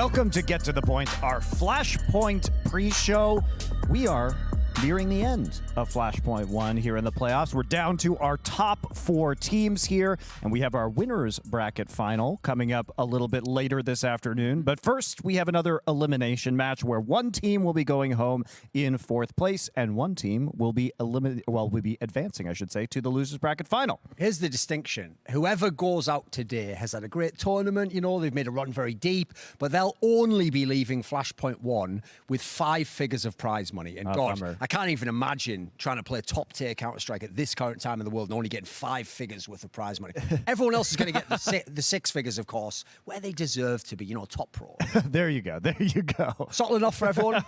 Welcome to Get to the Point, our Flashpoint pre-show. We are nearing the end of Flashpoint 1 here in the playoffs. We're down to our top 4 teams here, and we have our winners bracket final coming up a little bit later this afternoon. But first, we have another elimination match where one team will be going home in 4th place, and one team will be advancing, I should say, to the losers bracket final. Here's the distinction. Whoever goes out today has had a great tournament. You know, they've made a run very deep, but they'll only be leaving Flashpoint 1 with 5 figures of prize money. And God, bummer. I can't even imagine trying to play top-tier Counter-Strike at this current time in the world and only getting 5 figures worth of prize money. Everyone else is going to get the 6 figures, of course, where they deserve to be, you know, top pro. There you go. There you go. Subtle enough for everyone?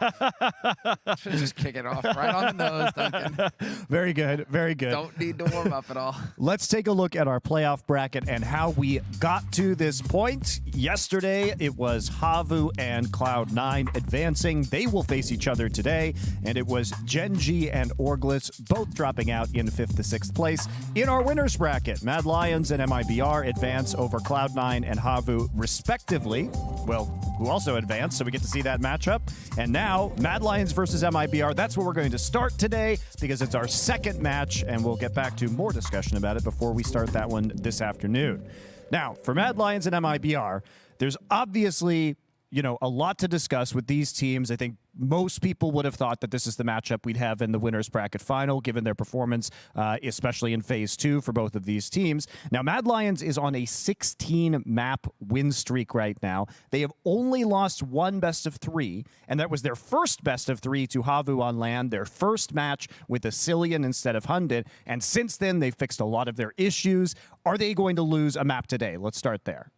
Just kick it off right on the nose, Duncan. Very good. Very good. Don't need to warm up at all. Let's take a look at our playoff bracket and how we got to this point. Yesterday, it was Havu and Cloud9 advancing. They will face each other today, and it was Gen.G and Orglis both dropping out in 5th to 6th place. In our winners bracket, Mad Lions and MIBR advance over Cloud9 and Havu respectively. Well, who also advanced, so we get to see that matchup. And now, Mad Lions versus MIBR, that's where we're going to start today because it's our second match, and we'll get back to more discussion about it before we start that one this afternoon. Now, for Mad Lions and MIBR, there's obviously, you know, a lot to discuss with these teams. I think most people would have thought that this is the matchup we'd have in the winners bracket final, given their performance, especially in phase 2 for both of these teams. Now, Mad Lions is on a 16-map win streak right now. They have only lost 1 best of 3, and that was their first best of 3 to Havu on land, their first match with Asilian instead of Hunded, and since then, they've fixed a lot of their issues. Are they going to lose a map today? Let's start there.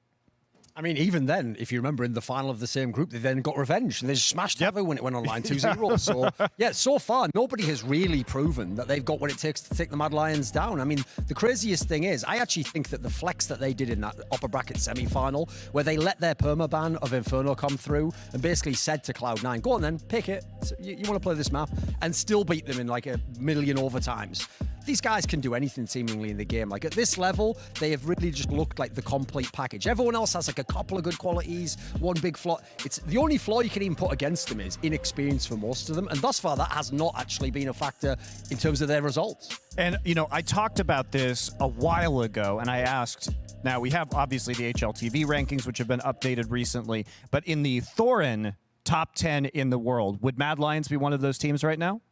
I mean, even then, if you remember, in the final of the same group, they then got revenge. And they just smashed Havu when it went online 2-0. So, yeah, so far, nobody has really proven that they've got what it takes to take the Mad Lions down. I mean, the craziest thing is, I actually think that the flex that they did in that upper bracket semi-final, where they let their permaban of Inferno come through and basically said to Cloud9, go on then, pick it. So you want to play this map, and still beat them in like 1 million overtimes. These guys can do anything seemingly in the game. Like at this level, they have really just looked like the complete package. Everyone else has like a couple of good qualities, one big flaw. It's the only flaw you can even put against them is inexperience for most of them. And thus far, that has not actually been a factor in terms of their results. And, you know, I talked about this a while ago, and I asked, now we have obviously the HLTV rankings, which have been updated recently, but in the Thorin top 10 in the world, would Mad Lions be one of those teams right now?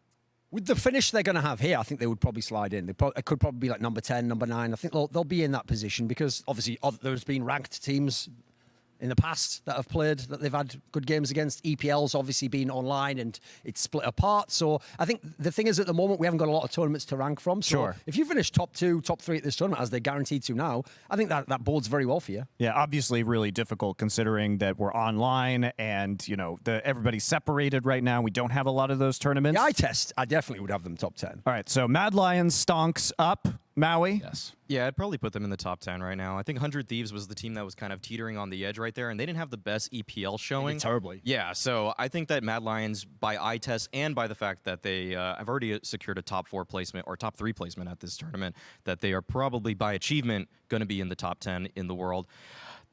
With the finish they're going to have here, I think they would probably slide in. It could probably be like number 10, number 9. I think they'll be in that position because obviously there's been ranked teams in the past that have played, that they've had good games against. EPL's obviously been online and it's split apart. So I think the thing is at the moment, we haven't got a lot of tournaments to rank from. So sure. If you finish top 2, top 3 at this tournament, as they're guaranteed to now, I think that bodes very well for you. Yeah, obviously really difficult considering that we're online and, you know, everybody's separated right now. We don't have a lot of those tournaments. Yeah, I definitely would have them top 10. All right, so Mad Lions stonks up. Maui? Yes. Yeah, I'd probably put them in the top 10 right now. I think 100 Thieves was the team that was kind of teetering on the edge right there, and they didn't have the best EPL showing. Terribly. Yeah, so I think that Mad Lions, by eye test and by the fact that they have already secured a top 4 placement or top 3 placement at this tournament, that they are probably by achievement going to be in the top 10 in the world.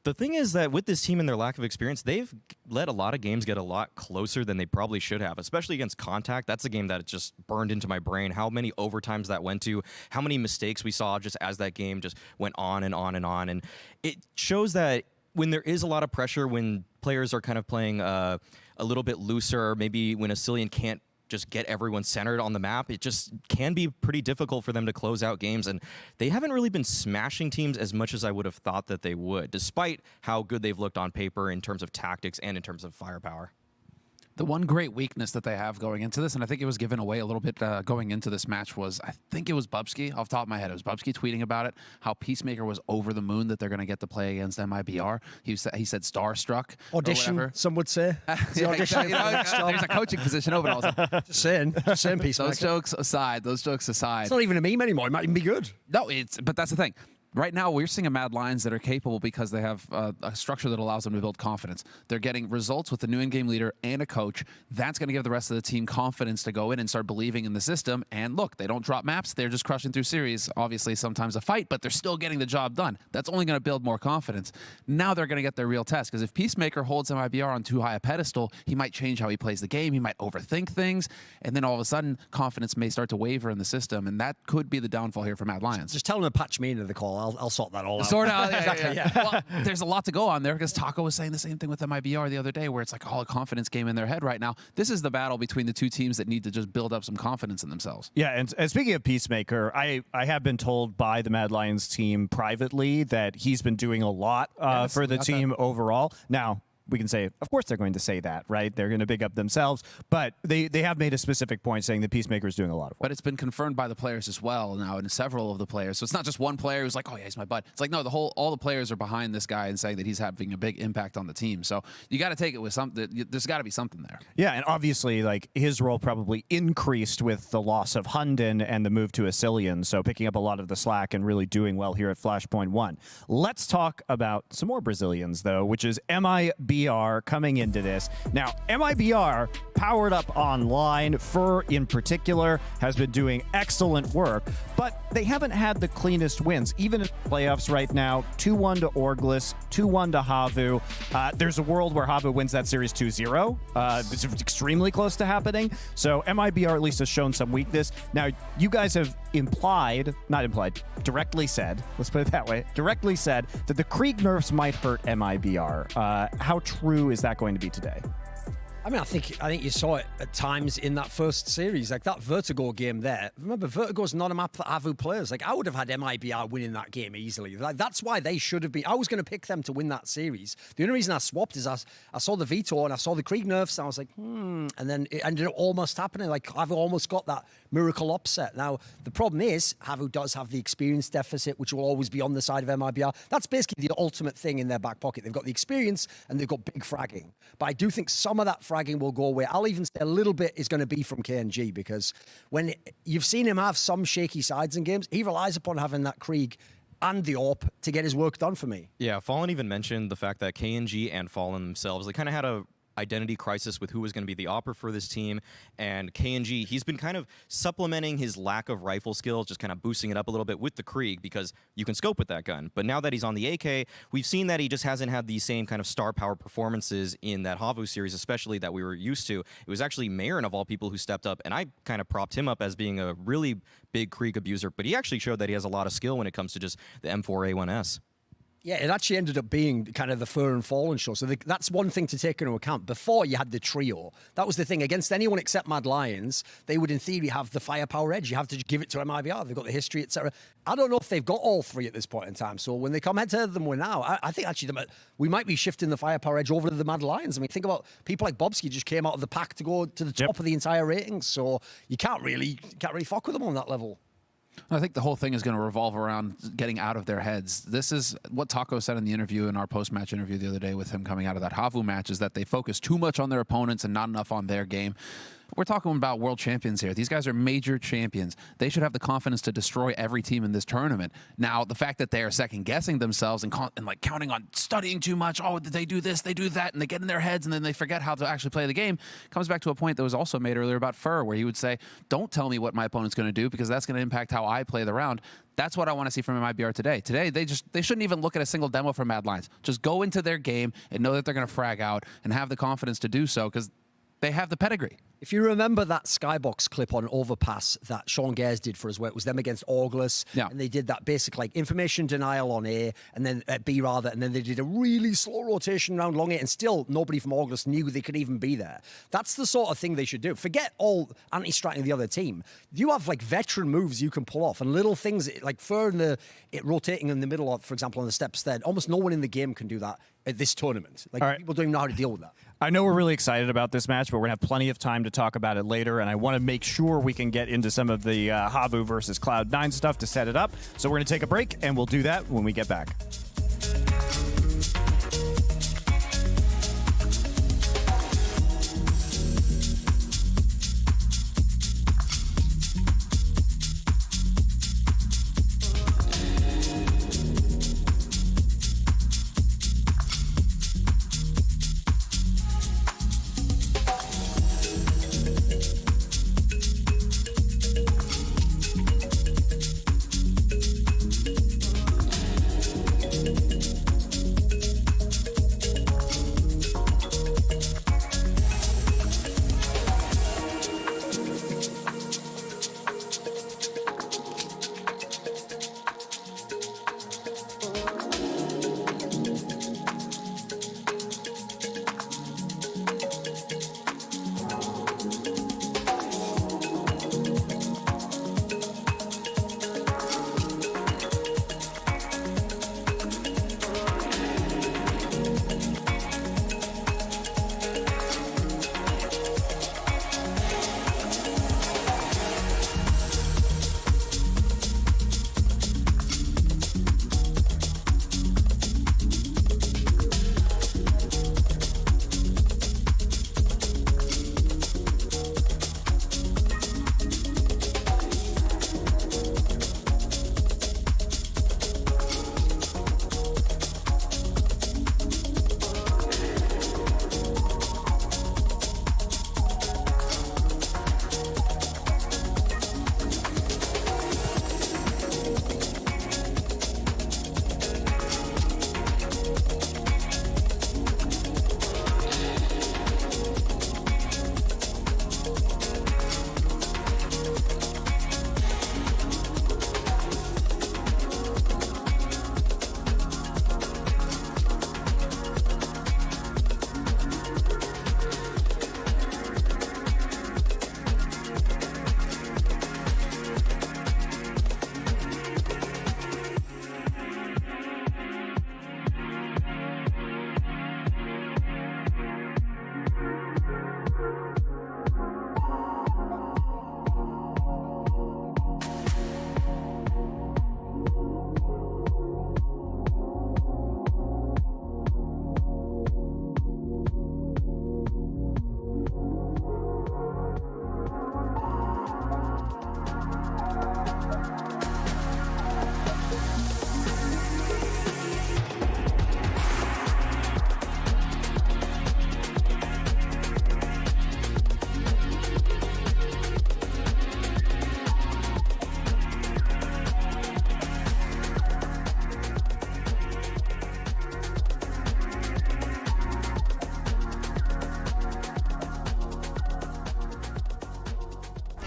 The thing is that with this team and their lack of experience, they've let a lot of games get a lot closer than they probably should have, especially against Contact. That's a game that just burned into my brain, how many overtimes that went to, how many mistakes we saw just as that game just went on and on and on. And it shows that when there is a lot of pressure, when players are kind of playing a little bit looser, maybe when Asilian can't just get everyone centered on the map, it just can be pretty difficult for them to close out games, and they haven't really been smashing teams as much as I would have thought that they would, despite how good they've looked on paper in terms of tactics and in terms of firepower. The one great weakness that they have going into this, and I think it was given away a little bit going into this match, was I think it was Bubsky. Off the top of my head, it was Bubsky tweeting about it, how Peacemaker was over the moon that they're going to get to play against MIBR. He said starstruck. Audition, some would say. Yeah, exactly. There's a coaching position open. I was like, just saying Peacemaker. Those jokes aside. It's not even a meme anymore. It might even be good. No, but that's the thing. right now we're seeing a Mad Lions that are capable because they have a structure that allows them to build confidence. They're getting results with a new in-game leader and a coach. That's going to give the rest of the team confidence to go in and start believing in the system. And look, they don't drop maps. They're just crushing through series. Obviously, sometimes a fight, but they're still getting the job done. That's only going to build more confidence. Now they're going to get their real test, because if Peacemaker holds MIBR on too high a pedestal, he might change how he plays the game. He might overthink things. And then all of a sudden, confidence may start to waver in the system. And that could be the downfall here for Mad Lions. Just tell him to patch me into the call. I'll sort that all out. Sort out. Yeah. Well, there's a lot to go on there, because Taco was saying the same thing with MIBR the other day, where it's like all a confidence game in their head right now. This is the battle between the two teams that need to just build up some confidence in themselves. Yeah, and speaking of Peacemaker, I have been told by the Mad Lions team privately that he's been doing a lot for the team overall. Now, we can say, of course they're going to say that, right? They're going to big up themselves, but they have made a specific point saying that Peacemaker is doing a lot of work. But it's been confirmed by the players as well now, and several of the players. So it's not just one player who's like, oh yeah, he's my bud. It's like, no, all the players are behind this guy and saying that he's having a big impact on the team. So you got to take it with something. There's got to be something there. Yeah, and obviously, like, his role probably increased with the loss of Hunden and the move to Asilian, so picking up a lot of the slack and really doing well here at Flashpoint 1. Let's talk about some more Brazilians, though, which is MIBR coming into this. Now, MIBR, powered up online, Fur in particular, has been doing excellent work, but they haven't had the cleanest wins. Even in the playoffs right now, 2-1 to Orglis, 2-1 to Havu. There's a world where Havu wins that series 2-0. It's extremely close to happening. So MIBR at least has shown some weakness. Now, you guys have directly said, let's put it that way, directly said that the Krieg nerfs might hurt MIBR. How true is that going to be today? I mean, I think you saw it at times in that first series, like that Vertigo game there. Remember, Vertigo's not a map that Havu plays. Like, I would have had MIBR winning that game easily. Like, that's why they should have been. I was going to pick them to win that series. The only reason I swapped is I saw the veto and I saw the Krieg nerfs and I was like, and then it ended up almost happening. Like, Havu almost got that miracle upset. Now, the problem is Havu does have the experience deficit, which will always be on the side of MIBR. That's basically the ultimate thing in their back pocket. They've got the experience and they've got big fragging. But I do think some of that fragging will go away. I'll even say a little bit is going to be from KNG, because when you've seen him have some shaky sides in games, he relies upon having that Krieg and the AWP to get his work done for me. Yeah, Fallen even mentioned the fact that KNG and Fallen themselves, they kind of had a identity crisis with who was going to be the opera for this team. And KNG, he's been kind of supplementing his lack of rifle skills, just kind of boosting it up a little bit with the Krieg, because you can scope with that gun. But now that he's on the AK, we've seen that he just hasn't had the same kind of star power performances in that Havu series, especially that we were used to. It was actually Marin of all people who stepped up, and I kind of propped him up as being a really big Krieg abuser, but he actually showed that he has a lot of skill when it comes to just the M4A1S. Yeah, it actually ended up being kind of the Fur and Fallen show. So that's one thing to take into account. Before, you had the trio. That was the thing. Against anyone except Mad Lions, they would, in theory, have the firepower edge. You have to give it to MIBR. They've got the history, etc. I don't know if they've got all three at this point in time. So when they come head-to-head them now, I think actually we might be shifting the firepower edge over to the Mad Lions. I mean, think about people like Bobsky just came out of the pack to go to the top of the entire ratings. So you can't really fuck with them on that level. I think the whole thing is going to revolve around getting out of their heads. This is what Taco said in the interview, in our post-match interview the other day with him coming out of that Havu match, is that they focus too much on their opponents and not enough on their game. We're talking about world champions here. These guys are major champions. They should have the confidence to destroy every team in this tournament. Now, the fact that they are second-guessing themselves and like counting on studying too much, oh, they do this, they do that, and they get in their heads, and then they forget how to actually play the game, comes back to a point that was also made earlier about Fur, where he would say, don't tell me what my opponent's going to do, because that's going to impact how I play the round. That's what I want to see from MIBR today. Today, they shouldn't even look at a single demo from Mad Lions. Just go into their game and know that they're going to frag out and have the confidence to do so, because they have the pedigree. If you remember that Skybox clip on Overpass that Sean Gares did for us, where it was them against Orglis, and they did that basic like information denial on A, and then B rather, and then they did a really slow rotation around long A, and still nobody from Orglis knew they could even be there. That's the sort of thing they should do. Forget all anti-striking the other team. You have like veteran moves you can pull off, and little things like rotating in the middle, for example, on the steps there. Almost no one in the game can do that at this tournament. Like, people don't even know how to deal with that. I know we're really excited about this match, but we're going to have plenty of time to talk about it later, and I want to make sure we can get into some of the Havu versus Cloud9 stuff to set it up. So we're going to take a break, and we'll do that when we get back.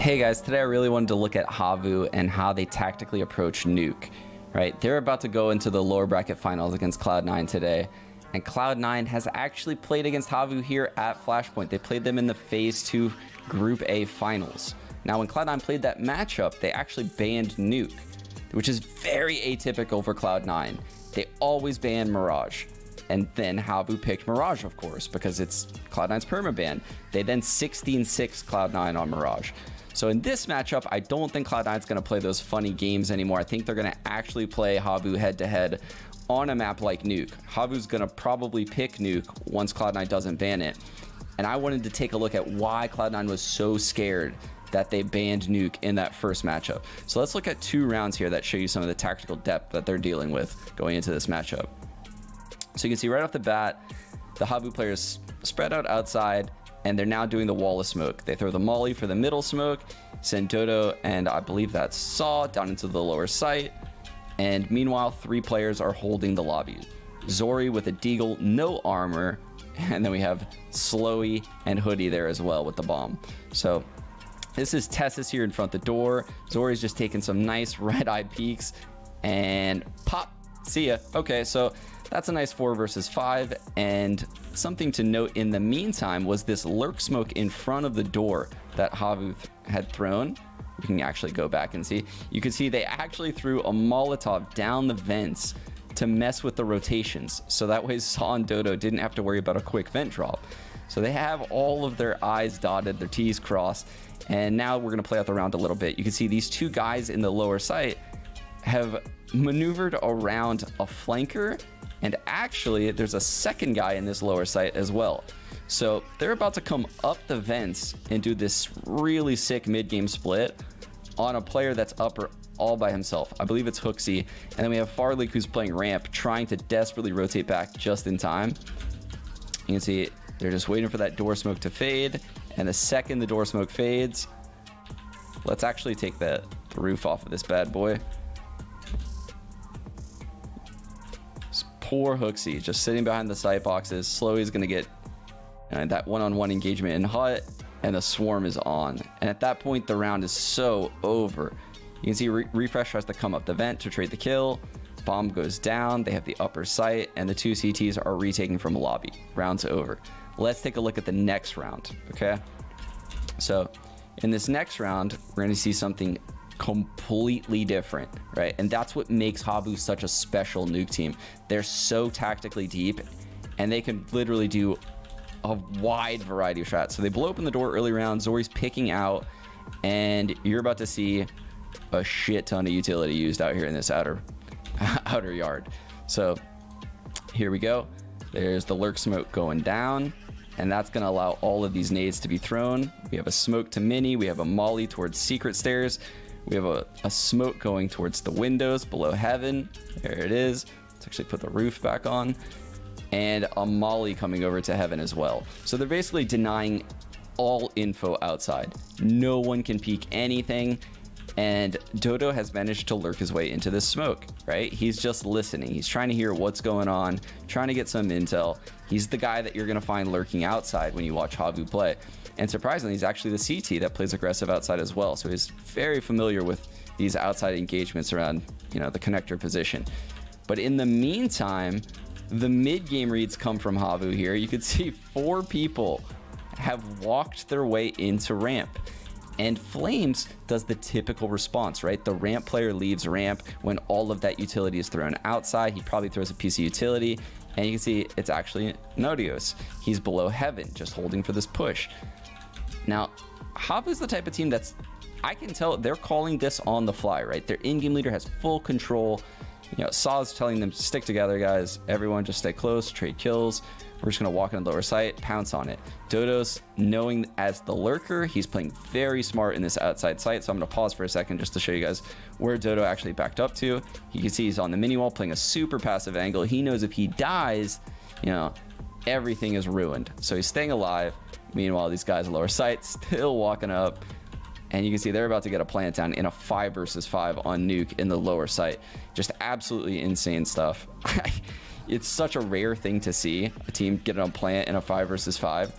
Hey guys, today I really wanted to look at Havu and how they tactically approach Nuke, right? They're about to go into the lower bracket finals against Cloud9 today, and Cloud9 has actually played against Havu here at Flashpoint. They played them in the Phase 2 Group A finals. Now, when Cloud9 played that matchup, they actually banned Nuke, which is very atypical for Cloud9. They always ban Mirage. And then Havu picked Mirage, of course, because it's Cloud9's permaban. They then 16-6 Cloud9 on Mirage. So in this matchup, I don't think Cloud9's going to play those funny games anymore. I think they're going to actually play Havu head-to-head on a map like Nuke. Havu's going to probably pick Nuke once Cloud9 doesn't ban it. And I wanted to take a look at why Cloud9 was so scared that they banned Nuke in that first matchup. So let's look at 2 rounds here that show you some of the tactical depth that they're dealing with going into this matchup. So you can see right off the bat, the Havu players spread out outside, and they're now doing the wall of smoke. They throw the molly for the middle smoke, send Dodo and I believe that's Saw down into the lower site, and meanwhile 3 players are holding the lobby. Zori with a deagle, no armor, and then we have Slowy and Hoodie there as well with the bomb. So this is Tessus here in front of the door. Zori's just taking some nice red-eye peeks, and pop, see ya. Okay, so that's a nice 4 versus 5, and something to note in the meantime was this lurk smoke in front of the door that Havu had thrown. We can actually go back and see. You can see they actually threw a Molotov down the vents to mess with the rotations, so that way Saw and Dodo didn't have to worry about a quick vent drop. So they have all of their I's dotted, their T's crossed, and now we're going to play out the round a little bit. You can see these 2 guys in the lower site have maneuvered around a flanker, and actually there's a second guy in this lower site as well. So they're about to come up the vents and do this really sick mid-game split on a player that's upper all by himself. I believe it's Hooksy, and then we have Farleak who's playing ramp, trying to desperately rotate back just in time. You can see they're just waiting for that door smoke to fade, and the second the door smoke fades, let's actually take the roof off of this bad boy. Poor Hooksy, just sitting behind the sight boxes. Slowy's going to get that one-on-one engagement in Hut, and the swarm is on. And at that point, the round is so over. You can see Refresh tries to come up the vent to trade the kill. Bomb goes down. They have the upper site, and the 2 CTs are retaking from a lobby. Round's over. Let's take a look at the next round, okay? So in this next round, we're going to see something completely different, right? And that's what makes Havu such a special Nuke team. They're so tactically deep, and they can literally do a wide variety of shots. So they blow open the door early round, Zori's picking out, and you're about to see a shit ton of utility used out here in this outer yard. So here we go. There's the lurk smoke going down, and that's going to allow all of these nades to be thrown. We have a smoke to mini, we have a molly towards secret stairs, we have a smoke going towards the windows below heaven. There it is. Let's actually put the roof back on. And a molly coming over to heaven as well. So they're basically denying all info outside. No one can peek anything. And Dodo has managed to lurk his way into this smoke, right? He's just listening. He's trying to hear what's going on, trying to get some intel. He's the guy that you're going to find lurking outside when you watch Havu play. And surprisingly, he's actually the CT that plays aggressive outside as well. So he's very familiar with these outside engagements around, the connector position. But in the meantime, the mid-game reads come from Havu here. You can see 4 people have walked their way into ramp. And Flames does the typical response, right? The ramp player leaves ramp when all of that utility is thrown outside. He probably throws a piece of utility, and you can see it's actually Nodios. He's below heaven, just holding for this push. Now, Havu's the type of team that's, I can tell they're calling this on the fly, right? Their in-game leader has full control. Saw's telling them to stick together, guys. Everyone just stay close, trade kills. We're just going to walk in the lower site, pounce on it. Dodo's knowing as the lurker, he's playing very smart in this outside site. So I'm going to pause for a second just to show you guys where Dodo actually backed up to. You can see he's on the mini wall playing a super passive angle. He knows if he dies, everything is ruined. So he's staying alive. Meanwhile, these guys lower site still walking up. And you can see they're about to get a plant down in a 5 versus 5 on Nuke in the lower site. Just absolutely insane stuff. It's such a rare thing to see a team get on plant in a 5 versus 5.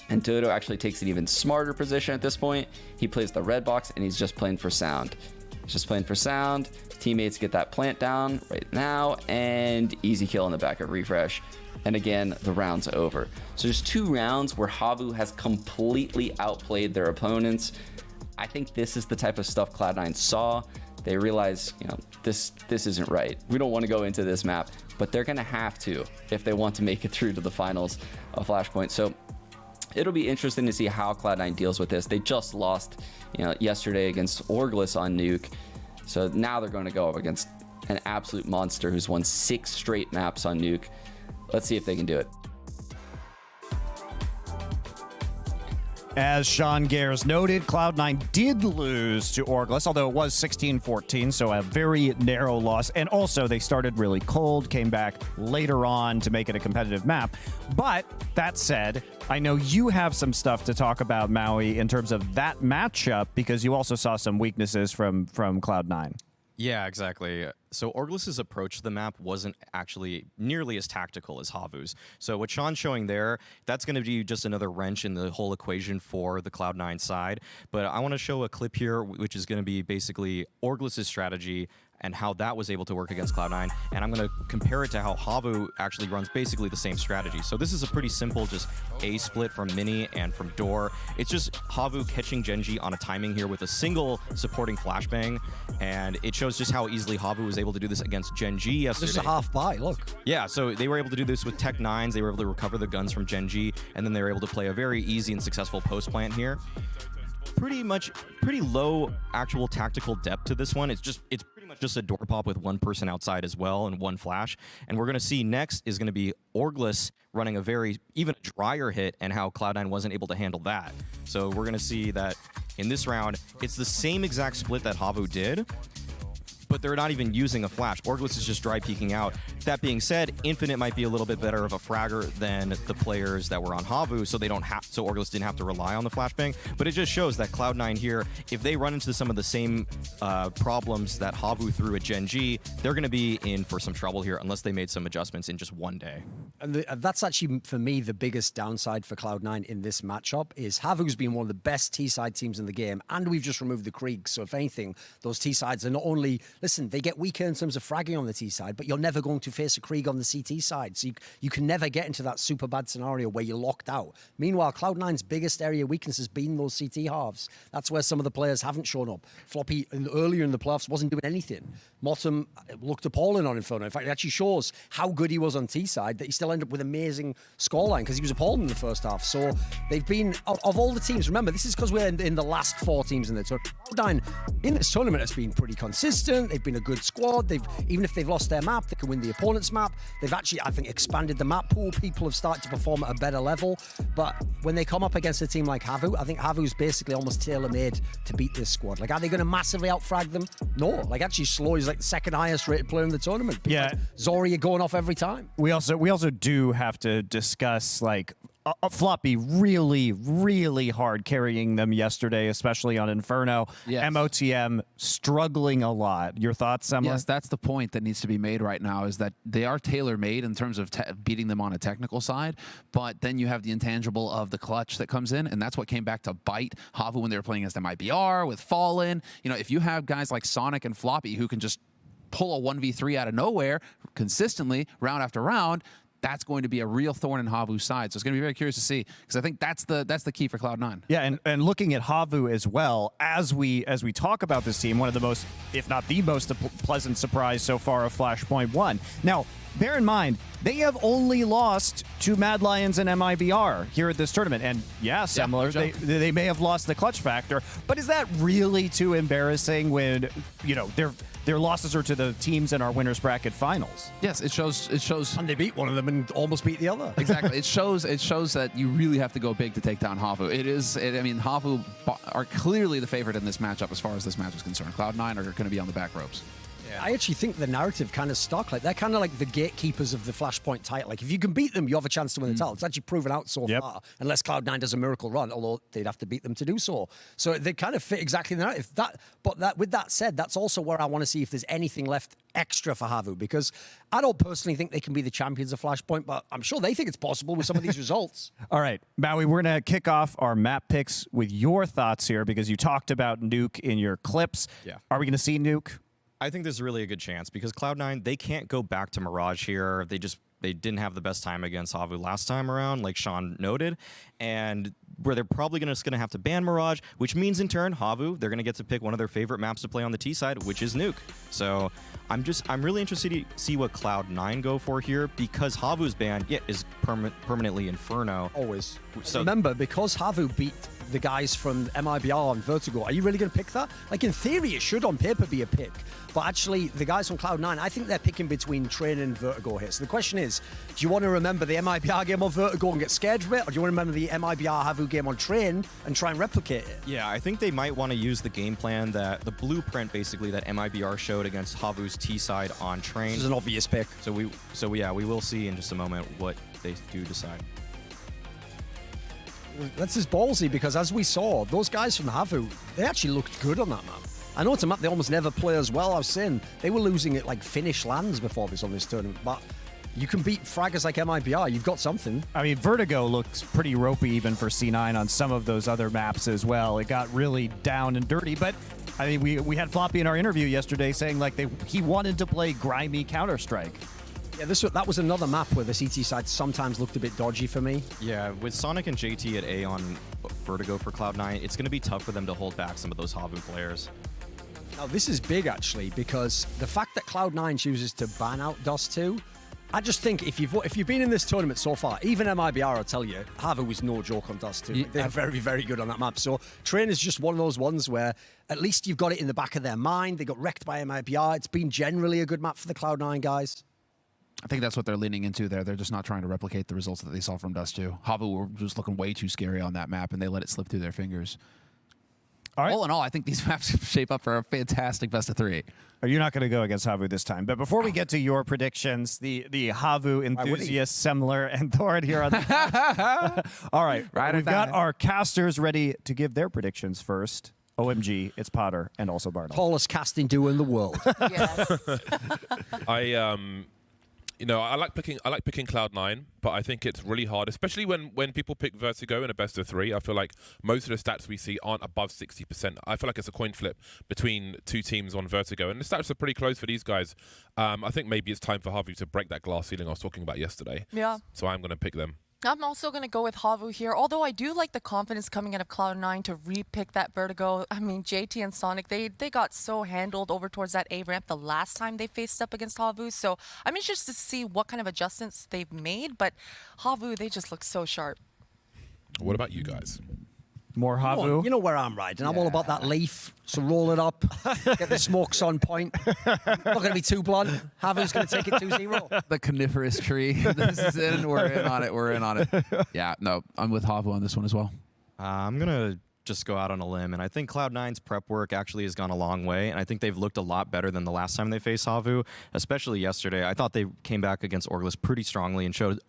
And Dodo actually takes an even smarter position at this point. He plays the red box, and he's just playing for sound. He's just playing for sound. Teammates get that plant down right now, and easy kill in the back of Refresh. And again, the round's over. So there's 2 rounds where Havu has completely outplayed their opponents. I think this is the type of stuff Cloud9 saw. They realize, this isn't right. We don't want to go into this map, but they're going to have to if they want to make it through to the finals of Flashpoint. So it'll be interesting to see how Cloud9 deals with this. They just lost, yesterday against Orglis on Nuke. So now they're going to go up against an absolute monster who's won 6 straight maps on Nuke. Let's see if they can do it. As Sean Gares noted, Cloud9 did lose to Orglis, although it was 16-14, so a very narrow loss. And also, they started really cold, came back later on to make it a competitive map. But that said, I know you have some stuff to talk about, Maui, in terms of that matchup, because you also saw some weaknesses from Cloud9. Yeah, exactly. So Orglis's approach to the map wasn't actually nearly as tactical as Havu's. So what Sean's showing there, that's going to be just another wrench in the whole equation for the Cloud9 side. But I want to show a clip here, which is going to be basically Orglis's strategy and how that was able to work against Cloud9. And I'm going to compare it to how Havu actually runs basically the same strategy. So this is a pretty simple just A split from Mini and from Door. It's just Havu catching Genji on a timing here with a single supporting flashbang. And it shows just how easily Havu was able to do this against Genji yesterday. This is a half buy, look. Yeah, so they were able to do this with Tech 9s. They were able to recover the guns from Genji. And then they were able to play a very easy and successful post plant here. Pretty low actual tactical depth to this one. It's pretty much just a door pop with one person outside as well and one flash. And we're going to see next is going to be Orglis running a very even drier hit and how Cloud9 wasn't able to handle that. So we're going to see that in this round, it's the same exact split that Havu did, but they're not even using a flash. Orglis is just dry peeking out. That being said, Infinite might be a little bit better of a fragger than the players that were on Havu, so Orglis didn't have to rely on the flashbang. But it just shows that Cloud9 here, if they run into some of the same problems that Havu threw at Genji, they're going to be in for some trouble here unless they made some adjustments in just one day. And that's actually, for me, the biggest downside for Cloud9 in this matchup is Havu's been one of the best T-side teams in the game, and we've just removed the Krieg. So if anything, those T-sides are not only... Listen, they get weaker in terms of fragging on the T side, but you're never going to face a Krieg on the CT side. So you can never get into that super bad scenario where you're locked out. Meanwhile, Cloud9's biggest area of weakness has been those CT halves. That's where some of the players haven't shown up. Floppy, earlier in the playoffs, wasn't doing anything. Mottom looked appalling on Inferno. In fact, it actually shows how good he was on T side, that he still ended up with amazing scoreline because he was appalling in the first half. So they've been, of all the teams, remember, this is because we're in the last 4 teams in the tournament. Cloud9 in this tournament has been pretty consistent. They've been a good squad. Even if they've lost their map, they can win the opponent's map. They've actually, I think, expanded the map pool. People have started to perform at a better level. But when they come up against a team like Havu, I think Havu's basically almost tailor-made to beat this squad. Like, are they going to massively outfrag them? No. Like, actually, Slow is like the second highest rated player in the tournament. Yeah. Like, Zori are going off every time. We also do have to discuss, like, Floppy really, really hard carrying them yesterday, especially on Inferno. Yes. MOTM struggling a lot. Your thoughts, Semler? Yes, that's the point that needs to be made right now, is that they are tailor-made in terms of beating them on a technical side, but then you have the intangible of the clutch that comes in, and that's what came back to bite Havu when they were playing against MIBR, with Fallen. You know, if you have guys like Sonic and Floppy who can just pull a 1v3 out of nowhere consistently, round after round, that's going to be a real thorn in Havu's side. So it's going to be very curious to see, because I think that's the key for Cloud9. Yeah, and looking at Havu as well, as we talk about this team, one of the most, if not the most pleasant surprise so far of Flashpoint 1. Now, bear in mind, they have only lost to Mad Lions and MIBR here at this tournament. And yeah, similar, they may have lost the clutch factor, but is that really too embarrassing when, you know, their losses are to the teams in our winners bracket finals? Yes, it shows. And they beat one of them and almost beat the other. Exactly. It shows that you really have to go big to take down Havu. I mean, Havu are clearly the favorite in this matchup as far as this match is concerned. Cloud9 are going to be on the back ropes. I actually think the narrative kind of stuck. Like, they're kind of like the gatekeepers of the Flashpoint title. Like, if you can beat them, you have a chance to win the title. It's actually proven out so far, unless Cloud9 does a miracle run, although they'd have to beat them to do so. So they kind of fit exactly the narrative. With that said, that's also where I want to see if there's anything left extra for Havu, because I don't personally think they can be the champions of Flashpoint, but I'm sure they think it's possible with some of these results. All right, Maui, we're going to kick off our map picks with your thoughts here, because you talked about Nuke in your clips. Yeah. Are we going to see Nuke? I think there's really a good chance because Cloud9, they can't go back to Mirage here. They didn't have the best time against Havu last time around, like Sean noted, and where they're probably just going to have to ban Mirage, which means in turn, Havu, they're going to get to pick one of their favorite maps to play on the T side, which is Nuke. So I'm really interested to see what Cloud9 go for here, because Havu's ban is permanently Inferno. Always. So remember, because Havu beat the guys from MIBR on Vertigo, are you really going to pick that? Like, in theory, it should on paper be a pick. But actually, the guys from Cloud9, I think they're picking between Train and Vertigo here. So the question is, do you want to remember the MIBR game on Vertigo and get scared of it? Or do you want to remember the MIBR Havu game on Train and try and replicate it? Yeah, I think they might want to use the game plan, the blueprint, basically, that MIBR showed against Havu's T side on Train. This is an obvious pick. So we will see in just a moment what they do decide. That's just ballsy, because as we saw, those guys from Havu, they actually looked good on that map. I know it's a map they almost never play as well. I've seen they were losing at like Finnish lands before this on this tournament, but you can beat fraggers like MIBR. You've got something. I mean, Vertigo looks pretty ropey even for C9 on some of those other maps as well. It got really down and dirty, but I mean, we had Floppy in our interview yesterday saying like he wanted to play grimy Counter-Strike. Yeah, that was another map where the CT side sometimes looked a bit dodgy for me. Yeah, with Sonic and JT at A on Vertigo for Cloud9, it's going to be tough for them to hold back some of those Havu players. Now, this is big, actually, because the fact that Cloud9 chooses to ban out Dust 2, I just think if you've been in this tournament so far, even MIBR will tell you, Havu is no joke on Dust 2. They're very, very good on that map. So Train is just one of those ones where at least you've got it in the back of their mind. They got wrecked by MIBR. It's been generally a good map for the Cloud9 guys. I think that's what they're leaning into there. They're just not trying to replicate the results that they saw from Dust 2. Havu were just looking way too scary on that map, and they let it slip through their fingers. All right. All in all, I think these maps shape up for a fantastic best of 3. Are you not going to go against Havu this time? But before we get to your predictions, the Havu enthusiast, Semler, and Thorin here on the all right, we've got our casters ready to give their predictions first. OMG, it's Potter and also Barnum. Tallest casting duo in the world. Yes. I like picking Cloud9, but I think it's really hard, especially when people pick Vertigo in a best of 3. I feel like most of the stats we see aren't above 60%. I feel like it's a coin flip between two teams on Vertigo, and the stats are pretty close for these guys. I think maybe it's time for Havu to break that glass ceiling I was talking about yesterday. Yeah. So I'm going to pick them. I'm also going to go with Havu here, although I do like the confidence coming out of Cloud9 to re-pick that Vertigo. I mean, JT and Sonic, they got so handled over towards that A ramp the last time they faced up against Havu, so I'm interested to see what kind of adjustments they've made, but Havu, they just look so sharp. What about you guys? More Havu? You know where I'm riding. I'm all about that leaf. So roll it up. Get the smokes on point. Not going to be too blunt. Havu's going to take it 2-0. The coniferous tree. This is in. We're in on it. We're in on it. Yeah, no, I'm with Havu on this one as well. I'm going to just go out on a limb, and I think Cloud9's prep work actually has gone a long way, and I think they've looked a lot better than the last time they faced Havu, especially yesterday. I thought they came back against Orglis pretty strongly and showed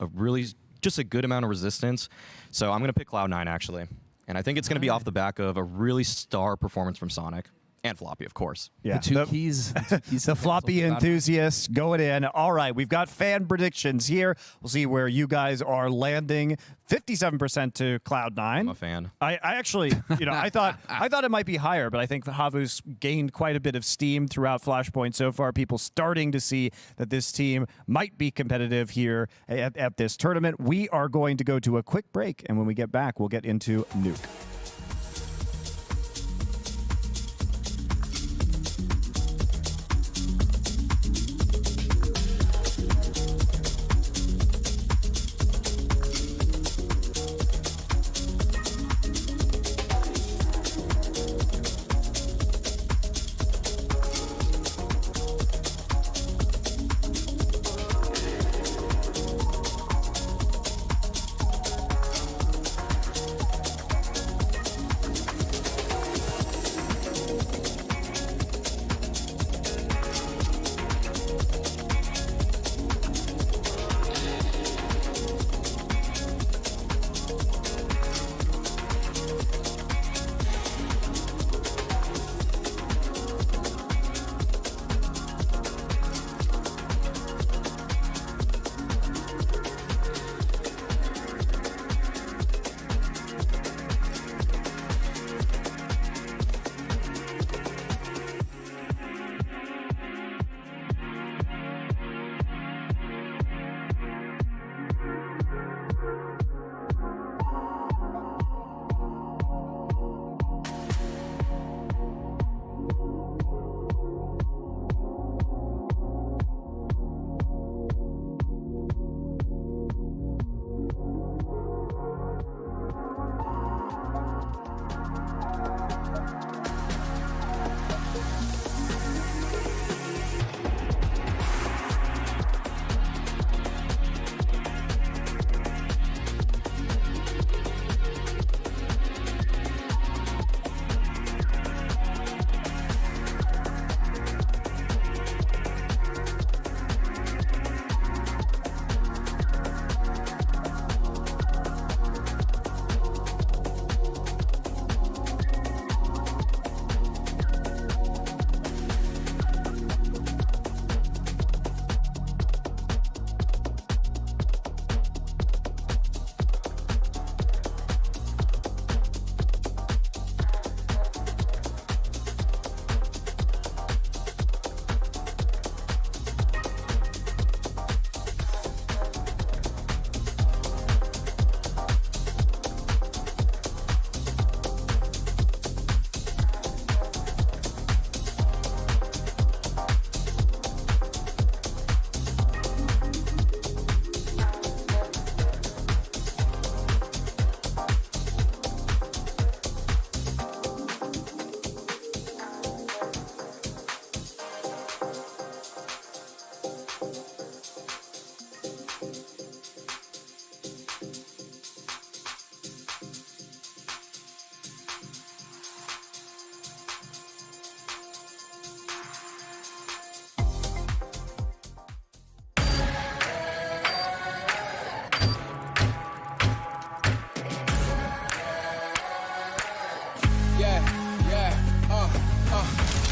just a good amount of resistance. So I'm going to pick Cloud9, actually. And I think it's going to be off the back of a really star performance from Sonic. And Floppy, of course. Yeah. The two keys. The Floppy enthusiasts going in. All right, we've got fan predictions here. We'll see where you guys are landing. 57% to Cloud9. I'm a fan. I actually, I thought it might be higher, but I think the Havu's gained quite a bit of steam throughout Flashpoint so far. People starting to see that this team might be competitive here at this tournament. We are going to go to a quick break, and when we get back, we'll get into Nuke.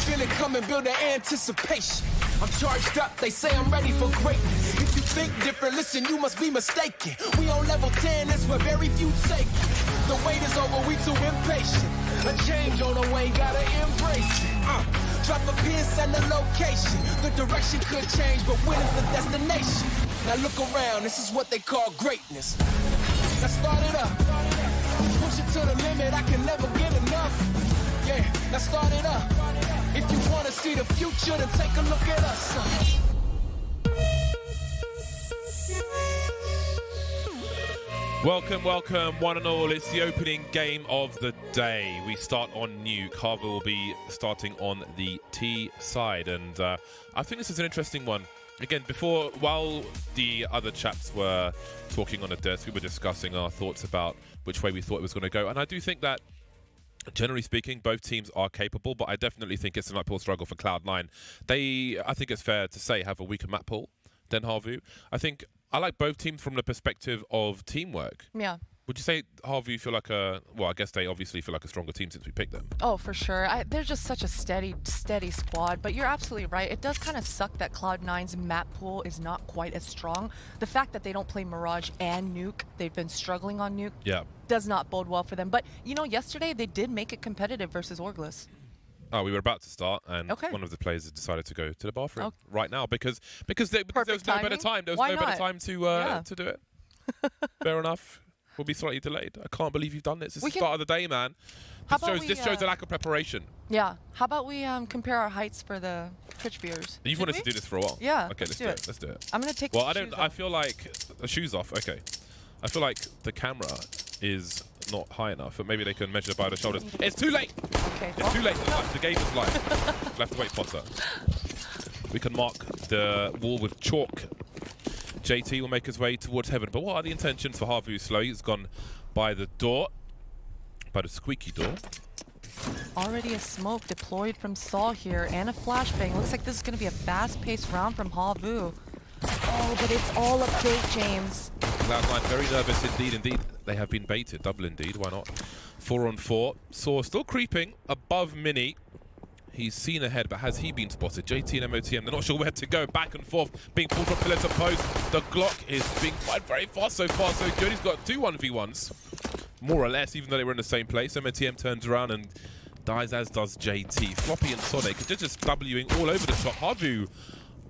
feel it coming, build the anticipation. I'm charged up, they say I'm ready for greatness. If you think different, listen, you must be mistaken. We on level 10, that's where very few take it. The wait is over, we too impatient. A change on the way, gotta embrace it. Drop a pin, send the location. The direction could change, but when is the destination? Now look around, this is what they call greatness. Now start it up. Push it to the limit, I can never get enough. Yeah, now start it up. If you wanna see the future, then take a look at us. Welcome, one and all. It's the opening game of the day. We start on Nuke. Havu will be starting on the T side, and I think this is an interesting one. Again, while the other chaps were talking on the desk, we were discussing our thoughts about which way we thought it was going to go, and I do think that, generally speaking, both teams are capable, but I definitely think it's an uphill struggle for Cloud9. I think it's fair to say, have a weaker map pool than Havu. I like both teams from the perspective of teamwork. Yeah. Would you say Havu feel like I guess they obviously feel like a stronger team since we picked them. Oh, for sure. They're just such a steady squad. But you're absolutely right. It does kind of suck that Cloud9's map pool is not quite as strong. The fact that they don't play Mirage and Nuke, they've been struggling on Nuke, does not bode well for them. But, yesterday they did make it competitive versus Orglis. Oh, we were about to start, and one of the players has decided to go to the bathroom right now because there was no better time. There was no better time to do it. Fair enough. We'll be slightly delayed. I can't believe you've done this. It's the start of the day, man. This shows a lack of preparation. Yeah. How about we compare our heights for the Twitch viewers? You've wanted to do this for a while. Yeah. Okay, let's do it. Let's do it. I'm gonna take. Well, I feel like the shoes off. Okay. I feel like the camera is not high enough, but maybe they can measure by the shoulders. It's too late. Okay. It's too late. The game is live. We'll have to wait, Potter. We can mark the wall with chalk. JT will make his way towards heaven. But what are the intentions for Havu Slow? He's gone by the door, by the squeaky door. Already a smoke deployed from Saw here and a flashbang. Looks like this is going to be a fast-paced round from Havu. Oh, but it's all up bait, James. Cloud9 very nervous indeed. They have been baited. Double indeed. Why not? 4 on 4. Saw still creeping above Mini. He's seen ahead, but has he been spotted? JT and MOTM, they're not sure where to go. Back and forth, being pulled from pillar to post. The Glock is being fired very fast so far. So good. He's got 2 1v1s, more or less, even though they were in the same place. MOTM turns around and dies, as does JT. Floppy and Sonic, they're just Wing all over the shop. Havu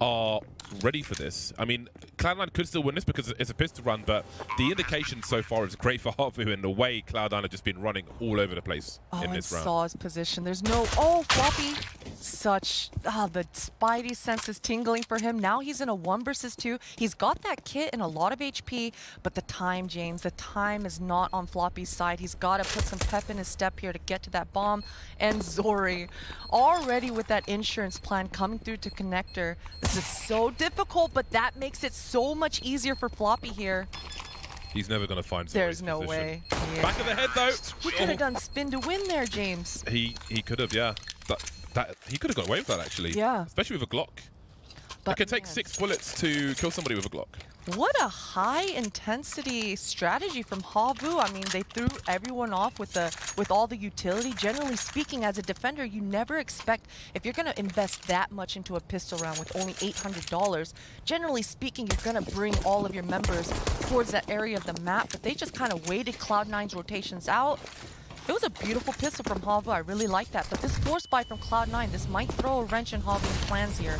are ready for this. I mean, Cloud9 could still win this because it's a pistol run, but the indication so far is great for Havu, and the way Cloud9 have just been running all over the place in this round. Saw's position. There's no... Oh, Floppy. The spidey sense is tingling for him. Now he's in a 1 versus 2. He's got that kit and a lot of HP, but the time, James, the time is not on Floppy's side. He's got to put some pep in his step here to get to that bomb. And Zori, already with that insurance plan coming through to connector. This is so difficult, but that makes it so much easier for Floppy here. He's never going to find Zori's There's no position. way. Yeah. Back of the head, though. He could have done spin to win there, James. He could have, yeah. He could have got away with that, actually. Yeah. Especially with a Glock. It can take 6 bullets to kill somebody with a Glock. What a high-intensity strategy from Havu. I mean, they threw everyone off with all the utility. Generally speaking, as a defender, you never expect, if you're going to invest that much into a pistol round with only $800, generally speaking, you're going to bring all of your members towards that area of the map. But they just kind of waited Cloud9's rotations out. It was a beautiful pistol from Havu. I really like that. But this force buy from Cloud9, this might throw a wrench in Havu's plans here.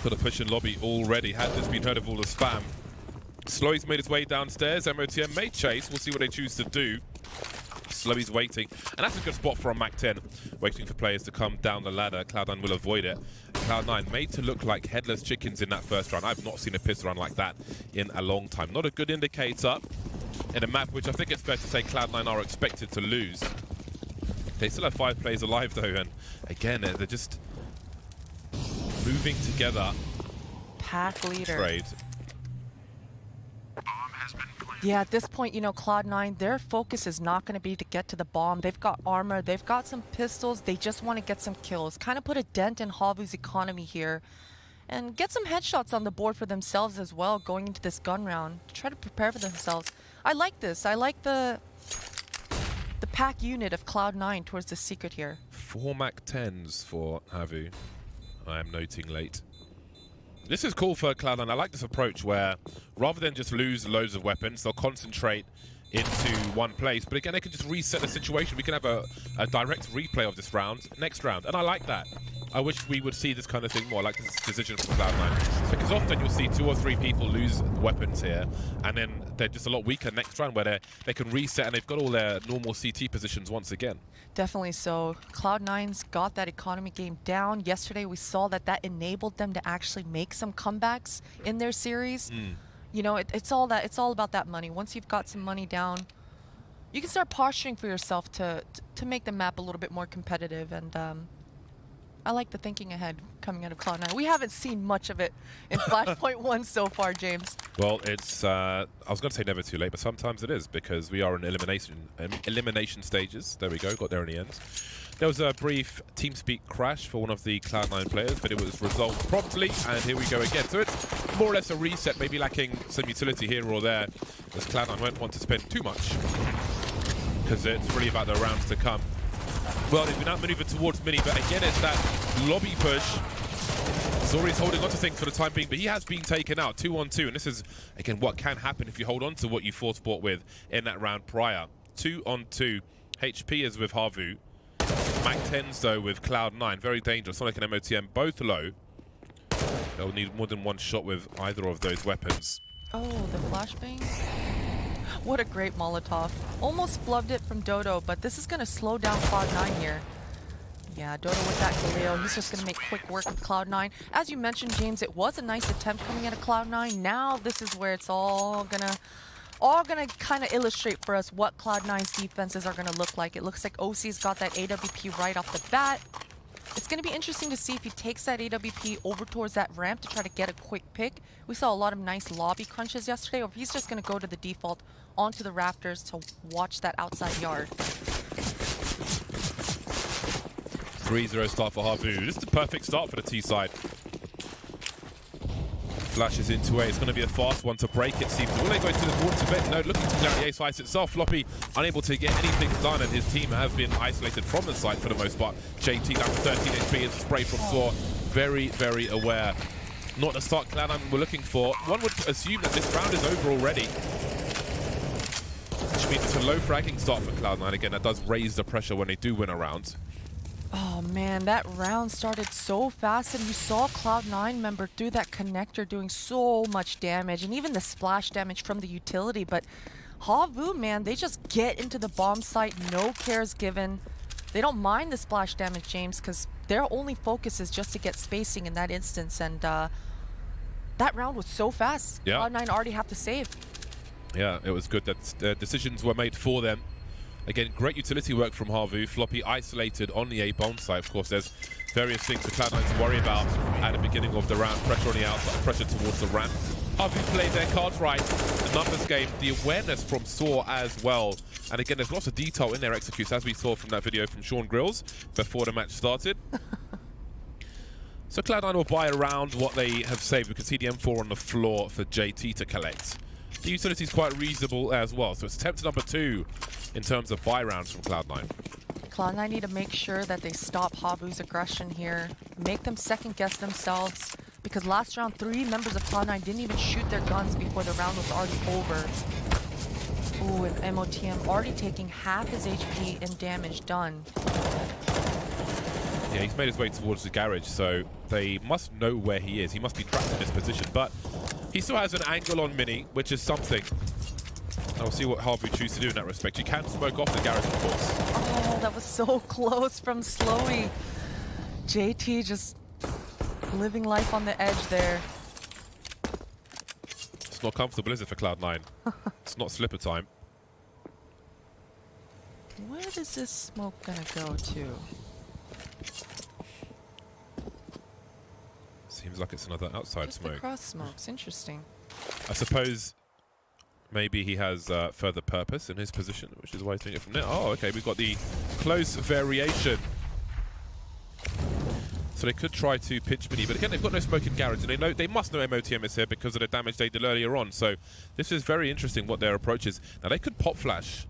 Got a push in lobby already. Had this been heard of all the spam. Slowy's made his way downstairs. MOTM may chase. We'll see what they choose to do. Slowy's waiting. And that's a good spot for a Mac 10. Waiting for players to come down the ladder. Cloud9 will avoid it. Cloud9 made to look like headless chickens in that first round. I've not seen a pistol run like that in a long time. Not a good indicator in a map which I think it's fair to say Cloud9 are expected to lose. They still have 5 players alive though, and again, they're just moving together. Pack leader. Trade. Yeah, at this point, Cloud9, their focus is not going to be to get to the bomb. They've got armor, they've got some pistols, they just want to get some kills. Kind of put a dent in Havu's economy here. And get some headshots on the board for themselves as well going into this gun round. To try to prepare for themselves. I like this. I like the the pack unit of Cloud9 towards the secret here. 4 Mac 10s for Havu. I am noting late. This is cool for Cloud9. I like this approach where rather than just lose loads of weapons, they'll concentrate into one place. But again, they can just reset the situation. We can have a direct replay of this round next round. And I like that. I wish we would see this kind of thing more, like this decision from Cloud9. Because often you'll see 2 or 3 people lose weapons here, and then they're just a lot weaker next round where they can reset and they've got all their normal CT positions once again. Definitely so. Cloud9's got that economy game down. Yesterday we saw that enabled them to actually make some comebacks in their series. You know, it's all about that money. Once you've got some money down, you can start posturing for yourself to make the map a little bit more competitive. And I like the thinking ahead coming out of Cloud9. We haven't seen much of it in Flashpoint 1 so far, James. Well, it's I was going to say never too late, but sometimes it is, because we are in elimination stages. There we go, got there in the end. There was a brief TeamSpeak crash for one of the Cloud9 players, but it was resolved promptly, and here we go again. So it's more or less a reset, maybe lacking some utility here or there, as Cloud9 won't want to spend too much, because it's really about the rounds to come. Well, they've been outmaneuvered towards Mini, but again, it's that lobby push. Zori's holding on to things for the time being, but he has been taken out 2-on-2, and this is, again, what can happen if you hold on to what you force fought with in that round prior. 2-on-2. HP is with Havu. Mac 10s, though, with Cloud9. Very dangerous. Sonic and MOTM both low. They'll need more than one shot with either of those weapons. Oh, the flashbang. What a great Molotov. Almost flubbed it from Dodo, but this is going to slow down Cloud9 here. Yeah, Dodo with that Galileo, he's just going to make quick work with Cloud9. As you mentioned, James, it was a nice attempt coming out of Cloud9. Now this is where it's all gonna kind of illustrate for us what Cloud9's defenses are going to look like. It looks like OC's got that AWP right off the bat. It's going to be interesting to see if he takes that AWP over towards that ramp to try to get a quick pick. We saw a lot of nice lobby crunches yesterday, or if he's just going to go to the default onto the rafters to watch that outside yard. 3-0 start for Havu. This is the perfect start for the T side. Flashes into A. It's going to be a fast one to break, it seems. Will they go to the water bit? No, looking to clear out the A site itself. Floppy unable to get anything done, and his team have been isolated from the site for the most part. JT down to 13 HP. It's a spray from Saw. Very, very aware. Not the start Cloud9 we're looking for. One would assume that this round is over already, which means it's a low fragging start for Cloud9. Again, that does raise the pressure when they do win a round. Oh man, that round started so fast, and you saw Cloud9 member through that connector doing so much damage, and even the splash damage from the utility. But Havu, man, they just get into the bomb site, no cares given. They don't mind the splash damage, James, because their only focus is just to get spacing in that instance. And that round was so fast. Yeah. Cloud9 already have to save. Yeah, it was good that decisions were made for them. Again, great utility work from Havu. Floppy isolated on the A bomb site. Of course, there's various things for Cloud9 to worry about at the beginning of the round. Pressure on the outside, pressure towards the ramp. Havu played their cards right. The numbers game, the awareness from Saw as well. And again, there's lots of detail in their executes, as we saw from that video from Sean Grills before the match started. So Cloud9 will buy around what they have saved. We can see the M4 on the floor for JT to collect. The utility is quite reasonable as well. So it's attempt number 2 in terms of buy rounds from Cloud9. Cloud9 need to make sure that they stop Havu's aggression here. Make them second guess themselves. Because last round, 3 members of Cloud9 didn't even shoot their guns before the round was already over. Ooh, and MOTM already taking half his HP and damage done. Yeah, he's made his way towards the garage, so they must know where he is. He must be trapped in this position, but he still has an angle on Mini, which is something. And we'll see what Havu chooses to do in that respect. You can smoke off the garage, of course. Oh, that was so close from Slowy. JT just living life on the edge there. It's not comfortable, is it, for Cloud9? It's not slipper time. Where is this smoke gonna go to? Seems like it's another outside Just smoke. the cross smokes, interesting. I suppose maybe he has further purpose in his position, which is why he's doing it from there. Oh, okay, we've got the close variation. So they could try to pitch Mini, but again, they've got no smoke in garage, and they must know MOTM is here because of the damage they did earlier on. So this is very interesting what their approach is. Now they could pop flash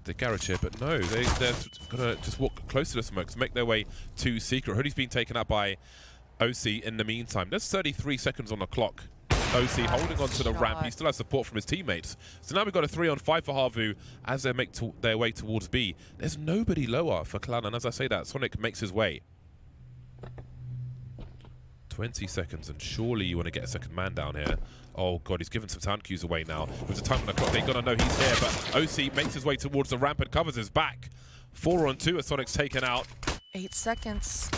the garage here, but no, they're gonna just walk close to the smokes, make their way to Secret. Hoodie's been taken out by OC in the meantime. There's 33 seconds on the clock. OC holding on to the ramp. He still has support from his teammates. So now we've got a 3-on-5 for Havu as they make their way towards B. There's nobody lower for Cloud9, and as I say that, Sonic makes his way. 20 seconds, and surely you want to get a second man down here. Oh god, he's given some sound cues away now. With the time on the clock, they're gonna know he's here, but OC makes his way towards the ramp and covers his back. 4-on-2 as Sonic's taken out. 8 seconds.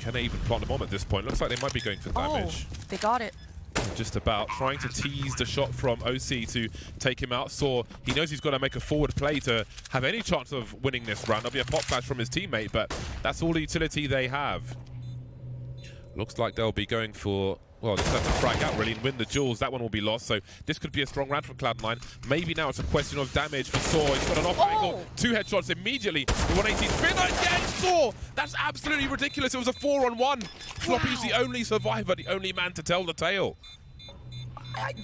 Can they even plant the bomb at this point? Looks like they might be going for damage. Oh, they got it. Just about trying to tease the shot from OC to take him out. Saw he knows he's got to make a forward play to have any chance of winning this round. There'll be a pop flash from his teammate, but that's all the utility they have. Looks like they'll be going for, well, just have to frag out really and win the duels. That one will be lost, so this could be a strong round from Cloud9. Maybe now it's a question of damage for Saw. He's got an off angle, 2 headshots immediately. The 180 spin again, Saw! That's absolutely ridiculous. It was a 4-on-1. Floppy's the only survivor, the only man to tell the tale.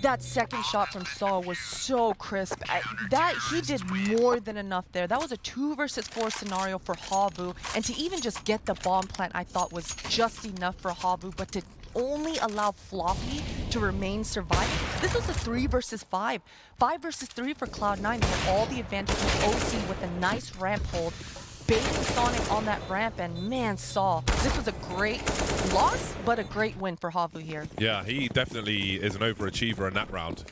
That second shot from Saw was so crisp. He did more than enough there. That was a 2 versus 4 scenario for Havu, and to even just get the bomb plant I thought was just enough for Havu, but to only allow Floppy to remain surviving. This was a 3 versus 5. 5 versus 3 for Cloud9. They had all the advantages. OC with a nice ramp hold, baiting Sonic on that ramp, and man, Saw, this was a great loss, but a great win for Havu here. Yeah, he definitely is an overachiever in that round.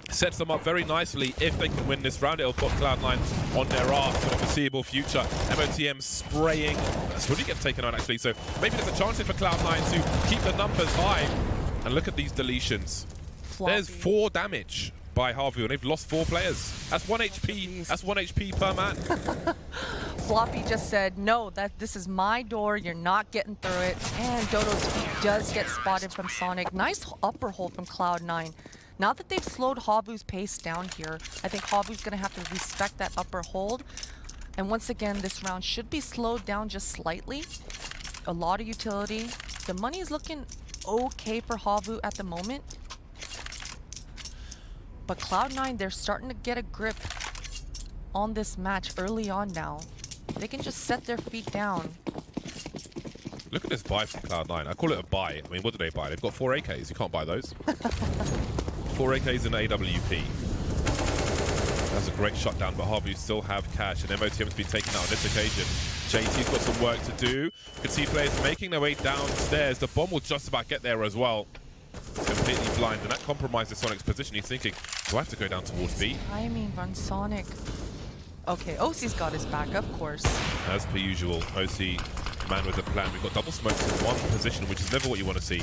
Sets them up very nicely. If they can win this round, it'll put Cloud9 on their arse for the foreseeable future. MOTM spraying. Hoodie gets taken out actually, so maybe there's a chance here for Cloud9 to keep the numbers high. And look at these deletions. Floppy. There's 4 damage by Havu, and they've lost 4 players. That's 1 HP. That's 1 HP per man. Floppy just said, no, this is my door, you're not getting through it. And Dodo's feet does get spotted from Sonic. Nice upper hold from Cloud9. Now that they've slowed Havu's pace down here, I think Havu's going to have to respect that upper hold. And once again, this round should be slowed down just slightly. A lot of utility. The money is looking okay for Havu at the moment. But Cloud9, they're starting to get a grip on this match early on now. They can just set their feet down. Look at this buy from Cloud9. I call it a buy. I mean, what do they buy? They've got 4 AKs. You can't buy those. 4 AKs in AWP. That's a great shutdown, but Havu still have cash, and MOTM's been taken out on this occasion. JT's got some work to do. You can see players making their way downstairs. The bomb will just about get there as well. Completely blind, and that compromises Sonic's position. He's thinking, do I have to go down towards B? Timing on Sonic. Okay, OC's got his back, of course. As per usual, OC, man with a plan. We've got double smokes in one position, which is never what you want to see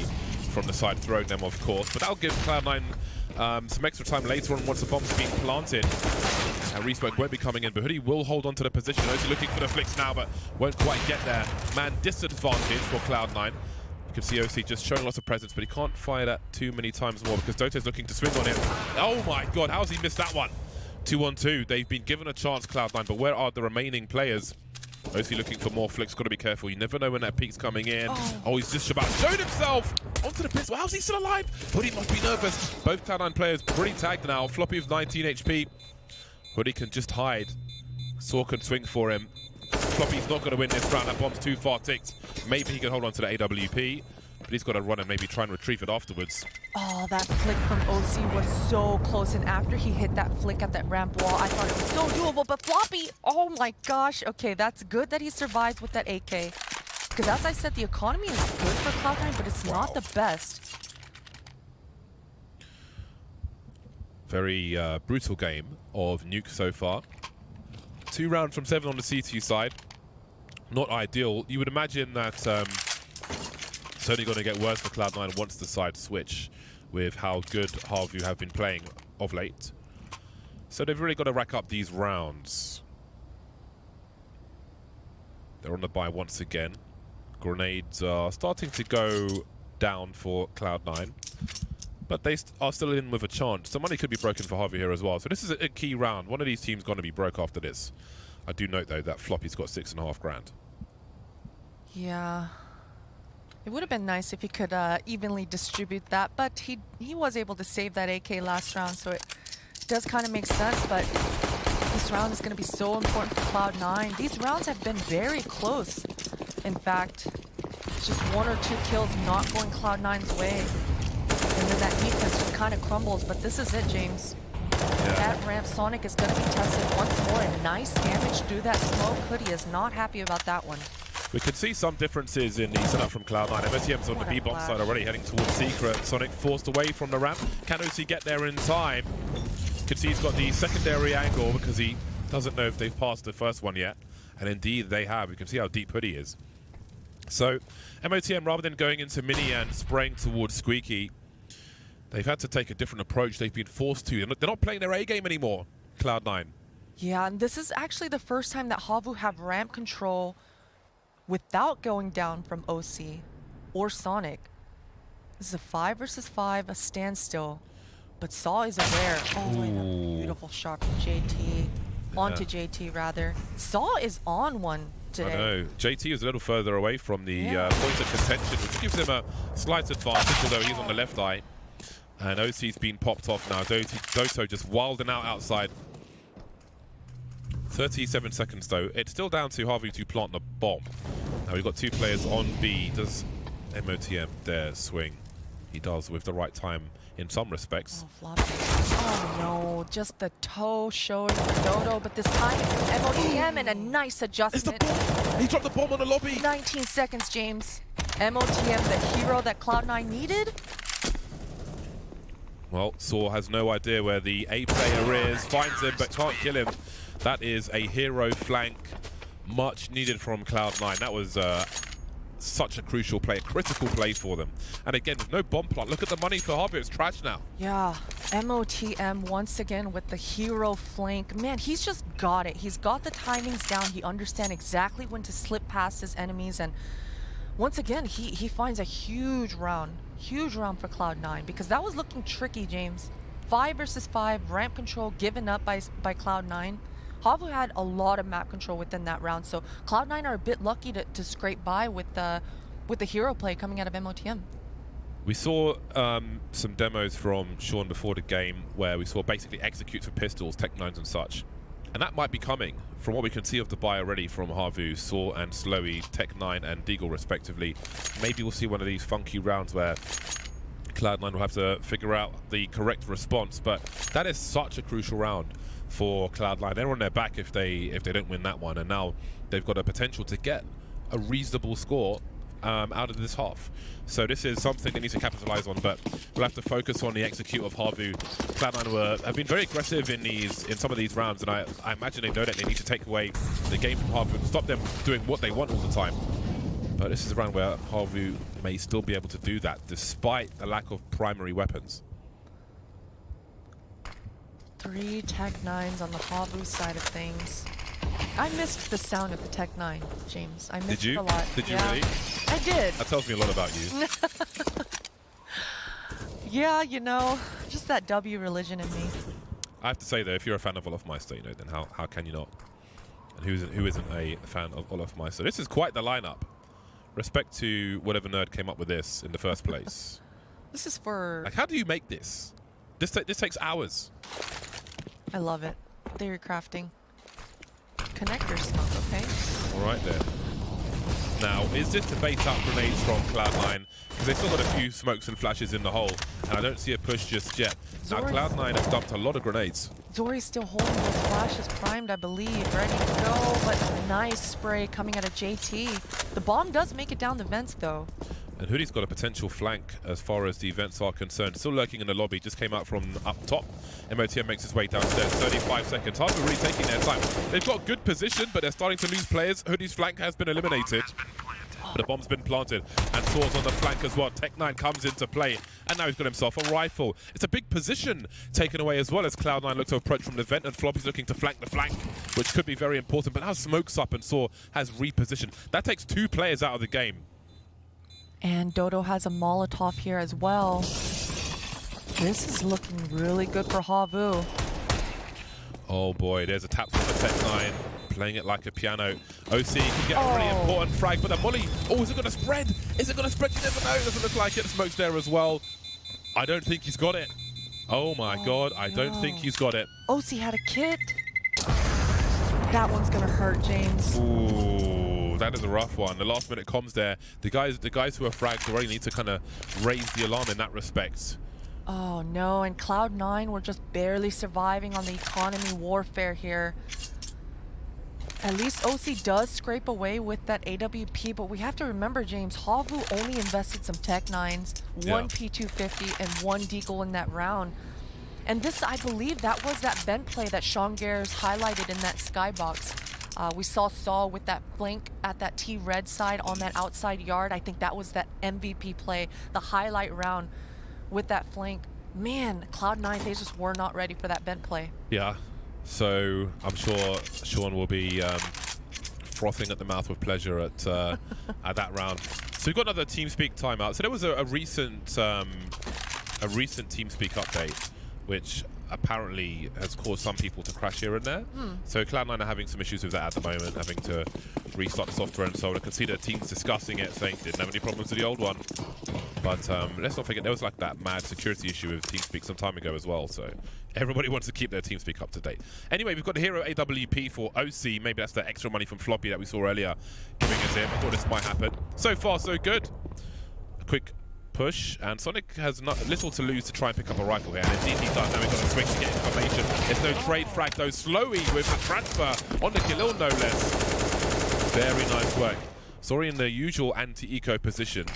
from the side, throwing them, of course. But that'll give Cloud9 some extra time later on once the bomb's been planted. Resmoke won't be coming in, but Hoodie will hold on to the position. OC looking for the flicks now, but won't quite get there. Man, disadvantage for Cloud9. You can see OC just showing lots of presence, but he can't fire that too many times more because Dote's looking to swing on him. Oh my god, how's he missed that one? 2-on-2. They've been given a chance, Cloud9, but where are the remaining players? OC looking for more flicks. Got to be careful. You never know when that peak's coming in. Oh, he's just about showed himself onto the pistol. How's he still alive? Hoodie must be nervous. Both Cloud9 players pretty tagged now. Floppy with 19 HP. Hoodie can just hide. Saw can swing for him. Floppy's not going to win this round. That bomb's too far ticked. Maybe he can hold on to the AWP, but he's got to run and maybe try and retrieve it afterwards. Oh, that flick from OC was so close, and after he hit that flick at that ramp wall, I thought it was so doable, but Floppy, oh my gosh. Okay, that's good that he survived with that AK. Because as I said, the economy is good for Cloud9, but it's not the best. Very brutal game of Nuke so far. 2 rounds from 7 on the C2 side. Not ideal. You would imagine that it's only going to get worse for Cloud9 once the side switch with how good Havu have been playing of late. So they've really got to rack up these rounds. They're on the buy once again. Grenades are starting to go down for Cloud9. But they are still in with a chance. So money could be broken for Havu here as well. So this is a key round. One of these teams going to be broke after this. I do note, though, that Floppy's got 6.5 grand. Yeah. It would have been nice if he could evenly distribute that, but he was able to save that AK last round, so it does kind of make sense, but This round is going to be so important for Cloud9. These rounds have been very close. In fact, just 1 or 2 kills not going Cloud9's way. And then that defense just kind of crumbles. But this is it, James. That ramp, Sonic is going to be tested once more. And nice damage through that smoke. Hoodie is not happy about that one. We could see some differences in the setup from Cloud9. MOTM's on the B-bomb side already, heading towards Secret. Sonic forced away from the ramp. Can OC get there in time? You can see he's got the secondary angle because he doesn't know if they've passed the first one yet. And indeed they have. You can see how deep Hoodie is. So MOTM, rather than going into mini and spraying towards Squeaky, they've had to take a different approach. They've been forced to. They're not playing their A game anymore, Cloud9. Yeah, and this is actually the first time that Havu have ramp control without going down from OC or Sonic. This is a 5 versus 5, a standstill. But Saw is aware. Oh, and a beautiful shot from JT. Onto JT, rather. Saw is on one today. I know. JT is a little further away from the point of contention, which gives him a slight advantage, although he's on the left eye. And OC's been popped off now. Doto just wilding out outside. 37 seconds though. It's still down to Havu to plant the bomb. Now we've got 2 players on B. Does MOTM dare swing? He does with the right time in some respects. Oh, floppy. Oh no, just the toe showing for Dodo, but this time it's MOTM and a nice adjustment. It's the bomb! He dropped the bomb on the lobby! 19 seconds, James. MOTM, the hero that Cloud9 needed. Well, Saw has no idea where the A player is, finds him but can't kill him. That is a hero flank, much needed from Cloud9. That was such a crucial play, a critical play for them. And again, there's no bomb plant. Look at the money for Havu, it's trash now. Yeah, MOTM once again with the hero flank. Man, he's just got it. He's got the timings down. He understands exactly when to slip past his enemies. And once again, he finds a huge round for Cloud9 because that was looking tricky, James. 5 versus 5, ramp control given up by Cloud9. Havu had a lot of map control within that round, so Cloud9 are a bit lucky to scrape by with the hero play coming out of MOTM. We saw some demos from Sean before the game where we saw basically executes for pistols, Tech9s and such. And that might be coming from what we can see of the buy already from Havu, Saw and Slowy, Tech9 and Deagle respectively. Maybe we'll see one of these funky rounds where Cloud9 will have to figure out the correct response, but that is such a crucial round for Cloud9. They're on their back if they don't win that one, and now they've got a potential to get a reasonable score out of this half. So this is something they need to capitalize on, but we'll have to focus on the execute of Havu. Cloud9 have been very aggressive in some of these rounds, and I imagine they know that they need to take away the game from Havu and stop them doing what they want all the time. But this is a round where Havu may still be able to do that despite the lack of primary weapons. 3 Tech9s on the Havu side of things. I missed the sound of the Tech9, James. I missed it a lot. Did you really? I did. That tells me a lot about you. Yeah, you know, just that W religion in me. I have to say though, if you're a fan of Olofmeister, you know, then how can you not? And who isn't a fan of Olofmeister? This is quite the lineup. Respect to whatever nerd came up with this in the first place. This is for... Like, how do you make this? This takes hours. I love it. Theory crafting. Connector smoke, okay. All right there. Now, is this to bait out grenades from Cloud9? Because they've still got a few smokes and flashes in the hole, and I don't see a push just yet. Now, Cloud9 have dumped a lot of grenades. Zori's still holding those flashes primed, I believe, ready to go, but nice spray coming out of JT. The bomb does make it down the vents, though. And Hoodie's got a potential flank as far as the vents are concerned. Still lurking in the lobby, just came out from up top. MOTM makes his way downstairs, 35 seconds. Havu really taking their time. They've got good position, but they're starting to lose players. Hoodie's flank has been eliminated. But the bomb's been planted, and Saw's on the flank as well. Tech9 comes into play, and now he's got himself a rifle. It's a big position taken away as well as Cloud9 look to approach from the vent, and Floppy's looking to flank the flank, which could be very important. But now Smoke's up, and Saw has repositioned. That takes 2 players out of the game. And Dodo has a Molotov here as well. This is looking really good for Havu. Oh boy, there's a tap from the Tech9. Playing it like a piano. OC can get a really important frag, but the molly, is it going to spread? Is it going to spread? You never know. It doesn't look like it. Smoke's there as well. I don't think he's got it. Oh my God, I don't think he's got it. OC had a kit. That one's gonna hurt, James. Ooh, that is a rough one. The last minute comms there. The guys who are fragged already need to kind of raise the alarm in that respect. Oh no, and Cloud9 were just barely surviving on the economy warfare here. At least OC does scrape away with that AWP, but we have to remember, James, Havu only invested some Tech 9s, one P250, and one Deagle in that round. And this, I believe, that was that bent play that Sean Gers highlighted in that skybox. We saw Saul with that flank at that T-red side on that outside yard. I think that was that MVP play, the highlight round with that flank. Man, Cloud9, they just were not ready for that bent play. Yeah. So I'm sure Sean will be frothing at the mouth with pleasure at at that round. So we've got another TeamSpeak timeout. So there was a recent TeamSpeak update, which apparently has caused some people to crash here and there. So Cloud9 are having some issues with that at the moment, having to restart the software and so on. I can see the teams discussing it, saying they didn't have any problems with the old one. But let's not forget, there was like that mad security issue with TeamSpeak some time ago as well. So everybody wants to keep their TeamSpeak up to date. Anyway, we've got the Hero AWP for OC. Maybe that's the extra money from Floppy that we saw earlier giving us in. I thought this might happen. So far, so good. A quick push, and Sonic has little to lose to try and pick up a rifle here, and indeed he does. Now he's got a swing to get information. There's no trade frag though. Slowy with the transfer on the Khalil, no less. Very nice work. Sorry, in the usual anti-eco position.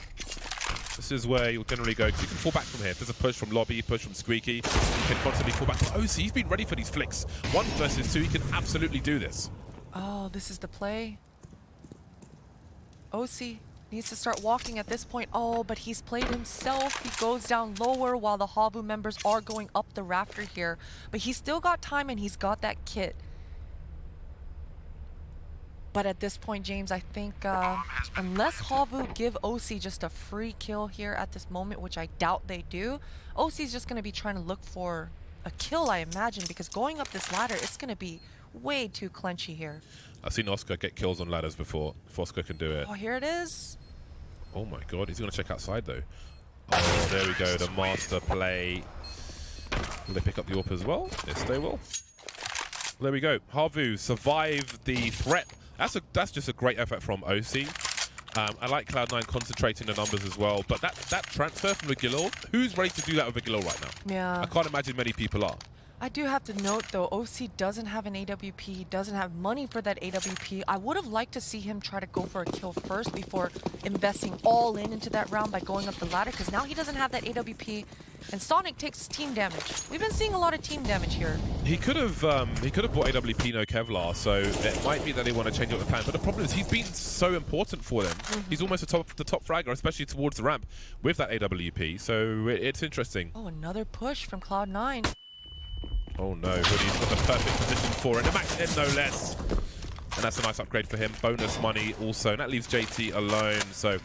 This is where you'll generally go, because you can fall back from here. If there's a push from Lobby, push from Squeaky, you can constantly fall back. But OC, he's been ready for these flicks. 1 versus 2, he can absolutely do this. Oh, this is the play. OC needs to start walking at this point. Oh, but he's played himself. He goes down lower while the Havu members are going up the rafter here. But he's still got time and he's got that kit. But at this point, James, I think unless Havu give OC just a free kill here at this moment, which I doubt they do, OC's just going to be trying to look for a kill, I imagine, because going up this ladder, it's going to be way too clenchy here. I've seen Oscar get kills on ladders before. If Oscar can do it. Oh, here it is. Oh my god, he's going to check outside though. Oh, there we go, the master play. Will they pick up the AWP as well? Yes, they will. There we go. Havu survived the threat. That's just a great effort from OC. I like Cloud9 concentrating the numbers as well, but that transfer from the Gilil, who's ready to do that with a Gilil right now? Yeah. I can't imagine many people are. I do have to note, though, OC doesn't have an AWP. He doesn't have money for that AWP. I would have liked to see him try to go for a kill first before investing all into that round by going up the ladder, because now he doesn't have that AWP, and Sonic takes team damage. We've been seeing a lot of team damage here. He could have bought AWP no Kevlar, so it might be that they want to change up the plan. But the problem is he's been so important for them. He's almost the top fragger, especially towards the ramp with that AWP. So it's interesting. Oh, another push from Cloud9. Oh no, Hoodie's got the perfect position for it. The max in, no less. And that's a nice upgrade for him. Bonus money also. And that leaves JT alone. So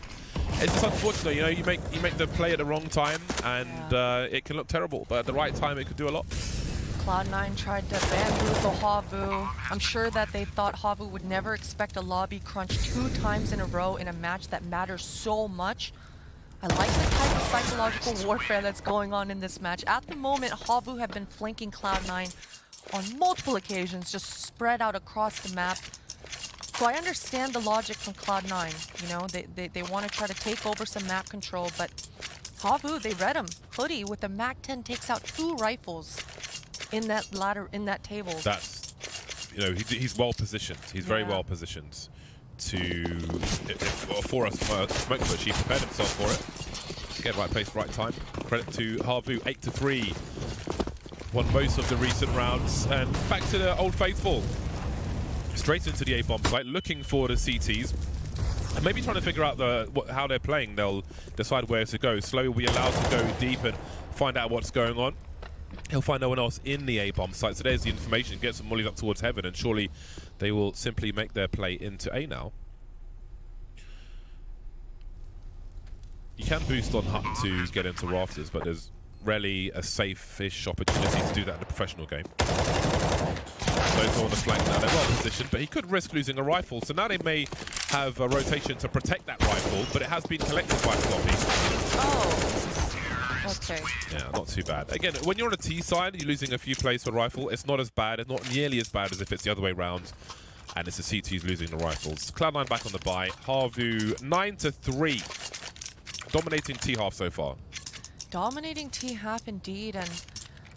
it's just unfortunate, you know, you make the play at the wrong time and it can look terrible. But at the right time, it could do a lot. Cloud9 tried to bamboozle Havu. I'm sure that they thought Havu would never expect a lobby crunch 2 times in a row in a match that matters so much. I like the type of psychological warfare that's going on in this match. At the moment, Havu have been flanking Cloud9 on multiple occasions, just spread out across the map. So I understand the logic from Cloud9. You know, they want to try to take over some map control, but Havu, they read him. Hoodie with the MAC-10 takes out 2 rifles in that ladder, in that table. That's, you know, he's well positioned. He's very well positioned for a smoke push. He prepared himself for it. Again, right place, right time. Credit to Havu, 8-3. Won most of the recent rounds. And back to the old faithful. Straight into the A-bomb site, looking for the CTs. And maybe trying to figure out how they're playing. They'll decide where to go. Slow will be allowed to go deep and find out what's going on. He'll find no one else in the A-bomb site. So there's the information. Get some mollies up towards heaven, and surely they will simply make their play into A now. You can boost on Hut to get into rafters, but there's rarely a safe-ish opportunity to do that in a professional game. So on the flank now, they're well positioned, but he could risk losing a rifle. So now they may have a rotation to protect that rifle, but it has been collected by Floppy. Oh, okay. Yeah, not too bad. Again, when you're on a T side, you're losing a few plays for rifle. It's not as bad. It's not nearly as bad as if it's the other way around. and it's the C2s losing the rifles. Cloud9 back on the bye. Havu 9-3, dominating T-half so far. Dominating T-half indeed, and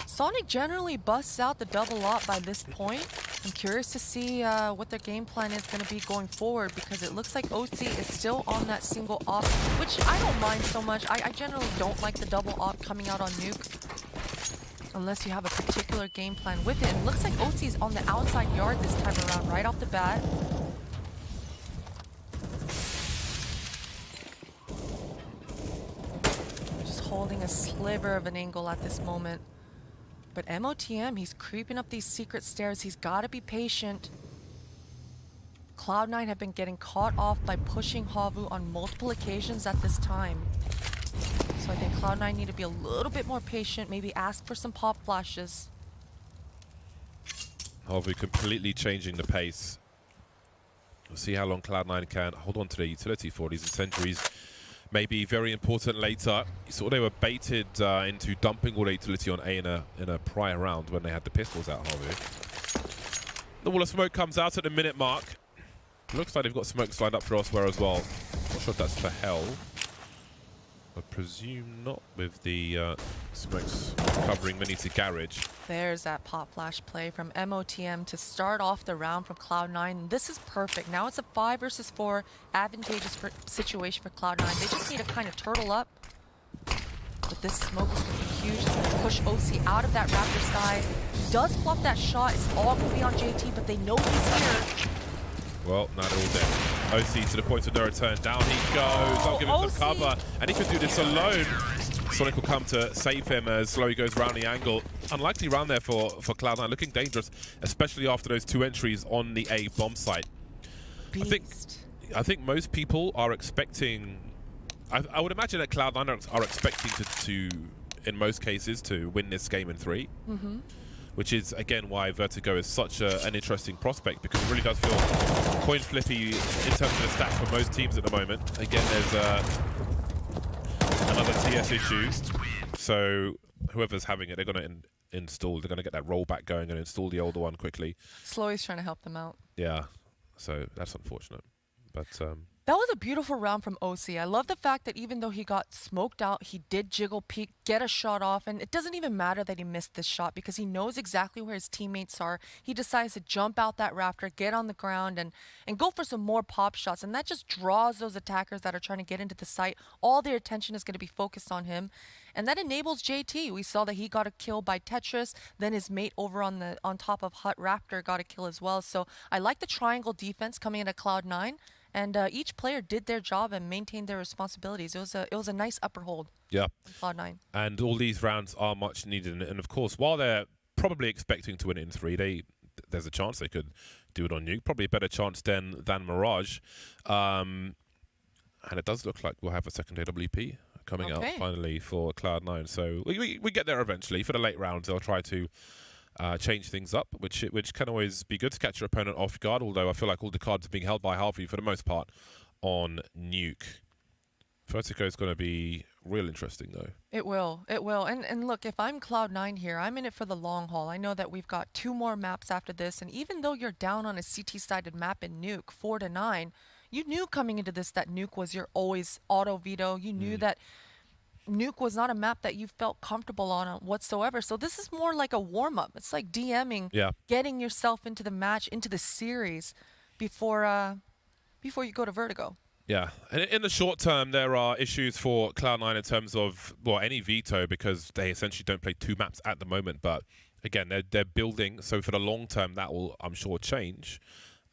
Sonic generally busts out the double op by this point. I'm curious to see what their game plan is going to be going forward, because it looks like OC is still on that single op, which I don't mind so much. I generally don't like the double op coming out on Nuke, unless you have a particular game plan with it. And it looks like OC is on the outside yard this time around, right off the bat. Just holding a sliver of an angle at this moment. But MOTM, he's creeping up these secret stairs. He's got to be patient. Cloud9 have been getting caught off by pushing Havu on multiple occasions at this time. So I think Cloud9 need to be a little bit more patient, maybe ask for some pop flashes. Havu completely changing the pace. We'll see how long Cloud9 can hold on to their utility for these sentries. May be very important later. You saw they were baited into dumping all their utility on A in a prior round when they had the pistols out, Havu. The wall of smoke comes out at the minute mark. Looks like they've got smoke lined up for elsewhere as well. Not sure if that's for Hell. I presume not, with the smokes covering many to Garage. There's that pop flash play from MOTM to start off the round from Cloud9. This is perfect. Now it's a 5 versus 4 advantageous situation for Cloud9. They just need to kind of turtle up. But this smoke is going to be huge. It's going to push OC out of that Raptor side. He does flop that shot. It's all going to be on JT, but they know he's here. Well, now they're all dead. OC to the point of no return. Down he goes. I'll give him some cover. And he could do this alone. Sonic will come to save him as Slowy goes round the angle. Unlikely round there for Cloud9. Looking dangerous, especially after those 2 entries on the A bomb site. I think most people are expecting... I would imagine that Cloud9 are expecting to, in most cases, to win this game in 3. Mm-hmm. Which is, again, why Vertigo is such an interesting prospect, because it really does feel coin flippy in terms of the stats for most teams at the moment. Again, there's another TS issue, so whoever's having it, they're going to install. They're going to get that rollback going and install the older one quickly. Slowy's trying to help them out. Yeah, so that's unfortunate. But that was a beautiful round from OC. I love the fact that even though he got smoked out, he did jiggle peek, get a shot off, and it doesn't even matter that he missed this shot because he knows exactly where his teammates are. He decides to jump out that Raptor, get on the ground, and go for some more pop shots, and that just draws those attackers that are trying to get into the site. All their attention is going to be focused on him, and that enables JT. We saw that he got a kill by Tetris, then his mate over on top of Hut Raptor got a kill as well. So I like the triangle defense coming into Cloud9. And each player did their job and maintained their responsibilities. It was a nice upper hold. Yeah. On Cloud9. And all these rounds are much needed. And of course, while they're probably expecting to win it in 3, there's a chance they could do it on Nuke. Probably a better chance than Mirage. And it does look like we'll have a second AWP coming out finally for Cloud9. So we get there eventually. For the late rounds, they'll try to change things up, which can always be good to catch your opponent off guard, although I feel like all the cards are being held by Havu for the most part on Nuke. Vertigo is going to be real interesting, though. It will. And look, if I'm Cloud9 here, I'm in it for the long haul. I know that we've got 2 more maps after this, and even though you're down on a CT-sided map in Nuke, 4-9, you knew coming into this that Nuke was your always auto veto. You knew that Nuke was not a map that you felt comfortable on whatsoever. So this is more like a warm-up. It's like DMing, getting yourself into the match, into the series before you go to Vertigo. Yeah, and in the short term, there are issues for Cloud9 in terms of, well, any veto, because they essentially don't play 2 maps at the moment. But again, they're building, so for the long term, that will, I'm sure, change.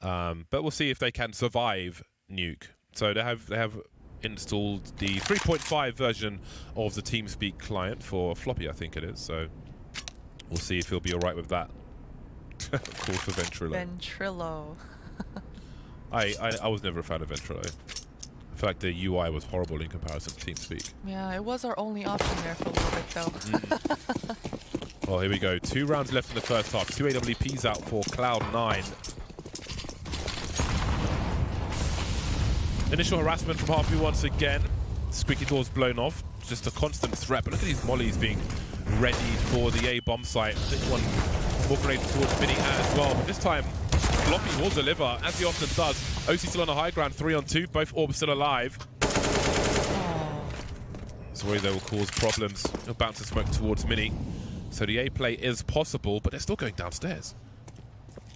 But we'll see if they can survive Nuke. So they have installed the 3.5 version of the TeamSpeak client for floppy, I think it is. So we'll see if he'll be all right with that. Of course, for Ventrilo. I was never a fan of Ventrilo. I feel like the UI was horrible in comparison to TeamSpeak. Yeah, it was our only option there for a little bit, though. Well, here we go. 2 rounds left in the first half. 2 AWPs out for Cloud9. Initial harassment from Havu once again. Squeaky doors blown off. Just a constant threat. But look at these mollies being readied for the A bomb site. I think one more grenade towards Mini as well. But this time, Floppy will deliver, as he often does. OC still on the high ground, 3-on-2, both orbs still alive. Sorry, they will cause problems. He'll bounce the smoke towards Mini. So the A play is possible, but they're still going downstairs.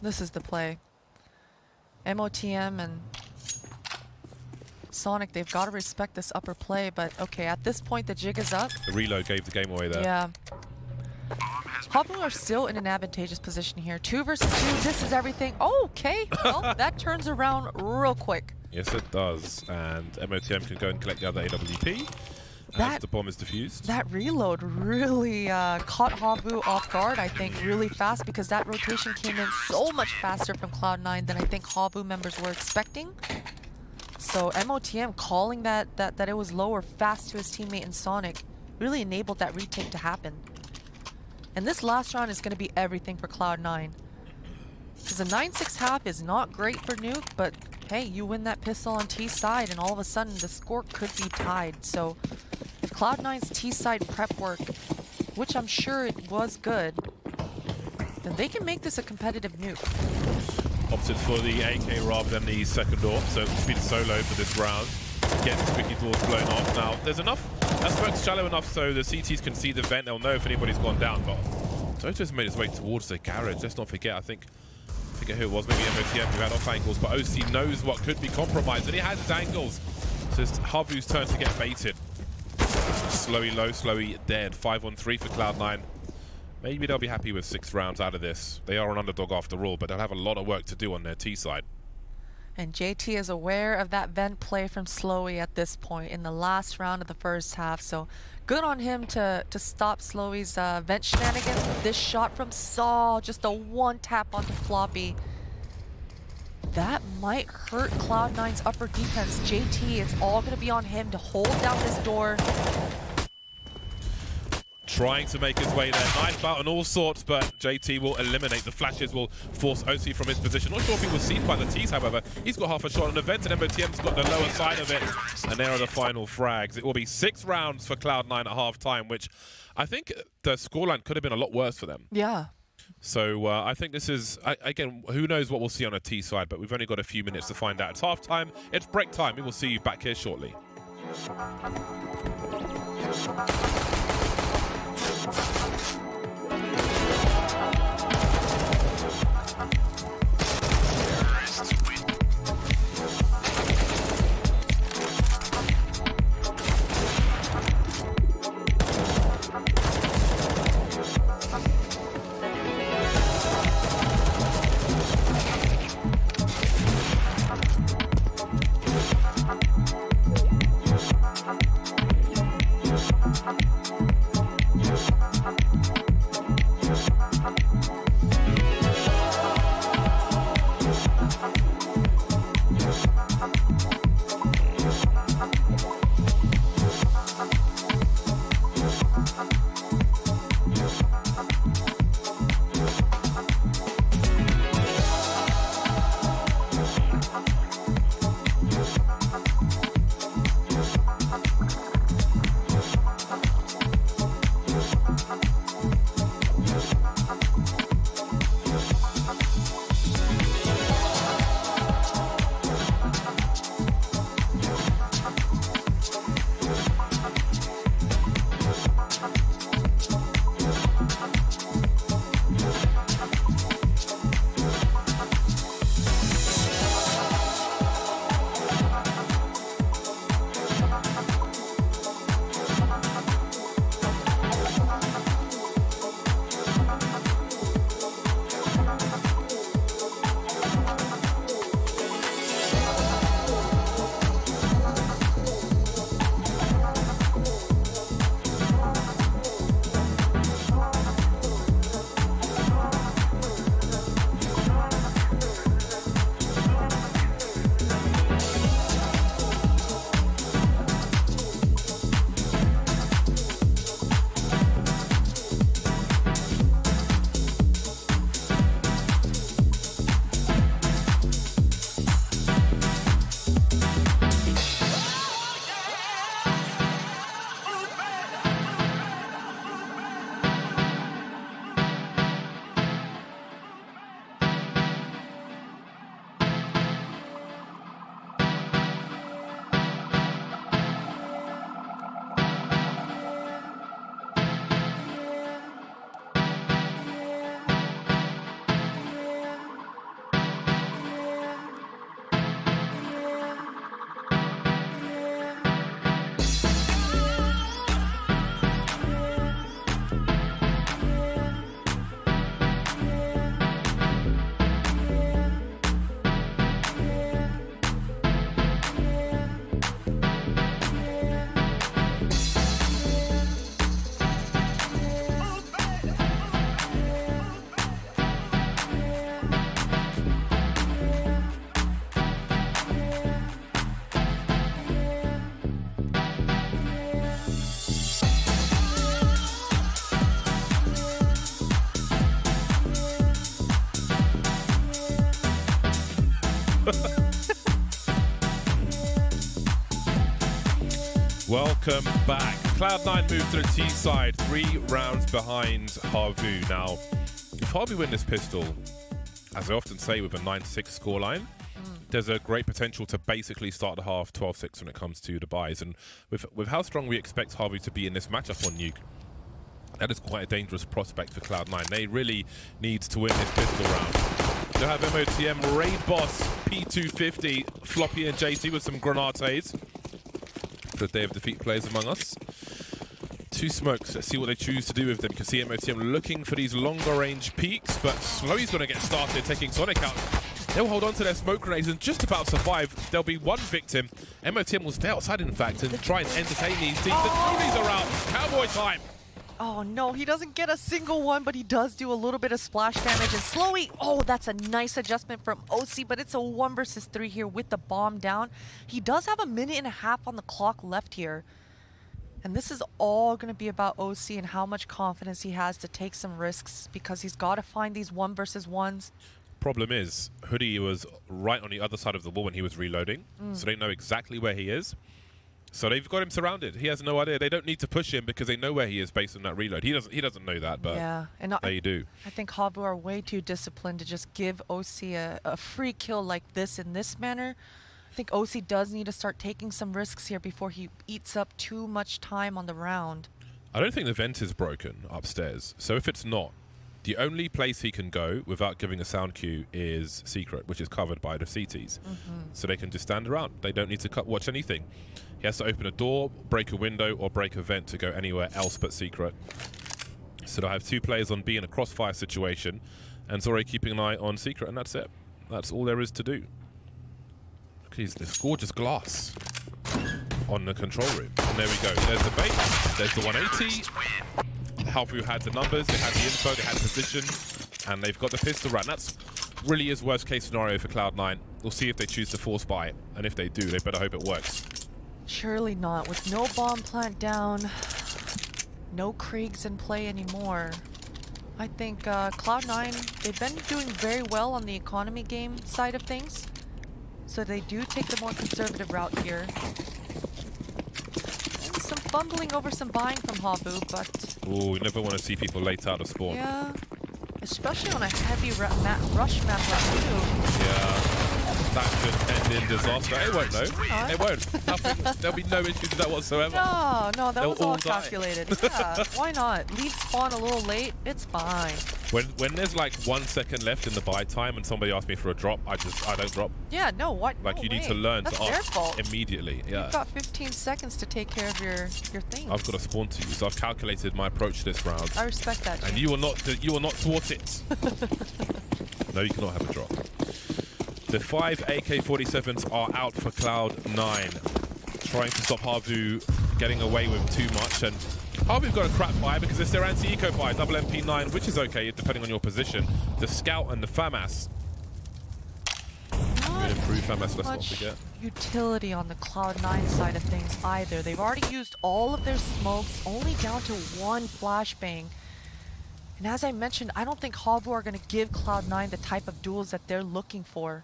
This is the play. MOTM and Sonic, they've got to respect this upper play, but okay, at this point the jig is up. The reload gave the game away there. Yeah. Havu are still in an advantageous position here. 2 versus 2, this is everything. Oh, okay, well, that turns around real quick. Yes, it does. And MOTM can go and collect the other AWP as the bomb is defused. That reload really caught Havu off guard, I think, really fast, because that rotation came in so much faster from Cloud9 than I think Havu members were expecting. So MOTM calling that it was lower fast to his teammate in Sonic really enabled that retake to happen. And this last round is going to be everything for Cloud9. Because a 9-6 half is not great for Nuke, but hey, you win that pistol on T side and all of a sudden the score could be tied. So if Cloud9's T side prep work, which I'm sure it was good, then they can make this a competitive Nuke. Opted for the AK rather than the second AWP, so it will be the solo for this round. Get the squeaky doors blown off. Now, there's enough, that smoke's shallow enough so the CTs can see the vent, they'll know if anybody's gone down, but Toto's made his way towards the garage. Let's not forget, I forget who it was, maybe MOTM who had off angles, but OC knows what could be compromised, and he has his angles. So it's Havu's turn to get baited. Slowy low, slowy dead. 5-on-3 for Cloud9. Maybe they'll be happy with 6 rounds out of this. They are an underdog after all, but they'll have a lot of work to do on their T side. And JT is aware of that vent play from Slowy at this point in the last round of the first half. So good on him to stop Slowy's vent shenanigans. This shot from Saw, just a 1 tap onto Floppy. That might hurt Cloud9's upper defense. JT, it's all going to be on him to hold down this door. Trying to make his way there. Knife out and all sorts, but JT will eliminate. The flashes will force OC from his position. Not sure if he was seen by the T's, however. He's got half a shot on the vent, and MOTM's got the lower side of it. And there are the final frags. It will be 6 rounds for Cloud9 at half-time, which I think the scoreline could have been a lot worse for them. Yeah. So I think this is, again, who knows what we'll see on a T side, but we've only got a few minutes to find out. It's half-time. It's break time. We will see you back here shortly. Welcome back. Cloud9 moved to the T side, 3 rounds behind Havu. Now, if Havu win this pistol, as I often say with a 9-6 scoreline, there's a great potential to basically start the half 12-6 when it comes to the buys. And with how strong we expect Havu to be in this matchup on Nuke, that is quite a dangerous prospect for Cloud9. They really need to win this pistol round. They'll have MOTM, Raid Boss, P250, Floppy and JT with some grenades. For the Day of Defeat players among us. 2 smokes. Let's see what they choose to do with them. You can see MOTM looking for these longer range peaks, but Slowy's going to get started taking Sonic out. They'll hold on to their smoke grenades and just about survive. There'll be 1 victim. MOTM will stay outside, in fact, and try and entertain these teams. The Toonies are out. Cowboy time. Oh no, he doesn't get a single one, but he does do a little bit of splash damage. And Slowy, oh, that's a nice adjustment from OC, but it's a 1 versus 3 here with the bomb down. He does have a minute and a half on the clock left here. And this is all going to be about OC and how much confidence he has to take some risks, because he's got to find these 1 versus 1s. Problem is, Hoodie was right on the other side of the wall when he was reloading, so they know exactly where he is. So they've got him surrounded. He has no idea. They don't need to push him because they know where he is based on that reload. He doesn't know that, but yeah, and they do. I think Havu are way too disciplined to just give OC a free kill like this in this manner. I think OC does need to start taking some risks here before he eats up too much time on the round. I don't think the vent is broken upstairs. So if it's not, the only place he can go without giving a sound cue is Secret, which is covered by the CTs. So they can just stand around. They don't need to watch anything. He has to open a door, break a window, or break a vent to go anywhere else but Secret. So they'll have 2 players on B in a crossfire situation, and Zore keeping an eye on Secret, and that's it. That's all there is to do. Look at this gorgeous glass on the control room. And there we go. There's the bait. There's the 180. Havu had the numbers, they had the info, they had position, and they've got the pistol round. That's really is worst case scenario for Cloud9. We'll see if they choose to force buy it, and if they do, they better hope it works. Surely not. With no bomb plant down, no Kriegs in play anymore. I think Cloud9, they've been doing very well on the economy game side of things. So they do take the more conservative route here. And some fumbling over some buying from Havu, but... Oh, you never want to see people late out of spawn. Yeah, especially on a heavy rush map like 2. Yeah. That could end in disaster. It won't, though. It won't. Nothing. There'll be no issues with that whatsoever. No, that They'll was all all die. calculated. Yeah, why not? Leave spawn a little late, it's fine. When there's like 1 second left in the buy time and somebody asks me for a drop, I don't drop. Yeah, no, what? Like no you need way. to learn That's to their ask fault. immediately. Yeah. You've got 15 seconds to take care of your things. I've got a spawn to use. I've calculated my approach this round. I respect that, And Jane. you will not thwart it. No, you cannot have a drop. The 5 AK-47s are out for Cloud9, trying to stop Havu getting away with too much. And Havu's got a crap buy because it's their anti-eco buy, double MP9, which is okay depending on your position. The Scout and the FAMAS. Not Improve FAMAS, let's not much forget. utility on the Cloud9 side of things either. They've already used all of their smokes, only down to 1 flashbang. And as I mentioned, I don't think Havu are going to give Cloud9 the type of duels that they're looking for.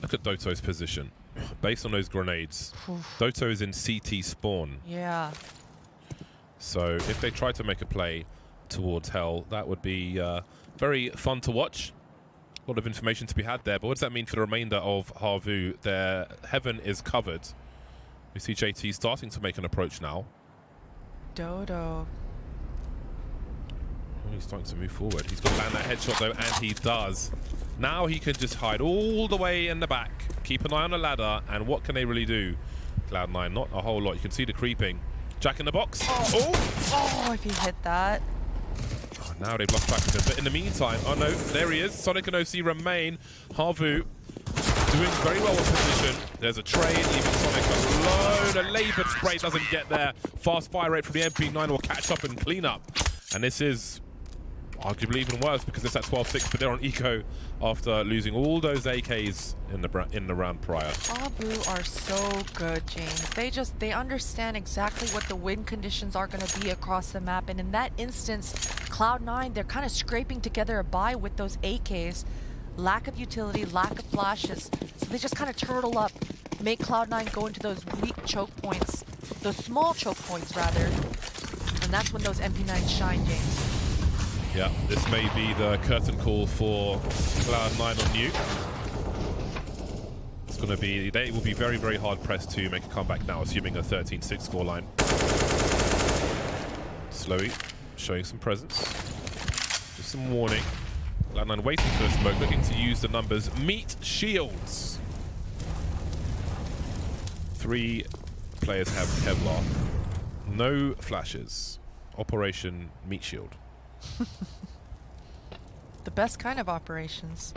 Look at Doto's position. Based on those grenades, Doto is in CT spawn. Yeah. So if they try to make a play towards Hell, that would be very fun to watch. A lot of information to be had there. But what does that mean for the remainder of Havu? Their heaven is covered. We see JT starting to make an approach now. Dodo. Oh, he's starting to move forward. He's got to land that headshot though, and he does. Now he can just hide all the way in the back. Keep an eye on the ladder, and what can they really do? Cloud9, not a whole lot. You can see the creeping. Jack in the box. Oh, if he hit that. Oh, now they've lost track of him. But in the meantime, oh no, there he is. Sonic and OC remain. Havu doing very well with position. There's a trade, even Sonic alone. A laboured spray doesn't get there. Fast fire rate from the MP9 will catch up and clean up. And this is arguably even worse because it's at 12-6, but they're on eco after losing all those AKs in the round prior. Havu are so good, James. They understand exactly what the win conditions are going to be across the map, and in that instance, Cloud9, they're kind of scraping together a buy with those AKs. Lack of utility, lack of flashes, so they just kind of turtle up, make Cloud9 go into those weak choke points, those small choke points rather, and that's when those MP9s shine, James. Yeah, this may be the curtain call for Cloud9 on Nuke. It's going to be, they will be very, very hard pressed to make a comeback now, assuming a 13-6 scoreline. Slowy showing some presence. Just some warning. Cloud9 waiting for a smoke, looking to use the numbers. Meet shields. 3 players have Kevlar. No flashes. Operation Meat Shield. The best kind of operations.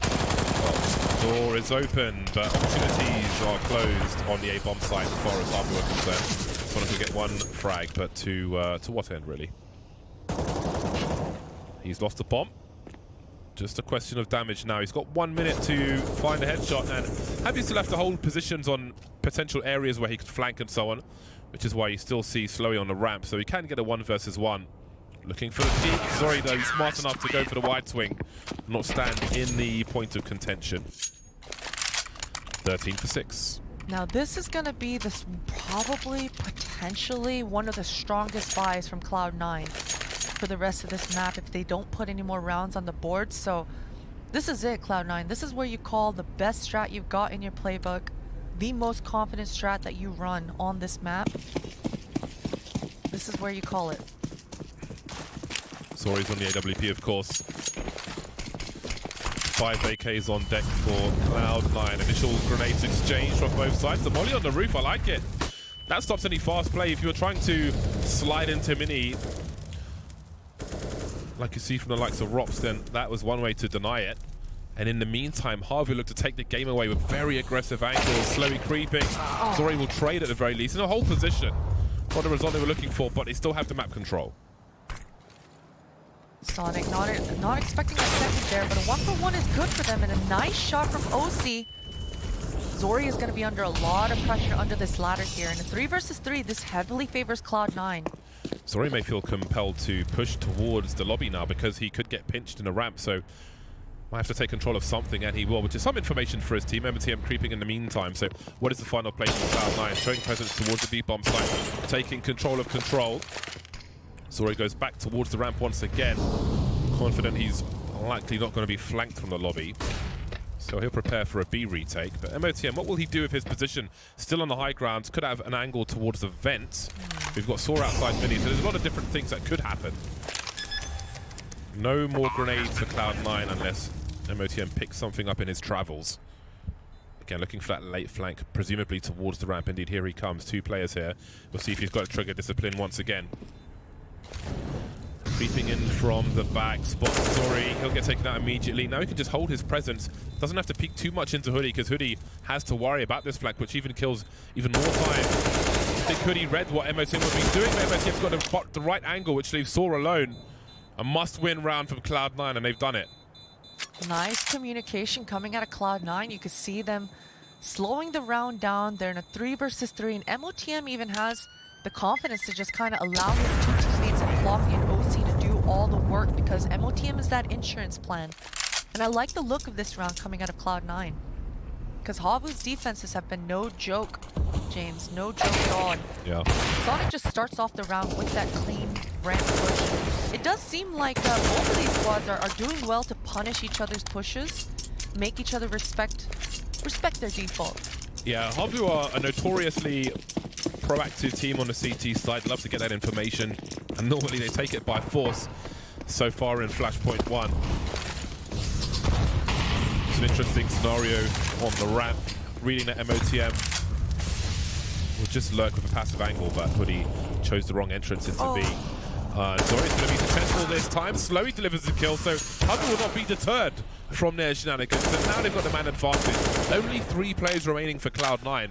Well, door is open, but opportunities are closed on the A-bomb site as far as Havu are concerned. Sonic will get 1 frag, but to what end, really? He's lost the bomb. Just a question of damage now. He's got 1 minute to find a headshot, and Havu still have to hold positions on potential areas where he could flank and so on, which is why you still see Slowy on the ramp, so he can get a 1 versus 1. Looking for the peak. Sorry, though, he's smart enough to go for the wide swing, not stand in the point of contention. 13 for 6. Now this is going to be this probably, potentially, one of the strongest buys from Cloud9 for the rest of this map if they don't put any more rounds on the board. So this is it, Cloud9. This is where you call the best strat you've got in your playbook, the most confident strat that you run on this map. This is where you call it. Sorry's on the AWP, of course. 5 AKs on deck for Cloud9. Initial grenades exchanged from both sides. The molly on the roof, I like it. That stops any fast play. If you were trying to slide into mini, like you see from the likes of Rops, then that was one way to deny it. And in the meantime, Havu looked to take the game away with very aggressive angles, slowly creeping. Zori will trade at the very least in a whole position. Not the result they were looking for, but they still have the map control. Sonic not expecting a second there, but a 1-for-1 is good for them, and a nice shot from OC. Zori is going to be under a lot of pressure under this ladder here. In a 3 versus 3, this heavily favors Cloud9. Zori may feel compelled to push towards the lobby now because he could get pinched in a ramp, so might have to take control of something, and he will, which is some information for his team. MTM creeping in the meantime. So what is the final place for Cloud9? Showing presence towards the B-bomb site, taking control of control. Zori goes back towards the ramp once again. Confident he's likely not going to be flanked from the lobby. So he'll prepare for a B retake. But MOTM, what will he do with his position still on the high ground? Could have an angle towards the vent. We've got Saw outside mini, so there's a lot of different things that could happen. No more grenades for Cloud9 unless MOTM picks something up in his travels. Again, looking for that late flank, presumably towards the ramp. Indeed, here he comes. 2 players here. We'll see if he's got a trigger discipline once again. Creeping in from the back, spots Zori. He'll get taken out immediately. Now he can just hold his presence. Doesn't have to peek too much into Hoodie, because Hoodie has to worry about this flank, which even kills even more time. I think Hoodie read what MOTM would be doing. MOTM's got the right angle, which leaves Saw alone. A must-win round from Cloud9, and they've done it. Nice communication coming out of Cloud9. You can see them slowing the round down. They're in a 3 versus 3, and MOTM even has the confidence to just kind of allow his 2 teammates and Floppy and OC to do all the work, because MOTM is that insurance plan. And I like the look of this round coming out of Cloud9, because Havu's defenses have been no joke, James. No joke at all. Yeah. Sonic just starts off the round with that clean ramp push. It does seem like both of these squads are doing well to punish each other's pushes, make each other respect their default. Yeah, Havu are a notoriously proactive team on the CT side. Love to get that information, and normally they take it by force. So far in Flashpoint 1. It's an interesting scenario on the ramp. Reading that MOTM will just lurk with a passive angle, but Hoodie chose the wrong entrance into B. Zori's going to be successful this time. Slowly delivers the kill, so Havu will not be deterred from their shenanigans. And now they've got the man advantage. Only 3 players remaining for Cloud9.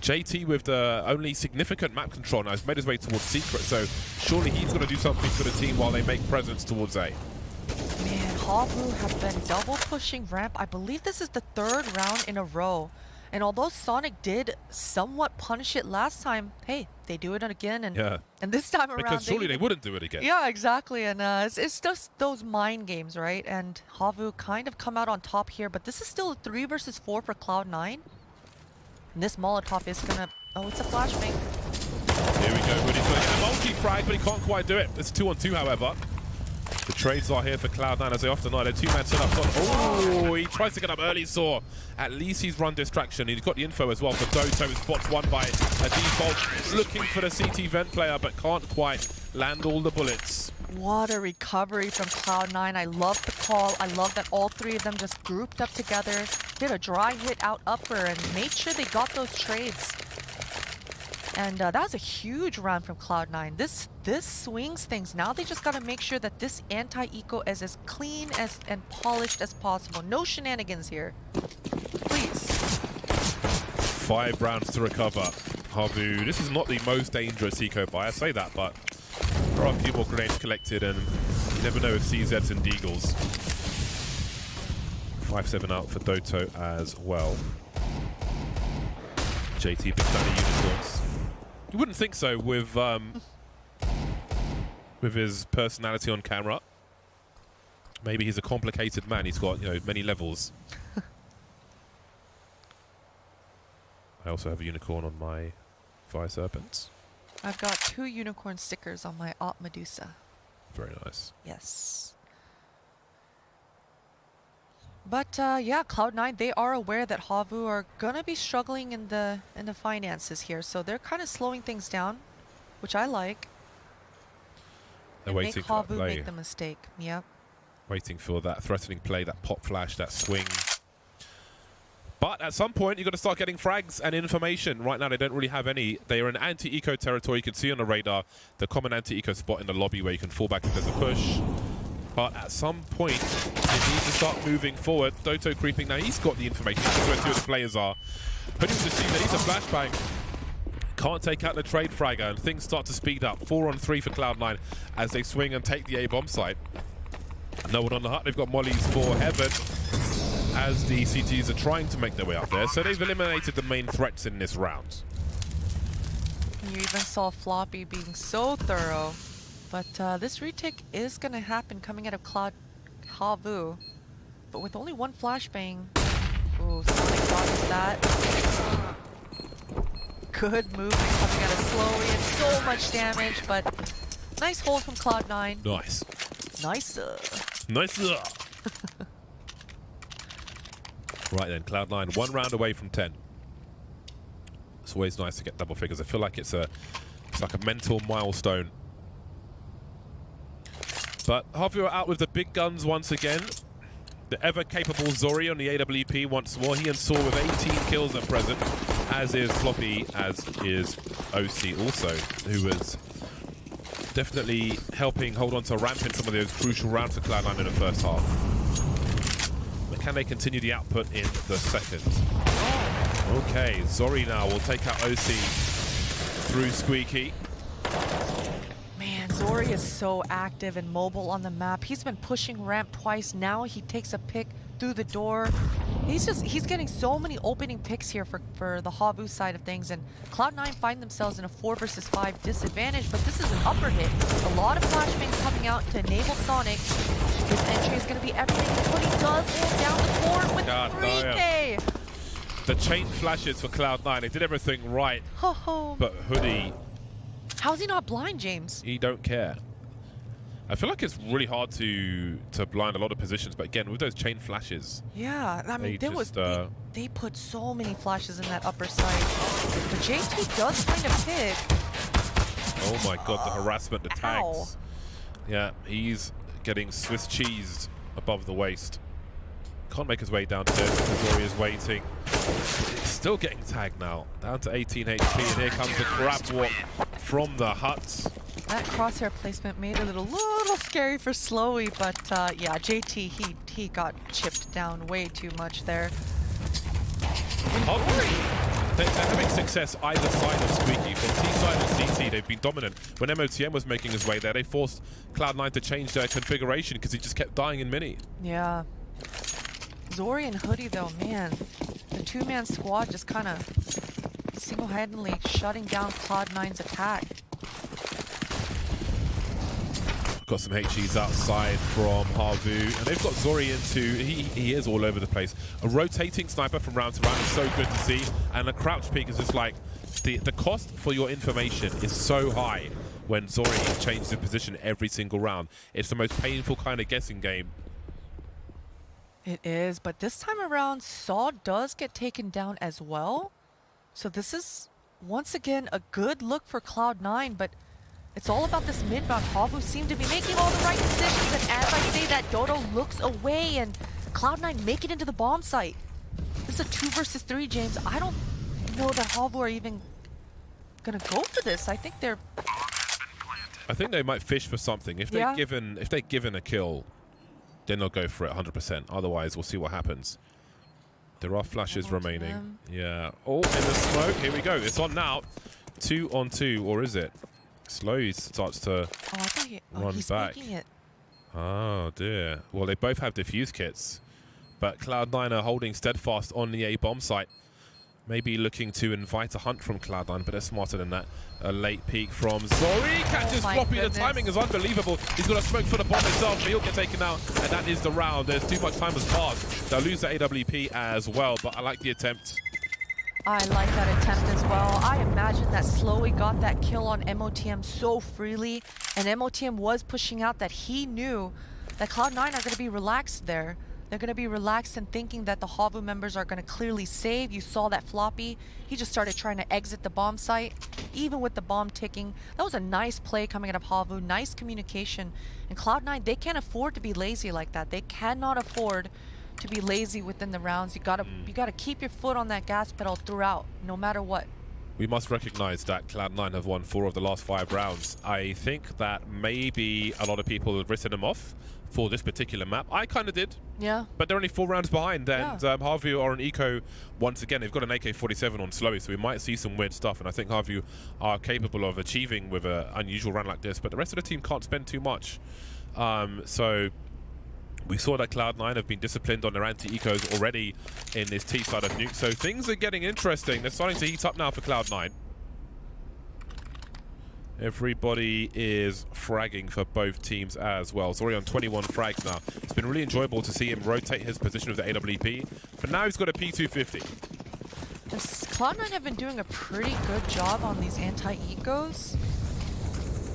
JT with the only significant map control now has made his way towards Secret, so surely he's going to do something for the team while they make presence towards A. Man, Havu have been double pushing ramp. I believe this is the 3rd round in a row. And although Sonic did somewhat punish it last time, hey, they do it again, and this time around... Because surely they wouldn't do it again. Yeah, exactly, and it's just those mind games, right? And Havu kind of come out on top here, but this is still a 3 versus 4 for Cloud9. And this Molotov is gonna... Oh, it's a flashbang. Here we go. Woody's going to get a multi-frag, but he can't quite do it. It's 2-on-2, however. The trades are here for Cloud9, as they often are. They're two-man setups on. Oh, he tries to get up early, Saw. At least he's run distraction. He's got the info as well for Doto. His spot's won by a default. Looking for the CT vent player, but can't quite land all the bullets. What a recovery from Cloud9. I love the call. I love that all three of them just grouped up together, did a dry hit out upper, and made sure they got those trades. And that was a huge run from Cloud9. This swings things. Now they just got to make sure that this anti-eco is as clean and polished as possible. No shenanigans here. Please. 5 rounds to recover. Havu, this is not the most dangerous eco buy, I say that, but there are a few more grenades collected, and you never know with CZs and Deagles. 5-7 out for Doto as well. JT big fan of unicorns. You wouldn't think so with his personality on camera. Maybe he's a complicated man. He's got, you know, many levels. I also have a unicorn on my Fire Serpents. I've got 2 unicorn stickers on my Op Medusa. Very nice. Yes. But yeah, Cloud9, they are aware that Havu are gonna be struggling in the finances here, so they're kind of slowing things down, which I like. They're and waiting make for that Havu play. make the mistake. Yep. Waiting for that threatening play, that pop flash, that swing. But at some point, you've got to start getting frags and information. Right now, they don't really have any. They are in anti-eco territory. You can see on the radar the common anti-eco spot in the lobby where you can fall back if there's a push. But at some point, they need to start moving forward. Doto creeping. Now, he's got the information. This is where 2 of the players are. Hoodie to see that he's a flashbang. Can't take out the trade fragger, and things start to speed up. 4-on-3 for Cloud9 as they swing and take the A-bomb site. No one on the hut. They've got mollies for Heaven as the CTs are trying to make their way up there. So they've eliminated the main threats in this round. You even saw Floppy being so thorough. But this retake is going to happen coming out of Havu. But with only 1 flashbang. Ooh, Sonic dodges that. Good movement coming out of Slowy and so much damage, but nice hold from Cloud9. Nice. Nice. Nice. Right then, Cloud9, 1 round away from 10. It's always nice to get double figures. I feel like it's like a mental milestone. But Havu are out with the big guns once again. The ever-capable Zori on the AWP once more. He and Saw with 18 kills at present, as is Floppy, as is OC also, who was definitely helping hold on to ramp in some of those crucial rounds for Cloud9 in the first half. But can they continue the output in the second? Okay, Zori now will take out OC through Squeaky. Man, Zori is so active and mobile on the map. He's been pushing ramp twice. Now he takes a pick through the door. He's getting so many opening picks here for the Havu side of things, and Cloud9 find themselves in a 4 versus 5 disadvantage, but this is an upper hit. A lot of flashbangs coming out to enable Sonic. His entry is going to be everything, but he does hold down the court with God 3K. The chain flashes for Cloud9. They did everything right, but Hoodie, how's he not blind, James? he don't care. I feel like it's really hard to blind a lot of positions, but again, with those chain flashes. Yeah, I mean, they put so many flashes in that upper side. But JT does find a pick. Oh my god, the harassment, the tags. Ow. Yeah, he's getting Swiss cheesed above the waist. Can't make his way downstairs because Zori is waiting. Still getting tagged now. Down to 18 HP, and here comes the grab walk from the huts. That crosshair placement made it a little scary for Slowy, but yeah, JT, he got chipped down way too much there. They're having success either side of Squeaky. From T-side and CT, they've been dominant. When MOTM was making his way there, they forced Cloud9 to change their configuration because he just kept dying in mini. Yeah. Zori and Hoodie, though, man, the 2-man squad just kind of single-handedly shutting down Cloud9's attack. Got some HEs outside from Havu, and they've got Zori into, he is all over the place. A rotating sniper from round to round is so good to see, and a crouch peek is just like, the cost for your information is so high when Zori changes his position every single round. It's the most painful kind of guessing game. It is, but this time around, Saw does get taken down as well. So this is, once again, a good look for Cloud9, but it's all about this mid-round. Havu seem to be making all the right decisions, and as I say that, Dodo looks away, and Cloud9 make it into the bomb site. This is a 2 versus 3, James. I don't know that Havu are even gonna go for this. I think they might fish for something. If they're given a kill, then they'll go for it 100%. Otherwise, we'll see what happens. There are flashes remaining. Yeah. Oh, in the smoke. Here we go. It's on now. 2 on 2, or is it? Slowy starts to run he's back. making it. Oh, dear. Well, they both have defuse kits, but Cloud9 are holding steadfast on the A bomb site. Maybe looking to invite a hunt from Cloud9, but they're smarter than that. A late peek from Zori. Catches Floppy. The timing is unbelievable. He's got a smoke for the bomb himself, but he'll get taken out, and that is the round. There's too much time has passed. They'll lose the AWP as well, but I like the attempt. I like that attempt as well. I imagine that Slowy got that kill on MOTM so freely, and MOTM was pushing out that he knew that Cloud9 are going to be relaxed there. They're going to be relaxed and thinking that the Havu members are going to clearly save. You saw that Floppy. He just started trying to exit the bomb site, even with the bomb ticking. That was a nice play coming out of Havu. Nice communication. And Cloud9, they can't afford to be lazy like that. They cannot afford to be lazy within the rounds. You gotta keep your foot on that gas pedal throughout, no matter what. We must recognize that Cloud9 have won 4 of the last 5 rounds. I think that maybe a lot of people have written them off for this particular map. I kind of did. Yeah. But they're only 4 rounds behind, and Havu are an eco once again. They've got an AK-47 on Slowy, so we might see some weird stuff, and I think Havu are capable of achieving with an unusual round like this, but the rest of the team can't spend too much. So we saw that Cloud9 have been disciplined on their anti-ecos already in this T side of Nuke, so things are getting interesting. They're starting to heat up now for Cloud9. Everybody is fragging for both teams as well. Zori on 21 frags now. It's been really enjoyable to see him rotate his position with the AWP, but now he's got a P250. Cloud9 have been doing a pretty good job on these anti-ecos,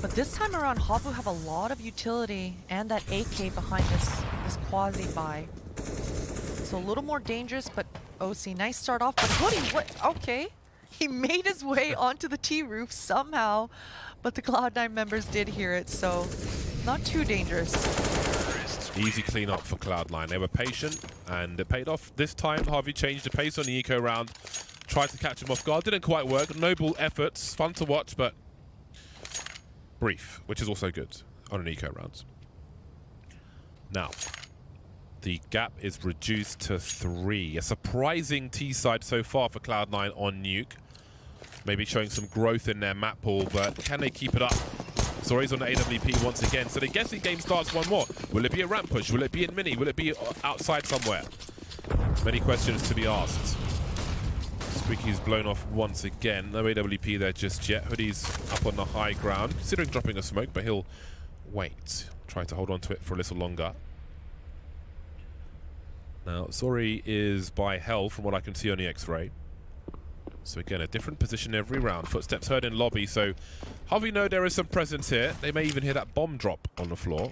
but this time around, Havu have a lot of utility and that AK behind this quasi-buy. So a little more dangerous, but OC, nice start off, but Hoodie, what? Okay. He made his way onto the T roof somehow, but the Cloud9 members did hear it, so not too dangerous. Easy cleanup for Cloud9. They were patient, and it paid off. This time, Harvey changed the pace on the eco round, tried to catch him off guard. Didn't quite work. Noble efforts, fun to watch, but brief, which is also good on an eco round. Now, the gap is reduced to 3. A surprising T-side so far for Cloud9 on Nuke. Maybe showing some growth in their map pool, but can they keep it up? Zori's on the AWP once again, so the guessing game starts one more. Will it be a ramp push? Will it be in mini? Will it be outside somewhere? Many questions to be asked. Squeaky's blown off once again. No AWP there just yet. Hoodie's up on the high ground, considering dropping a smoke, but he'll wait. Try to hold on to it for a little longer. Now, Zori is by hell from what I can see on the X-ray. So again, a different position every round. Footsteps heard in lobby, so Havu know there is some presence here. They may even hear that bomb drop on the floor.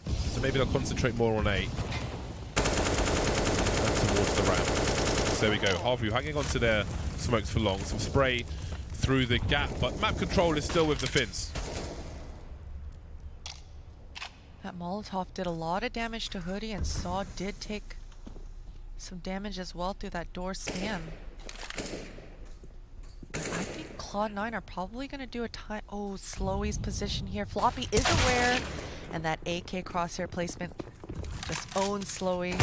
So maybe they'll concentrate more on A. Towards the ramp. So there we go. Havu hanging on to their smokes for long. Some spray through the gap, but map control is still with the Finns. That Molotov did a lot of damage to Hoodie, and Saw did take some damage as well through that door scan. I think Cloud9 are probably going to do a time... Oh, Slowy's position here. Floppy is aware, and that AK crosshair placement just owns Slowy.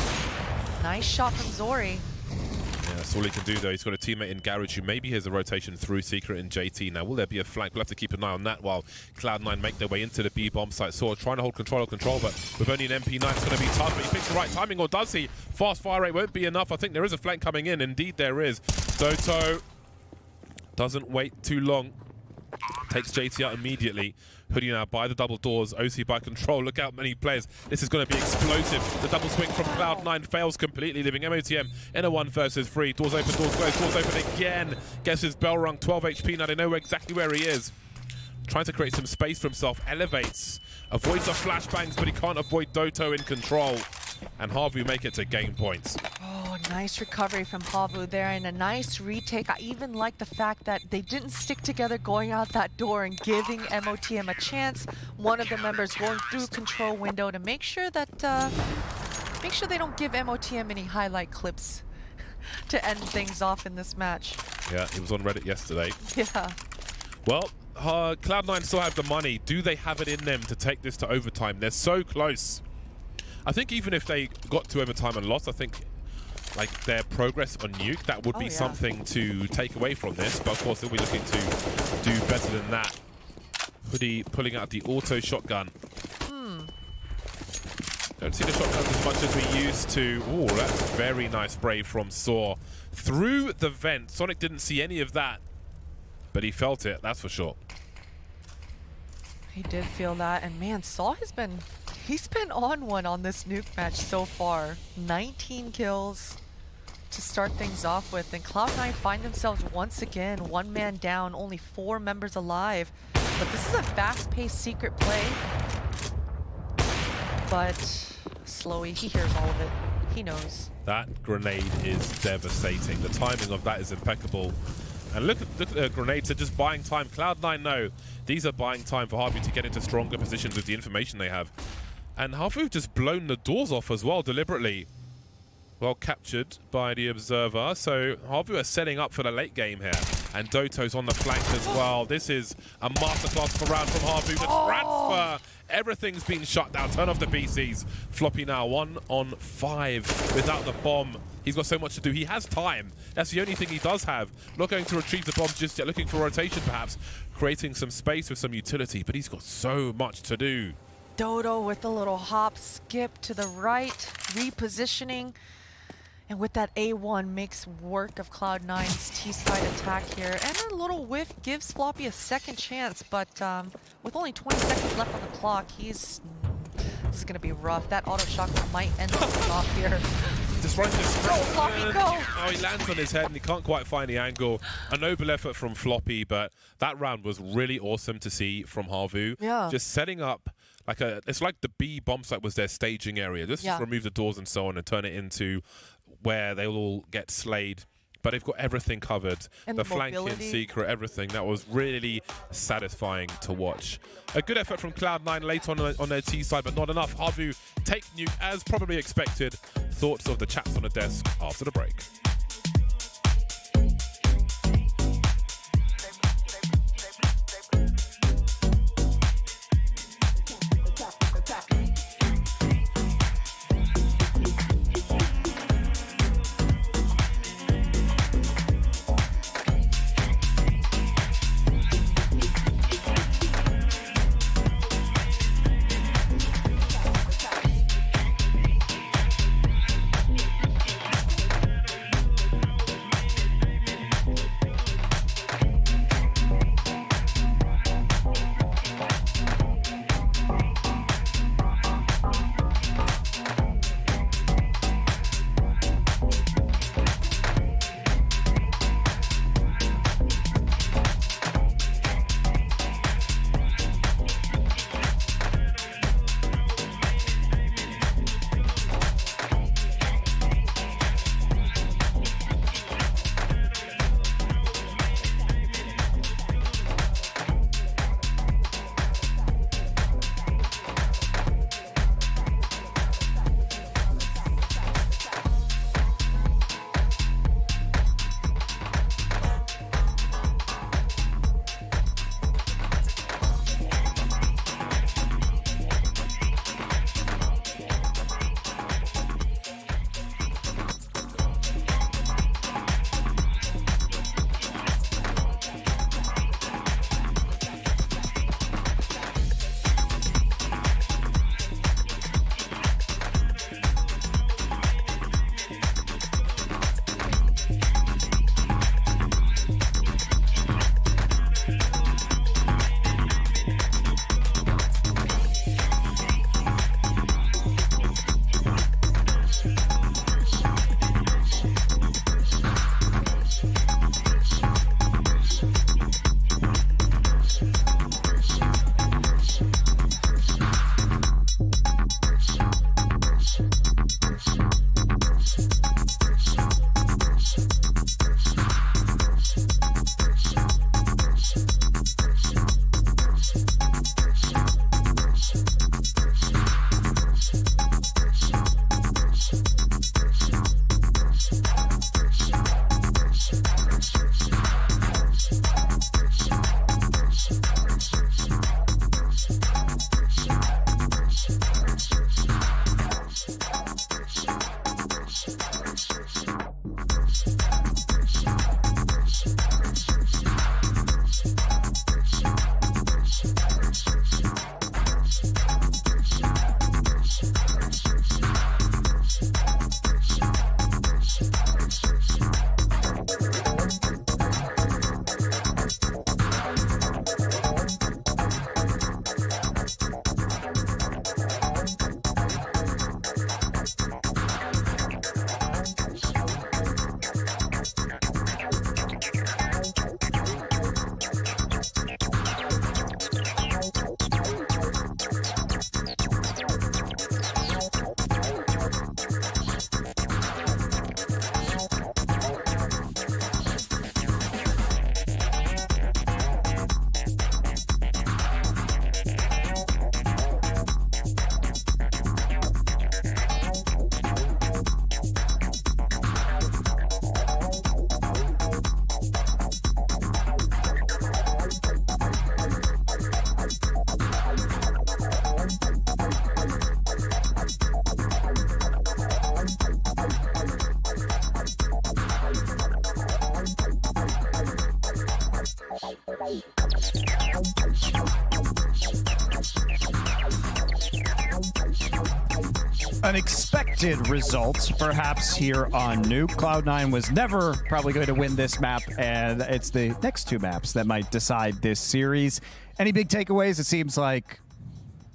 Nice shot from Zori. Yeah, that's all he can do, though. He's got a teammate in Garage who maybe has a rotation through Secret and JT. Now, will there be a flank? We'll have to keep an eye on that while Cloud9 make their way into the B bomb site. Saw trying to hold control, but with only an MP9, it's going to be tough. But he picks the right timing, or does he? Fast fire rate won't be enough. I think there is a flank coming in. Indeed, there is. Doto doesn't wait too long. Takes JT out immediately. Hoodie now by the double doors. OC by control. Look out, many players. This is going to be explosive. The double swing from Cloud9 fails completely, leaving MOTM in a 1 versus 3. Doors open, doors closed, doors open again. Gets his bell rung. 12 HP now. They know exactly where he is. Trying to create some space for himself. Elevates. Avoids the flashbangs, but he can't avoid Doto in control. And Havu make it to game points. Oh, nice recovery from Havu there and a nice retake. I even like the fact that they didn't stick together going out that door and giving MOTM a chance. One of the members going through control window to make sure that they don't give MOTM any highlight clips to end things off in this match. Yeah, he was on Reddit yesterday. Yeah. Well, Cloud9 still have the money. Do they have it in them to take this to overtime? They're so close. I think even if they got to overtime and lost, I think like their progress on Nuke, that would be something to take away from this. But of course, they'll be looking to do better than that. Hoodie pulling out the auto shotgun. Don't see the shotguns as much as we used to. Oh, that's very nice spray from Saw. Through the vent. Sonic didn't see any of that, but he felt it, that's for sure. He did feel that, and man, Saw he's been on one on this Nuke match so far. 19 kills to start things off with, and Cloud9 find themselves once again 1 man down, only 4 members alive. But this is a fast-paced secret play. But Slowy, he hears all of it. He knows. That grenade is devastating. The timing of that is impeccable. And look at the grenades, they're just buying time. Cloud9 know these are buying time for Havu to get into stronger positions with the information they have. And Havu just blown the doors off as well, deliberately. Well captured by the observer. So Havu are setting up for the late game here. And Doto's on the flank as well. This is a masterclass for round from Havu. The transfer, everything's been shut down. Turn off the BCs. Floppy now 1 on 5 without the bomb. He's got so much to do. He has time. That's the only thing he does have. Not going to retrieve the bombs just yet. Looking for rotation perhaps. Creating some space with some utility. But he's got so much to do. Doto with a little hop, skip to the right, repositioning. And with that A1 makes work of Cloud9's T-side attack here. And a little whiff gives Floppy a second chance. But with only 20 seconds left on the clock, this is going to be rough. That auto shotgun might end things off here. Just right this Go, Floppy, go! Oh, he lands on his head and he can't quite find the angle. A noble effort from Floppy, but that round was really awesome to see from Havu. Yeah. Just setting up like it's like the B bomb site was their staging area. Just remove the doors and so on and turn it into where they'll all get slayed. But they've got everything covered. And the flanking, secret, everything. That was really satisfying to watch. A good effort from Cloud9 late on their T side, but not enough. Havu take Nuke as probably expected. Thoughts of the chats on the desk after the break. Unexpected results, perhaps, here on Nuke. Cloud9 was never probably going to win this map, and it's the next two maps that might decide this series. Any big takeaways? It seems like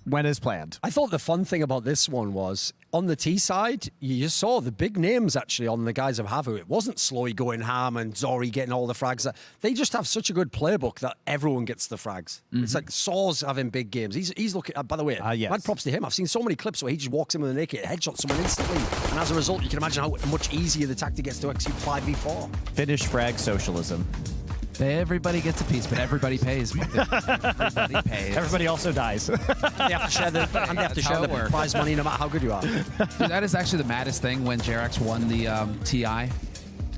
went as planned. I thought the fun thing about this one was, on the T side, you just saw the big names actually on the guys of Havu. It wasn't Slowy going ham and Zori getting all the frags. They just have such a good playbook that everyone gets the frags. It's like Saw's having big games. He's looking, by the way, yes. mad props to him. I've seen so many clips where he just walks in with a naked headshot someone instantly. And as a result, you can imagine how much easier the tactic gets to execute 5v4. Finish frag socialism. Everybody gets a piece, but everybody pays. Everybody pays. Everybody also dies. They have to share the, and they have to share the prize money no matter how good you are. Dude, that is actually the maddest thing when Jerax won the TI.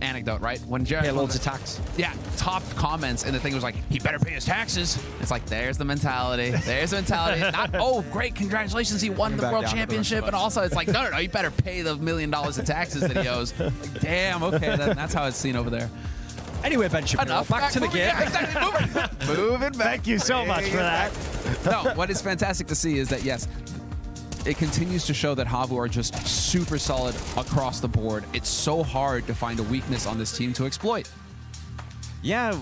Anecdote, right? When Jerax Pay won loads the- of tax. Yeah, top comments, and the thing was like, he better pay his taxes. It's like, there's the mentality. There's the mentality. Not, oh, great, congratulations, he won the back world down to the championship. rest of And also, it's like, no, you better pay the $1 million of taxes that he owes. Like, damn, okay, that's how it's seen over there. Anyway, Benjamin, Enough. back to the Moving- game. Yeah, exactly. Moving back. Thank you so much for that. No, what is fantastic to see is that, yes, it continues to show that Havu are just super solid across the board. It's so hard to find a weakness on this team to exploit. Yeah,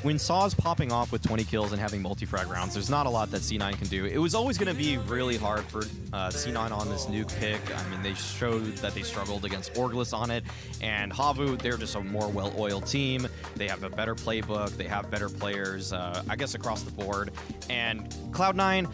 when Saw's popping off with 20 kills and having multi-frag rounds, there's not a lot that C9 can do. It was always going to be really hard for C9 on this nuke pick. I mean, they showed that they struggled against Orglis on it, and Havu, they're just a more well-oiled team. They have a better playbook. They have better players, I guess, across the board. And Cloud9,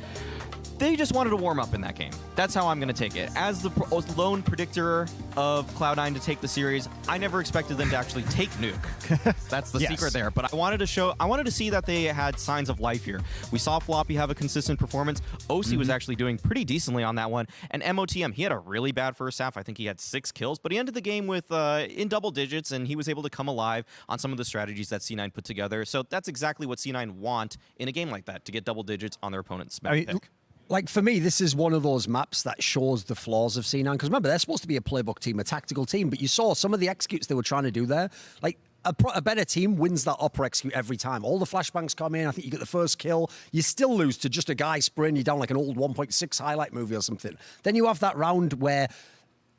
they just wanted to warm up in that game. That's how I'm going to take it. As the lone predictor of Cloud9 to take the series, I never expected them to actually take Nuke. That's the Yes. secret there. But I wanted to see that they had signs of life here. We saw Floppy have a consistent performance. OC was actually doing pretty decently on that one. And MOTM, he had a really bad first half. I think he had 6 kills, but he ended the game with in double digits, and he was able to come alive on some of the strategies that C9 put together. So that's exactly what C9 want in a game like that, to get double digits on their opponent's map pick. Like, for me, this is one of those maps that shows the flaws of C9. Because remember, they're supposed to be a playbook team, a tactical team. But you saw some of the executes they were trying to do there. Like, a better team wins that upper execute every time. All the flashbangs come in. I think you get the first kill. You still lose to just a guy spraying you down like an old 1.6 highlight movie or something. Then you have that round where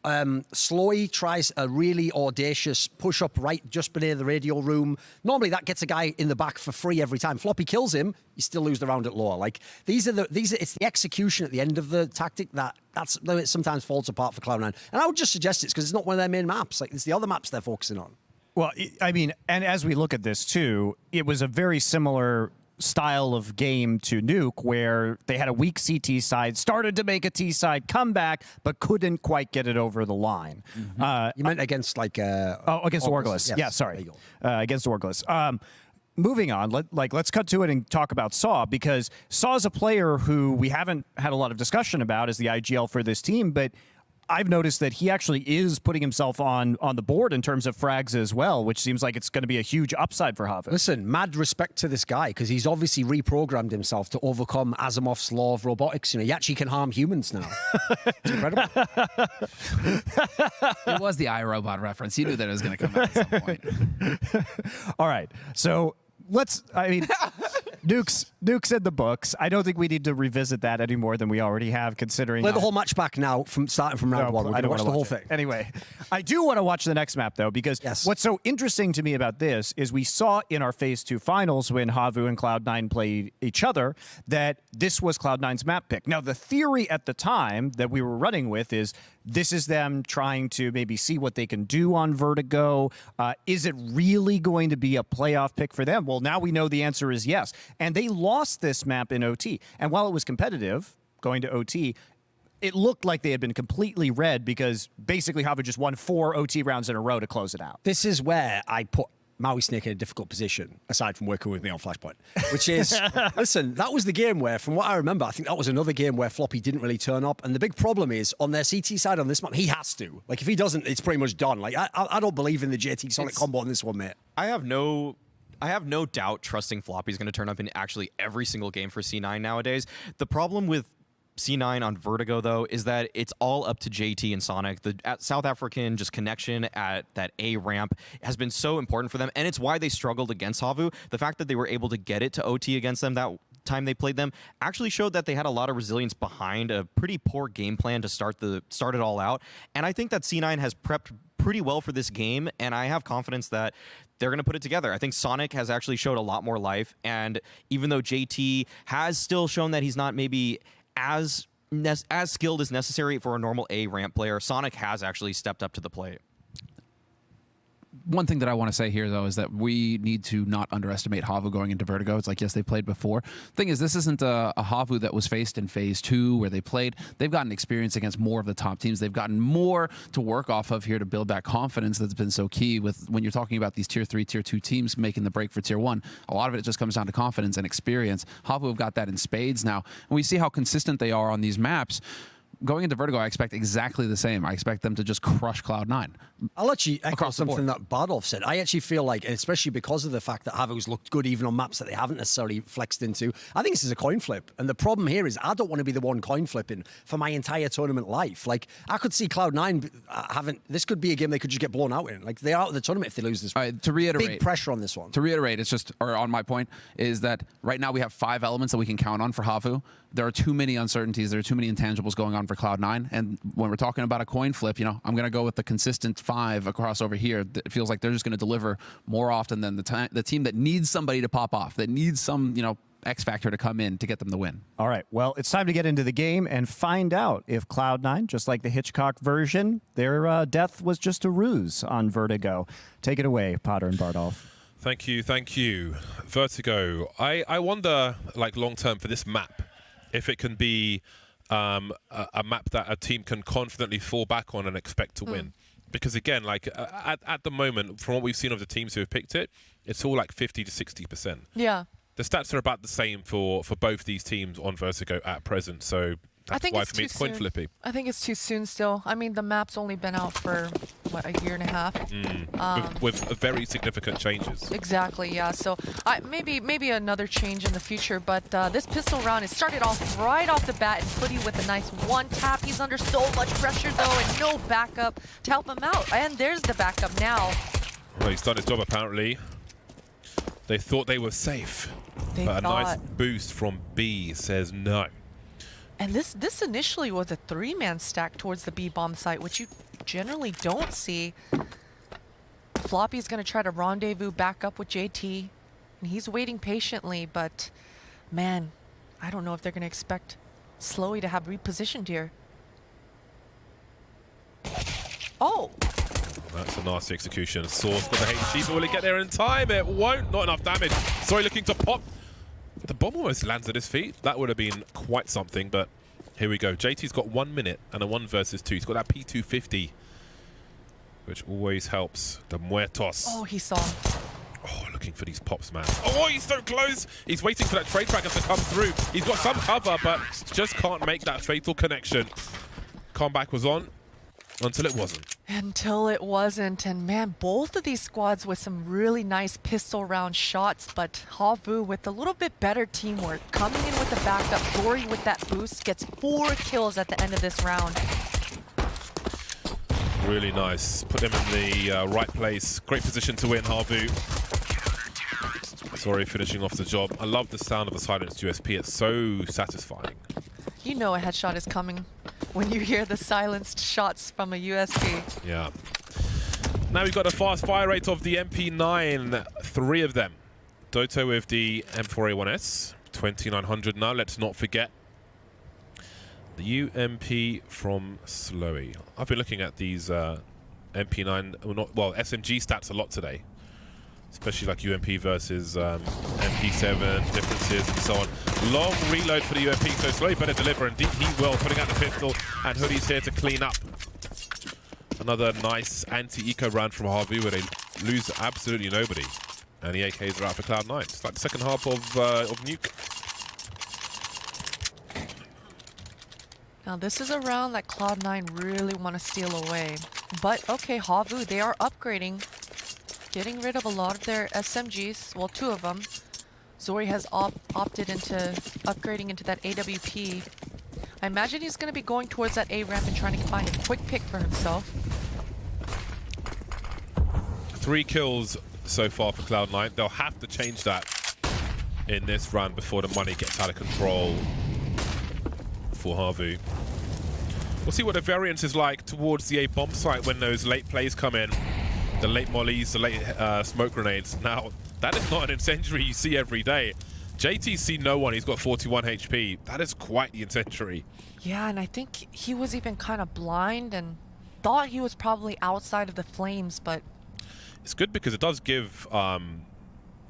Slowy tries a really audacious push-up right just beneath the radio room. Normally that gets a guy in the back for free every time. Floppy kills him, you still lose the round at lower. Like, it's the execution at the end of the tactic that's it sometimes falls apart for Cloud9. And I would just suggest it's because it's not one of their main maps. Like, it's the other maps they're focusing on. Well, I mean, and as we look at this too, it was a very similar style of game to Nuke, where they had a weak CT side, started to make a T side comeback, but couldn't quite get it over the line. You meant against like against Orglis. Yes. Yeah, sorry, There you against Orglis. Moving on, let's cut to it and talk about Saw, because Saw is a player who we haven't had a lot of discussion about as the IGL for this team, but I've noticed that he actually is putting himself on the board in terms of frags as well, which seems like it's going to be a huge upside for Havu. Listen, mad respect to this guy, because he's obviously reprogrammed himself to overcome Asimov's law of robotics. You know, he actually can harm humans now. It's incredible. It was the iRobot reference. You knew that it was going to come out at some point. All right, so Nuke's in the books. I don't think we need to revisit that any more than we already have, considering... Play the whole match back now, starting from round one. We're I going to don't watch wanna the whole watch it. thing. Anyway, I do want to watch the next map, though, because what's so interesting to me about this is we saw in our Phase 2 finals when Havu and Cloud9 played each other that this was Cloud9's map pick. Now, the theory at the time that we were running with is this is them trying to maybe see what they can do on Vertigo. Is it really going to be a playoff pick for them? Well, now we know the answer is yes. And they lost this map in OT. And while it was competitive going to OT, it looked like they had been completely red because basically Havu just won 4 OT rounds in a row to close it out. This is where I put Maui Snake in a difficult position, aside from working with me on Flashpoint, which is, listen, that was the game where, from what I remember, I think that was another game where Floppy didn't really turn up. And the big problem is, on their CT side on this map, he has to. Like, if he doesn't, it's pretty much done. Like, I don't believe in the JT Sonic combo on this one, mate. I have no doubt trusting Floppy's going to turn up in actually every single game for C9 nowadays. The problem with C9 on Vertigo, though, is that it's all up to JT and Sonic. The South African just connection at that A ramp has been so important for them, and it's why they struggled against Havu. The fact that they were able to get it to OT against them that time they played them actually showed that they had a lot of resilience behind a pretty poor game plan to start it all out. And I think that C9 has prepped pretty well for this game, and I have confidence that they're going to put it together. I think Sonic has actually showed a lot more life, and even though JT has still shown that he's not maybe as skilled as necessary for a normal A ramp player, Sonic has actually stepped up to the plate. One thing that I want to say here, though, is that we need to not underestimate Havu going into Vertigo. It's like, yes, they played before. Thing is, this isn't a Havu that was faced in Phase 2 where they played. They've gotten experience against more of the top teams. They've gotten more to work off of here to build that confidence that's been so key with when you're talking about these Tier 3, Tier 2 teams making the break for Tier 1. A lot of it just comes down to confidence and experience. Havu have got that in spades now. And we see how consistent they are on these maps. Going into Vertigo, I expect exactly the same. I expect them to just crush Cloud9. I'll actually echo Across the something board. that Bardolph said. I actually feel like, especially because of the fact that Havu's looked good even on maps that they haven't necessarily flexed into, I think this is a coin flip. And the problem here is I don't want to be the one coin flipping for my entire tournament life. Like, I could see Cloud9 this could be a game they could just get blown out in. Like, they're out of the tournament if they lose this one. All right, to reiterate, big pressure on this one. To reiterate, it's just, or on my point, is that right now we have 5 elements that we can count on for Havu. There are too many uncertainties. There are too many intangibles going on for Cloud9. And when we're talking about a coin flip, I'm going to go with the consistent 5 across over here. It feels like they're just going to deliver more often than the team that needs somebody to pop off, that needs some, X factor to come in to get them the win. All right, well, it's time to get into the game and find out if Cloud9, just like the Hitchcock version, their death was just a ruse on Vertigo. Take it away, Potter and Bardolph. Thank you. Vertigo. I wonder, like, long-term for this map, if it can be a map that a team can confidently fall back on and expect to win. Because again, like at the moment, from what we've seen of the teams who have picked it, it's all like 50 to 60%. Yeah. The stats are about the same for both these teams on Vertigo at present. So that's why for me it's coin flippy. I think it's too soon still. I mean, the map's only been out for, what, a year and a half? With very significant changes. Exactly, yeah. So maybe another change in the future, but this pistol round, it started off right off the bat and Footy with a nice one tap. He's under so much pressure, though, and no backup to help him out. And there's the backup now. Well, he's done his job, apparently. They thought they were safe. But a nice boost from B says no. And this initially was a 3-man stack towards the B bomb site, which you generally don't see. Floppy's going to try to rendezvous back up with JT, and he's waiting patiently, but man, I don't know if they're going to expect Slowy to have repositioned here. Oh! That's a nasty execution. Source got the HG, but will it get there in time? It won't. Not enough damage. Sorry, looking to pop. The bomb almost lands at his feet. That would have been quite something, but here we go. JT's got 1 minute and a 1 versus 2. He's got that P250, which always helps. The Muertos. Oh, he saw him. Oh, looking for these pops, man. Oh, he's so close. He's waiting for that trade tracker to come through. He's got some cover, but just can't make that fatal connection. Comeback was on until it wasn't. Until it wasn't, and man, both of these squads with some really nice pistol round shots, but Havu with a little bit better teamwork, coming in with the backup. Dory with that boost gets 4 kills at the end of this round. Really nice. Put them in the right place. Great position to win, Havu. Sorry, finishing off the job. I love the sound of a silenced USP. It's so satisfying. You know a headshot is coming when you hear the silenced shots from a USP. Yeah. Now we've got a fast fire rate of the MP9. 3 of them. Doto with the M4A1S. 2900 now. Let's not forget the UMP from Slowy. I've been looking at these MP9, SMG stats a lot today. Especially like UMP versus MP7 differences and so on. Long reload for the UMP, so Slowy better deliver. Indeed, he will, putting out the pistol, and Hoodie's here to clean up. Another nice anti-eco round from Havu where they lose absolutely nobody. And the AKs are out for Cloud9. It's like the second half of Nuke. Now this is a round that Cloud9 really want to steal away. But okay, Havu, they are upgrading. Getting rid of a lot of their SMGs, well, 2 of them. Zori has opted into upgrading into that AWP. I imagine he's going to be going towards that A ramp and trying to find a quick pick for himself. 3 kills so far for Cloud9. They'll have to change that in this round before the money gets out of control for Havu. We'll see what the variance is like towards the A bomb site when those late plays come in. The late mollies, the late smoke grenades. Now, that is not an incendiary you see every day. JT's seen no one. He's got 41 HP. That is quite the incendiary. Yeah, and I think he was even kind of blind and thought he was probably outside of the flames, but... It's good because it does give...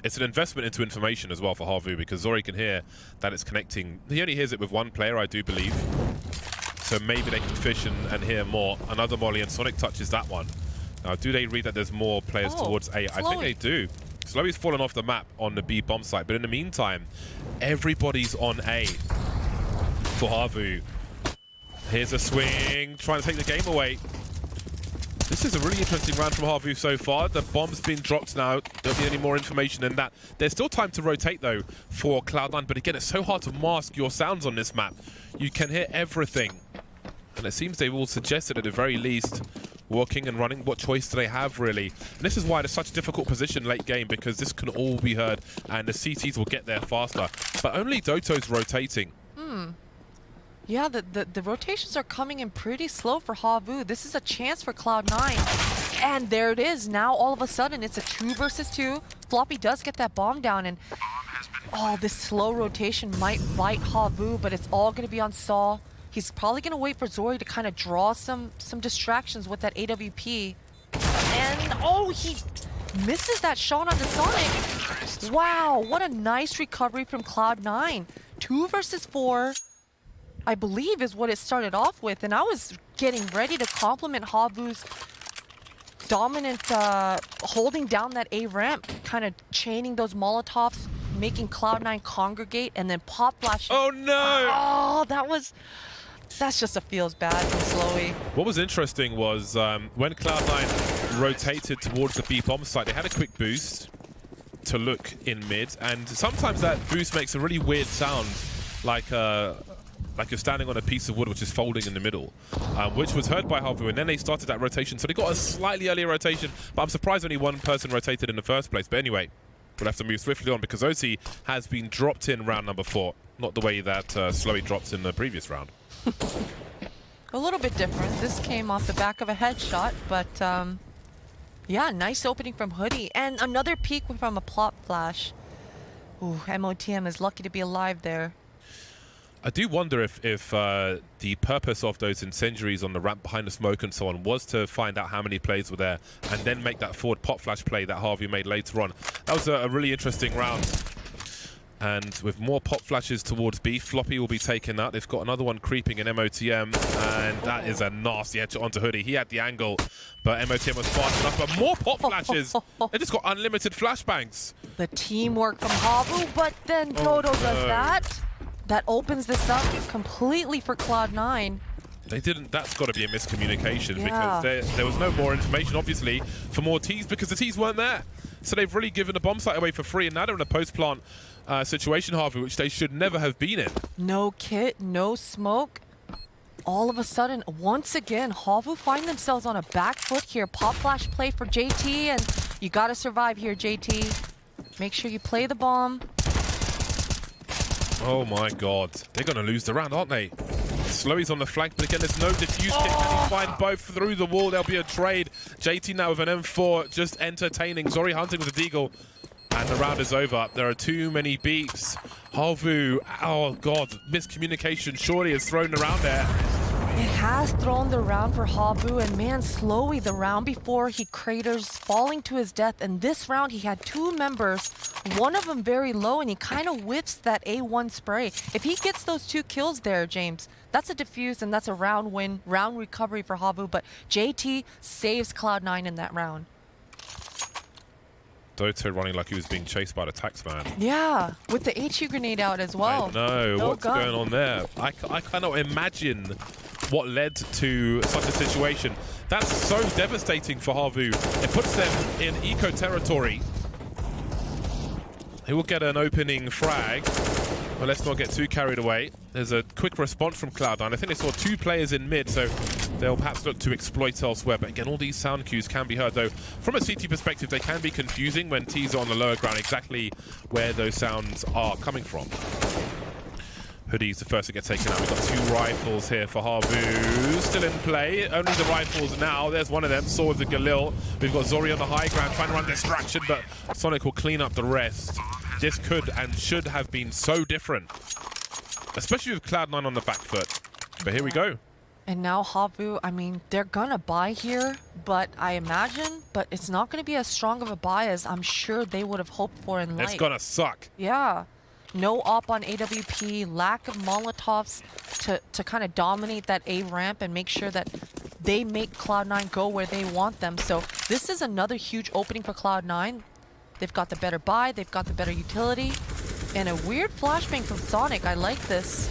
it's an investment into information as well for Havu, because Zori can hear that it's connecting. He only hears it with one player, I do believe. So maybe they can fish and hear more. Another molly, and Sonic touches that one. Now, do they read that there's more players towards A? I think they do. Slowy's fallen off the map on the B bomb site, but in the meantime, everybody's on A for Havu. Here's a swing, trying to take the game away. This is a really interesting round from Havu so far. The bomb's been dropped now. Don't need any more information than that. There's still time to rotate, though, for Cloud9. But again, it's so hard to mask your sounds on this map. You can hear everything. And it seems they will suggest it at the very least. Walking and running, what choice do they have, really? And this is why it's such a difficult position late game, because this can all be heard, and the CTs will get there faster. But only Doto's rotating. Yeah, the rotations are coming in pretty slow for Havu. This is a chance for Cloud9. And there it is. Now, all of a sudden, it's a 2 versus 2. Floppy does get that bomb down, and... Oh, this slow rotation might bite Havu, but it's all going to be on Saw. He's probably going to wait for Zori to kind of draw some distractions with that AWP. And, oh, he misses that shot on the Sonic. Wow, what a nice recovery from Cloud9. 2 versus 4, I believe, is what it started off with. And I was getting ready to compliment Havu's dominant holding down that A ramp, kind of chaining those Molotovs, making Cloud9 congregate, and then pop flashing. Oh, no! Oh, that's just a feels bad from Slowy. What was interesting was when Cloud9 rotated towards the B bomb site, they had a quick boost to look in mid, and sometimes that boost makes a really weird sound, like you're standing on a piece of wood which is folding in the middle, which was heard by Havu, and then they started that rotation, so they got a slightly earlier rotation, but I'm surprised only one person rotated in the first place. But anyway, we'll have to move swiftly on because OC has been dropped in round number 4, not the way that Slowy dropped in the previous round. A little bit different. This came off the back of a headshot, but yeah, nice opening from Hoodie. And another peek from a plot flash. Ooh, MOTM is lucky to be alive there. I do wonder if the purpose of those incendiaries on the ramp behind the smoke and so on was to find out how many players were there and then make that forward pop flash play that Havu made later on. That was a really interesting round. And with more pop flashes towards B, Floppy will be taken out. They've got another one creeping in MOTM, and that is a nasty headshot onto Hoodie. He had the angle, but MOTM was fast enough. But more pop flashes. They just got unlimited flashbangs. The teamwork from Havu, but then Dodo does that. That opens this up completely for Cloud9. They didn't. That's got to be a miscommunication because there was no more information, obviously, for more Ts because the Ts weren't there. So they've really given the bomb site away for free, and now they're in a post-plant situation, Havu, which they should never have been in. No kit, no smoke. All of a sudden, once again, Havu find themselves on a back foot here. Pop flash play for JT, and you got to survive here, JT. Make sure you play the bomb. Oh my god. They're going to lose the round, aren't they? Slowy's on the flank, but again, there's no defuse kit. Can he find both through the wall? There'll be a trade. JT now with an M4, just entertaining. Zori hunting with a deagle. And the round is over. There are too many beeps. Havu, oh god, miscommunication surely has thrown the round there. It has thrown the round for Havu, and man, Slowy, the round before he craters, falling to his death. And this round, he had 2 members, one of them very low, and he kind of whiffs that A1 spray. If he gets those 2 kills there, James, that's a defuse, and that's a round win, round recovery for Havu. But JT saves Cloud9 in that round. Doto running like he was being chased by the taxman. Yeah, with the HE grenade out as well. I know, no what's gun. going on there? I cannot imagine what led to such a situation. That's so devastating for Havu. It puts them in eco territory. He will get an opening frag. But let's not get too carried away. There's a quick response from Cloud9. I think they saw 2 players in mid, so they'll perhaps look to exploit elsewhere. But again, all these sound cues can be heard, though. From a CT perspective, they can be confusing when T's are on the lower ground, exactly where those sounds are coming from. Hoodie's the first to get taken out. We've got 2 rifles here for Havu. Still in play. Only the rifles now. There's one of them. Saw with the Galil. We've got Zori on the high ground trying to run distraction, but Sonic will clean up the rest. This could and should have been so different, especially with Cloud9 on the back foot. But here we go. And now Havu, I mean, they're gonna buy here, but I imagine, but it's not gonna be as strong of a buy as I'm sure they would have hoped for in light. It's gonna suck. Yeah. No op on AWP, lack of Molotovs to kind of dominate that A ramp and make sure that they make Cloud9 go where they want them. So this is another huge opening for Cloud9. They've got the better buy, they've got the better utility, and a weird flashbang from Sonic. I like this.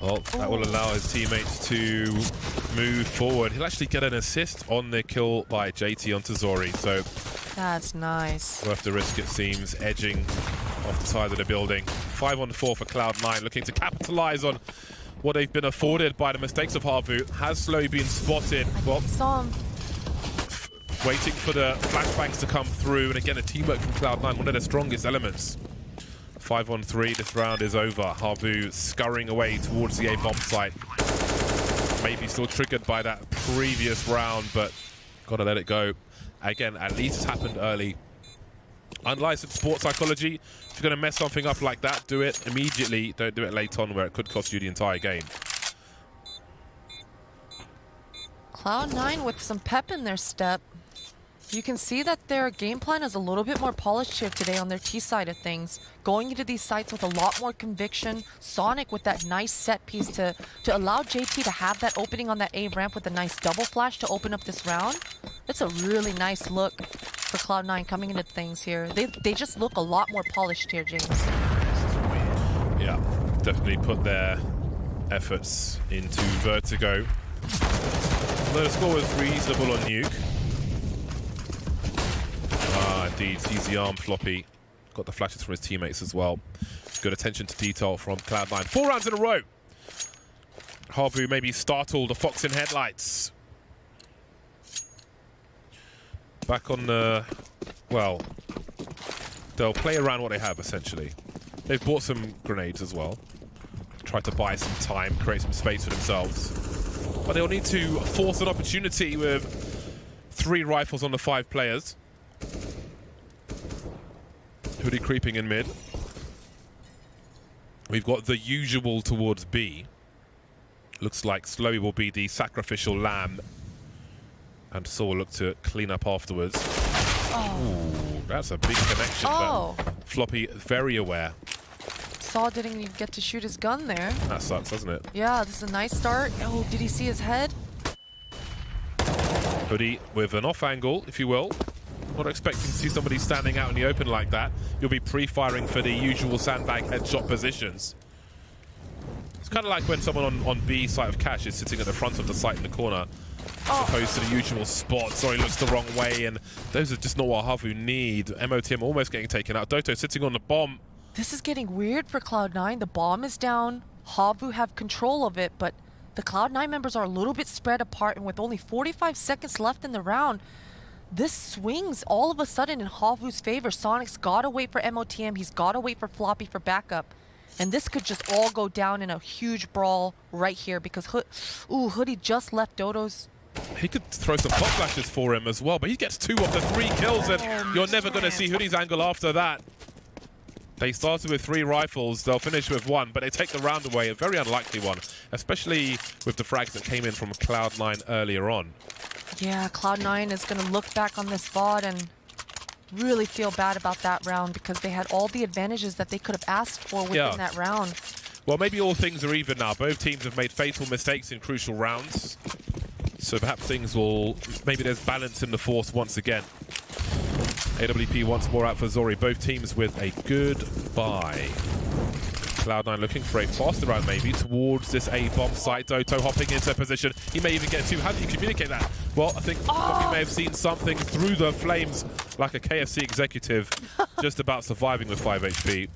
Well, that will allow his teammates to move forward. He'll actually get an assist on the kill by JT onto Zori, so that's nice. Worth the risk, it seems, edging off the side of the building. 5-on-4 for Cloud9, looking to capitalize on what they've been afforded by the mistakes of Havu. Has slowly been spotted. Well, saw him. Waiting for the flashbangs to come through, and again, a teamwork from Cloud9, one of their strongest elements. 5-on-3, this round is over. Havu scurrying away towards the A bomb site. Maybe still triggered by that previous round, but gotta let it go. Again, at least it's happened early. Unlicensed sports psychology. If you're gonna mess something up like that, do it immediately. Don't do it late on where it could cost you the entire game. Cloud9 with some pep in their step. You can see that their game plan is a little bit more polished here today on their T side of things. Going into these sites with a lot more conviction. Sonic with that nice set piece to allow JT to have that opening on that A ramp with a nice double flash to open up this round. It's a really nice look for Cloud9 coming into things here. They just look a lot more polished here, James. Yeah, definitely put their efforts into Vertigo. Although the score was reasonable on Nuke. Indeed, sees the arm floppy. Got the flashes from his teammates as well. Good attention to detail from Cloud9. 4 rounds in a row. Havu maybe startled, a fox in headlights. Back on the... well, they'll play around what they have, essentially. They've bought some grenades as well. Tried to buy some time, create some space for themselves. But they'll need to force an opportunity with 3 rifles on the 5 players. Hoodie creeping in mid. We've got the usual towards B. Looks like Slowy will be the sacrificial lamb. And Saw will look to clean up afterwards. Oh. Ooh, that's a big connection. Oh. Floppy, very aware. Saw didn't even get to shoot his gun there. That sucks, doesn't it? Yeah, this is a nice start. Oh, did he see his head? Hoodie with an off angle, if you will. Not expecting to see somebody standing out in the open like that. You'll be pre-firing for the usual sandbag headshot positions. It's kind of like when someone on B site of Cash is sitting at the front of the site in the corner, as opposed to the usual spot. Sorry, looks the wrong way, and those are just not what Havu need. MOTM almost getting taken out. Doto sitting on the bomb. This is getting weird for Cloud9. The bomb is down. Havu have control of it, but the Cloud9 members are a little bit spread apart, and with only 45 seconds left in the round, this swings all of a sudden in Havu's favor. Sonic's got to wait for MOTM. He's got to wait for Floppy for backup. And this could just all go down in a huge brawl right here because Hoodie just left Dodo's. He could throw some pop flashes for him as well, but he gets 2 of the 3 kills, and you're never going to see Hoodie's angle after that. They started with 3 rifles. They'll finish with 1, but they take the round away. A very unlikely one, especially with the frags that came in from Cloud9 earlier on. Yeah, Cloud9 is going to look back on this VOD and really feel bad about that round because they had all the advantages that they could have asked for within that round. Well, maybe all things are even now. Both teams have made fatal mistakes in crucial rounds. So perhaps things will... maybe there's balance in the force once again. AWP once more out for Zori. Both teams with a good buy. Cloud9 looking for a faster round maybe towards this A-bomb site. Doto hopping into position. He may even get 2. How do you communicate that? Well, I think we may have seen something through the flames like a KFC executive just about surviving with 5 HP.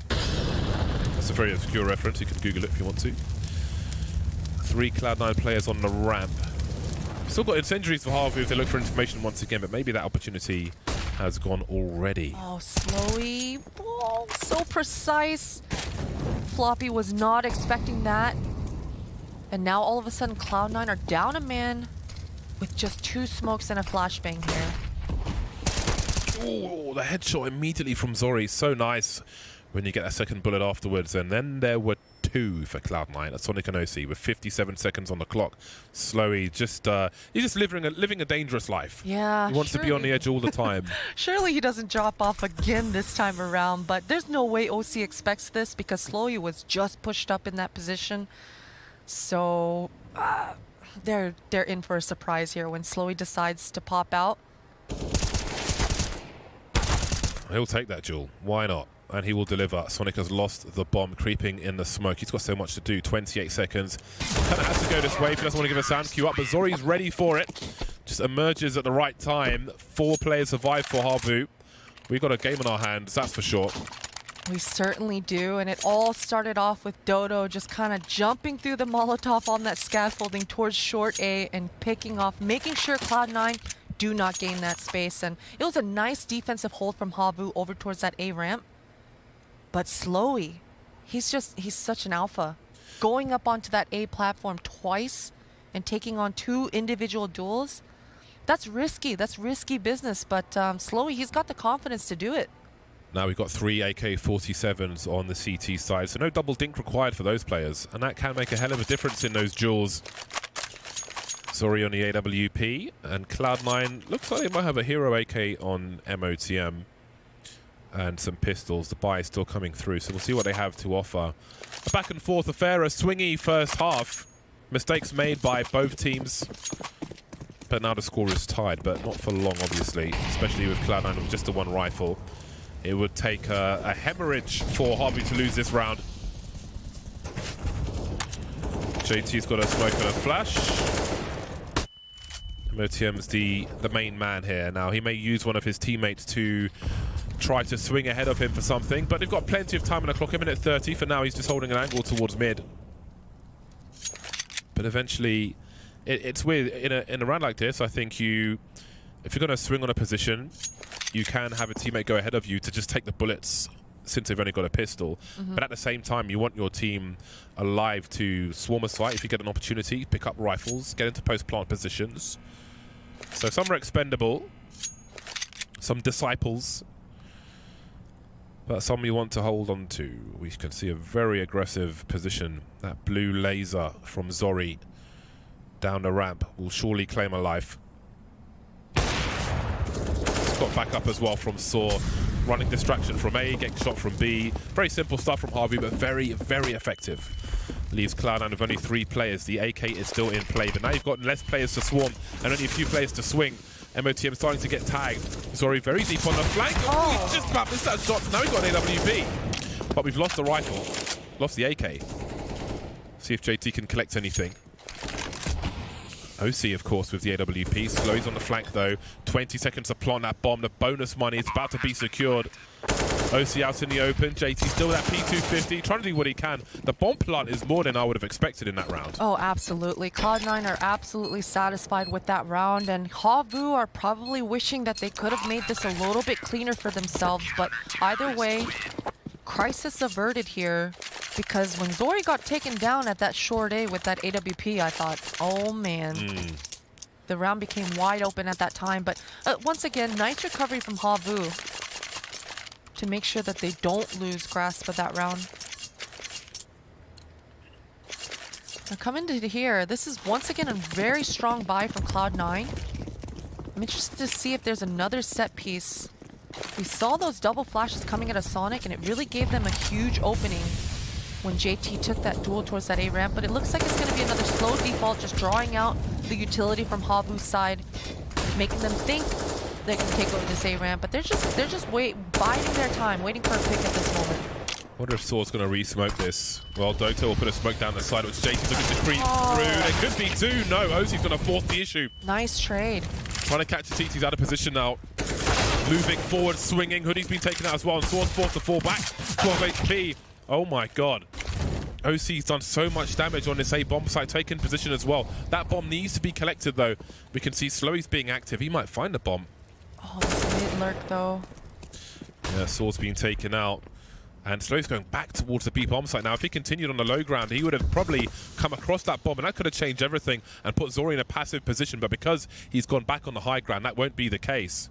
That's a very obscure reference. You can Google it if you want to. 3 Cloud9 players on the ramp. Still got incendiaries for Havu if they look for information once again, but maybe that opportunity has gone already. Oh, Slowy. Oh, so precise. Floppy was not expecting that. And now all of a sudden Cloud9 are down a man with just 2 smokes and a flashbang here. Oh, the headshot immediately from Zori. So nice when you get that second bullet afterwards. And then there were 2 for Cloud9 at Sonic and OC with 57 seconds on the clock. Slowy just he's just living a dangerous life. Yeah, he wants to be on the edge all the time. Surely he doesn't drop off again this time around, but there's no way OC expects this because Slowy was just pushed up in that position. So they're in for a surprise here when Slowy decides to pop out. He'll take that duel. Why not? And he will deliver. Sonic has lost the bomb, creeping in the smoke. He's got so much to do. 28 seconds. Kind of has to go this way if he doesn't want to give a sound cue up, but Zori's ready for it. Just emerges at the right time. 4 players survive for Havu. We've got a game on our hands, that's for sure. We certainly do, and it all started off with Dodo just kind of jumping through the Molotov on that scaffolding towards short A and picking off, making sure Cloud9 do not gain that space. And it was a nice defensive hold from Havu over towards that A ramp. But Slowy, he's such an alpha. Going up onto that A platform twice and taking on 2 individual duels, that's risky. That's risky business. But Slowy, he's got the confidence to do it. Now we've got 3 AK-47s on the CT side, so no double dink required for those players. And that can make a hell of a difference in those duels. Zori on the AWP, and Cloud9 looks like they might have a hero AK on MOTM. And some pistols. The buy is still coming through, so we'll see what they have to offer. A back and forth affair, a swingy first half. Mistakes made by both teams. But now the score is tied, but not for long, obviously. Especially with Cloud9 with just the 1 rifle. It would take a hemorrhage for Havu to lose this round. JT's got a smoke and a flash. MOTM's the main man here. Now, he may use one of his teammates to try to swing ahead of him for something, but they've got plenty of time on the clock. A minute 30. For now, he's just holding an angle towards mid. But eventually, it's weird. In a round like this, I think if you're going to swing on a position, you can have a teammate go ahead of you to just take the bullets since they've only got a pistol. But at the same time, you want your team alive to swarm a site if you get an opportunity, pick up rifles, get into post-plant positions. So some are expendable, some disciples, but some you want to hold on to. We can see a very aggressive position. That blue laser from Zori down the ramp will surely claim a life. It's got backup as well from Saw. Running distraction from A, getting shot from B. Very simple stuff from Havu, but very, very effective. Leaves Cloud9 with only 3 players. The AK is still in play, but now you've got less players to swarm and only a few players to swing. MOTM starting to get tagged. Zori very deep on the flank. Oh, he just about missed that shot. Now we've got an AWP. But we've lost the rifle. Lost the AK. See if JT can collect anything. OC, of course, with the AWP. Slowy's on the flank, though. 20 seconds to plant that bomb. The bonus money is about to be secured. OC out in the open. JT still with that P250, trying to do what he can. The bomb plant is more than I would have expected in that round. Oh, absolutely. Cloud9 are absolutely satisfied with that round, and Havu are probably wishing that they could have made this a little bit cleaner for themselves, but either way, crisis averted here, because when Zori got taken down at that short A with that AWP, I thought, oh man. The round became wide open at that time, but once again, nice recovery from Havu to make sure that they don't lose grasp of that round. Now coming to here, this is once again a very strong buy from Cloud9. I'm interested to see if there's another set piece. We saw those double flashes coming out of Sonic, and it really gave them a huge opening when JT took that duel towards that A ramp, but it looks like it's going to be another slow default, just drawing out the utility from Havu's side, making them think they can take over this A ramp, but they're just biding their time, waiting for a pick at this moment. Wonder if Saw's going to re-smoke this. Well, Dota will put a smoke down the side, which JT's looking to creep through. There could be 2. No, OC's going to force the issue. Nice trade. Trying to catch the CT's out of position now. moving forward, swinging. Hoodie's been taken out as well, and Sworn's forced to fall back. 12 HP. Oh my god. OC's done so much damage on this A bomb site, taken position as well. That bomb needs to be collected though. We can see Slowy's being active. He might find a bomb. Oh, this mid lurk though. Yeah, Sword's being taken out. And Slowy's going back towards the B bomb site now. If he continued on the low ground, he would have probably come across that bomb, and that could have changed everything and put Zori in a passive position. But because he's gone back on the high ground, that won't be the case.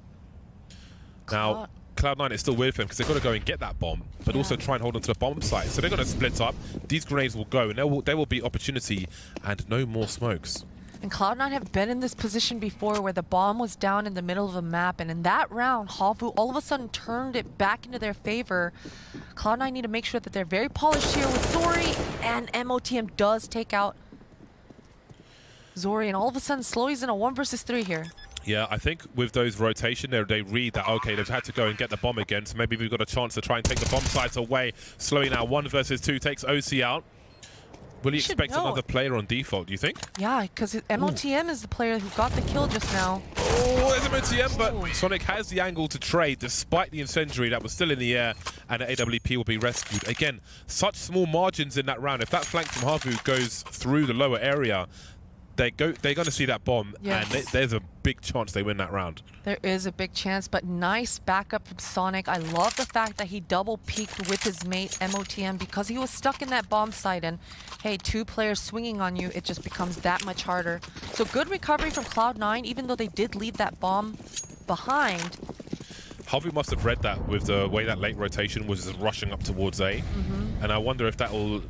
Now, Cloud9 is still with him because they've got to go and get that bomb, but also try and hold on to the bomb site. So they're going to split up. These grenades will go, and there will be opportunity and no more smokes. And Cloud9 have been in this position before where the bomb was down in the middle of a map, and in that round, Havu all of a sudden turned it back into their favor. Cloud9 need to make sure that they're very polished here with Zori, and MOTM does take out Zori, and all of a sudden, Slowy's in a 1 versus 3 here. Yeah, I think with those rotation, they read that, okay, they've had to go and get the bomb again, so maybe we've got a chance to try and take the bomb sites away. Slowy now 1 versus 2 takes OC out. Will he expect another player on default, do you think? Yeah, because MOTM is the player who got the kill just now. Oh, there's MOTM, but Sonic has the angle to trade despite the incendiary that was still in the air, and the AWP will be rescued. Again, such small margins in that round. If that flank from Havu goes through the lower area, they're going to see that bomb, and there's a big chance they win that round. There is a big chance, but nice backup from Sonic. I love the fact that he double peeked with his mate MOTM because he was stuck in that bomb site, and hey, 2 players swinging on you, it just becomes that much harder. So good recovery from Cloud9, even though they did leave that bomb behind. Havu must have read that with the way that late rotation was rushing up towards A, and I wonder if that will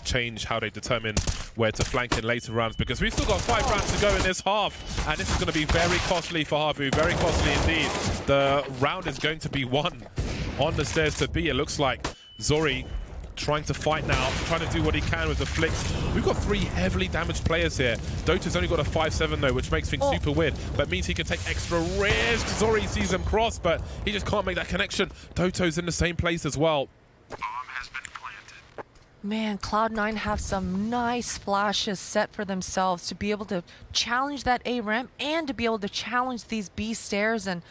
change how they determine where to flank in later rounds, because we've still got 5 rounds to go in this half, and this is going to be very costly for Havu, very costly indeed. The round is going to be won on the stairs to B, it looks like. Zori trying to fight now, trying to do what he can with the flicks. We've got 3 heavily damaged players here. Dota's only got a 5-7 though, which makes things super weird, but means he can take extra risks. Zori sees him cross, but he just can't make that connection. Doto's in the same place as well. Man, Cloud9 have some nice flashes set for themselves to be able to challenge that A ramp and to be able to challenge these B stairs. And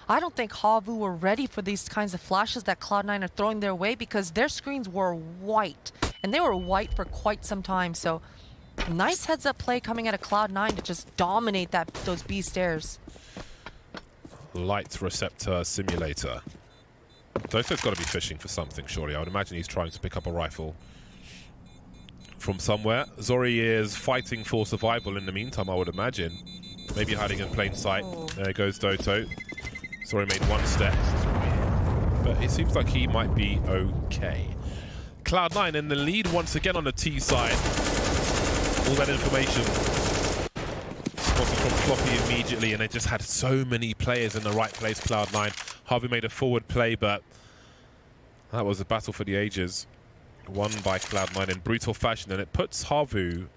I don't think Havu were ready for these kinds of flashes that Cloud9 are throwing their way, because their screens were white, and they were white for quite some time. So nice heads up play coming out of Cloud9 to just dominate those B stairs. Light receptor simulator. Doto's got to be fishing for something, surely. I would imagine he's trying to pick up a rifle from somewhere. Zori is fighting for survival in the meantime, I would imagine. Maybe hiding in plain sight. There goes Doto. Zori made 1 step, but it seems like he might be okay. Cloud9 in the lead once again on the T side. All that information spotted from Floppy immediately, and they just had so many players in the right place, Cloud9. Havu made a forward play, but that was a battle for the ages. Won by Cloud9 in brutal fashion, and it puts Havu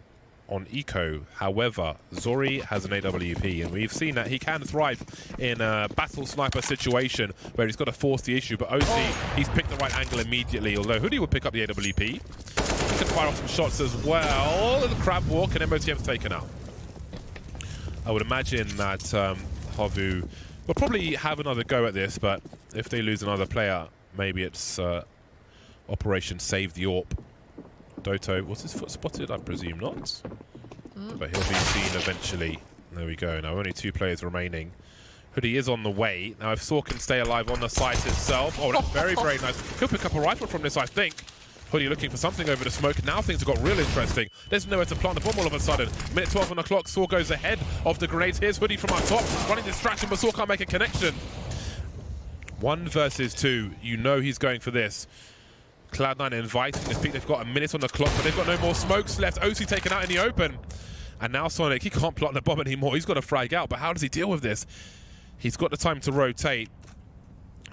on eco. However, Zori has an AWP, and we've seen that he can thrive in a battle sniper situation where he's got to force the issue, but OC, he's picked the right angle immediately, although Hoodie would pick up the AWP. He can fire off some shots as well. The crab walk, and MOTM's taken out. I would imagine that Havu will probably have another go at this, but if they lose another player, maybe it's Operation Save the AWP. Doto, was his foot spotted? I presume not. But he'll be seen eventually. There we go. Now only 2 players remaining. Hoodie is on the way. Now if Saw can stay alive on the site itself. Oh, that's very, very nice. He'll pick up a rifle from this, I think. Hoodie looking for something over the smoke. Now things have got real interesting. There's nowhere to plant the bomb all of a sudden. Minute 12 on the clock. Saw goes ahead of the grenades. Here's Hoodie from our top. Running distraction, but Saw can't make a connection. 1 versus 2. You know he's going for this. Cloud9 inviting this peak. They've got a minute on the clock, but they've got no more smokes left. OC taken out in the open. And now Sonic, he can't plant the bomb anymore. He's got to frag out, but how does he deal with this? He's got the time to rotate.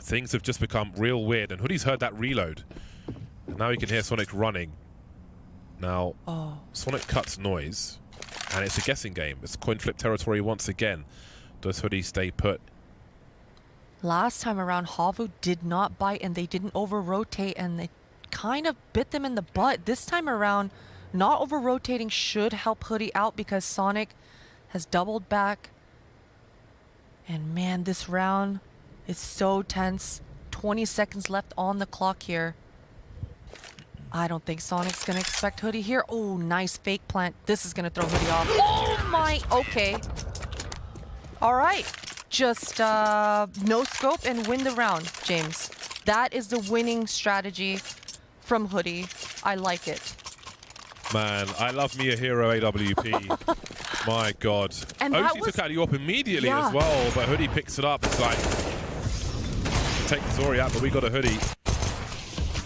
Things have just become real weird, and Hoodie's heard that reload. And now he can hear Sonic running. Now, Sonic cuts noise, and it's a guessing game. It's coin flip territory once again. Does Hoodie stay put? Last time around, Havu did not bite, and they didn't over-rotate, and they kind of bit them in the butt. This time around, not over-rotating should help Hoodie out because Sonic has doubled back. And man, this round It's so tense. 20 seconds left on the clock here. I don't think Sonic's going to expect Hoodie here. Oh, nice fake plant. This is going to throw Hoodie off. Oh my, okay. All right. Just no scope and win the round, James. That is the winning strategy from Hoodie. I like it. Man, I love me a hero AWP. My God. And OC that was- took out the AWP immediately Yeah. as well, but Hoodie picks it up. It's like, take Zori out, but we got a Hoodie.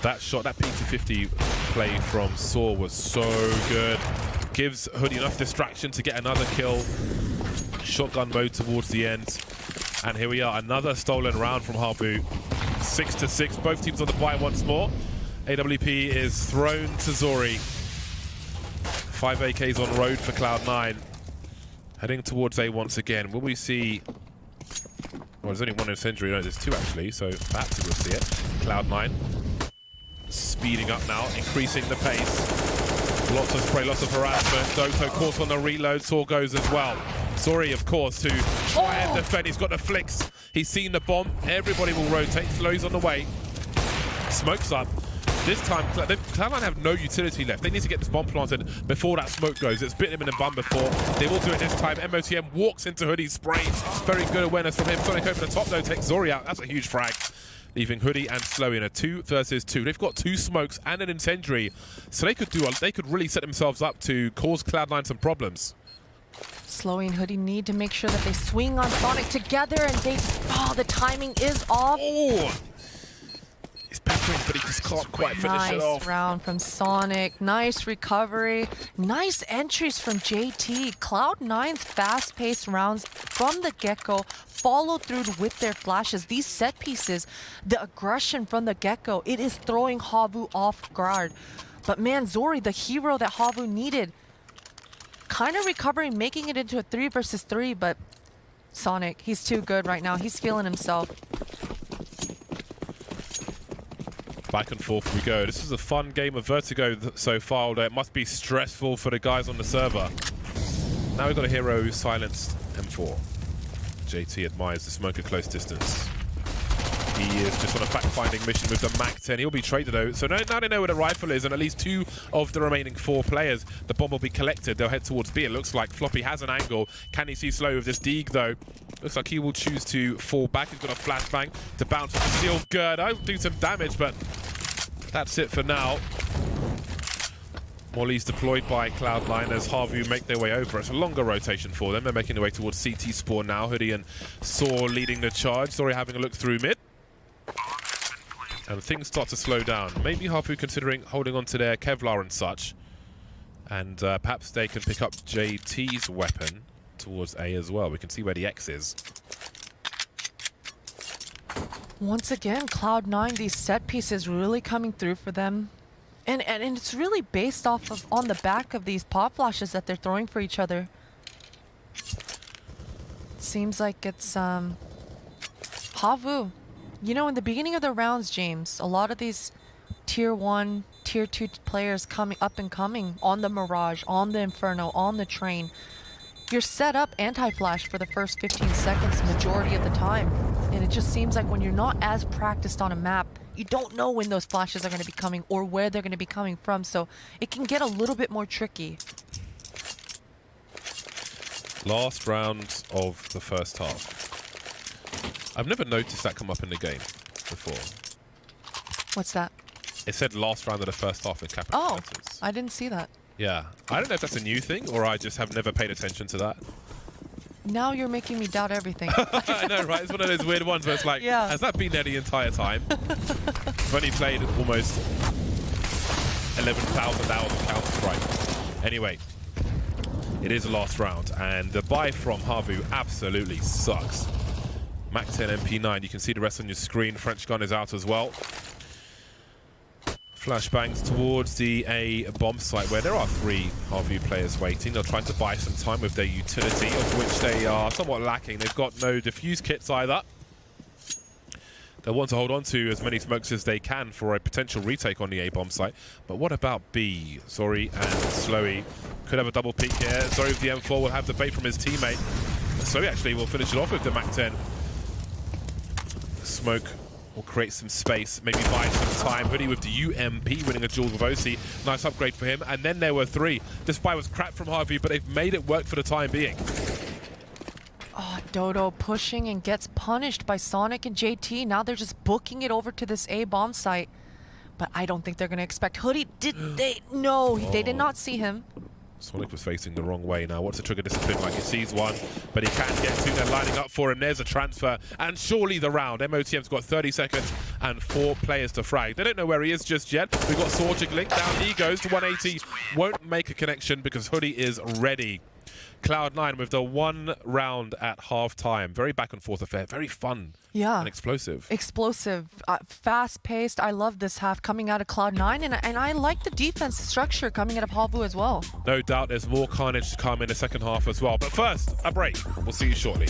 That shot, that P250 play from Saw was so good. Gives Hoodie enough distraction to get another kill. Shotgun mode towards the end. And here we are, another stolen round from Havu. 6-6, both teams on the buy once more. AWP is thrown to Zori. 5 AKs on road for Cloud9. Heading towards A once again. Will we see... Well, there's only one incendiary. No, there's two actually, so perhaps we will see it. Cloud9 speeding up now, increasing the pace. Lots of spray, lots of harassment. Doto caught on the reload. Saw goes as well. Zori, of course, to try and defend. He's got the flicks. He's seen the bomb. Everybody will rotate. Slow's on the way. Smokes up. This time, Cloud9 have no utility left. They need to get this bomb planted before that smoke goes. It's bitten him in the bum before. They will do it this time. MOTM walks into Hoodie, sprays. Very good awareness from him. Sonic over the top, though, takes Zori out. That's a huge frag. Leaving Hoodie and Slowy in a 2 versus 2. They've got 2 smokes and an incendiary, so they could really set themselves up to cause Cloud9 some problems. Slowy and Hoodie need to make sure that they swing on Sonic together, and the timing is off. Oh! He's peppering, but he just can't quite finish it off. Nice round from Sonic. Nice recovery. Nice entries from JT. Cloud9's fast-paced rounds from the get-go follow through with their flashes. These set pieces, the aggression from the get-go, it is throwing Havu off guard. But man, Zori, the hero that Havu needed, kind of recovering, making it into a 3 versus 3, but Sonic, he's too good right now. He's feeling himself. Back and forth we go. This is a fun game of Vertigo so far, although it must be stressful for the guys on the server. Now we've got a hero who's silenced M4. JT admires the smoke at close distance. He is just on a fact-finding mission with the MAC-10. He'll be traded though. So now they know where the rifle is, and at least 2 of the remaining 4 players. The bomb will be collected. They'll head towards B. It looks like Floppy has an angle. Can he see Slow with this Deeg though? Looks like he will choose to fall back. He's got a flashbang to bounce with the sealed gird. I'll do some damage, but that's it for now. Molly's deployed by Cloud9 as Havu make their way over. It's a longer rotation for them. They're making their way towards CT spawn now. Hoodie and Saw leading the charge. Sorry, having a look through mid. And things start to slow down. Maybe Havu considering holding on to their Kevlar and such. And perhaps they can pick up JT's weapon towards A as well. We can see where the X is. Once again, Cloud9, these set pieces really coming through for them. And it's really based off of, on the back of these pop flashes that they're throwing for each other. Seems like it's Havu. You know, in the beginning of the rounds, James, a lot of these tier 1, tier 2 players coming up and coming on the Mirage, on the Inferno, on the train. You're set up anti-flash for the first 15 seconds majority of the time. And it just seems like when you're not as practiced on a map, you don't know when those flashes are going to be coming or where they're going to be coming from. So it can get a little bit more tricky. Last round of the first half. I've never noticed that come up in the game before. What's that? It said last round of the first half in capital Oh, letters. I didn't see that. Yeah. I don't know if that's a new thing or I just have never paid attention to that. Now you're making me doubt everything. I know, right? It's one of those weird ones where it's like, Yeah. has that been there the entire time? I've only played almost 11,000 hours of Counter-Strike. Anyway, it is the last round, and the buy from Havu absolutely sucks. MAC-10 MP9, you can see the rest on your screen. French gun is out as well. Flashbangs towards the A bomb site where there are 3 Havu players waiting. They're trying to buy some time with their utility, of which they are somewhat lacking. They've got no defuse kits either. They'll want to hold on to as many smokes as they can for a potential retake on the A bomb site. But what about B? Zori and Slowy could have a double peek here. Zori with the M4 will have the bait from his teammate. Slowy actually will finish it off with the MAC-10. smoke will create some space, maybe buy some time. Hoodie with the UMP winning a duel with OC. Nice upgrade for him. And then there were 3. This buy was crap from Havu, but they've made it work for the time being. Oh, Dodo pushing and gets punished by Sonic and JT. Now they're just booking it over to this A bomb site. But I don't think they're going to expect Hoodie. Did they? No, they did not see him. Sonic was facing the wrong way now. What's the trigger discipline like? He sees one, but he can't get 2. They're lining up for him. There's a transfer, and surely the round. MOTM's got 30 seconds and 4 players to frag. They don't know where he is just yet. We've got Sorchik linked down. He goes to 180. Won't make a connection because Hoodie is ready. Cloud9 with the 1 round at half-time. Very back-and-forth affair. Very fun and explosive. Explosive, fast-paced. I love this half coming out of Cloud9, and I like the defense structure coming out of Havu as well. No doubt there's more carnage to come in the second half as well. But first, a break. We'll see you shortly.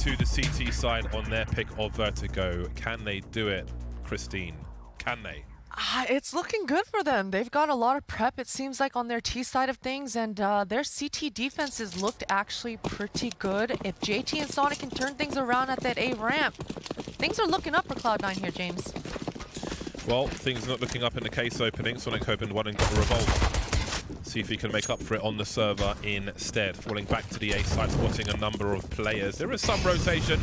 to the CT side on their pick of Vertigo. Can they do it, Christine? Can they? It's looking good for them. They've got a lot of prep, it seems like, on their T side of things, and their CT defenses looked actually pretty good. If JT and Sonic can turn things around at that A ramp, things are looking up for Cloud9 here, James. Well, things not looking up in the case opening. Sonic opened one and got a revolt. See if he can make up for it on the server instead. Falling back to the A side, spotting a number of players. There is some rotation.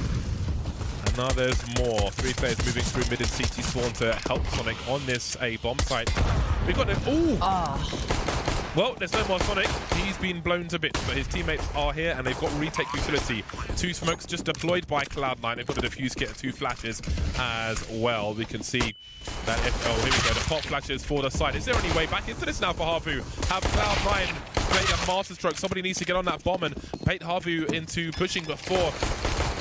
And now there's more. 3 players moving through mid and CT spawn to help Sonic on this A bomb site. We've got it. Ooh! Well, there's no more Sonic. He's been blown to bits, but his teammates are here and they've got retake utility. 2 smokes just deployed by Cloud9. They've got a defuse kit and 2 flashes as well. We can see that oh, here we go. The pop flashes for the side. Is there any way back into this now for Havu? Have Cloud9 played a masterstroke? Somebody needs to get on that bomb and bait Havu into pushing before.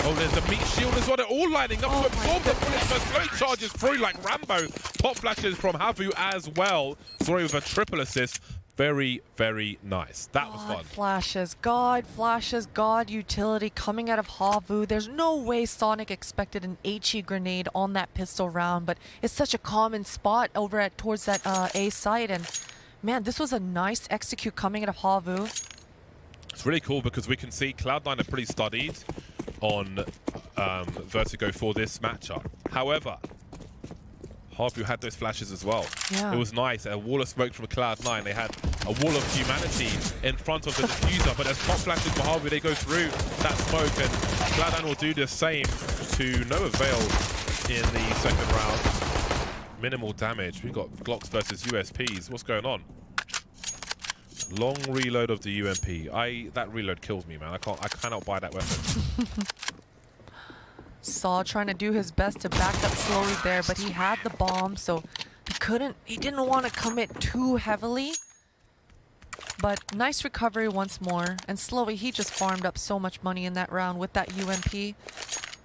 Oh, there's the meat shield as well. They're all lining up to absorb the bullets. But Slowly charges through like Rambo. Pop flashes from Havu as well. Sorry, with a triple assist. Very, very nice. That was fun. God flashes, God utility coming out of Havu. There's no way Sonic expected an HE grenade on that pistol round, but it's such a common spot over at towards that A site. And man, this was a nice execute coming out of Havu. It's really cool because we can see Cloud9 are pretty studied on Vertigo for this matchup. However, Havu had those flashes as well. Yeah. It was nice. A wall of smoke from Cloud9. They had a wall of humanity in front of the diffuser, but as pop flashes for Havu, they go through that smoke, and Cloud9 will do the same to no avail in the second round. Minimal damage. We've got Glocks versus USPs. What's going on? Long reload of the UMP. That reload kills me, man. I cannot buy that weapon. Saw trying to do his best to back up slowly there, but he had the bomb, so he didn't want to commit too heavily. But nice recovery once more, and slowly he just farmed up so much money in that round with that UMP.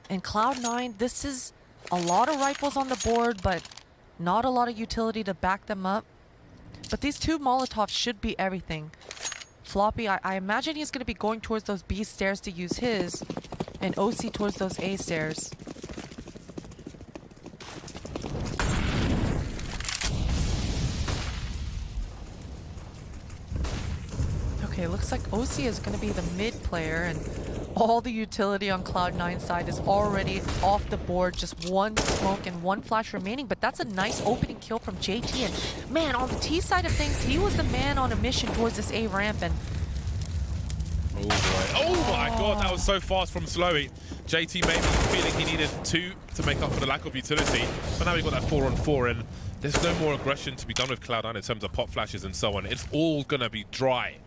And Cloud9, this is a lot of rifles on the board, but not a lot of utility to back them up. But these 2 Molotovs should be everything. Floppy, I imagine he's going to be going towards those B stairs to use his, and OC towards those A stairs. Okay, looks like OC is going to be the mid player, and all the utility on Cloud9 side is already off the board. Just 1 smoke and 1 flash remaining, but that's a nice opening kill from JT. And man, on the T side of things, he was the man on a mission towards this A ramp, and Oh boy. Oh my god, that was so fast from Slowy. JT maybe feeling he needed 2 to make up for the lack of utility, but now we've got that 4-on-4, and there's no more aggression to be done with Cloud9 in terms of pop flashes and so on. It's all gonna be dry.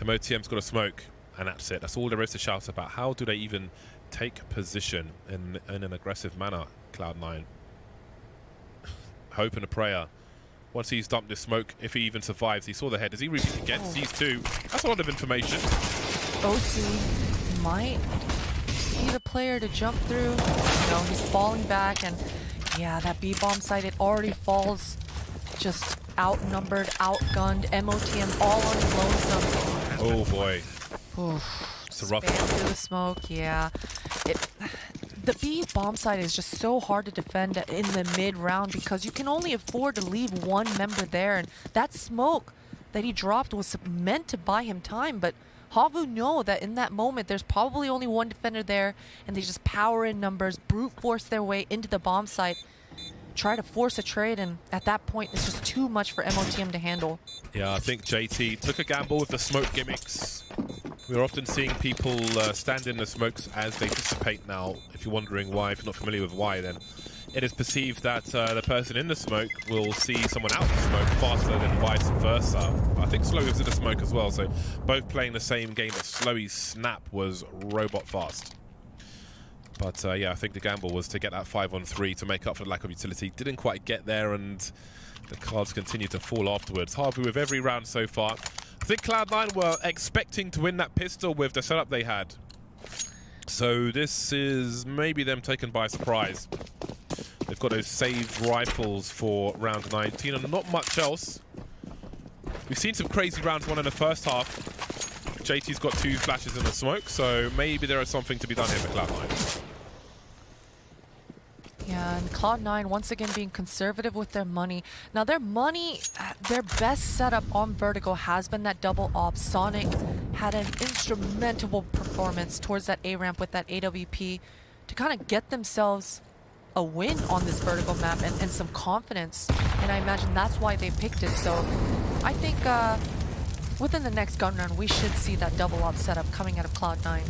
MOTM's got a smoke, and that's it. That's all there is to shout about. How do they even take position in an aggressive manner, Cloud9? Hope and a prayer. Once he's dumped this smoke, if he even survives, he saw the head. Does he repeat again? Sees 2. That's a lot of information. OC might be the player to jump through. No, he's falling back, and yeah, that B-bomb site, it already falls just outnumbered, outgunned, MOTM all on his lonesome. Oh boy. Oof. It's a rough Spam one. through the smoke, yeah. The B bomb site is just so hard to defend in the mid round because you can only afford to leave 1 member there, and that smoke that he dropped was meant to buy him time, but Havu know that in that moment there's probably only 1 defender there, and they just power in numbers, brute force their way into the bomb site, try to force a trade, and at that point it's just too much for MOTM to handle. Yeah, I think JT took a gamble with the smoke gimmicks. We're often seeing people stand in the smokes as they dissipate now. If you're wondering why, if you're not familiar with why, then it is perceived that the person in the smoke will see someone out of the smoke faster than vice versa. I think Slowy was in the smoke as well, so both playing the same game, but Slowy's snap was robot fast. But yeah, I think the gamble was to get that 5-on-3 to make up for the lack of utility. Didn't quite get there, and the cards continued to fall afterwards. Havu with every round so far. I think Cloud9 were expecting to win that pistol with the setup they had. So this is maybe them taken by surprise. They've got those saved rifles for round 19 and not much else. We've seen some crazy rounds won in the first half. JT's got 2 flashes in the smoke, so maybe there is something to be done here for Cloud9. Yeah, and Cloud9 once again being conservative with their money. Now their money, their best setup on Vertigo has been that double op. Sonic had an instrumental performance towards that A ramp with that AWP to kind of get themselves a win on this vertical map and some confidence. And I imagine that's why they picked it. So I think within the next gun run, we should see that double up setup coming out of Cloud9.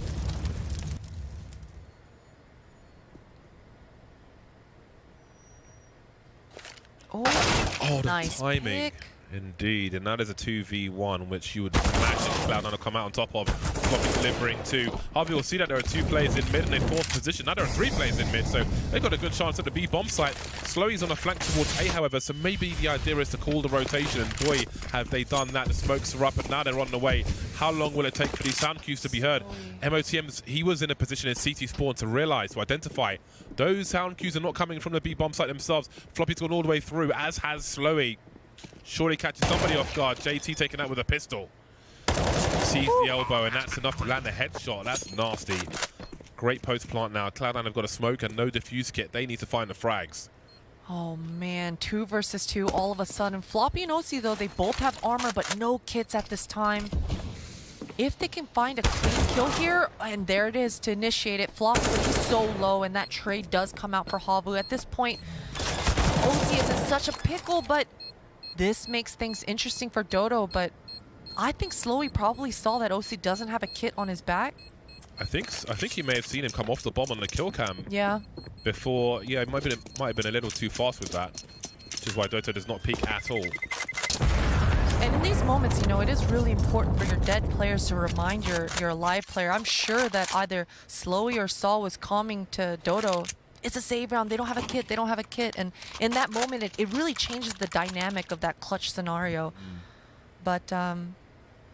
Oh, the nice timing. pick. Indeed, and that is a 2v1, which you would imagine Cloud9 will come out on top of. Floppy delivering to Havu. Will see that there are 2 players in mid and in 4th position. Now there are 3 players in mid, so they've got a good chance at the B bomb site. Slowy's on a flank towards A, however, so maybe the idea is to call the rotation, and boy, have they done that. The smokes are up, and now they're on the way. How long will it take for these sound cues to be heard? MOTM's, he was in a position in CT spawn to realize, to identify those sound cues are not coming from the B bomb site themselves. Floppy's gone all the way through, as has Slowy. Surely catches somebody off guard. JT taking that with a pistol. Sees the elbow, and that's enough to land a headshot. That's nasty. Great post plant now. Cloud9 have got a smoke and no defuse kit. They need to find the frags. Oh man, 2 versus 2 all of a sudden. Floppy and OC though, they both have armor but no kits at this time. If they can find a clean kill here, and there it is to initiate it. Floppy, but he's so low, and that trade does come out for Havu. At this point, OC is in such a pickle, but this makes things interesting for Dodo, but I think Slowy probably saw that OC doesn't have a kit on his back. I think he may have seen him come off the bomb on the kill cam. Yeah. Before, yeah, it might have been a little too fast with that, which is why Dodo does not peek at all. And in these moments, you know, it is really important for your dead players to remind your alive player. I'm sure that either Slowy or Saul was calming to Dodo. It's a save round. They don't have a kit. They don't have a kit. And in that moment, it really changes the dynamic of that clutch scenario. But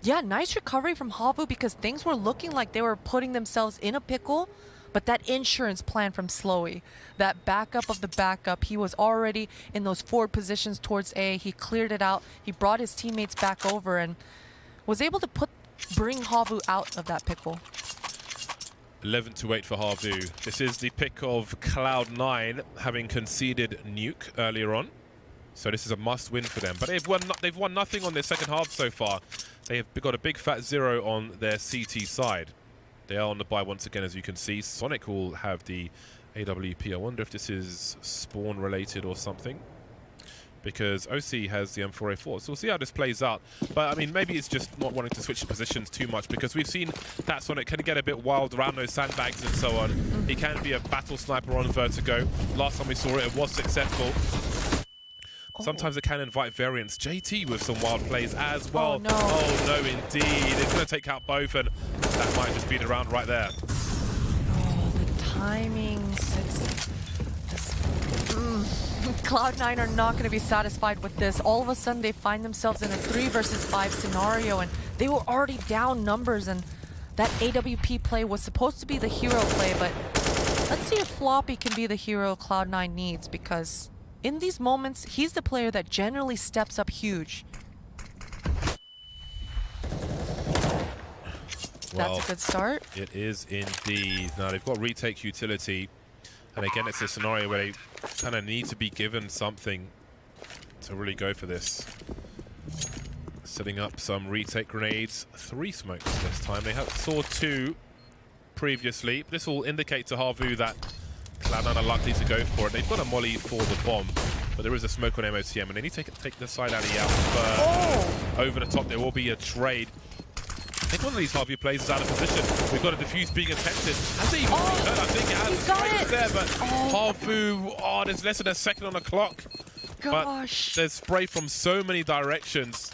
yeah, nice recovery from Havu, because things were looking like they were putting themselves in a pickle. But that insurance plan from Slowy, that backup of the backup, he was already in those forward positions towards A. He cleared it out. He brought his teammates back over and was able to bring Havu out of that pickle. 11-8 for Havu. This is the pick of Cloud9, having conceded nuke earlier on. So this is a must-win for them. But they've won nothing on their second half so far. They have got a big fat 0 on their CT side. They are on the buy once again, as you can see. Sonic will have the AWP. I wonder if this is spawn related or something, because OC has the M4A4. So we'll see how this plays out. But I mean, maybe it's just not wanting to switch positions too much, because we've seen that Sonic can get a bit wild around those sandbags and so on. He can be a battle sniper on Vertigo. Last time we saw it, it was successful. Sometimes it can invite variance. JT with some wild plays as well. Oh no, oh, no indeed. It's going to take out both, and that might just be the round right there. Oh, the timings. Cloud9 are not going to be satisfied with this. All of a sudden, they find themselves in a 3 versus 5 scenario, and they were already down numbers, and that AWP play was supposed to be the hero play, but let's see if Floppy can be the hero Cloud9 needs, because in these moments, he's the player that generally steps up huge. Well, that's a good start. It is indeed. Now, they've got retake utility. And again, it's a scenario where they kind of need to be given something to really go for this. Setting up some retake grenades. 3 smokes this time. They saw 2 previously. This will indicate to Havu that Cloud9 are likely to go for it. They've got a molly for the bomb, but there is a smoke on MOTM, and they need to take the side alley out first. Over the top, there will be a trade. I think one of these Havu plays is out of position. We've got a defuse being attempted. Has it even been hurt? I think it has. He's got it. There, but Havu, there's less than a second on the clock. Gosh. But there's spray from so many directions.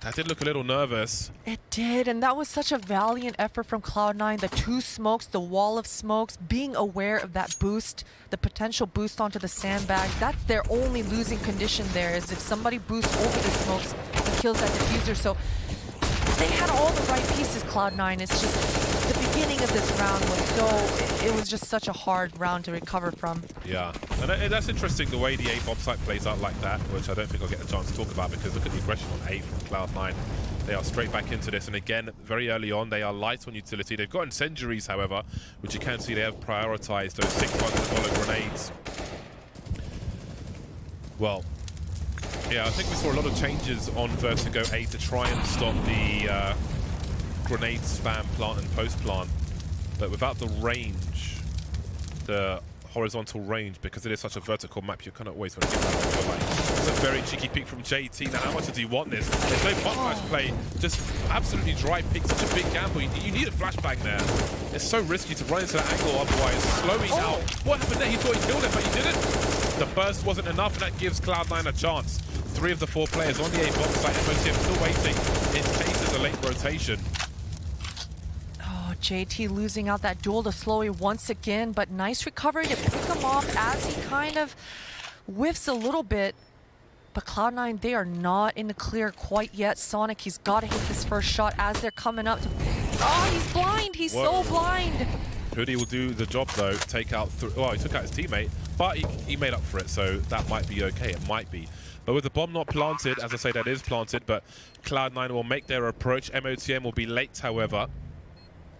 That did look a little nervous. It did, and that was such a valiant effort from Cloud9. The 2 smokes, the wall of smokes, being aware of that boost, the potential boost onto the sandbag. That's their only losing condition there, is if somebody boosts over the smokes and kills that diffuser. So they had all the right pieces, Cloud9. It's just the beginning of this round was it was just such a hard round to recover from. Yeah, and that's interesting, the way the A bomb site plays out like that, which I don't think I'll get a chance to talk about, because look at the aggression on A from Cloud9. They are straight back into this, and again, very early on, they are light on utility. They've got incendiaries, however, which you can see they have prioritized those $600 grenades. Well, yeah, I think we saw a lot of changes on Vertigo A to try and stop the grenade spam plant and post plant, but without the range, the horizontal range because it is such a vertical map. You kind of always want to get that line. It's a very cheeky peek from JT. Now, how much does he want this? There's no bot flash play. Just absolutely dry pick. Such a big gamble. You need a flashbang there. It's so risky to run into that angle otherwise. Slowing out. What happened there? He thought he killed him, but he didn't. The burst wasn't enough, and that gives Cloud9 a chance. 3 of the 4 players on the A bomb site. MOTM still waiting. It chases a late rotation. JT losing out that duel to Slowy once again, but nice recovery to pick him off as he kind of whiffs a little bit. But Cloud9, they are not in the clear quite yet. Sonic, he's got to hit this first shot as they're coming up. Oh, he's blind. He's so blind. Hoodie will do the job, though. Take out... Well, he took out his teammate, but he made up for it, so that might be okay. It might be. But with the bomb not planted, as I say, that is planted, but Cloud9 will make their approach. MOTM will be late, however.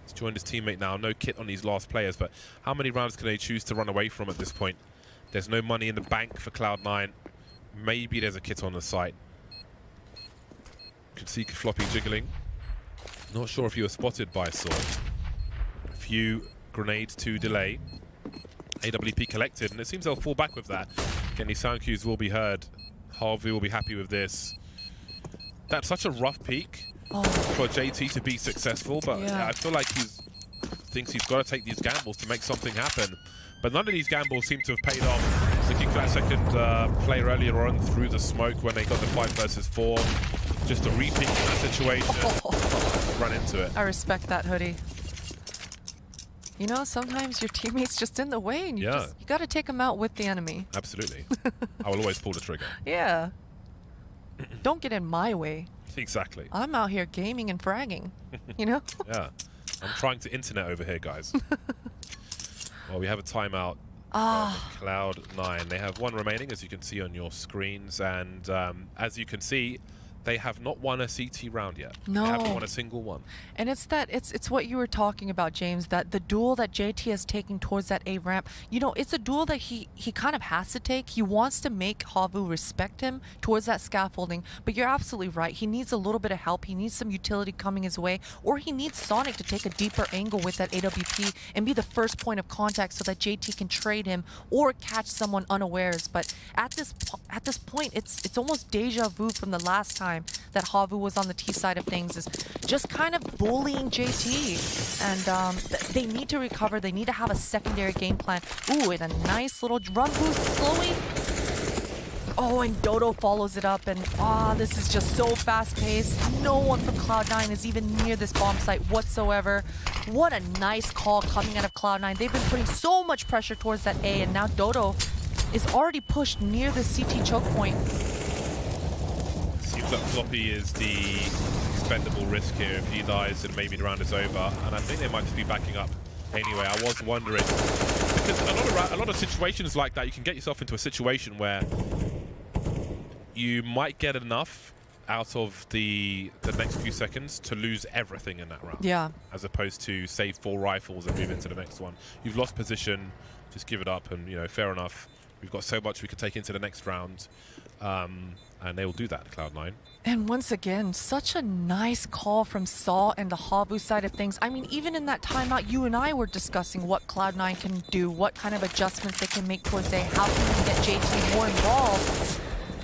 He's joined his teammate now. No kit on these last players, but how many rounds can they choose to run away from at this point? There's no money in the bank for Cloud9. Maybe there's a kit on the site. Could see Floppy jiggling. Not sure if you were spotted by Saw. A few grenades to delay. AWP collected, and it seems they'll fall back with that. Again, these sound cues will be heard. Havu will be happy with this. That's such a rough peak. For JT to be successful, but I feel like he thinks he's got to take these gambles to make something happen. But none of these gambles seem to have paid off. Looking for that second player earlier on through the smoke when they got the 5 versus 4. Just a repeat in that situation. Run into it. I respect that, Hoodie. You know, sometimes your teammate's just in the way and you got to take them out with the enemy. Absolutely. I will always pull the trigger. Yeah. Don't get in my way. Exactly. I'm out here gaming and fragging, you know? Yeah. I'm trying to internet over here, guys. Well, we have a timeout Cloud9. They have 1 remaining, as you can see on your screens. And as you can see, they have not won a CT round yet. No. They haven't won a single one. And it's what you were talking about, James, that the duel that JT is taking towards that A ramp, you know, it's a duel that he kind of has to take. He wants to make Havu respect him towards that scaffolding, but you're absolutely right. He needs a little bit of help. He needs some utility coming his way, or he needs Sonic to take a deeper angle with that AWP and be the first point of contact so that JT can trade him or catch someone unawares. But at this point, it's almost deja vu from the last time that Havu was on the T side of things, is just kind of bullying JT. And they need to recover. They need to have a secondary game plan. Ooh, and a nice little run boost slowly. Oh, and Dodo follows it up, and this is just so fast-paced. No one from Cloud9 is even near this bomb site whatsoever. What a nice call coming out of Cloud9. They've been putting so much pressure towards that A, and now Dodo is already pushed near the CT choke point. Seems like Floppy is the expendable risk here. If he dies, then maybe the round is over. And I think they might just be backing up anyway. I was wondering, because a lot of situations like that, you can get yourself into a situation where you might get enough out of the next few seconds to lose everything in that round. Yeah. As opposed to save 4 rifles and move into the next one. You've lost position, just give it up, and you know, fair enough. We've got so much we could take into the next round. And they will do that, Cloud9. And once again, such a nice call from Saw and the Havu side of things. I mean, even in that timeout, you and I were discussing what Cloud9 can do, what kind of adjustments they can make towards A, how can we get JT more involved.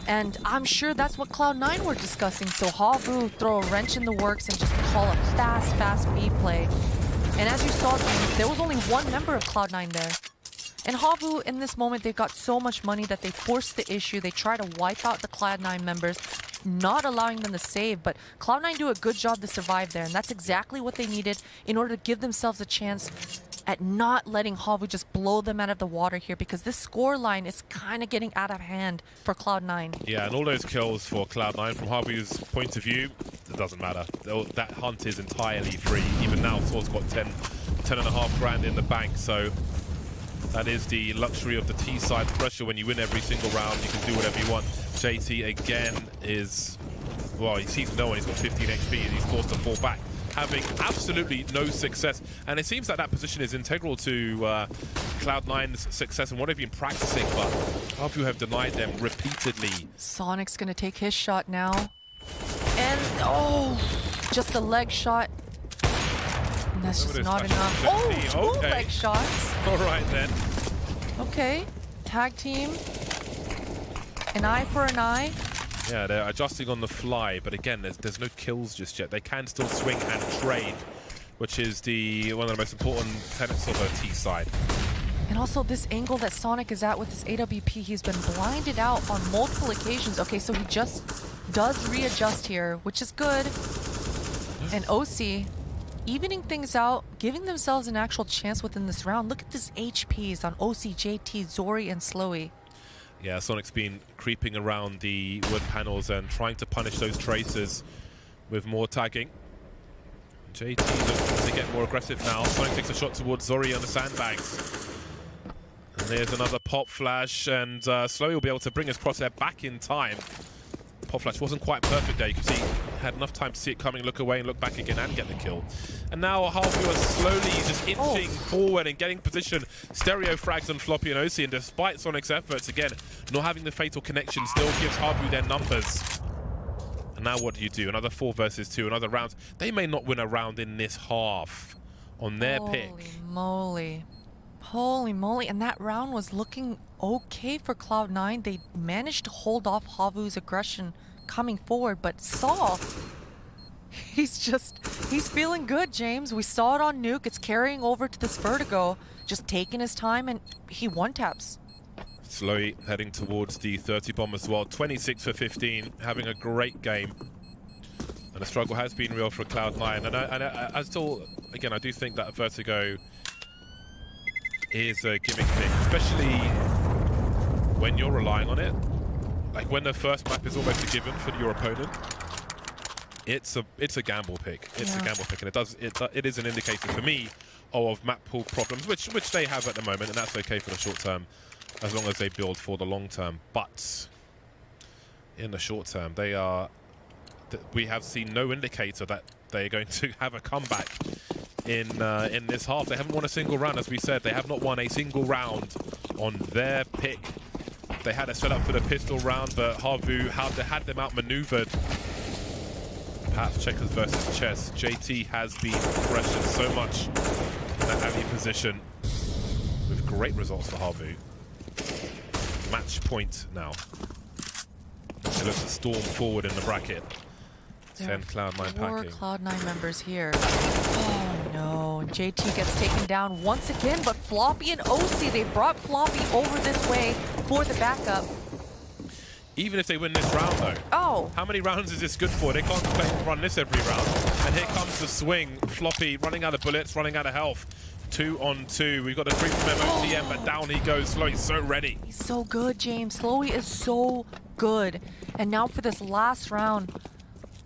And I'm sure that's what Cloud9 were discussing. So Havu throw a wrench in the works and just call a fast B play. And as you saw, James, there was only 1 member of Cloud9 there. And Havu, in this moment, they've got so much money that they force the issue. They try to wipe out the Cloud9 members, not allowing them to save. But Cloud9 do a good job to survive there, and that's exactly what they needed in order to give themselves a chance at not letting Havu just blow them out of the water here, because this score line is kind of getting out of hand for Cloud9. Yeah, and all those kills for Cloud9, from Havu's point of view, it doesn't matter. That hunt is entirely free. Even now, Saw's got 10.5 grand in the bank, so that is the luxury of the T-side pressure. When you win every single round, you can do whatever you want. JT, again, is... Well, he sees no one. He's got 15 HP, and he's forced to fall back, having absolutely no success. And it seems like that position is integral to Cloud9's success and what they've been practicing, but Havu have denied them repeatedly. Sonic's going to take his shot now. And, just a leg shot. And that's just not enough. Oh, 2 leg shots. All right, then. Okay, tag team. An eye for an eye. Yeah, they're adjusting on the fly, but again, there's no kills just yet. They can still swing and trade, which is one of the most important tenets of a T side. And also this angle that Sonic is at with his AWP, he's been blinded out on multiple occasions. Okay, so he just does readjust here, which is good. And OC evening things out, giving themselves an actual chance within this round. Look at this HPs on OC, JT, Zori, and Slowy. Yeah, Sonic's been creeping around the wood panels and trying to punish those tracers with more tagging. JT looking to get more aggressive now. Sonic takes a shot towards Zori on the sandbags. And there's another pop flash, and Slowy will be able to bring his crosshair back in time. Pop flash wasn't quite perfect there. You can see he had enough time to see it coming, look away, and look back again and get the kill. And now Havu are slowly just inching forward and getting position. Stereo frags on Floppy and OC, and despite Sonic's efforts, again, not having the fatal connection still gives Havu their numbers. And now what do you do? Another 4 versus 2, another round. They may not win a round in this half on their pick. Holy moly. Holy moly. And that round was looking okay for Cloud9. They managed to hold off Havu's aggression coming forward, but Saul, he's feeling good, James. We saw it on Nuke. It's carrying over to this Vertigo, just taking his time, and he one-taps. Slowly heading towards the 30 bomb as well. 26 for 15, having a great game. And the struggle has been real for Cloud9. And I still, again, I do think that Vertigo is a gimmick pick, especially when you're relying on it. Like when the first map is almost a given for your opponent, it's a gamble pick. It's a gamble pick, and it is an indicator for me of map pool problems, which they have at the moment, and that's okay for the short term, as long as they build for the long term. But in the short term, we have seen no indicator that they're going to have a comeback in this half. They haven't won a single round, as we said. They have not won a single round on their pick. They had a setup for the pistol round, but Havu had them outmaneuvered. Perhaps checkers versus chess. JT has been pressured so much in that alley position, with great results for Havu. Match point now. They look to storm forward in the bracket. 10 Cloud9 packing. 4 Cloud9 members here. Oh no, JT gets taken down once again, but Floppy and OC, they brought Floppy over this way for the backup. Even if they win this round though, how many rounds is this good for? They can't run this every round. And here comes the swing. Floppy running out of bullets, running out of health. 2 on 2. We've got a creep from MOTM, but down he goes. Slowy's so ready. He's so good, James. Slowy is so good. And now for this last round,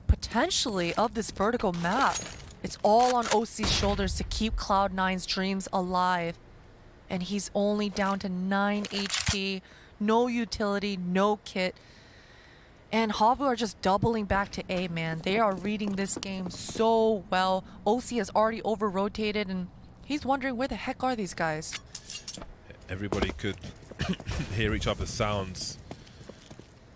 potentially, of this Vertigo map, it's all on OC's shoulders to keep Cloud9's dreams alive. And he's only down to 9 HP, no utility, no kit. And Havu are just doubling back to A, man. They are reading this game so well. OC has already over-rotated, and he's wondering where the heck are these guys? Everybody could hear each other's sounds.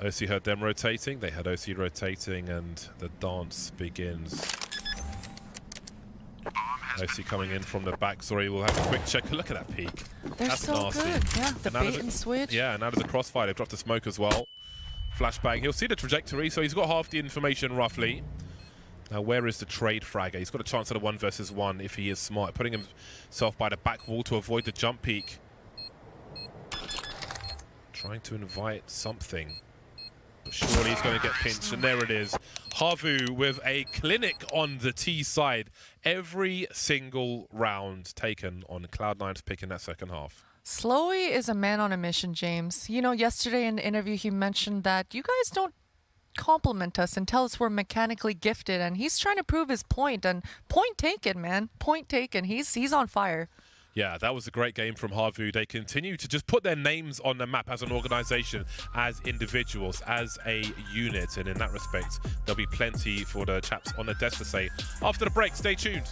OC heard them rotating, they had OC rotating, and the dance begins. OC coming in from the back. Sorry, we'll have a quick check. Look at that peak. They're That's so nasty. good. Yeah, the bait and switch. Yeah, and now there's a crossfire. They've dropped the smoke as well. Flashbang. He'll see the trajectory, so he's got half the information roughly. Now, where is the trade fragger? He's got a chance at a 1 versus 1 if he is smart, putting himself by the back wall to avoid the jump peak. Trying to invite something. But surely he's going to get pinched, and there it is. Havu with a clinic on the T side. Every single round taken on Cloud9's pick in that second half. Slowy is a man on a mission, James. You know, yesterday in the interview, he mentioned that you guys don't compliment us and tell us we're mechanically gifted, and he's trying to prove his point, and point taken, man. Point taken. He's on fire. Yeah, that was a great game from Havu. They continue to just put their names on the map as an organization, as individuals, as a unit. And in that respect, there'll be plenty for the chaps on the desk to say. After the break, stay tuned.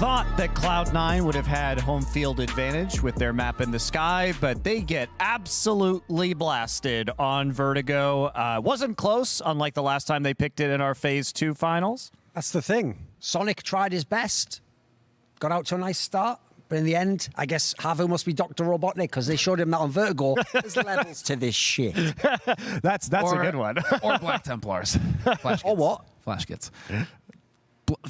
thought that Cloud9 would have had home field advantage with their map in the sky, but they get absolutely blasted on Vertigo. Wasn't close, unlike the last time they picked it in our Phase 2 finals. That's the thing. Sonic tried his best, got out to a nice start, but in the end, I guess Havu must be Dr. Robotnik because they showed him that on Vertigo. There's levels to this shit. That's a good one. Or Black Templars. Flash Or what? Flash Kits.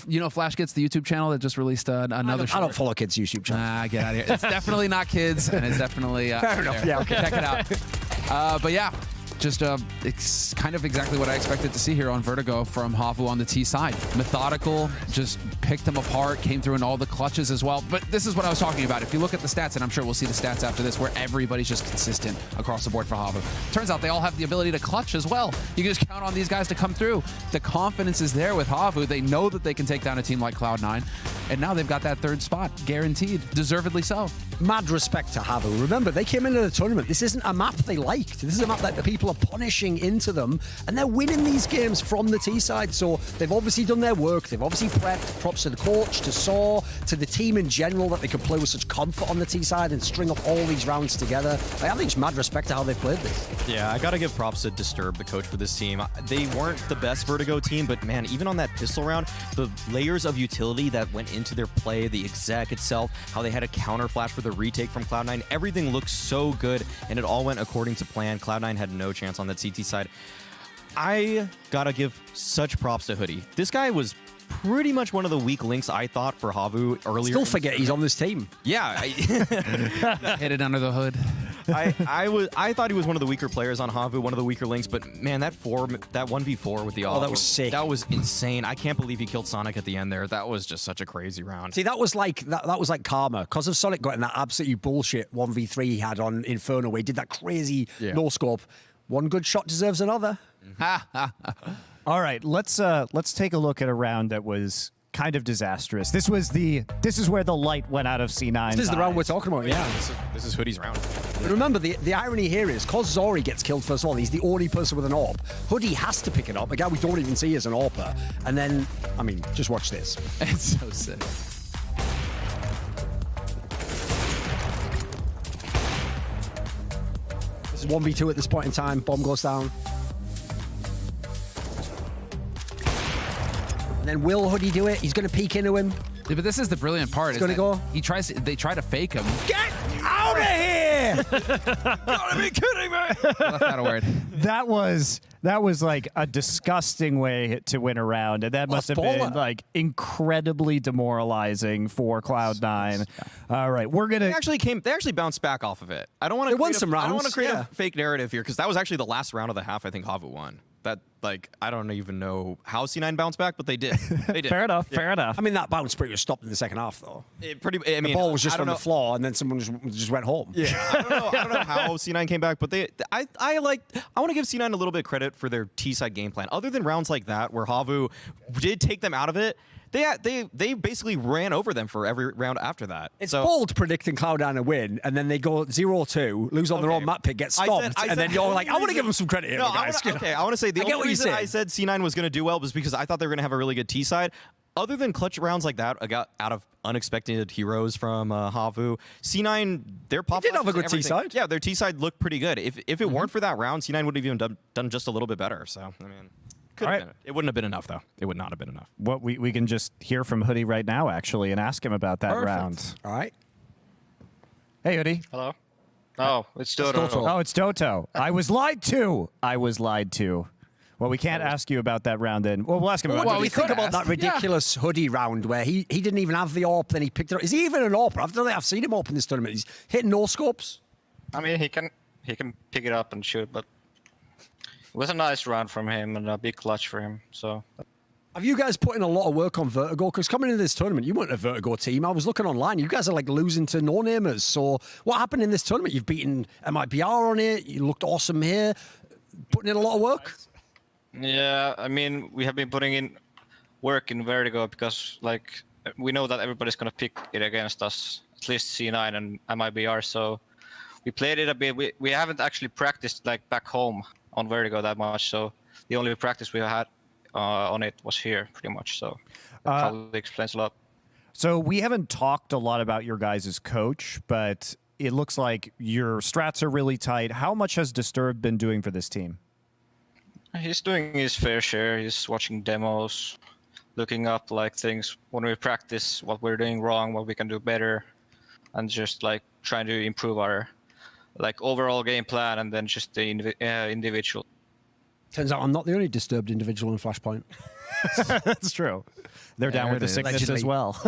You know Flash Kits, the YouTube channel that just released another I don't follow kids' YouTube channel. Get out of here. It's definitely not kids, and it's definitely... Fair enough. there. Yeah, okay. Check it out. But yeah, just it's kind of exactly what I expected to see here on Vertigo from Havu on the T side. Methodical, just picked them apart, came through in all the clutches as well. But this is what I was talking about. If you look at the stats, and I'm sure we'll see the stats after this, where everybody's just consistent across the board for Havu. Turns out they all have the ability to clutch as well. You can just count on these guys to come through. The confidence is there with Havu. They know that they can take down a team like Cloud9, and now they've got that third spot guaranteed, deservedly so. Mad respect to Havu. Remember, they came into the tournament. This isn't a map they liked. This is a map that the people are punishing into them, and they're winning these games from the T side. So they've obviously done their work. They've obviously prepped. Props to the coach, to Saw, to the team in general that they could play with such comfort on the T side and string up all these rounds together. I think it's mad respect to how they played this. Yeah, I gotta give props to Disturb, the coach for this team. They weren't the best Vertigo team, but man, even on that pistol round, the layers of utility that went into their play, the exec itself, how they had a counter flash for the retake from Cloud9, everything looked so good, and it all went according to plan. Cloud9 had no chance on that CT side. I gotta give such props to Hoodie. This guy was pretty much one of the weak links, I thought, for Havu earlier. Still forget he's on this team. Yeah. Hit it under the hood. I thought he was one of the weaker players on Havu, one of the weaker links, but man, that 1v4 with the that was sick. That was insane. I can't believe he killed Sonic at the end there. That was just such a crazy round. See, that was like karma. Because of Sonic got in that absolutely bullshit 1v3 he had on Inferno where he did that crazy no scope. One good shot deserves another. All right, let's take a look at a round that was kind of disastrous. This is where the light went out of C9. This is the round we're talking about, yeah. This is Hoodie's round. But remember, the irony here is, because Zori gets killed first of all, he's the only person with an AWP. Hoodie has to pick it up, a guy we don't even see as an AWPer. And then, I mean, just watch this. It's so sick. This is 1v2 at this point in time. Bomb goes down. And then will Hoodie do it? He's going to peek into him. Yeah, but this is the brilliant part. He's going to go. They try to fake him. Get out of here! Gotta be kidding me! Left out a word. That was like a disgusting way to win a round, and that must have been like incredibly demoralizing for Cloud9. All right, we're gonna They actually bounced back off of it. I don't want to won some rounds. I don't want to create a fake narrative here because that was actually the last round of the half. I think Havu won. That I don't even know how C9 bounced back, but they did. They did. Fair enough. Fair enough. I mean, that bounce pretty was stopped in the second half, though. The ball was just on the floor, and then someone just went home. Yeah, I don't know how C9 came back, but I want to give C9 a little bit of credit for their T-side game plan. Other than rounds like that where Havu did take them out of it, they basically ran over them for every round after that. It's bold predicting Cloud9 to win, and then they go 0-2, lose on their own map pick, get stomped, and then you're like, I want to give them some credit here, guys. I want to say the only reason I said C9 was going to do well was because I thought they were going to have a really good T side. Other than clutch rounds like that, I got out of unexpected heroes from Havu. C9, their pop did have a good T side. Yeah, their T side looked pretty good. If it weren't for that round, C9 would have even done just a little bit better. So I mean. All right. It wouldn't have been enough, though. It would not have been enough. What we can just hear from Hoodie right now, actually, and ask him about that round. All right. Hey, Hoodie. Hello. Oh, it's Doto. Oh, it's Doto. I was lied to. Well, we can't ask you about that round then. Well, we'll ask him about What do you think about that ridiculous Hoodie round where he didn't even have the AWP, then he picked it up? Is he even an AWPer? I've seen him AWP in this tournament. He's hitting no scopes. I mean, he can pick it up and shoot, but it was a nice round from him and a big clutch for him. So, have you guys put in a lot of work on Vertigo? Because coming into this tournament, you weren't a Vertigo team. I was looking online. You guys are like losing to no-namers. So what happened in this tournament? You've beaten MIBR on it. You looked awesome here. Putting in a lot of work? yeah, I mean, we have been putting in work in Vertigo because, like, we know that everybody's going to pick it against us, at least C9 and MIBR. So we played it a bit. We haven't actually practiced, like, back home on Vertigo that much. So the only practice we had on it was here, pretty much. So that probably explains a lot. So we haven't talked a lot about your guys' coach, but it looks like your strats are really tight. How much has Disturbed been doing for this team? He's doing his fair share. He's watching demos, looking up like things when we practice, what we're doing wrong, what we can do better, and just like trying to improve our like overall game plan and then just the individual. Turns out I'm not the only disturbed individual in Flashpoint. That's true. They're down with the sickness as well.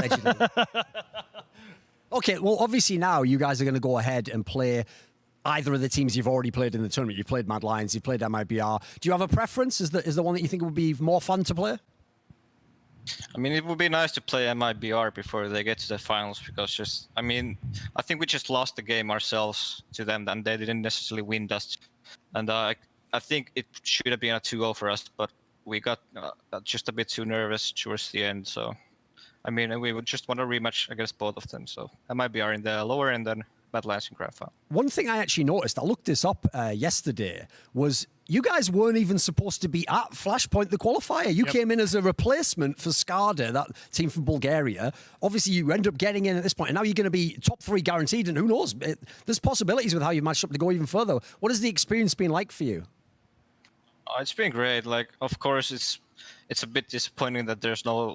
Okay, well, obviously now you guys are going to go ahead and play either of the teams you've already played in the tournament. You've played Mad Lions, you've played MIBR. Do you have a preference? Is the one that you think would be more fun to play? I mean, it would be nice to play MIBR before they get to the finals because I think we just lost the game ourselves to them and they didn't necessarily win us. And I think it should have been a 2-0 for us, but we got just a bit too nervous towards the end. So, I mean, we would just want a rematch against both of them. So, MIBR in the lower end and Mad Lions in grand final. One thing I actually noticed, I looked this up yesterday, was you guys weren't even supposed to be at Flashpoint, the qualifier. You came in as a replacement for Skada, that team from Bulgaria. Obviously, you end up getting in at this point, and now you're going to be top 3 guaranteed, and who knows? There's possibilities with how you've matched up to go even further. What has the experience been like for you? It's been great. Like, of course, it's a bit disappointing that there's no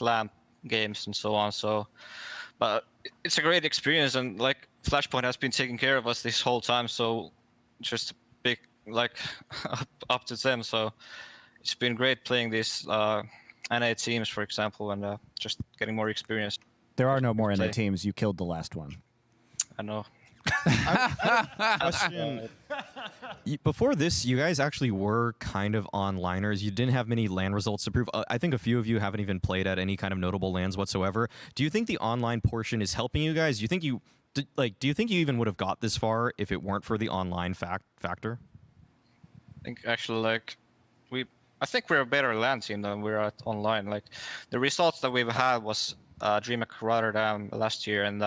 LAN games and so on. So, but it's a great experience, and like Flashpoint has been taking care of us this whole time. So, just big like up to them. So, it's been great playing these NA teams, for example, and just getting more experience. There are no more NA teams. You killed the last one. I know. Question. Before this, you guys actually were kind of onliners. You didn't have many LAN results to prove. I think a few of you haven't even played at any kind of notable LANs whatsoever. Do you think the online portion is helping you guys? Do you think you even would have got this far if it weren't for the online factor? I think actually, I think we're a better LAN team than we're at online. Like the results that we've had was DreamHack Rotterdam last year and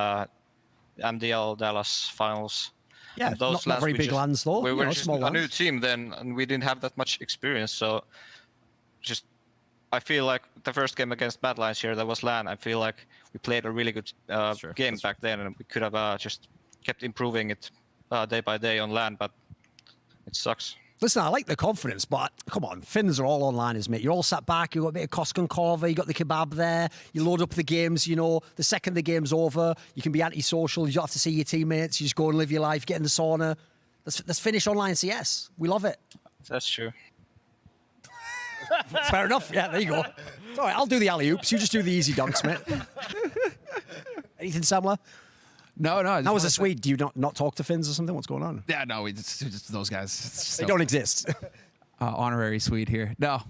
MDL Dallas finals. Yeah, not very big LANs though. We were just small a new team then, and we didn't have that much experience. So, I feel like the first game against Mad Lions here, that was LAN. I feel like we played a really good game back then, and we could have just kept improving it day by day on LAN, but it sucks. Listen, I like the confidence, but come on, Finns are all onliners, mate. You're all sat back, you've got a bit of Koskenkorva, you got the kebab there, you load up the games, the second the game's over, you can be antisocial, you don't have to see your teammates, you just go and live your life, get in the sauna. Let's finish online CS. We love it. That's true. Fair enough. Yeah, there you go. It's all right, I'll do the alley-oops, you just do the easy dunks, mate. Anything similar? No. How was a Swede? Do you not talk to Finns or something? What's going on? Yeah, no, just those guys. They don't exist. Honorary Swede here. No,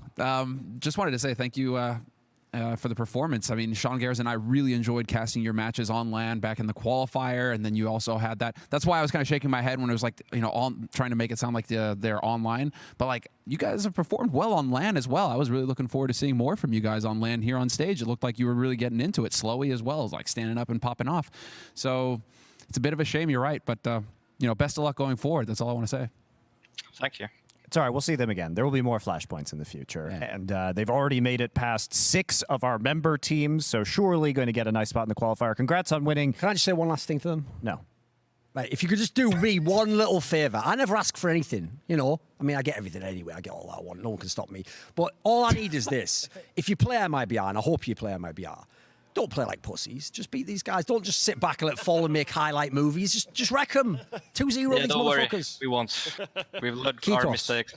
just wanted to say thank you for the performance. I mean, Sean Garrison and I really enjoyed casting your matches on LAN back in the qualifier, and then you also had that. That's why I was kind of shaking my head when it was like, trying to make it sound like they're online. But like, you guys have performed well on LAN as well. I was really looking forward to seeing more from you guys on LAN here on stage. It looked like you were really getting into it, Slowy as well, like standing up and popping off. So it's a bit of a shame, you're right, but best of luck going forward. That's all I want to say. Thank you. It's all right. We'll see them again. There will be more Flashpoints in the future. Yeah. And they've already made it past 6 of our member teams, so surely going to get a nice spot in the qualifier. Congrats on winning. Can I just say one last thing to them? No. Right, if you could just do me one little favour. I never ask for anything, I mean, I get everything anyway. I get all I want. No one can stop me. But all I need is this. If you play MIBR, and I hope you play MIBR, don't play like pussies. Just beat these guys. Don't just sit back and let Fall and make highlight movies. Just wreck them. 2-0 these don't motherfuckers. Worry. We won't. We've learned Keep our mistakes.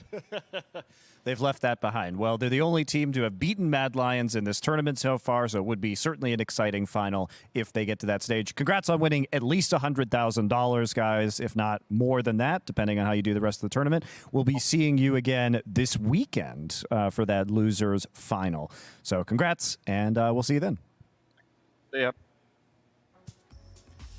They've left that behind. Well, they're the only team to have beaten Mad Lions in this tournament so far, so it would be certainly an exciting final if they get to that stage. Congrats on winning at least $100,000, guys, if not more than that, depending on how you do the rest of the tournament. We'll be seeing you again this weekend for that losers final. So congrats, and we'll see you then. Yep.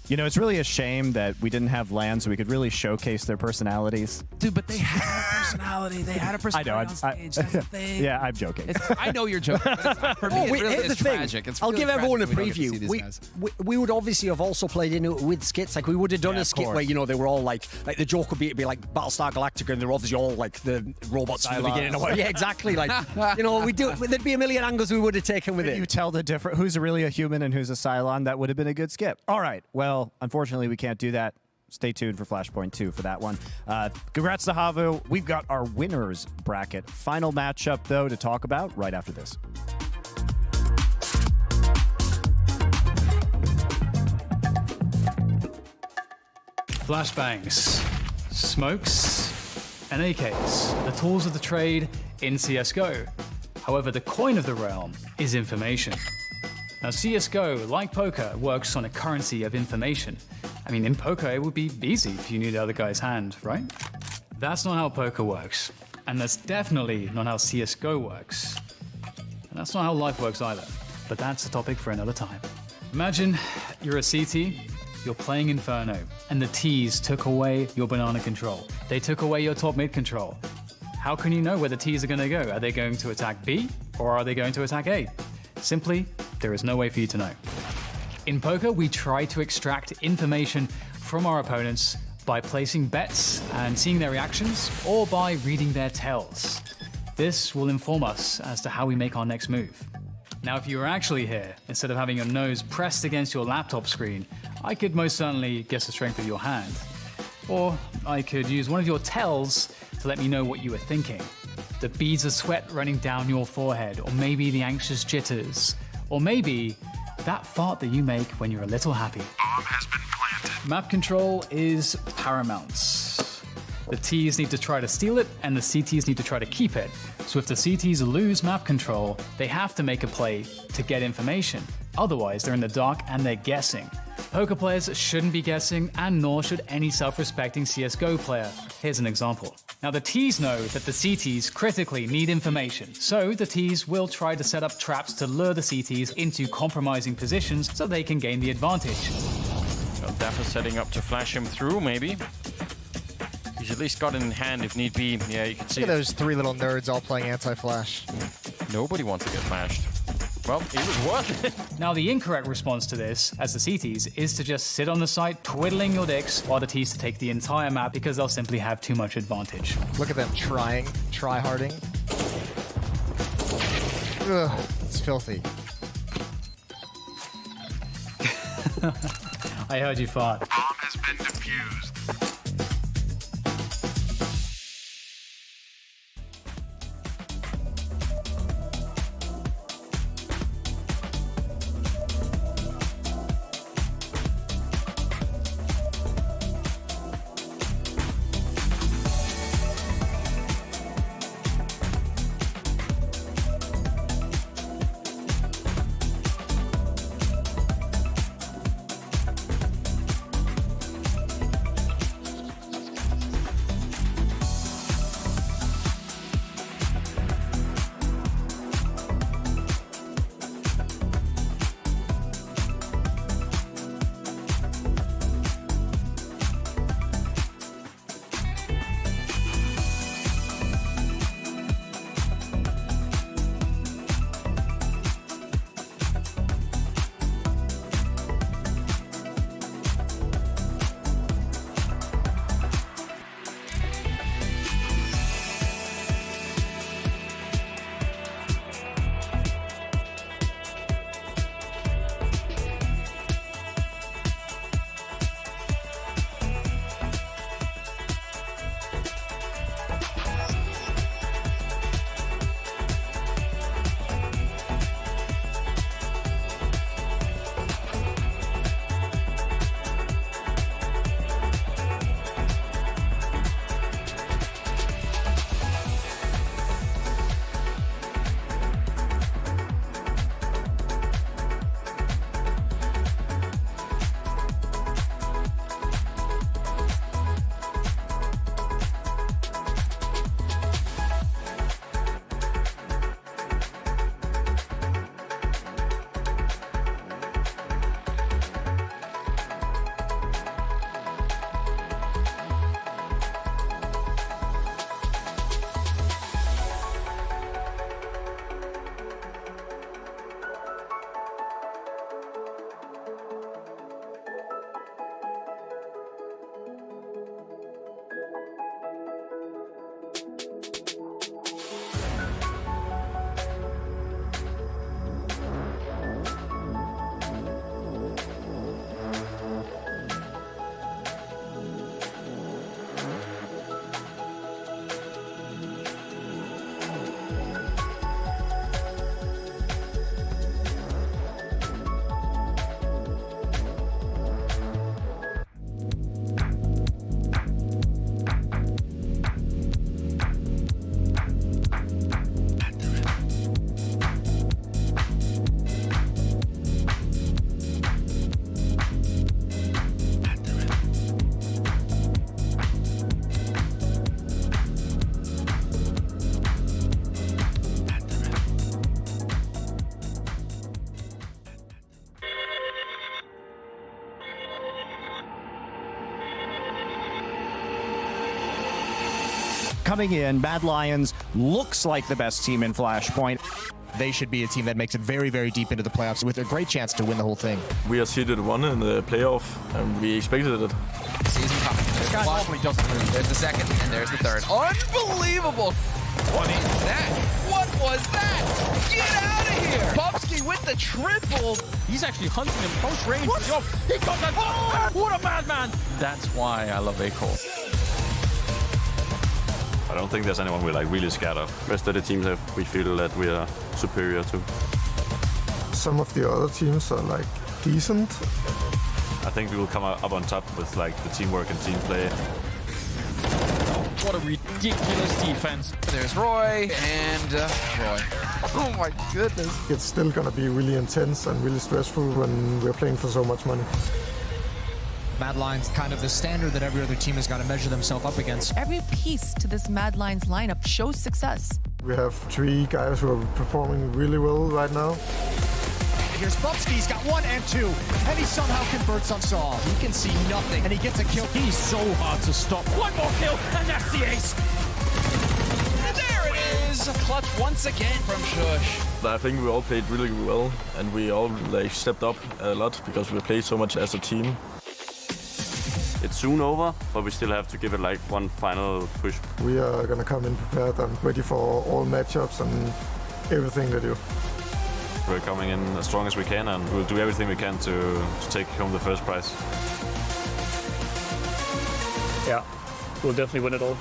You know, it's really a shame that we didn't have LAN so we could really showcase their personalities. Dude, but they had a personality. They had a personality on stage. That's the thing. Yeah, I'm joking. I know you're joking, but it's, for me, it really here's is the thing. tragic. It's I'll really give everyone a tragic we don't get to see preview. these guys. We would obviously have also played in it with skits. Like we would have done Yeah, a of skit course. where, you know, they were all like the joke would be like Battlestar Galactica, and they're obviously all like the robots from the beginning. Yeah, exactly. Like, you know, there'd be a million angles we would have taken with If it. you tell the different who's really a human and who's a Cylon, that would have been a good skip. All right. Well, unfortunately, we can't do that. Stay tuned for Flashpoint 2 for that one. Congrats to Havu. We've got our winners bracket. Final matchup, though, to talk about right after this. Flashbangs, smokes, and AKs, the tools of the trade in CSGO. However, the coin of the realm is information. Now, CSGO, like poker, works on a currency of information. I mean, in poker, it would be easy if you knew the other guy's hand, right? That's not how poker works. And that's definitely not how CSGO works. And that's not how life works either. But that's a topic for another time. Imagine you're a CT, you're playing Inferno, and the Ts took away your banana control. They took away your top mid control. How can you know where the Ts are going to go? Are they going to attack B, or are they going to attack A? Simply, there is no way for you to know. In poker, we try to extract information from our opponents by placing bets and seeing their reactions, or by reading their tells. This will inform us as to how we make our next move. Now, if you were actually here, instead of having your nose pressed against your laptop screen, I could most certainly guess the strength of your hand. Or I could use one of your tells to let me know what you were thinking. The beads of sweat running down your forehead, or maybe the anxious jitters, or maybe that fart that you make when you're a little happy. Bomb has been planted. Map control is paramount. The Ts need to try to steal it, and the CTs need to try to keep it. So if the CTs lose map control, they have to make a play to get information. Otherwise, they're in the dark and they're guessing. Poker players shouldn't be guessing, and nor should any self-respecting CSGO player. Here's an example. Now, the Ts know that the CTs critically need information, so the Ts will try to set up traps to lure the CTs into compromising positions so they can gain the advantage. Well, Dapper setting up to flash him through, maybe. He's at least got it in hand if need be. Yeah, you can see Look at it. those three little nerds all playing anti-flash. Nobody wants to get flashed. Well, it was worth it. Now, the incorrect response to this, as the CTs, is to just sit on the site, twiddling your dicks, while the Ts to take the entire map because they'll simply have too much advantage. Look at them try-harding. Ugh, it's filthy. I heard you fart. Bomb has been defused. coming in. Mad Lions looks like the best team in Flashpoint. They should be a team that makes it very, very deep into the playoffs with a great chance to win the whole thing. We are seeded 1 in the playoff, and we expected it. Season coming. There's the one, but he doesn't move. There's the second, and there's the third. Unbelievable! What is that? What was that? Get out of here! Bubsky with the triple. He's actually hunting him close range. Yo, he got that. Oh, what a madman! That's why I love Acor. I don't think there's anyone we're like really scared of. Rest of the teams we feel that we are superior to. Some of the other teams are like decent. I think we will come up on top with like the teamwork and team play. What a ridiculous defense. There's Roy and Roy. Oh my goodness. It's still gonna be really intense and really stressful when we're playing for so much money. Mad Lions kind of the standard that every other team has got to measure themselves up against. Every piece to this Mad Lions lineup shows success. We have 3 guys who are performing really well right now. Here's Bubsky, he's got 1 and 2, and he somehow converts on Saw. He can see nothing, and he gets a kill. He's so hard to stop. One more kill, and that's the ace. And there it is. Clutch once again from Shush. I think we all played really well, and we all like stepped up a lot because we played so much as a team. It's soon over, but we still have to give it like one final push. We are gonna come in prepared and ready for all matchups and everything they do. We're coming in as strong as we can, and we'll do everything we can to take home the first prize. Yeah, we'll definitely win it all.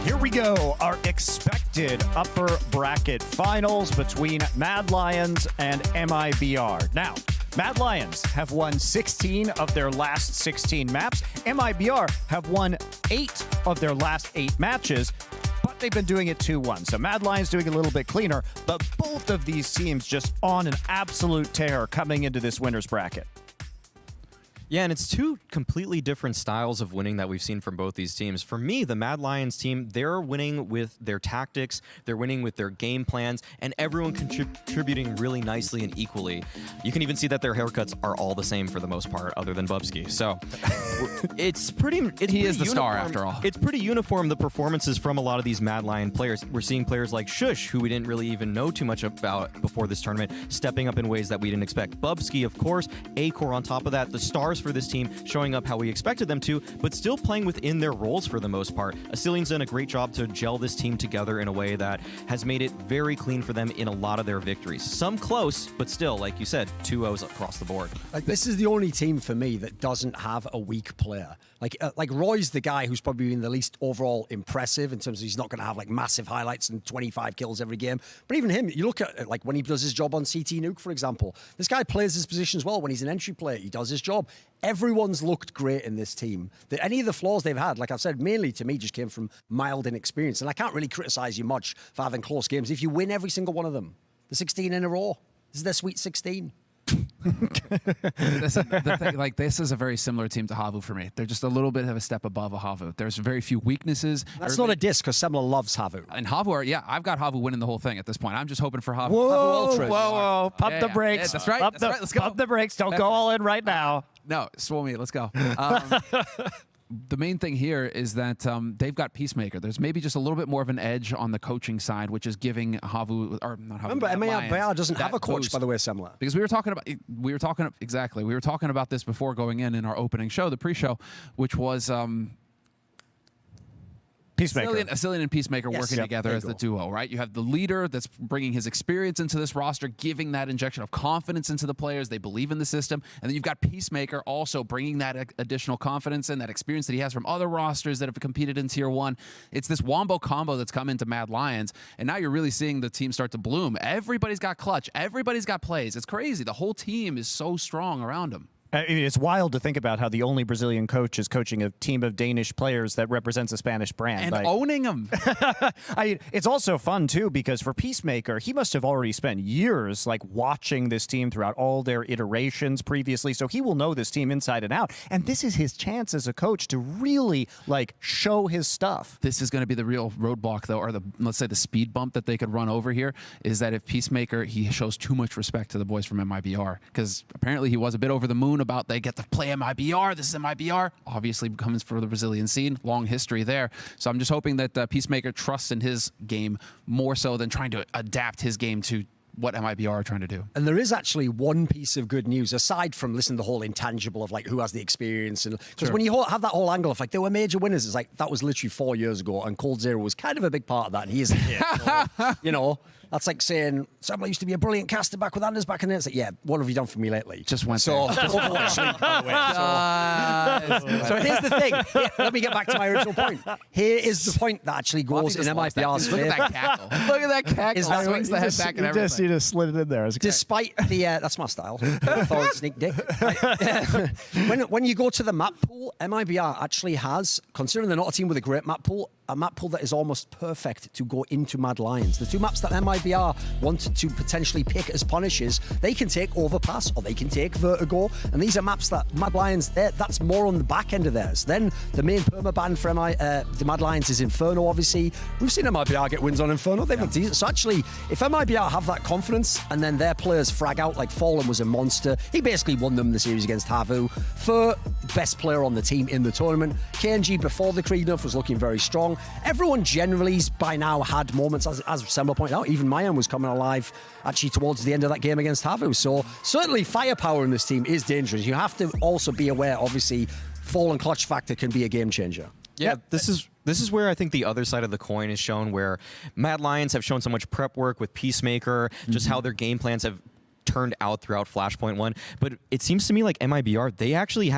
Here we go, our expected upper bracket finals between Mad Lions and MIBR. Now, Mad Lions have won 16 of their last 16 maps. MIBR have won 8 of their last 8 matches, but they've been doing it 2-1. So Mad Lions doing a little bit cleaner, but both of these teams just on an absolute tear coming into this winner's bracket. Yeah, and it's 2 completely different styles of winning that we've seen from both these teams. For me, the Mad Lions team, they're winning with their tactics, they're winning with their game plans, and everyone contributing really nicely and equally. You can even see that their haircuts are all the same for the most part, other than Bubsky. So it's pretty. He is the star after all. It's pretty uniform, the performances from a lot of these Mad Lion players. We're seeing players like Shush, who we didn't really even know too much about before this tournament, stepping up in ways that we didn't expect. Bubsky, of course, Acor on top of that, the stars for this team showing up how we expected them to, but still playing within their roles for the most part. Asilian's done a great job to gel this team together in a way that has made it very clean for them in a lot of their victories. Some close, but still, like you said, 2-0s across the board. Like, this is the only team for me that doesn't have a weak player. Like Roy's the guy who's probably been the least overall impressive in terms of he's not going to have like massive highlights and 25 kills every game. But even him, you look at like when he does his job on CT Nuke, for example, this guy plays his position as well. When he's an entry player, he does his job. Everyone's looked great in this team. Any of the flaws they've had, like I've said, mainly to me just came from mild inexperience. And I can't really criticize you much for having close games if you win every single one of them. The 16 in a row. This is their sweet 16. This is a very similar team to Havu for me. They're just a little bit of a step above a Havu. There's very few weaknesses. That's not a diss because Semla loves Havu. And Havu I've got Havu winning the whole thing at this point. I'm just hoping for Havu. Whoa. Pump the brakes. Yeah, that's right. Let's go. Pump the brakes. Don't go all in right now. No, swole me. Let's go. The main thing here is that they've got Peacemaker. There's maybe just a little bit more of an edge on the coaching side, which is giving Havu, or not Havu. Remember, MIBR doesn't have a coach, boost. by the way, Semla. Because we were talking about this before going in our opening show, the pre-show, which was Peacemaker. Asilian and Peacemaker working together as the duo, right? You have the leader that's bringing his experience into this roster, giving that injection of confidence into the players. They believe in the system. And then you've got Peacemaker also bringing that additional confidence and that experience that he has from other rosters that have competed in Tier 1. It's this wombo combo that's come into Mad Lions, and now you're really seeing the team start to bloom. Everybody's got clutch. Everybody's got plays. It's crazy. The whole team is so strong around him. I mean, it's wild to think about how the only Brazilian coach is coaching a team of Danish players that represents a Spanish brand. And owning them. It's also fun, too, because for Peacemaker, he must have already spent years like watching this team throughout all their iterations previously. So he will know this team inside and out. And this is his chance as a coach to really like show his stuff. This is going to be the real roadblock, though, or let's say the speed bump that they could run over here is that if Peacemaker, he shows too much respect to the boys from MIBR, because apparently he was a bit over the moon about they get to play MIBR. This is MIBR. Obviously comes from the Brazilian scene. Long history there. So I'm just hoping that Peacemaker trusts in his game more so than trying to adapt his game to what MIBR are trying to do. And there is actually one piece of good news, aside from, listen, the whole intangible of like who has the experience. And because when you have that whole angle of like they were major winners, it's like that was literally 4 years ago, and Cold Zero was kind of a big part of that, and he isn't here. So, you know, that's like saying, Samuel used to be a brilliant caster back with Anders back in there. It's like, yeah, what have you done for me lately? Just went so, Overwatch League, by the way. So here's the thing. Here, let me get back to my original point. Here is the point that actually goes in MIBR's favor. Look at that cackle. Look at that cackle. Swings the head back and everything. You just slid it in there. Despite the, that's my style. Forward sneak dick. When you go to the map pool, MIBR actually has, considering they're not a team with a great map pool, a map pool that is almost perfect to go into Mad Lions. The two maps that MIBR wanted to potentially pick as punishes, they can take Overpass or they can take Vertigo, and these are maps that Mad Lions, that's more on the back end of theirs. Then the main permaban for the Mad Lions is Inferno, obviously. We've seen MIBR get wins on Inferno. They've been decent. So actually, if MIBR have that confidence and then their players frag out, like Fallen was a monster. He basically won them the series against Havu. Fur, best player on the team in the tournament. KNG before the Kriegnuff was looking very strong. Everyone generally by now had moments, as Semba pointed out, even Mayan was coming alive actually towards the end of that game against Havu. So certainly firepower in this team is dangerous. You have to also be aware, obviously, Fallen clutch factor can be a game changer. Yeah, this is where I think the other side of the coin is shown, where Mad Lions have shown so much prep work with Peacemaker, just how their game plans have turned out throughout Flashpoint 1. But it seems to me like MIBR, they actually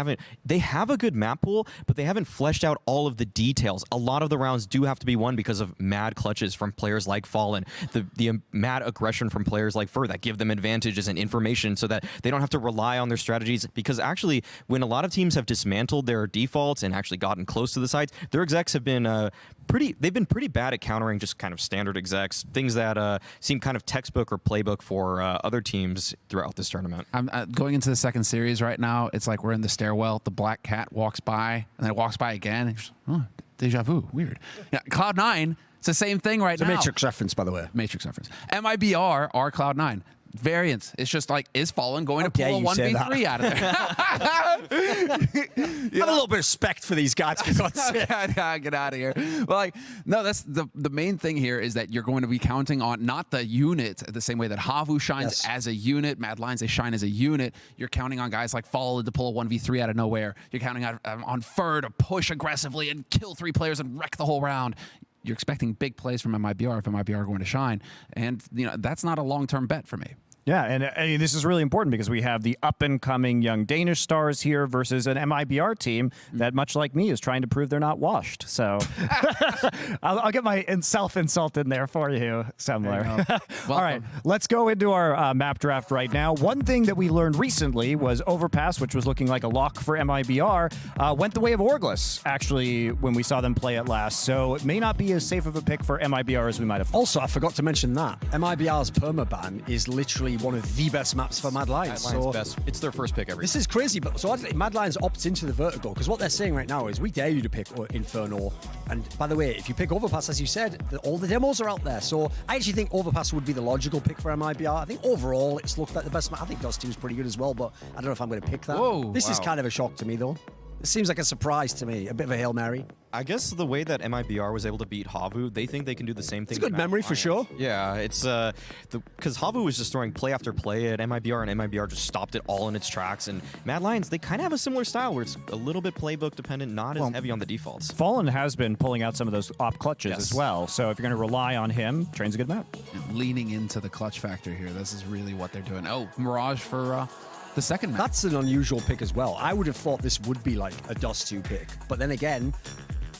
they have a good map pool, but they haven't fleshed out all of the details. A lot of the rounds do have to be won because of mad clutches from players like Fallen, the mad aggression from players like Fur that give them advantages and information so that they don't have to rely on their strategies. Because actually, when a lot of teams have dismantled their defaults and actually gotten close to the sides, their execs have been pretty bad at countering just kind of standard execs, things that seem kind of textbook or playbook for other teams throughout this tournament. I'm going into the second series right now. It's like we're in the stairwell. The black cat walks by, and then it walks by again. And just, oh, deja vu. Weird. Yeah, Cloud9, it's the same thing right now. It's a Matrix reference, by the way. Matrix reference. MIBR are Cloud9. Variants. It's just like, is Fallen going to pull a 1v3 out of there? Have a little bit of respect for these guys, for God's sake. Get out of here. Well, like, no, that's the main thing here is that you're going to be counting on not the unit the same way that Havu shines as a unit. Mad Lions, they shine as a unit. You're counting on guys like Fallen to pull a 1v3 out of nowhere. You're counting on Fur to push aggressively and kill 3 players and wreck the whole round. You're expecting big plays from MIBR if MIBR are going to shine. And, you know, that's not a long-term bet for me. Yeah, and this is really important because we have the up-and-coming young Danish stars here versus an MIBR team that, much like me, is trying to prove they're not washed. So I'll get my self-insult in there for you, Semler. All right, let's go into our map draft right now. One thing that we learned recently was Overpass, which was looking like a lock for MIBR, went the way of Orgless, actually, when we saw them play it last. So it may not be as safe of a pick for MIBR as we might have thought. Also, I forgot to mention that MIBR's permaban is literally one of the best maps for Mad Lions. Best. It's their first pick every This is crazy, but so Mad Lions opts into the Vertigo because what they're saying right now is we dare you to pick Inferno. And by the way, if you pick Overpass, as you said, all the demos are out there. So I actually think Overpass would be the logical pick for MIBR. I think overall it's looked like the best map. I think Dust 2 is pretty good as well, but I don't know if I'm going to pick that. Whoa, this is kind of a shock to me, though. It seems like a surprise to me, a bit of a Hail Mary. I guess the way that MIBR was able to beat Havu, they think they can do the same thing. It's a good memory for sure. Yeah, it's because Havu was just throwing play after play at MIBR, and MIBR just stopped it all in its tracks. And Mad Lions, they kind of have a similar style where it's a little bit playbook dependent, not as heavy on the defaults. Fallen has been pulling out some of those op clutches as well. So if you're going to rely on him, Train's a good map. And leaning into the clutch factor here. This is really what they're doing. Oh, Mirage for the second map. That's an unusual pick as well. I would have thought this would be like a Dust 2 pick. But then again,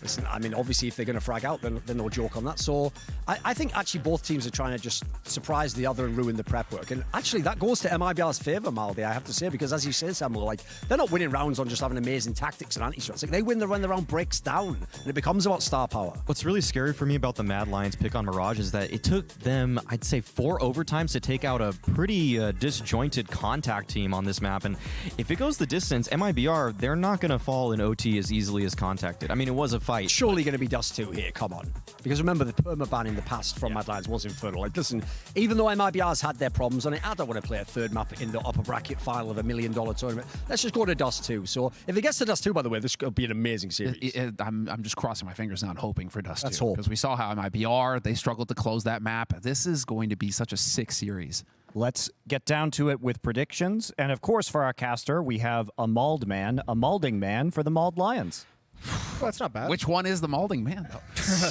Listen, I mean, obviously, if they're going to frag out, then no joke on that. So I think actually both teams are trying to just surprise the other and ruin the prep work. And actually, that goes to MIBR's favour, Maldi, I have to say, because as you say, Samuel, like, they're not winning rounds on just having amazing tactics and anti-strats. Like, they win when the round breaks down, and it becomes about star power. What's really scary for me about the Mad Lions pick on Mirage is that it took them, I'd say, 4 overtimes to take out a pretty disjointed contact team on this map. And if it goes the distance, MIBR, they're not going to fall in OT as easily as contacted. I mean, it was a fight. Surely going to be Dust 2 here, come on. Because remember, the perma-ban in the past from Mad Lions was infernal. Like, listen, even though MIBR's had their problems on it, I don't want to play a third map in the upper bracket final of $1 million tournament. Let's just go to Dust 2. So if it gets to Dust 2, by the way, this could be an amazing series. I'm just crossing my fingers now and hoping for Dust 2. Let's hope. Because we saw how MIBR, they struggled to close that map. This is going to be such a sick series. Let's get down to it with predictions. And of course, for our caster, we have a Malding man for the Mauled Lions. Well, that's not bad. Which one is the Malding man, though?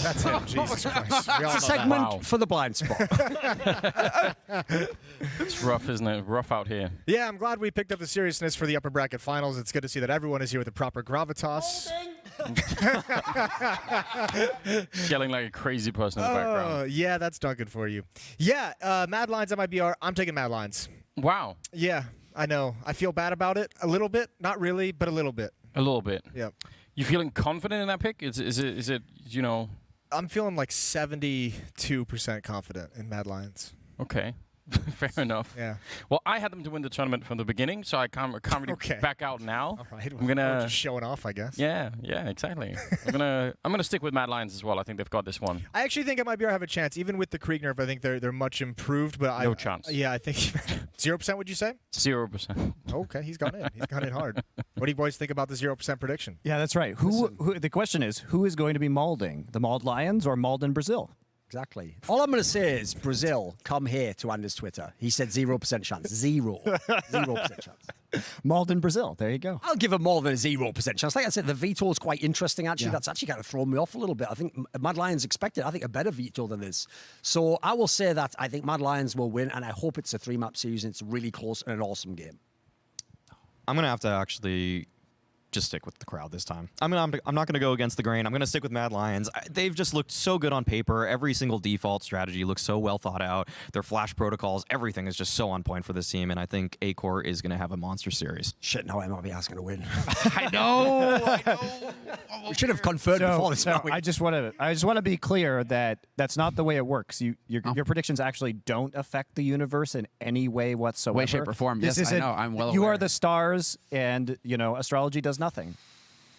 That's him. Jesus Christ. It's a segment for the blind spot. It's rough, isn't it? Rough out here. Yeah, I'm glad we picked up the seriousness for the upper bracket finals. It's good to see that everyone is here with the proper gravitas. Yelling like a crazy person in the background. Yeah, that's Duncan for you. Yeah, Mad Lions MIBR. I'm taking Mad Lions. Wow. Yeah, I know. I feel bad about it a little bit. Not really, but a little bit. A little bit. Yep. You feeling confident in that pick? Is it you know? I'm feeling like 72% confident in Mad Lions. Okay. Fair enough. Yeah. Well, I had them to win the tournament from the beginning, so I can't really back out now. All right. I'm gonna just showing off, I guess. Yeah, exactly. I'm gonna stick with Mad Lions as well. I think they've got this one. I actually think MIBR have a chance, even with the Krieg nerf. I think they're much improved, but no chance. Yeah, I think 0%. Would you say? 0%. Okay, he's gone in. He's gone in hard. What do you boys think about the 0% prediction? Yeah, that's right. Who? The question is, who is going to be Malding? The Mauled Lions or Mauled in Brazil? Exactly. All I'm going to say is, Brazil, come here to Anders' Twitter. He said 0% chance. 0% chance. Mauled in Brazil. There you go. I'll give him more than a 0% chance. Like I said, the veto is quite interesting, actually. Yeah. That's actually kind of thrown me off a little bit. I think Mad Lions expected, I think, a better veto than this. So I will say that I think Mad Lions will win, and I hope it's a 3-map series and it's really close and an awesome game. I'm going to have to actually just stick with the crowd this time. I'm not going to go against the grain. I'm going to stick with Mad Lions. They've just looked so good on paper. Every single default strategy looks so well thought out. Their flash protocols, everything is just so on point for this team, and I think A-Core is going to have a monster series. Shit, now MLB's going to win. I know. We should have conferred before this. I just want to be clear that that's not the way it works. Your predictions actually don't affect the universe in any way whatsoever. Way, shape, or form. Yes, I know. I'm well You aware. are the stars, and astrology does nothing.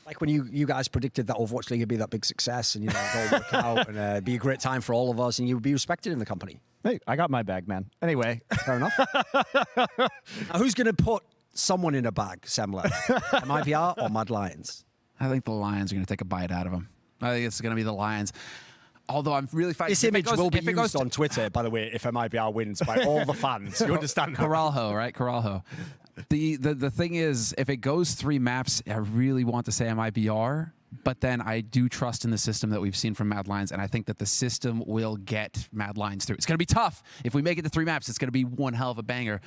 Like when you guys predicted that Overwatch League would be that big success and, it all work out and it'd be a great time for all of us and you would be respected in the company. Hey, I got my bag, man. Anyway. Fair enough. Now, who's going to put someone in a bag, Semler? MIBR or Mad Lions? I think the Lions are going to take a bite out of him. I think it's going to be the Lions. Although I'm really fighting. This image will be used on Twitter, by the way, if MIBR wins by all the fans. You understand that? Corralho, right? Corralho. The thing is, if it goes 3 maps, I really want to say MIBR, but then I do trust in the system that we've seen from Mad Lions, and I think that the system will get Mad Lions through. It's going to be tough. If we make it to 3 maps, it's going to be one hell of a banger,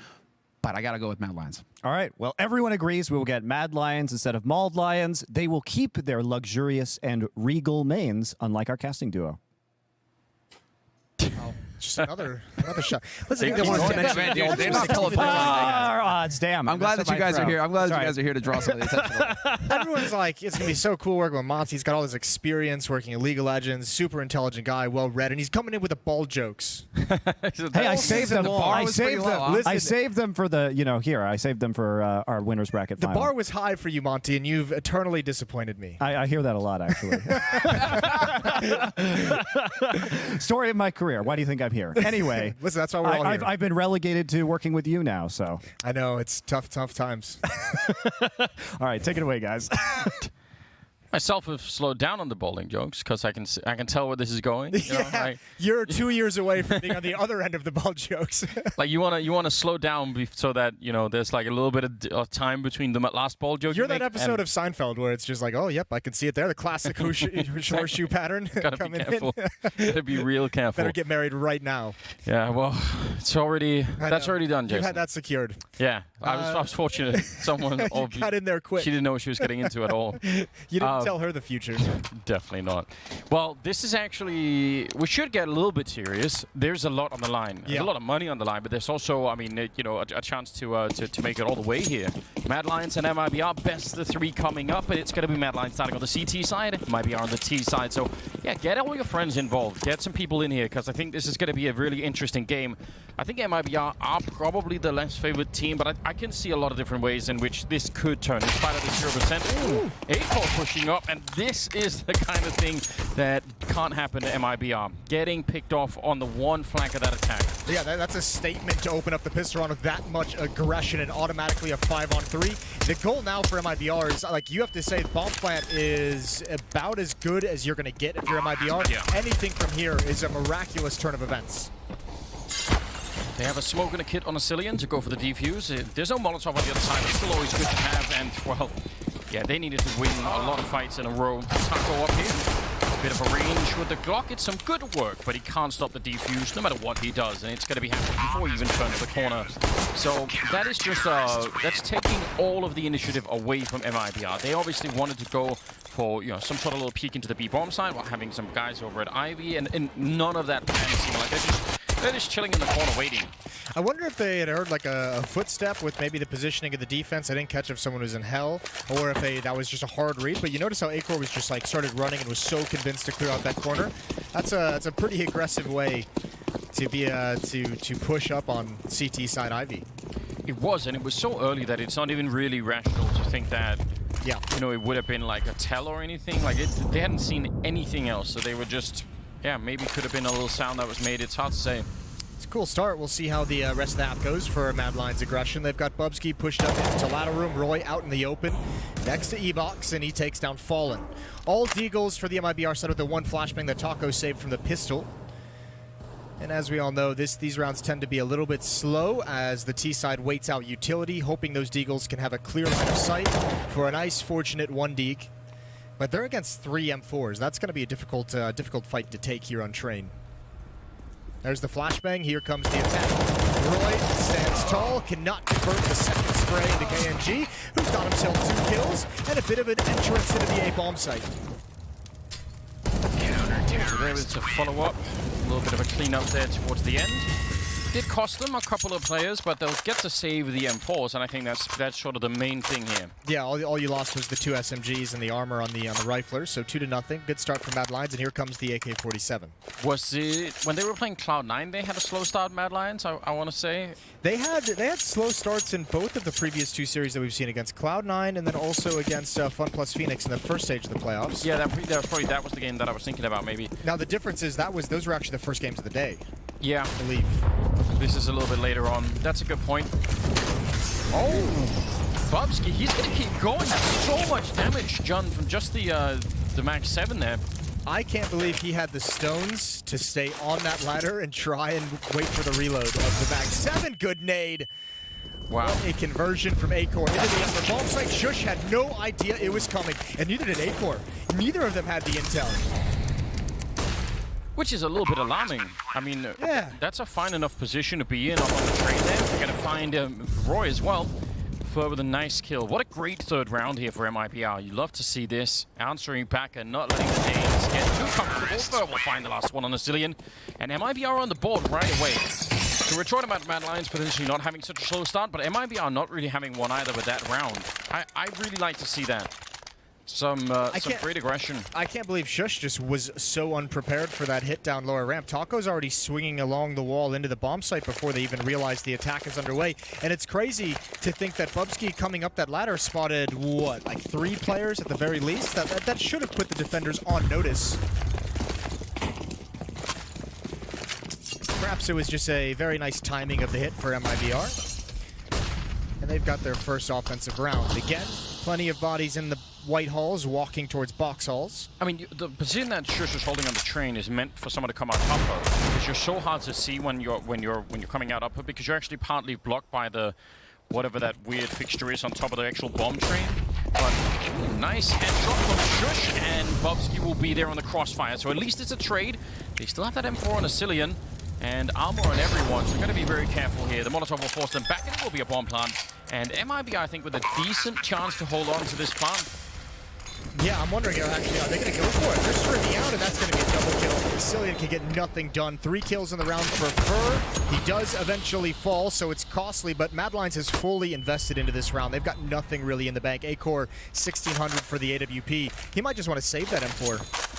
but I got to go with Mad Lions. All right. Well, everyone agrees we will get Mad Lions instead of Mauled Lions. They will keep their luxurious and regal mains, unlike our casting duo. Oh, just another shot. They're not pulling our odds. Damn. I'm glad that you guys are here. I'm glad that you guys are here to draw some of the attention. Everyone's like, it's going to be so cool working with Monty. He's got all this experience working in League of Legends, super intelligent guy, well-read, and he's coming in with the ball jokes. Hey, I saved them. I saved them for the, I saved them for our winners bracket The final. bar was high for you, Monty, and you've eternally disappointed me. I hear that a lot, actually. Story of my career. Why do you think I'm here? Anyway. Listen, that's why we're all here. I've been relegated to working with you now, so. I know, it's tough times. All right, take it away, guys. Myself have slowed down on the bowling jokes because I can tell where this is going. You're 2 years away from being on the other end of the ball jokes. Like you want to slow down so that there's like a little bit of time between the last ball joke. You're that episode of Seinfeld where it's just like, oh yep, I can see it there, the classic horseshoe pattern. Gotta be careful. Gotta be real careful. Better get married right now. Yeah, well, that's already done, Jason. You had that secured. Yeah, I was fortunate. Someone got in there quick. She didn't know what she was getting into at all. tell her the future. Definitely not. Well, this is actually... We should get a little bit serious. There's a lot on the line. There's a lot of money on the line, but there's also, I mean, you know, a chance to make it all the way here. Mad Lions and MIBR, best of 3 coming up, and it's going to be Mad Lions starting on the CT side, MIBR on the T side. So, yeah, get all your friends involved. Get some people in here, because I think this is going to be a really interesting game. I think MIBR are probably the less favored team, but I can see a lot of different ways in which this could turn, in spite of the 0%. Ooh, 8-4 pushing up, and this is the kind of thing that can't happen to MIBR. Getting picked off on the one flank of that attack. Yeah, that's a statement to open up the pistol round with that much aggression and automatically a 5-on-3. The goal now for MIBR is, like, you have to say bomb plant is about as good as you're going to get if you're MIBR. Yeah. Anything from here is a miraculous turn of events. They have a smoke and a kit on a Cillian to go for the defuse. There's no Molotov on the other side. It's still always good to have, and, well, yeah, they needed to win a lot of fights in a row. Taco up here. A bit of a range with the Glock. It's some good work, but he can't stop the defuse no matter what he does, and it's going to be happening before he even turns the corner. So that is just, that's taking all of the initiative away from MIBR. They obviously wanted to go for, you know, some sort of little peek into the B-bomb side while having some guys over at Ivy, and none of that plan seemed like they're just chilling in the corner waiting. I wonder if they had heard like a footstep with maybe the positioning of the defense. I didn't catch if someone was in hell, or if that was just a hard read. But you notice how Acor was just like started running and was so convinced to clear out that corner. That's a pretty aggressive way to be to push up on CT side Ivy. It was, and it was so early that it's not even really rational to think that, yeah, you know, it would have been like a tell or anything. Like they hadn't seen anything else, so they were just, yeah, maybe could have been a little sound that was made. It's hard to say. It's a cool start. We'll see how the rest of the half goes for Mad Lions aggression. They've got Bubsky pushed up into ladder room, Roy out in the open, next to E-Box, and he takes down Fallen. All deagles for the MIBR side with the one flashbang that Taco saved from the pistol. And as we all know, these rounds tend to be a little bit slow as the T side waits out utility, hoping those deagles can have a clear line of sight for a nice, fortunate 1 deag. But they're against 3 M4s. That's going to be a difficult fight to take here on Train. There's the flashbang. Here comes the attack. Roy stands tall, cannot convert the second spray into KNG, who's got himself 2 kills and a bit of an entrance into the A-bomb site. So there is a follow-up. A little bit of a clean-up there towards the end. Did cost them a couple of players, but they'll get to save the M4s, and I think that's sort of the main thing here. Yeah, all you lost was the 2 SMGs and the armor on the rifler, so 2-0. Good start from Mad Lions, and here comes the AK-47. Was it when they were playing Cloud9? They had a slow start, Mad Lions. I want to say they had slow starts in both of the previous 2 series that we've seen against Cloud9, and then also against Fun Plus Phoenix in the first stage of the playoffs. Yeah, that was the game that I was thinking about, maybe. Now the difference is those were actually the first games of the day. Yeah, I believe. This is a little bit later on. That's a good point. Oh, Bubsky, he's going to keep going. That's so much damage done from just the Max 7 there. I can't believe he had the stones to stay on that ladder and try and wait for the reload of the Max 7. Good nade. Wow. What a conversion from Acor into the upper bomb site. Shush had no idea it was coming, and neither did Acor. Neither of them had the intel. Which is a little bit alarming. I mean, yeah, that's a fine enough position to be in up on the train there. We're going to find Roy as well with a nice kill. What a great third round here for MIBR. You love to see this. Answering back and not letting the Danes get too comfortable. But we'll find the last one on the Cillian. And MIBR on the board right away. So we're talking about Mad Lions potentially not having such a slow start, but MIBR not really having one either with that round. I really like to see that. Some great aggression. I can't believe Shush just was so unprepared for that hit down lower ramp. Taco's already swinging along the wall into the bomb site before they even realize the attack is underway. And it's crazy to think that Bubsky coming up that ladder spotted, what, like 3 players at the very least? That should have put the defenders on notice. Perhaps it was just a very nice timing of the hit for MIBR. And they've got their first offensive round. Again, plenty of bodies in the white halls walking towards box halls. I mean, the position that Shush is holding on the train is meant for someone to come out upper, because you're so hard to see when you're coming out upper, because you're actually partly blocked by the whatever that weird fixture is on top of the actual bomb train. But nice headshot from Shush, and Bubsky will be there on the crossfire. So at least it's a trade. They still have that M4 on a Cillian and armor on everyone, so we're going to be very careful here. The Molotov will force them back, and it will be a bomb plant. And MIBR, I think, with a decent chance to hold on to this plant. Yeah, I'm wondering, actually, are they going to go for it? They're streaming out, and that's going to be a double kill. Cillian can get nothing done. 3 kills in the round for Fur. He does eventually fall, so it's costly, but Mad Lions has fully invested into this round. They've got nothing really in the bank. Acor, 1,600 for the AWP. He might just want to save that M4.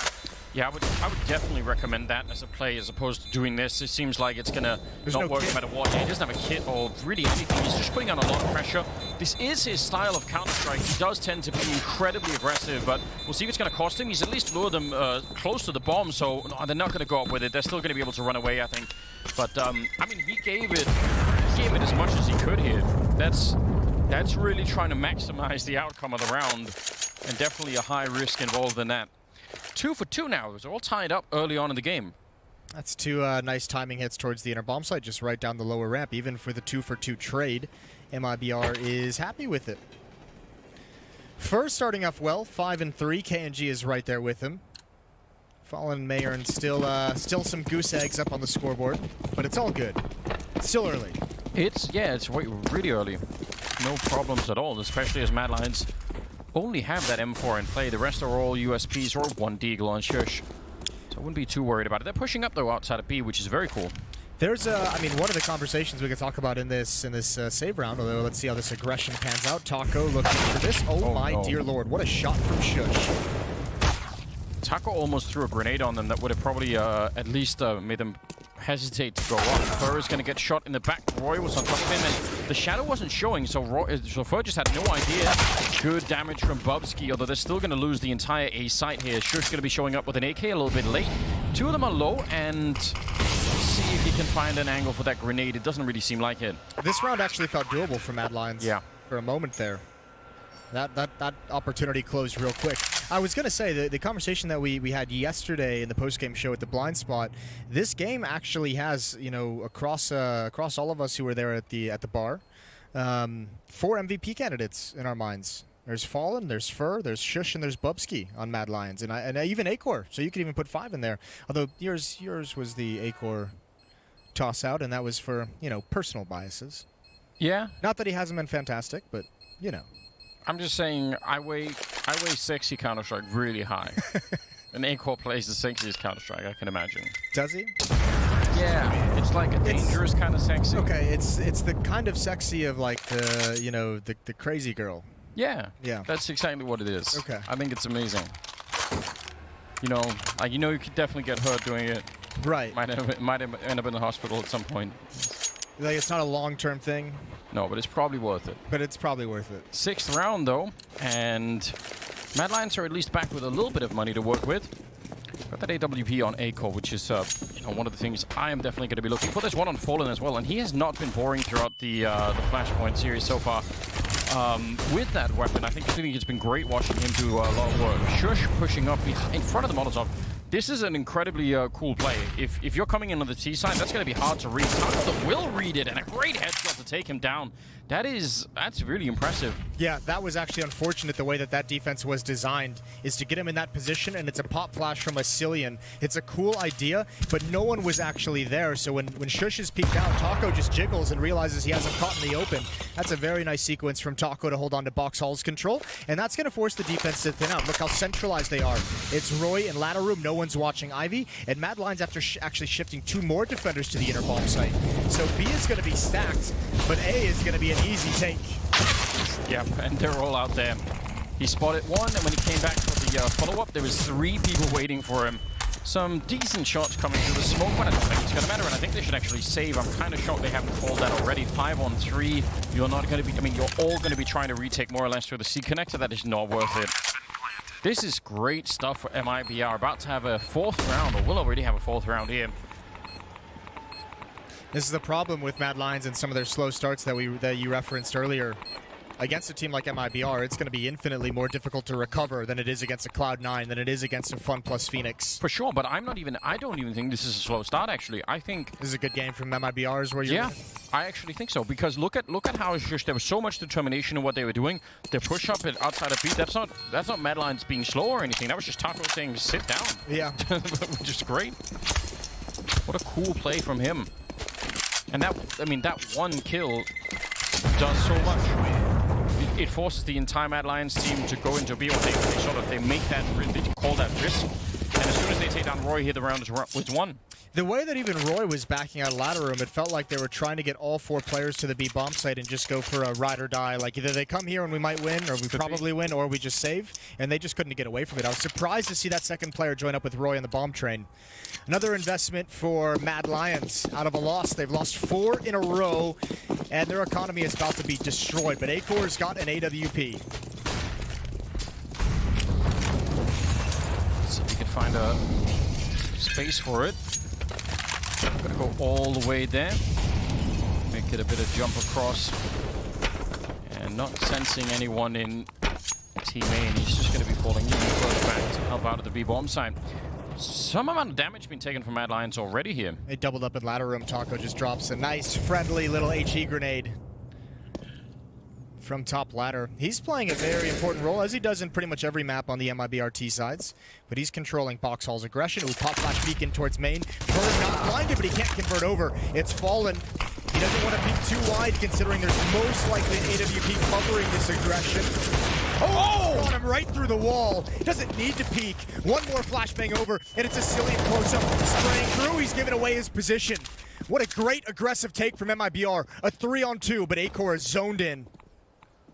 Yeah, I would definitely recommend that as a play as opposed to doing this. It seems like it's gonna not work no matter what. Yeah, he doesn't have a kit or really anything. He's just putting on a lot of pressure. This is his style of Counter-Strike. He does tend to be incredibly aggressive, but we'll see if it's gonna cost him. He's at least lured them close to the bomb, so no, they're not gonna go up with it. They're still gonna be able to run away, I think. But I mean, he gave it as much as he could here. That's really trying to maximize the outcome of the round, and definitely a high risk involved in that. 2 for 2 now. It was all tied up early on in the game. That's 2 nice timing hits towards the inner bomb site, just right down the lower ramp. Even for the 2 for 2 trade, MIBR is happy with it. First starting off well, 5 and 3. KNG is right there with him. Fallen and Mayern still some goose eggs up on the scoreboard, but it's all good. It's still early. It's really early. No problems at all, especially as Mad Lions only have that M4 in play. The rest are all USPs or 1 Deagle on Shush. So I wouldn't be too worried about it. They're pushing up, though, outside of B, which is very cool. There's I mean, one of the conversations we could talk about in this save round, although let's see how this aggression pans out. Taco looking for this. Oh my no. dear lord, what a shot from Shush. Taco almost threw a grenade on them that would have probably at least made them hesitate to go up. Fur is going to get shot in the back. Roy was on top of him, and the shadow wasn't showing, so Fur just had no idea. Good damage from Bubsky, although they're still going to lose the entire A site here. Shush going to be showing up with an AK a little bit late. 2 of them are low, and let's see if he can find an angle for that grenade. It doesn't really seem like it. This round actually felt doable for Mad Lions. Yeah. For a moment there. That opportunity closed real quick. I was going to say, the conversation that we had yesterday in the post-game show at the Blind Spot, this game actually has, you know, across all of us who were there at the bar, 4 MVP candidates in our minds. There's Fallen, there's Fur, there's Shush, and there's Bubsky on Mad Lions, and even Acor. So you could even put 5 in there. Although yours was the Acor toss-out, and that was for, you know, personal biases. Yeah. Not that he hasn't been fantastic, but, you know. I'm just saying, I weigh sexy Counter-Strike really high. And Acor plays the sexiest Counter-Strike, I can imagine. Does he? Yeah, it's like a dangerous kind of sexy. Okay, it's the kind of sexy of like the, you know, the crazy girl. Yeah. Yeah. That's exactly what it is. Okay. I think it's amazing. You know, you could definitely get hurt doing it. Right. Might end up in the hospital at some point. Like, it's not a long-term thing. No, but it's probably worth it. But it's probably worth it. 6th round, though, and Mad Lions are at least back with a little bit of money to work with. Got that AWP on Acor, which is one of the things I am definitely going to be looking for. There's one on Fallen as well, and he has not been boring throughout the Flashpoint series so far. With that weapon, I think it's been great watching him do a lot of work. Shush pushing up in front of the Molotov. This is an incredibly cool play. If you're coming in on the T side, that's going to be hard to read. Taco will read it, and a great headshot to take him down. That's really impressive. Yeah, that was actually unfortunate the way that defense was designed, is to get him in that position, and it's a pop flash from a Cillian. It's a cool idea, but no one was actually there, so when Shush is peeked out, Taco just jiggles and realizes he hasn't caught in the open. That's a very nice sequence from Taco to hold on to Box Hall's control, and that's going to force the defense to thin out. Look how centralized they are. It's Roy in ladder room, no one's watching Ivy, and Mad Lions after actually shifting 2 more defenders to the inner bomb site. So B is going to be stacked, but A is going to be an easy take. Yep, and they're all out there. He spotted 1, and when he came back for the follow-up, there was 3 people waiting for him. Some decent shots coming through the smoke, but I don't think it's going to matter, and I think they should actually save. I'm kind of shocked they haven't called that already. 5 on 3. You're not going to be, you're all going to be trying to retake more or less through the C connector. That is not worth it. This is great stuff for MIBR. About to have a 4th round, or will already have a 4th round here. This is the problem with Mad Lions and some of their slow starts that you referenced earlier. Against a team like MIBR, it's going to be infinitely more difficult to recover than it is against a Cloud9, than it is against a Fun plus Phoenix. For sure, but I don't even think this is a slow start, actually. I think this is a good game from MIBR's where you're... Yeah, I actually think so, because look at how just there was so much determination in what they were doing. Their push up outside of B, that's not Mad Lions being slow or anything. That was just Taco saying, sit down. Yeah. Which is great. What a cool play from him. And that 1 kill does so much. it forces the entire Mad Lions team to go into B, or they make that, they call that risk. And as soon as they take down Roy here, the round was won. The way that even Roy was backing out of ladder room, it felt like they were trying to get all 4 players to the B bomb site and just go for a ride or die. Like either they come here and we might win, or we probably win, or we just save. And they just couldn't get away from it. I was surprised to see that second player join up with Roy on the bomb train. Another investment for Mad Lions. Out of a loss, they've lost 4 in a row, and their economy is about to be destroyed. But Acor's got an AWP. So we can find a space for it. Gonna go all the way there. Make it a bit of jump across. And not sensing anyone in team A, and he's just gonna be falling even further back to help out at the B-bomb side. Some amount of damage being taken from Mad Lions already here. They doubled up in ladder room. Taco just drops a nice, friendly little HE grenade from top ladder. He's playing a very important role, as he does in pretty much every map on the MIBRT sides. But he's controlling Box Hall's aggression. Ooh, pop flash beacon towards main. Bird not blinded, but he can't convert over. It's Fallen. He doesn't want to peek too wide, considering there's most likely an AWP covering this aggression. Oh! Got him right through the wall. Doesn't need to peek. One more flashbang over, and it's a Cillian close-up. Spraying through, he's giving away his position. What a great aggressive take from MIBR. A 3-on-2, but Acor is zoned in.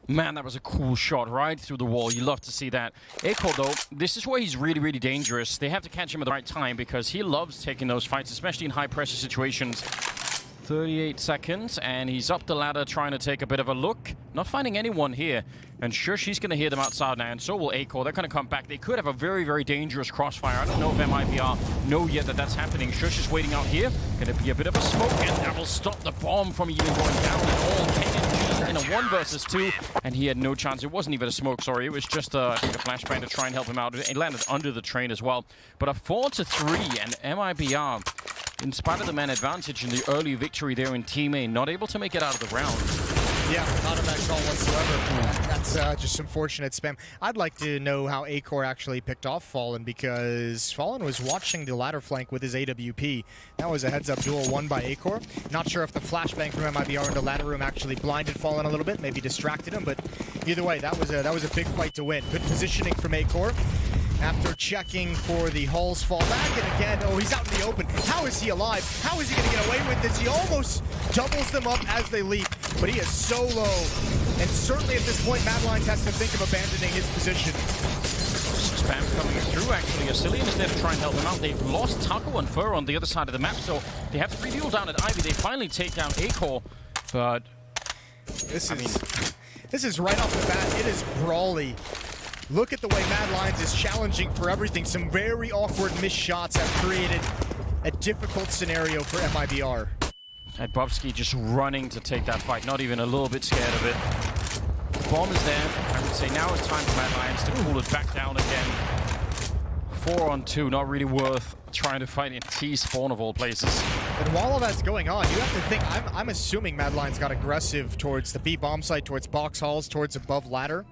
Man, that was a cool shot right through the wall. You love to see that. Acor, though, this is where he's really, really dangerous. They have to catch him at the right time because he loves taking those fights, especially in high-pressure situations. 38 seconds, and he's up the ladder trying to take a bit of a look. Not finding anyone here. And sure, she's going to hear them outside now, and so will Acor. They're going to come back. They could have a very, very dangerous crossfire. I don't know if MIBR know yet that that's happening. Shush is waiting out here. Going to be a bit of a smoke, and that will stop the bomb from even going down at all. KNG in a 1 versus 2, and he had no chance. It wasn't even a smoke, sorry. It was just I think a flashbang to try and help him out. It landed under the train as well. But a 4-3, and MIBR, in spite of the man advantage in the early victory there in Team A, not able to make it out of the round. Yeah, not a bad call whatsoever. That's just unfortunate spam. I'd like to know how Acor actually picked off Fallen, because Fallen was watching the ladder flank with his AWP. That was a heads-up duel won by Acor. Not sure if the flashbang from MIBR into ladder room actually blinded Fallen a little bit, maybe distracted him, but either way, that was a big fight to win. Good positioning from Acor. After checking for the Hull's fall back, and again, oh, he's out in the open. How is he alive? How is he going to get away with this? He almost doubles them up as they leap, but he is so low. And certainly at this point, Mad Lions has to think of abandoning his position. Spam coming through, actually. Cillian is there to try and help him out. They've lost Taco and Fur on the other side of the map, so they have to reveal down at Ivy. They finally take down Acor, but... This is right off the bat. It is brawly. Look at the way Mad Lions is challenging for everything. Some very awkward missed shots have created a difficult scenario for MIBR. And Bobsky just running to take that fight, not even a little bit scared of it. The bomb is there. I would say now it's time for Mad Lions to cool it back down again. 4-on-2, not really worth trying to fight in T-spawn of all places. And while all that's going on, you have to think, I'm assuming Mad Lions got aggressive towards the B bomb site, towards box halls, towards above ladder.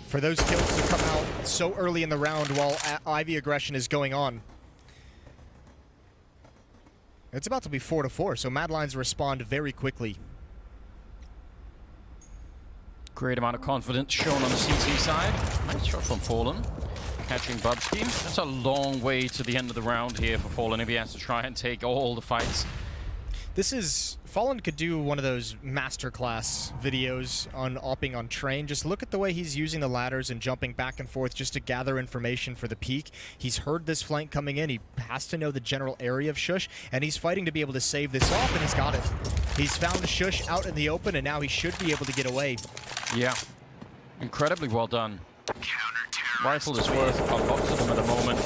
For those kills to come out so early in the round while Ivy aggression is going on. It's about to be 4-4, so Mad Lions respond very quickly. Great amount of confidence shown on the CT side. Nice shot from Fallen. Catching Bubsky. That's a long way to the end of the round here for Fallen if he has to try and take all the fights. This is... Fallen could do one of those masterclass videos on opping on train. Just look at the way he's using the ladders and jumping back and forth just to gather information for the peak. He's heard this flank coming in. He has to know the general area of Shush, and he's fighting to be able to save this off, and he's got it. He's found Shush out in the open, and now he should be able to get away. Yeah. Incredibly well done. Rifle is worth a lot to them at the moment.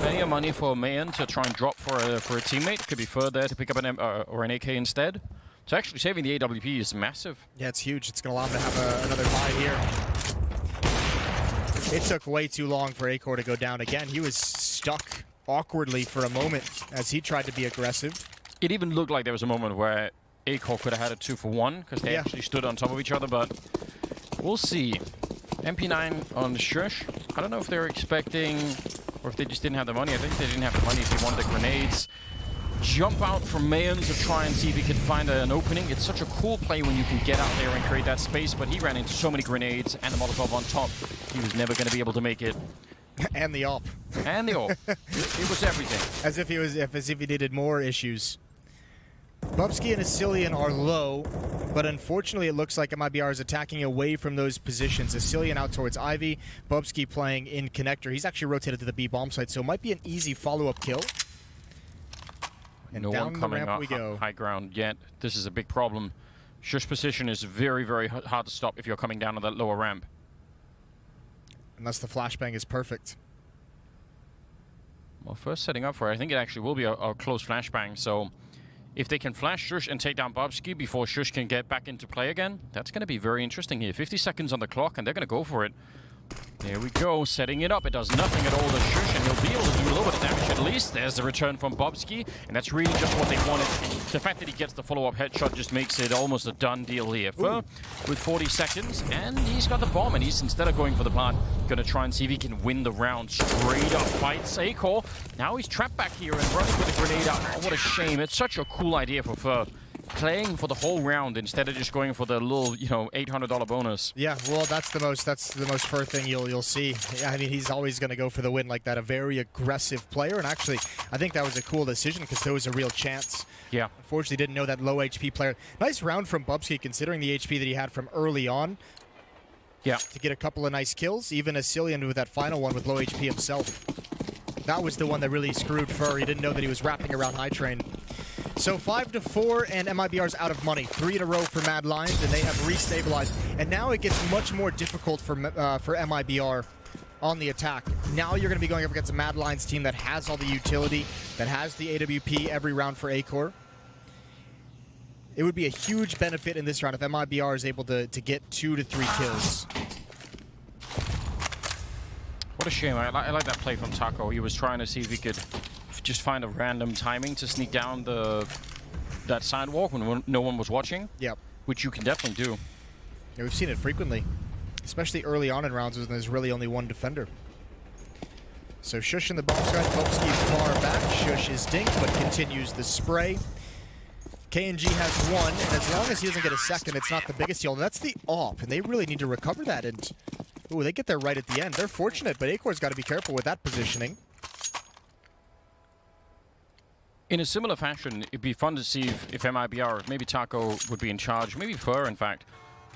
Plenty of money for Mayan to try and drop for a teammate. Could be Fur there to pick up an or an AK instead. So actually saving the AWP is massive. Yeah, it's huge. It's going to allow him to have another buy here. It took way too long for Acor to go down again. He was stuck awkwardly for a moment as he tried to be aggressive. It even looked like there was a moment where Acor could have had a 2-for-1 because they actually stood on top of each other, but we'll see. MP9 on Shush. I don't know if they're expecting, or if they just didn't have the money. I think they didn't have the money if they wanted the grenades. jump out from Mayan to try and see if he could find an opening. It's such a cool play when you can get out there and create that space, but he ran into so many grenades and the Molotov on top. He was never going to be able to make it. And the op. And the op. It was everything. As if he needed more issues. Bubsky and Asilian are low, but unfortunately it looks like MIBR is attacking away from those positions. Asilian out towards Ivy, Bubsky playing in connector. He's actually rotated to the B bomb site, so it might be an easy follow-up kill. And no down one coming the ramp up we go. high ground yet. This is a big problem. Shush position is very, very hard to stop if you're coming down on that lower ramp. Unless the flashbang is perfect. Well, first setting up for it, I think it actually will be a close flashbang, so if they can flash Shush and take down Bubsky before Shush can get back into play again, that's going to be very interesting here. 50 seconds on the clock, and they're going to go for it. There we go, setting it up. It does nothing at all to Shush, and he'll be able to do a little bit of damage at least. There's the return from Bubsky, and that's really just what they wanted. The fact that he gets the follow-up headshot just makes it almost a done deal here. Fur with 40 seconds, and he's got the bomb, and he's, instead of going for the plant, going to try and see if he can win the round. Straight up fights Acor. Now he's trapped back here and running with a grenade out. Oh, what a shame. It's such a cool idea for Fur. Playing for the whole round instead of just going for the little, $800 bonus. Yeah, well, that's the most Fur thing you'll see. Yeah, I mean, he's always going to go for the win like that. A very aggressive player, and actually, I think that was a cool decision because there was a real chance. Yeah. Unfortunately, didn't know that low HP player. Nice round from Bubsky considering the HP that he had from early on. Yeah. To get a couple of nice kills. Even Asilian with that final one with low HP himself. That was the one that really screwed Fur. He didn't know that he was wrapping around High Train. So 5-4, and MIBR's out of money. 3 in a row for Mad Lions, and they have restabilized. And now it gets much more difficult for MIBR on the attack. Now you're going to be going up against a Mad Lions team that has all the utility, that has the AWP every round for Acor. It would be a huge benefit in this round if MIBR is able to get 2 to 3 kills. What a shame. I like that play from Taco. He was trying to see if he could just find a random timing to sneak down that sidewalk when no one was watching. Yep. Which you can definitely do. Yeah, we've seen it frequently, especially early on in rounds when there's really only one defender. So Shush in the bomb side, Bubsky far back. Shush is dinked, but continues the spray. KNG has 1, and as long as he doesn't get a second, it's not the biggest deal. That's the AWP, and they really need to recover that. And ooh, they get there right at the end. They're fortunate, but Acor's got to be careful with that positioning. In a similar fashion, it'd be fun to see if MIBR, maybe Taco would be in charge, maybe Fur, in fact,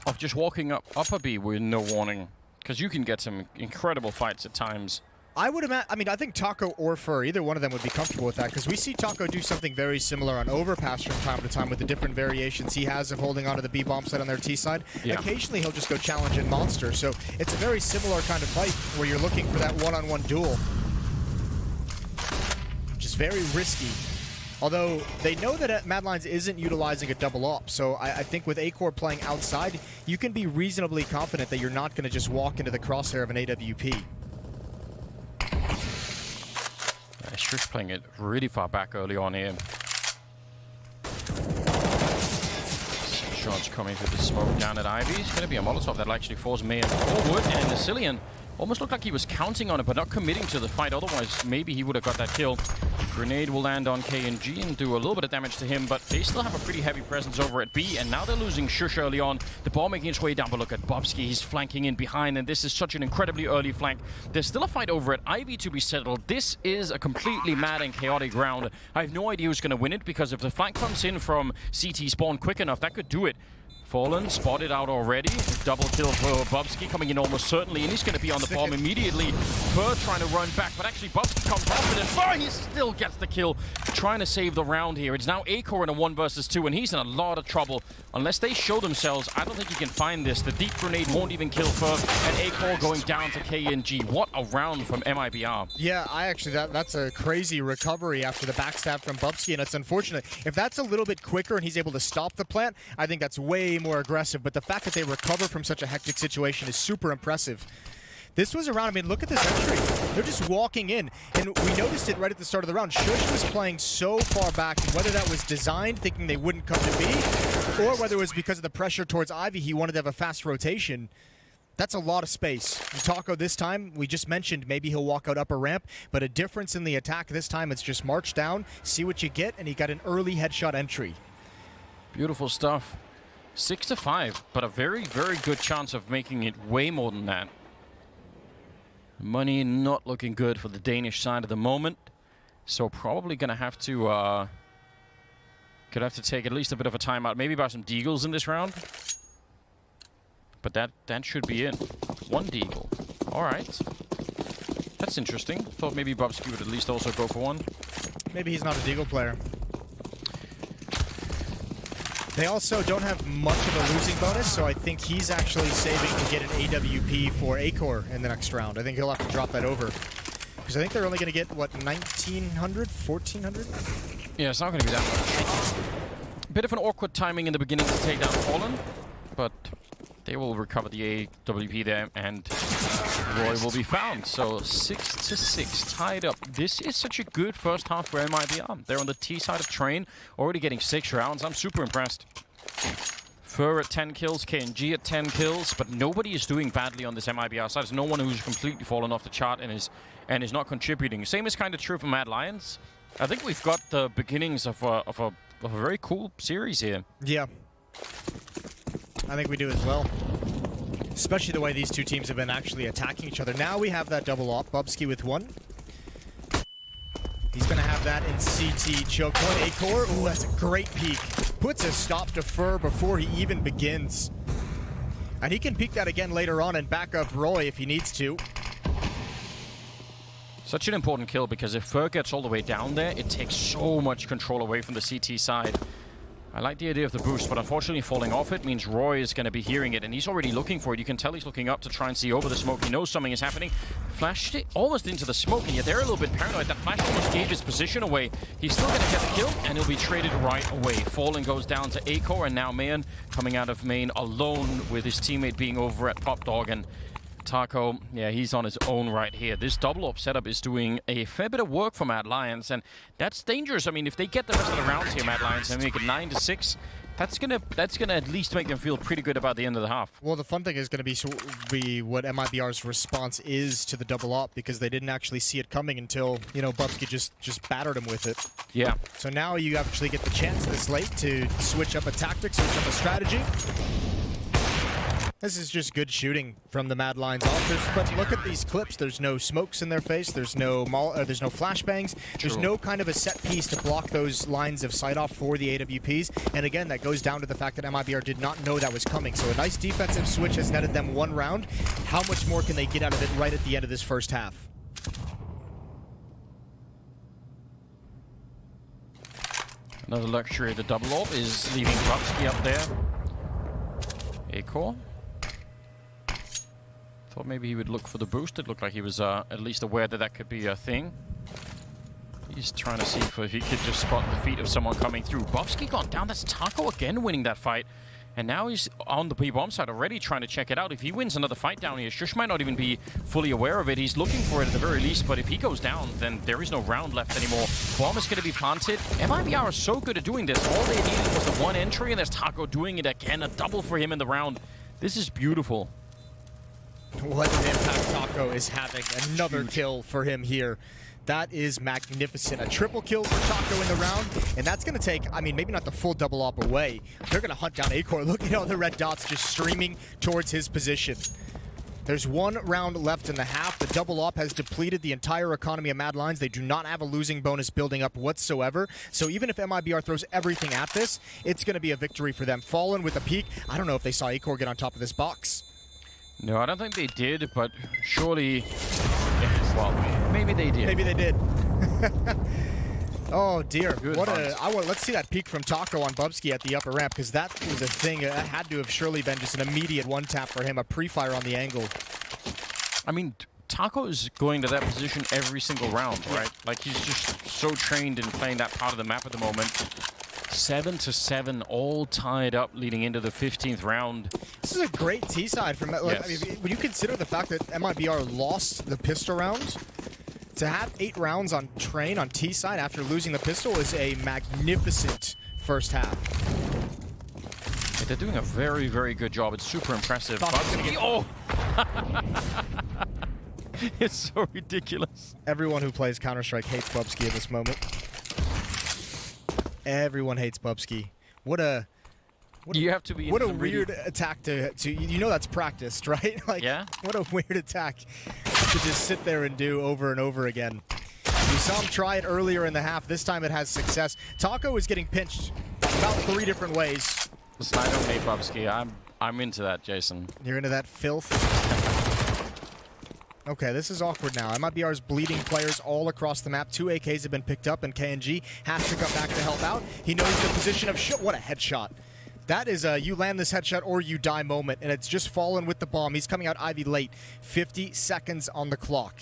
of just walking up upper B with no warning. Because you can get some incredible fights at times. I would imagine, I think Taco or Fur, either one of them would be comfortable with that, because we see Taco do something very similar on Overpass from time to time with the different variations he has of holding onto the B bomb side on their T side. Yeah. Occasionally he'll just go challenge in Monster, so it's a very similar kind of fight where you're looking for that one-on-one duel. Which is very risky. Although they know that Mad Lions isn't utilizing a double op, so I think with Acor playing outside, you can be reasonably confident that you're not going to just walk into the crosshair of an AWP. Shush playing it really far back early on here. Shots coming through the smoke down at Ivy. It's going to be a Molotov that'll actually force Mayan forward, and Asilian almost looked like he was counting on it, but not committing to the fight. Otherwise, maybe he would have got that kill. Grenade will land on KNG and do a little bit of damage to him, but they still have a pretty heavy presence over at B, and now they're losing Shush early on. The ball making its way down, but look at Bubsky. He's flanking in behind, and this is such an incredibly early flank. There's still a fight over at Ivy to be settled. This is a completely mad and chaotic round. I have no idea who's going to win it, because if the flank comes in from CT spawn quick enough, that could do it. Fallen, spotted out already. Double kill for Bubsky coming in almost certainly, and he's going to be on the bomb immediately. Fur trying to run back, but actually Bubsky comes off, and Fur, he still gets the kill. Trying to save the round here. It's now Acor in a 1 versus 2, and he's in a lot of trouble. Unless they show themselves, I don't think he can find this. The deep grenade won't even kill Fur, and Acor going down to KNG. What a round from MIBR. Yeah, that's a crazy recovery after the backstab from Bubsky, and it's unfortunate. If that's a little bit quicker and he's able to stop the plant, I think that's way more aggressive, but the fact that they recover from such a hectic situation is super impressive. This was a round, look at this entry. They're just walking in, and we noticed it right at the start of the round. Shush was playing so far back, and whether that was designed, thinking they wouldn't come to B, or whether it was because of the pressure towards Ivy, he wanted to have a fast rotation. That's a lot of space. Taco this time, we just mentioned maybe he'll walk out upper ramp, but a difference in the attack this time, it's just march down, see what you get, and he got an early headshot entry. Beautiful stuff. 6-5, but a very, very good chance of making it way more than that. Money not looking good for the Danish side at the moment, so probably gonna have to take at least a bit of a timeout, maybe buy some deagles in this round. But that should be in. 1 deagle. All right. That's interesting. Thought maybe Bubsky would at least also go for 1. Maybe he's not a deagle player. They also don't have much of a losing bonus, so I think he's actually saving to get an AWP for Acor in the next round. I think he'll have to drop that over. Because I think they're only going to get, what, 1,900? 1,400? Yeah, it's not going to be that much. Bit of an awkward timing in the beginning to take down Fallen, but they will recover the AWP there, and Roy will be found. So 6-6, tied up. This is such a good first half for MIBR. They're on the T side of train, already getting 6 rounds. I'm super impressed. Fur at 10 kills, KNG at 10 kills, but nobody is doing badly on this MIBR side. There's no one who's completely fallen off the chart and is not contributing. Same is kind of true for Mad Lions. I think we've got the beginnings of a very cool series here. Yeah. I think we do as well. Especially the way these two teams have been actually attacking each other. Now we have that double op. Bubsky with 1. He's going to have that in CT choke 1. Acor, ooh, that's a great peek. Puts a stop to Fur before he even begins. And he can peek that again later on and back up Roy if he needs to. Such an important kill, because if Fur gets all the way down there, it takes so much control away from the CT side. I like the idea of the boost, but unfortunately falling off it means Roy is going to be hearing it, and he's already looking for it. You can tell he's looking up to try and see over the smoke. He knows something is happening. Flashed it almost into the smoke, and yet they're a little bit paranoid. That flash almost gave his position away. He's still going to get the kill, and he'll be traded right away. Fallen goes down to Acor, and now Mayan coming out of main alone with his teammate being over at Pop Dog, and Taco, yeah, he's on his own right here. This double up setup is doing a fair bit of work for Mad Lions, and that's dangerous. I mean, if they get the rest of the rounds here, Mad Lions, and make it 9-6, that's gonna at least make them feel pretty good about the end of the half. Well, the fun thing is going to be what MIBR's response is to the double op, because they didn't actually see it coming until, you know, Bubsky just battered him with it. Yeah. So now you actually get the chance this late to switch up a tactic, switch up a strategy. This is just good shooting from the Mad Lions offers, but look at these clips. There's no smokes in their face. There's no flashbangs. There's no kind of a set piece to block those lines of sight off for the AWPs. And again, that goes down to the fact that MIBR did not know that was coming. So a nice defensive switch has netted them 1 round. How much more can they get out of it right at the end of this first half? Another luxury of the double AWP is leaving Bubsky up there. Acor. Thought maybe he would look for the boost. It looked like he was at least aware that that could be a thing. He's trying to see if he could just spot the feet of someone coming through. Bubsky gone down. That's Taco again winning that fight. And now he's on the B-bomb side already trying to check it out. If he wins another fight down here, Shush might not even be fully aware of it. He's looking for it at the very least, but if he goes down, then there is no round left anymore. Bomb is going to be planted. MIBR is so good at doing this. All they needed was the 1 entry, and there's Taco doing it again. A double for him in the round. This is beautiful. What an impact Taco is having. Another kill for him here. That is magnificent. A triple kill for Taco in the round, and that's going to take, I mean, maybe not the full double op away. They're going to hunt down Acor. Look at all the red dots just streaming towards his position. There's 1 round left in the half. The double op has depleted the entire economy of Mad Lions. They do not have a losing bonus building up whatsoever. So even if MIBR throws everything at this, it's going to be a victory for them. Fallen with a peek. I don't know if they saw Acor get on top of this box. No, I don't think they did, but surely... Well, maybe they did. Maybe they did. Oh dear. Let's see that peek from Taco on Bubsky at the upper ramp, because that was a thing. That had to have surely been just an immediate 1-tap for him, a pre-fire on the angle. I mean, Taco is going to that position every single round, right? Like, he's just so trained in playing that part of the map at the moment. 7-7, all tied up leading into the 15th round. This is a great T side from. Like, yes. I mean, when you consider the fact that MIBR lost the pistol round, to have 8 rounds on train on T side after losing the pistol is a magnificent first half. They're doing a very, very good job. It's super impressive. Oh, It's so ridiculous. Everyone who plays Counter-Strike hates Bubsky at this moment. Everyone hates Bubsky. What a weird attack to you know that's practiced, right? Like, yeah. What a weird attack to just sit there and do over and over again. We saw him try it earlier in the half. This time it has success. Taco is getting pinched about 3 different ways. Listen, I don't hate Bubsky. I'm into that, Jason. You're into that filth? Okay, this is awkward now. MIBR's bleeding players all across the map. 2 AKs have been picked up, and KNG has to come back to help out. He knows the position of what a headshot. That is a you land this headshot or you die moment, and it's just fallen with the bomb. He's coming out Ivy late. 50 seconds on the clock.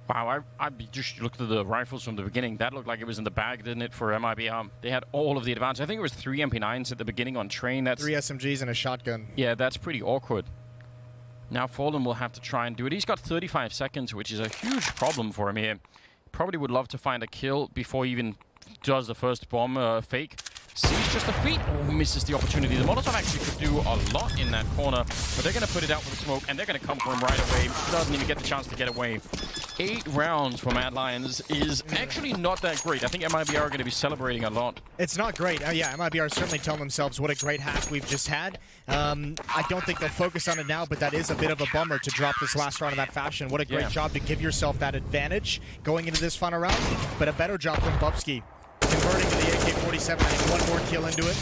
Wow, I just looked at the rifles from the beginning. That looked like it was in the bag, didn't it, for MIBR? They had all of the advantage. I think it was 3 MP9s at the beginning on train. That's 3 SMGs and a shotgun. Yeah, that's pretty awkward. Now Fallen will have to try and do it. He's got 35 seconds, which is a huge problem for him here. Probably would love to find a kill before he even does the first bomb fake. Sees just a feet. Oh, misses the opportunity. The Molotov actually could do a lot in that corner, but they're going to put it out with the smoke, and they're going to come for him right away. Doesn't even get the chance to get away. 8 rounds for Mad Lions is actually not that great. I think MIBR are going to be celebrating a lot. It's not great. Yeah, MIBR are certainly telling themselves what a great hack we've just had. I don't think they'll focus on it now, but that is a bit of a bummer to drop this last round in that fashion. What a great job to give yourself that advantage going into this final round, but a better job from Bubsky. Converting to the AK-47, adding 1 more kill into it.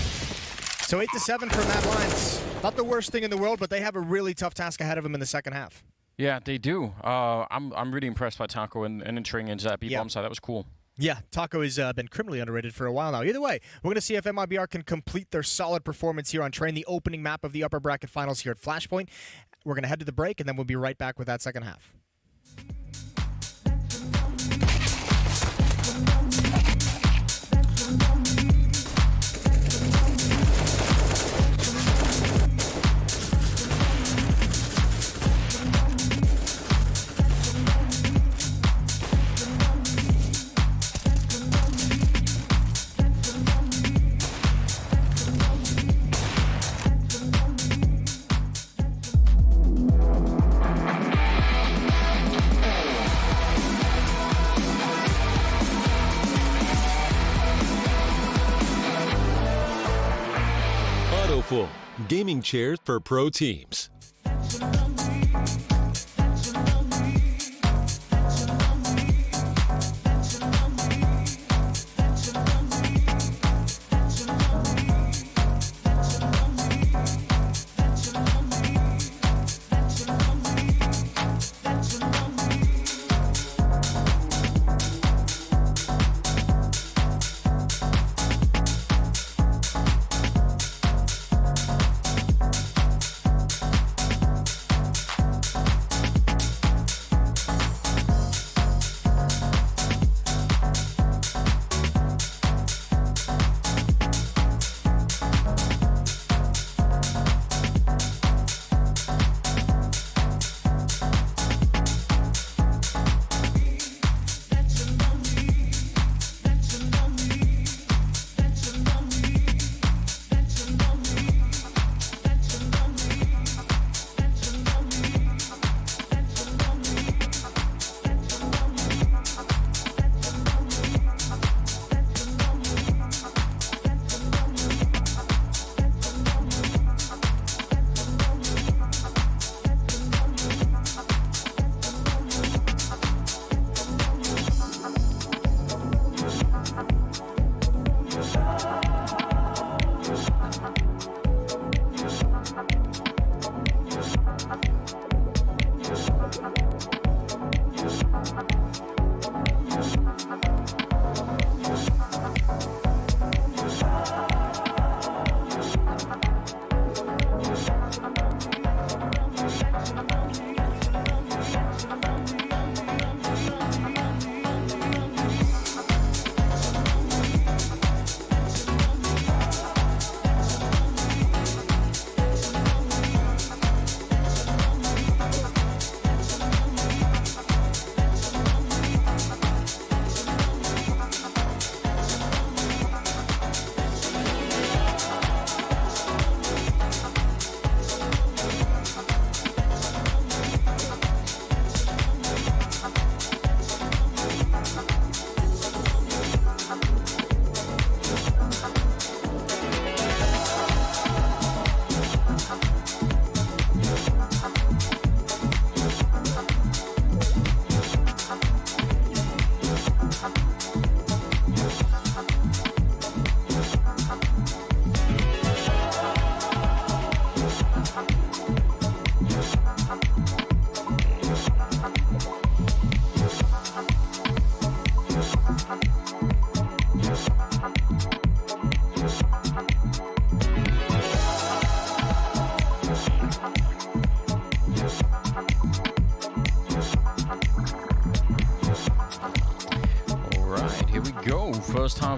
So 8-7 for Mad Lions. Not the worst thing in the world, but they have a really tough task ahead of them in the second half. Yeah, they do. I'm really impressed by Taco and entering into that B-bomb side. That was cool. Yeah, Taco has been criminally underrated for a while now. Either way, we're going to see if MIBR can complete their solid performance here on Train, the opening map of the upper bracket finals here at Flashpoint. We're going to head to the break, and then we'll be right back with that second half. Gaming chairs for pro teams.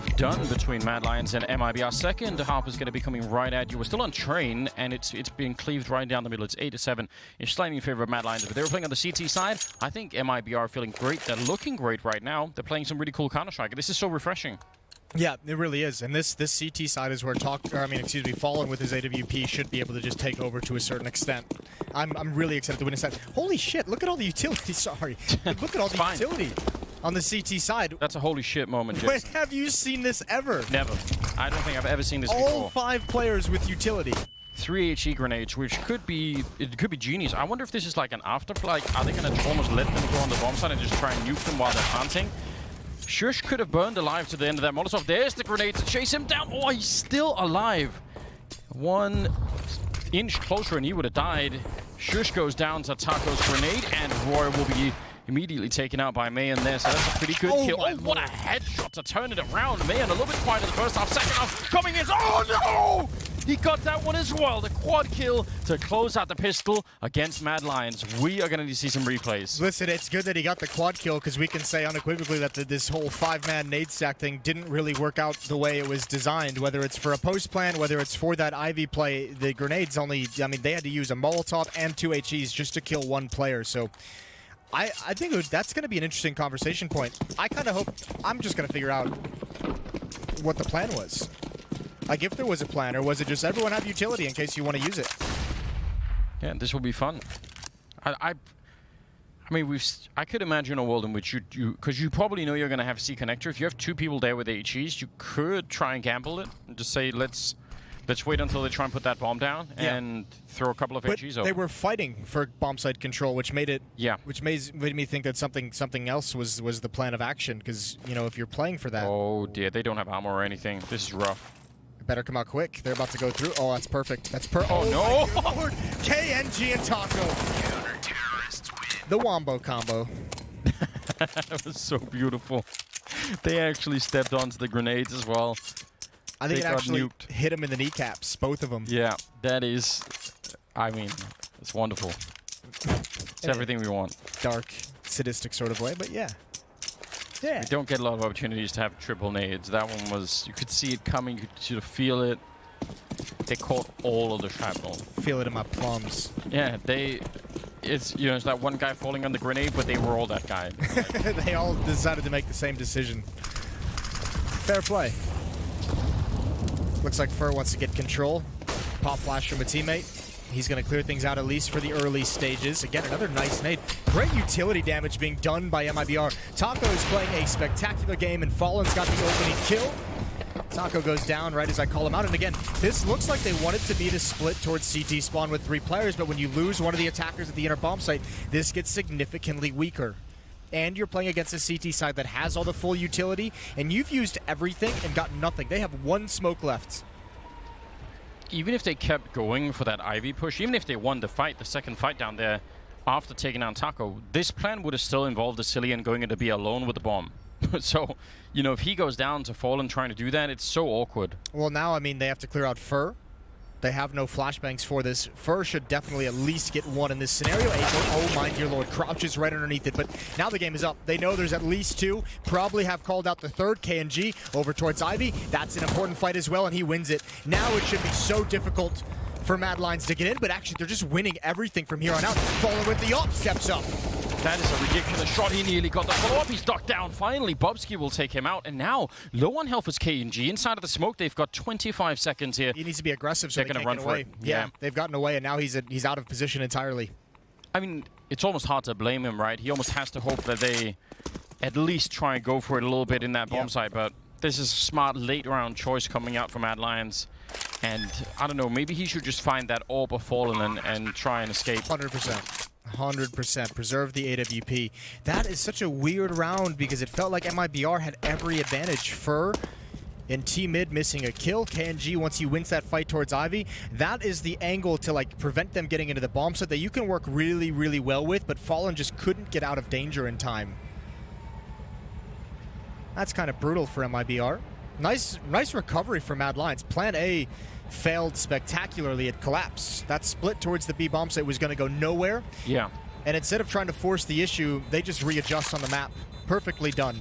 half done between Mad Lions and MIBR. Second half is going to be coming right at you. We're still on train, and it's being cleaved right down the middle. It's 8-7. It's slightly in favor of Mad Lions. But they were playing on the CT side. I think MIBR are feeling great. They're looking great right now. They're playing some really cool Counter-Strike. This is so refreshing. Yeah, it really is. And this CT side is where Fallen with his AWP should be able to just take over to a certain extent. I'm really excited to witness that. Holy shit, look at all the utility. Sorry. Look at all the utility on the CT side. That's a holy shit moment, When Jason. have you seen this ever? Never. I don't think I've ever seen this before. All 5 players with utility. 3 HE grenades, which could be genius. I wonder if this is like an afterplay. Like, are they going to almost let them go on the bomb side and just try and nuke them while they're planting? Shush could have burned alive to the end of that Molotov. There's the grenade to chase him down. Oh, he's still alive. 1 inch closer and he would have died. Shush goes down to Taco's grenade, and Roy will be immediately taken out by Mayan there. So that's a pretty good kill. Oh, what a headshot to turn it around. Mayan a little bit quiet in the first half. Second half coming in. Oh, no! He got that one as well. The quad kill to close out the pistol against Mad Lions. We are going to need to see some replays. Listen, it's good that he got the quad kill because we can say unequivocally that this whole 5-man nade stack thing didn't really work out the way it was designed. Whether it's for a post plan, whether it's for that Ivy play, the grenades only, they had to use a Molotov and 2 HEs just to kill 1 player. So I think that's going to be an interesting conversation point. I kind of hope, I'm just going to figure out what the plan was. Like, if there was a plan, or was it just everyone have utility in case you want to use it? Yeah, this will be fun. I could imagine a world in which because you probably know you're going to have C connector. If you have 2 people there with HEs, you could try and gamble it and just say, let's wait until they try and put that bomb down and throw a couple of HEs over. They were fighting for bomb site control, which made it which made me think that something else was the plan of action. Because if you're playing for that, oh dear, they don't have ammo or anything. This is rough. Better come out quick. They're about to go through. Oh, that's perfect. That's perfect. Oh, no! My Lord. KNG and Taco. The Wombo combo. That was so beautiful. They actually stepped onto the grenades as well. I think it actually hit him in the kneecaps, both of them. Yeah, that is, it's wonderful. It's everything we want. Dark, sadistic sort of way, but yeah. Yeah. We don't get a lot of opportunities to have triple nades. That one was, you could see it coming, you could sort of feel it. They caught all of the shrapnel. Feel it in my plums. Yeah, it's it's that one guy falling on the grenade, but they were all that guy. They all decided to make the same decision. Fair play. Looks like Fur wants to get control. Pop flash from a teammate. He's going to clear things out at least for the early stages. Again, another nice nade. Great utility damage being done by MIBR. Taco is playing a spectacular game, and Fallen's got the opening kill. Taco goes down right as I call him out. And again, this looks like they want it to be the split towards CT spawn with 3 players, but when you lose one of the attackers at the inner bomb site, this gets significantly weaker. And you're playing against a CT side that has all the full utility, and you've used everything and got nothing. They have 1 smoke left. Even if they kept going for that Ivy push, even if they won the fight, the second fight down there, after taking down Taco, this plan would have still involved the Cillian going in to be alone with the bomb. So, if he goes down to Fallen trying to do that, it's so awkward. Well, now, they have to clear out Fur. They have no flashbangs for this. Fur should definitely at least get 1 in this scenario. Angel, oh my dear lord, crouches right underneath it. But now the game is up. They know there's at least 2. Probably have called out the 3rd, KNG, over towards Ivy. That's an important fight as well, and he wins it. Now it should be so difficult for Mad Lions to get in, but actually they're just winning everything from here on out. Fallen with the op steps up. That is a ridiculous shot. He nearly got the follow-up. He's ducked down. Finally, Bobsky will take him out. And now, low on health is KNG. Inside of the smoke, they've got 25 seconds here. He needs to be aggressive so they can't get away. Yeah, they've gotten away, and now he's out of position entirely. It's almost hard to blame him, right? He almost has to hope that they at least try and go for it a little bit in that bomb site. But this is a smart late-round choice coming out from Mad Lions. And, I don't know, maybe he should just find that orb of Fallen and try and escape. 100%. 100%. Preserve the AWP. That is such a weird round because it felt like MIBR had every advantage. Fur in T-mid missing a kill. KNG, once he wins that fight towards Ivy, that is the angle to prevent them getting into the bomb site that you can work really, really well with, but Fallen just couldn't get out of danger in time. That's kind of brutal for MIBR. Nice recovery for Mad Lions. Plan A failed spectacularly. It collapsed. That split towards the B bomb site was going to go nowhere. Yeah. And instead of trying to force the issue, they just readjust on the map. Perfectly done.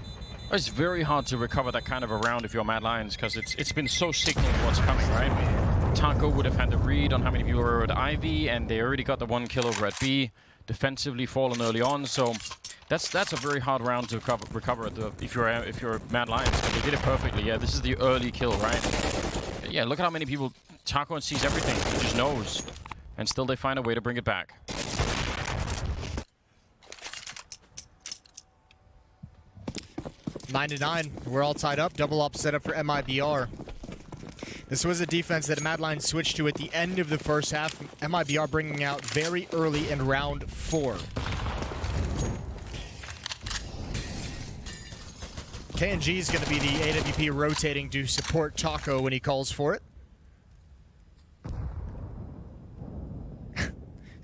It's very hard to recover that kind of a round if you're Mad Lions, because it's been so signaled what's coming, right? Taco would have had the read on how many people were at Ivy, and they already got the 1 kill over at B. Defensively fallen early on, so that's a very hard round to recover if you're Mad Lions. But they did it perfectly. Yeah, this is the early kill, right? Yeah, look at how many people. Taco sees everything. He just knows, and still they find a way to bring it back. Nine to 9. We're all tied up. Double up set up for MIBR. This was a defense that Mad Lions switched to at the end of the first half. MIBR bringing out very early in round 4. KNG is going to be the AWP rotating to support Taco when he calls for it.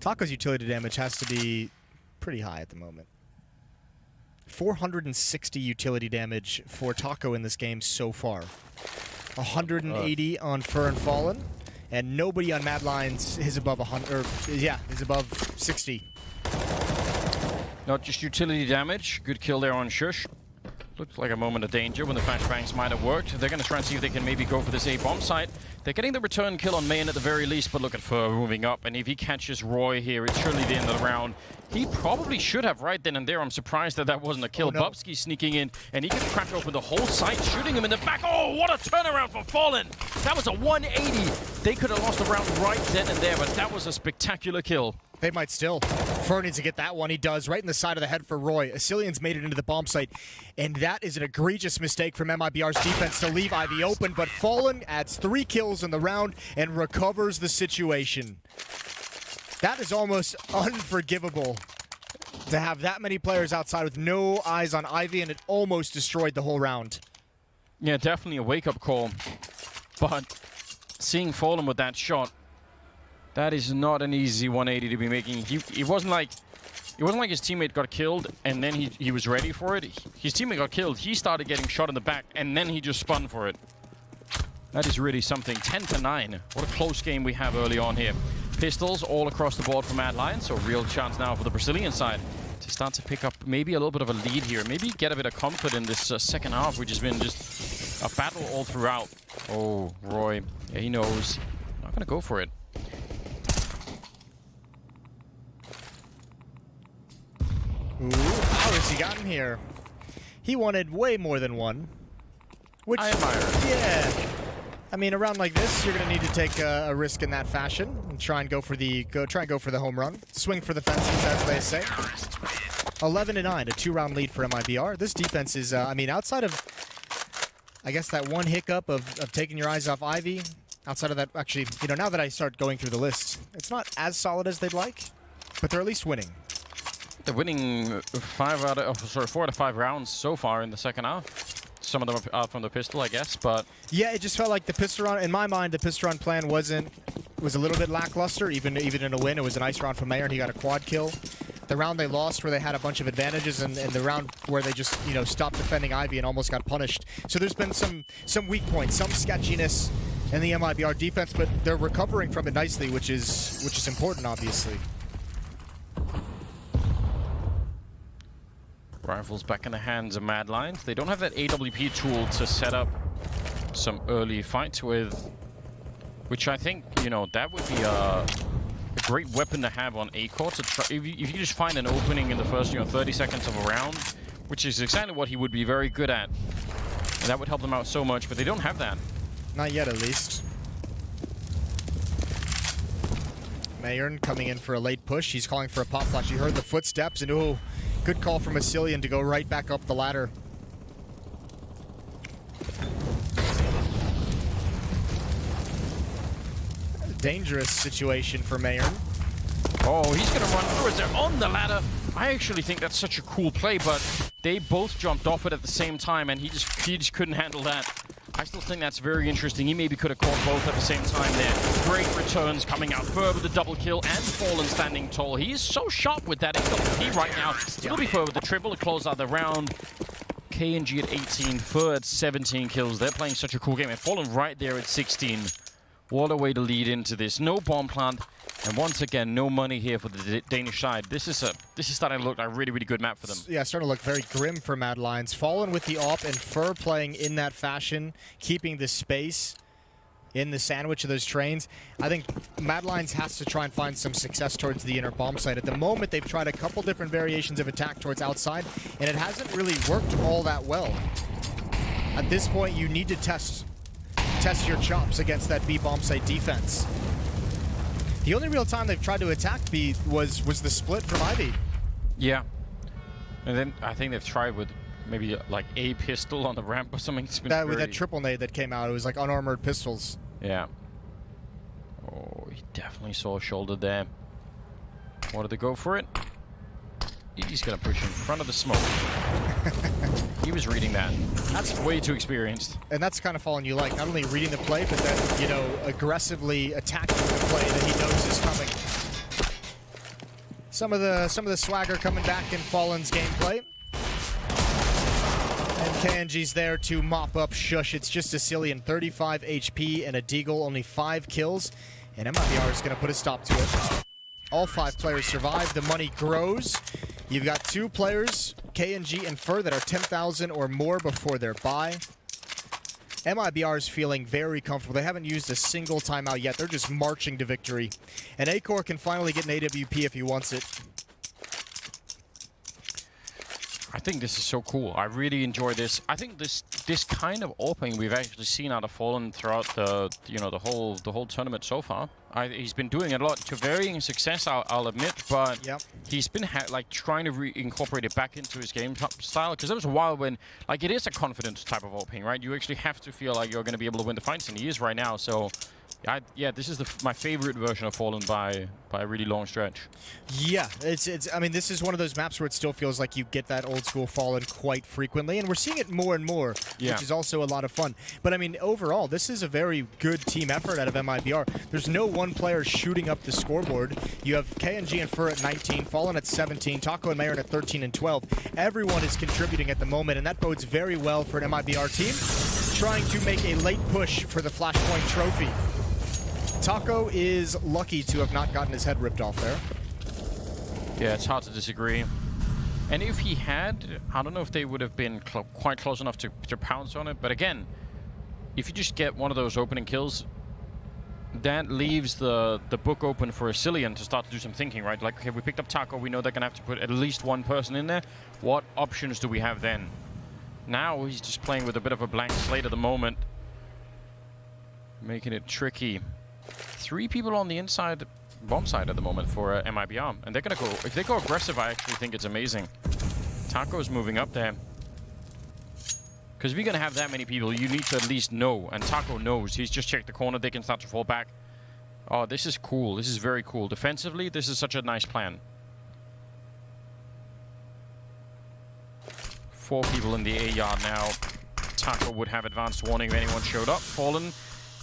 Taco's utility damage has to be pretty high at the moment. 460 utility damage for Taco in this game so far. 180 on Fur and Fallen, and nobody on Mad Lions is above 100. Is above 60. Not just utility damage. Good kill there on Shush. Looked like a moment of danger when the flashbangs might have worked. They're going to try and see if they can maybe go for this A-bomb site. They're getting the return kill on Main at the very least, but look at Fur moving up. And if he catches Roy here, it's surely the end of the round. He probably should have right then and there. I'm surprised that wasn't a kill. No. Bubsky sneaking in, and he can crack open the whole site, shooting him in the back. Oh, what a turnaround for Fallen! That was a 180. They could have lost the round right then and there, but that was a spectacular kill. They might still. Fur needs to get that one. He does, right in the side of the head for Roy. Asilian's made it into the bomb site, and that is an egregious mistake from MIBR's defense to leave Ivy open, but Fallen adds 3 kills in the round and recovers the situation. That is almost unforgivable to have that many players outside with no eyes on Ivy, and it almost destroyed the whole round. Yeah, definitely a wake-up call, but seeing Fallen with that shot, that is not an easy 180 to be making. It wasn't like his teammate got killed and then he was ready for it. His teammate got killed. He started getting shot in the back and then he just spun for it. That is really something. 10-9. What a close game we have early on here. Pistols all across the board for Mad Lions, so real chance now for the Brazilian side to start to pick up maybe a little bit of a lead here. Maybe get a bit of comfort in this second half, which has been just a battle all throughout. Oh, Roy. Yeah, he knows. Not going to go for it. Ooh, how has he gotten here? He wanted way more than one. Which, I admire. Yeah. I mean, around like this, you're going to need to take a risk in that fashion and try and go for the home run. Swing for the fences, as they say. 11-9, a 2-round lead for MIBR. This defense is, I mean, outside of, I guess, that one hiccup of taking your eyes off Ivy, outside of that, actually, you know, now that I start going through the list, it's not as solid as they'd like, but they're at least winning. They're winning 4 out of 5 rounds so far in the second half. Some of them are from the pistol, I guess, but... Yeah, it just felt like the pistol round, in my mind, the pistol round plan was a little bit lackluster, even in a win. It was a nice round for Mayer, and he got a quad kill. The round they lost where they had a bunch of advantages, and the round where they just, you know, stopped defending Ivy and almost got punished. So there's been some weak points, some sketchiness in the MIBR defense, but they're recovering from it nicely, which is important, obviously. Rifles back in the hands of Mad Lions. They don't have that AWP tool to set up some early fights with, which I think, you know, that would be a great weapon to have on A-Core to try. If you just find an opening in the first, 30 seconds of a round, which is exactly what he would be very good at. And that would help them out so much, but they don't have that. Not yet, at least. Mayern coming in for a late push. He's calling for a pop flash. You heard the footsteps, and ooh, good call from Asilian to go right back up the ladder. Dangerous situation for Mayern. Oh, he's going to run through as they're on the ladder. I actually think that's such a cool play, but they both jumped off it at the same time, and he just couldn't handle that. I still think that's very interesting. He maybe could have caught both at the same time there. Great returns coming out. Fur with the double kill and Fallen standing tall. He is so sharp with that AWP right now. It'll be Fur with the triple to close out the round. KNG at 18, Fur at 17 kills. They're playing such a cool game. And Fallen right there at 16. What a way to lead into this. No bomb plant. And once again, no money here for the Danish side. This is starting to look like a really, really good map for them. Yeah, starting to look very grim for Mad Lions. Fallen with the AWP and Fur playing in that fashion, keeping the space in the sandwich of those trains. I think Mad Lions has to try and find some success towards the inner bomb site. At the moment, they've tried a couple different variations of attack towards outside, and it hasn't really worked all that well. At this point, you need to test your chops against that B bomb site defense. The only real time they've tried to attack B was the split from Ivy. Yeah. And then I think they've tried with maybe like a pistol on the ramp or something. It's been With that triple nade that came out, it was like unarmored pistols. Yeah. Oh, he definitely saw a shoulder there. Wanted to go for it. He's going to push in front of the smoke. He was reading that. That's way too experienced. And that's kind of Fallen you like. Not only reading the play, but then, you know, aggressively attacking the play that he knows is coming. Some of the swagger coming back in Fallen's gameplay. And KNG's there to mop up Shush. It's just a Cillian, 35 HP and a Deagle, only 5 kills. And MIBR is going to put a stop to it. All 5 players survive. The money grows. You've got 2 players, KNG and Fur, that are 10,000 or more before their buy. MIBR is feeling very comfortable. They haven't used a single timeout yet. They're just marching to victory. And Acor can finally get an AWP if he wants it. I think this is so cool. I really enjoy this. I think this kind of opening we've actually seen out of Fallen throughout the the whole tournament so far. He's been doing it a lot to varying success, I'll admit, but he's been like trying to reincorporate it back into his game style. Because there was a while when like it is a confidence type of opening, right? You actually have to feel like you're going to be able to win the fights, and he is right now. So. Yeah, this is my favorite version of Fallen by a really long stretch. Yeah, I mean, this is one of those maps where it still feels like you get that old school Fallen quite frequently, and we're seeing it more and more, which is also a lot of fun. But I mean, overall, this is a very good team effort out of MIBR. There's no one player shooting up the scoreboard. You have KNG and Fur at 19, Fallen at 17, Taco and Marin at 13 and 12. Everyone is contributing at the moment, and that bodes very well for an MIBR team trying to make a late push for the Flashpoint trophy. Taco is lucky to have not gotten his head ripped off there. Yeah, it's hard to disagree. And if he had, I don't know if they would have been quite close enough to pounce on it. But again, if you just get one of those opening kills, that leaves the book open for a Cillian to start to do some thinking, right? Like, okay, we picked up Taco. We know they're going to have to put at least one person in there. What options do we have then? Now he's just playing with a bit of a blank slate at the moment, making it tricky. 3 people on the inside bomb side at the moment for MIBR, and they're gonna go. If they go aggressive, I actually think it's amazing. Taco's moving up there, because if you're gonna have that many people, you need to at least know. And Taco knows. He's just checked the corner. They can start to fall back. Oh, this is cool. This is very cool. Defensively, this is such a nice plan. 4 people in the A yard now. Taco would have advanced warning if anyone showed up. Fallen.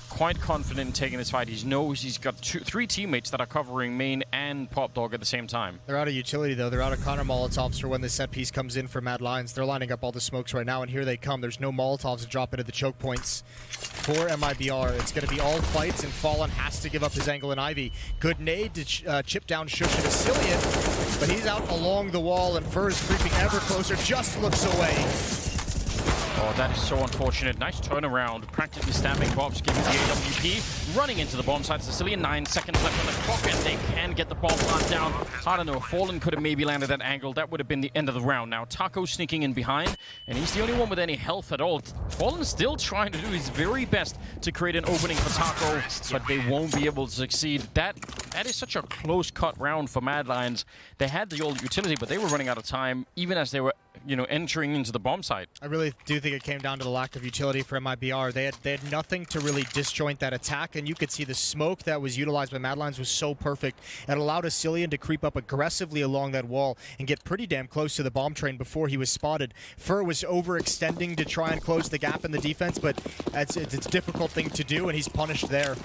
Quite confident in taking this fight. He knows he's got 3 teammates that are covering main and Pop Dog at the same time. They're out of utility, though. They're out of Connor Molotovs for when the set piece comes in for Mad Lions. They're lining up all the smokes right now, and here they come. There's no Molotovs to drop into the choke points for MIBR. It's going to be all fights, and Fallen has to give up his angle in Ivy. Good nade to chip down Shush and Cillian, but he's out along the wall, and Fur is creeping ever closer, just looks away. Oh, that is so unfortunate. Nice turnaround. Practically stabbing Bob's giving the AWP. Running into the bomb site. Sicilian, 9 seconds left on the clock, and they can get the bomb plant down. I don't know. Fallen could have maybe landed that angle. That would have been the end of the round. Now, Taco sneaking in behind, and he's the only one with any health at all. Fallen's still trying to do his very best to create an opening for Taco, but they won't be able to succeed. That is such a close-cut round for Mad Lions. They had the old utility, but they were running out of time, even as they were, entering into the bomb site. I really do think it came down to the lack of utility for MIBR. They had nothing to really disjoint that attack, and you could see the smoke that was utilized by Mad Lions was so perfect. It allowed a Cillian to creep up aggressively along that wall and get pretty damn close to the bomb train before he was spotted. Fur was overextending to try and close the gap in the defense, but it's a difficult thing to do, and he's punished there.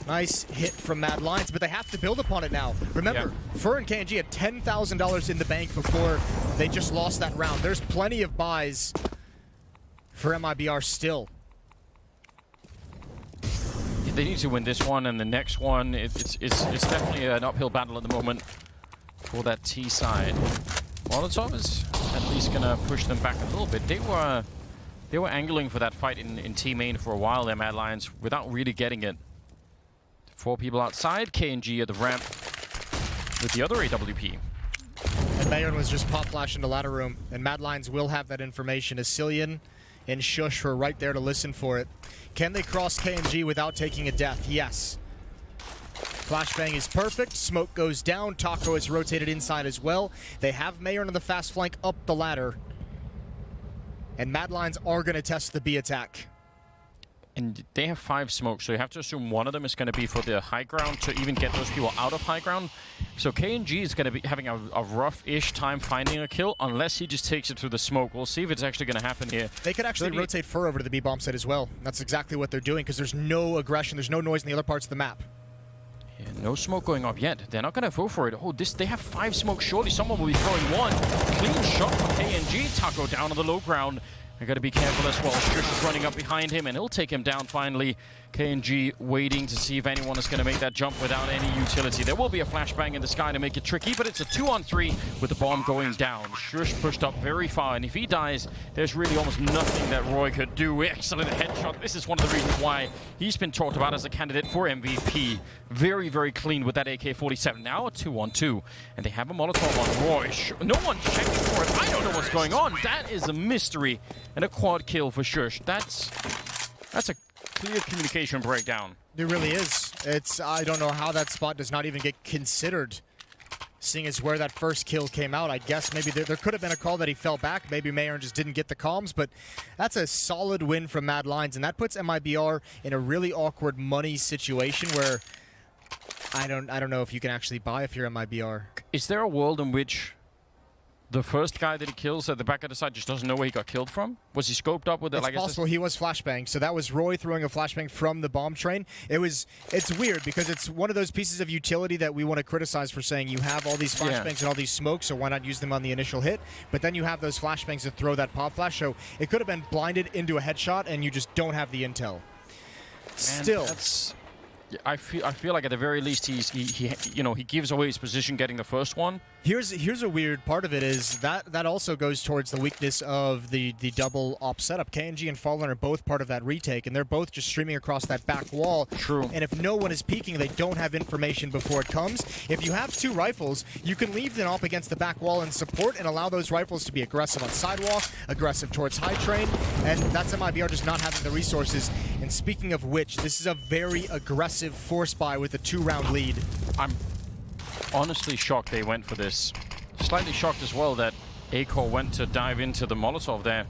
Nice hit from Mad Lions, but they have to build upon it now. Remember, Fur and KNG had $10,000 in the bank before they just lost that round. There's plenty of buys for MIBR still. They need to win this one and the next one. It's definitely an uphill battle at the moment for that T side. Molotov is at least gonna push them back a little bit. They were angling for that fight in T main for a while there, Mad Lions, without really getting it. 4 people outside, KNG at the ramp with the other AWP. And Mayern was just pop flash into ladder room, and Mad Lions will have that information. Asilian and Shush were right there to listen for it. Can they cross KNG without taking a death? Yes. Flashbang is perfect. Smoke goes down. Taco is rotated inside as well. They have Mayern on the fast flank up the ladder. And Mad Lions are going to test the B attack. And they have 5 smokes, so you have to assume one of them is going to be for the high ground to even get those people out of high ground. So KNG is going to be having a rough-ish time finding a kill, unless he just takes it through the smoke. We'll see if it's actually going to happen here. They could actually rotate fur over to the B-bomb site as well. That's exactly what they're doing, because there's no aggression, there's no noise in the other parts of the map. Yeah, no smoke going up yet. They're not going to go for it. Oh, they have 5 smokes. Surely someone will be throwing one. Clean shot from KNG. Taco down on the low ground. I got to be careful as well. Shush is running up behind him, and he'll take him down finally. KNG waiting to see if anyone is going to make that jump without any utility. There will be a flashbang in the sky to make it tricky, but it's a 2-on-3 with the bomb going down. Shush pushed up very far, and if he dies, there's really almost nothing that Roy could do. Excellent headshot. This is one of the reasons why he's been talked about as a candidate for MVP. Very, very clean with that AK-47. Now a 2-on-2, and they have a Molotov on Roy. No one checked for it. I don't know what's going on. That is a mystery, and a quad kill for Shush. That's a clear communication breakdown. It really is. I don't know how that spot does not even get considered, seeing as where that first kill came out. I guess maybe there could have been a call that he fell back. Maybe Mayern just didn't get the comms, but that's a solid win from Mad Lions, and that puts MIBR in a really awkward money situation where I don't know if you can actually buy if you're MIBR. Is there a world in which the first guy that he kills at the back of the side just doesn't know where he got killed from? Was he scoped up with it? It's possible he was flashbang. So that was Roy throwing a flashbang from the bomb train. It's weird because it's one of those pieces of utility that we want to criticize for saying you have all these flashbangs and all these smokes, so why not use them on the initial hit? But then you have those flashbangs to throw that pop flash. So it could have been blinded into a headshot and you just don't have the intel. Still. I feel like at the very least he gives away his position getting the first one. Here's a weird part of it is that also goes towards the weakness of the double op setup. KNG and Fallen are both part of that retake, and they're both just streaming across that back wall. True. And if no one is peeking, they don't have information before it comes. If you have 2 rifles, you can leave the op against the back wall and support and allow those rifles to be aggressive on sidewalk, aggressive towards high train, and that's MIBR just not having the resources. And speaking of which, this is a very aggressive force buy with a 2-round lead. I'm honestly shocked they went for this. Slightly shocked as well that Acor went to dive into the Molotov there.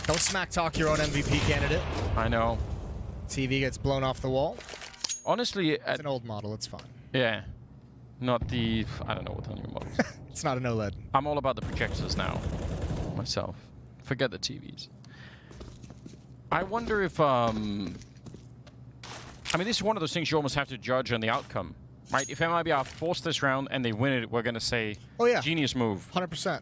Don't smack talk your own MVP candidate. I know. TV gets blown off the wall. Honestly, it's an old model. It's fine. Yeah. Not the... I don't know what the new model is. It's not an OLED. I'm all about the projectors now. Myself. Forget the TVs. I wonder if... I mean, this is one of those things you almost have to judge on the outcome. Right? If MIBR force this round and they win it, we're going to say, oh, yeah. Genius move. 100%.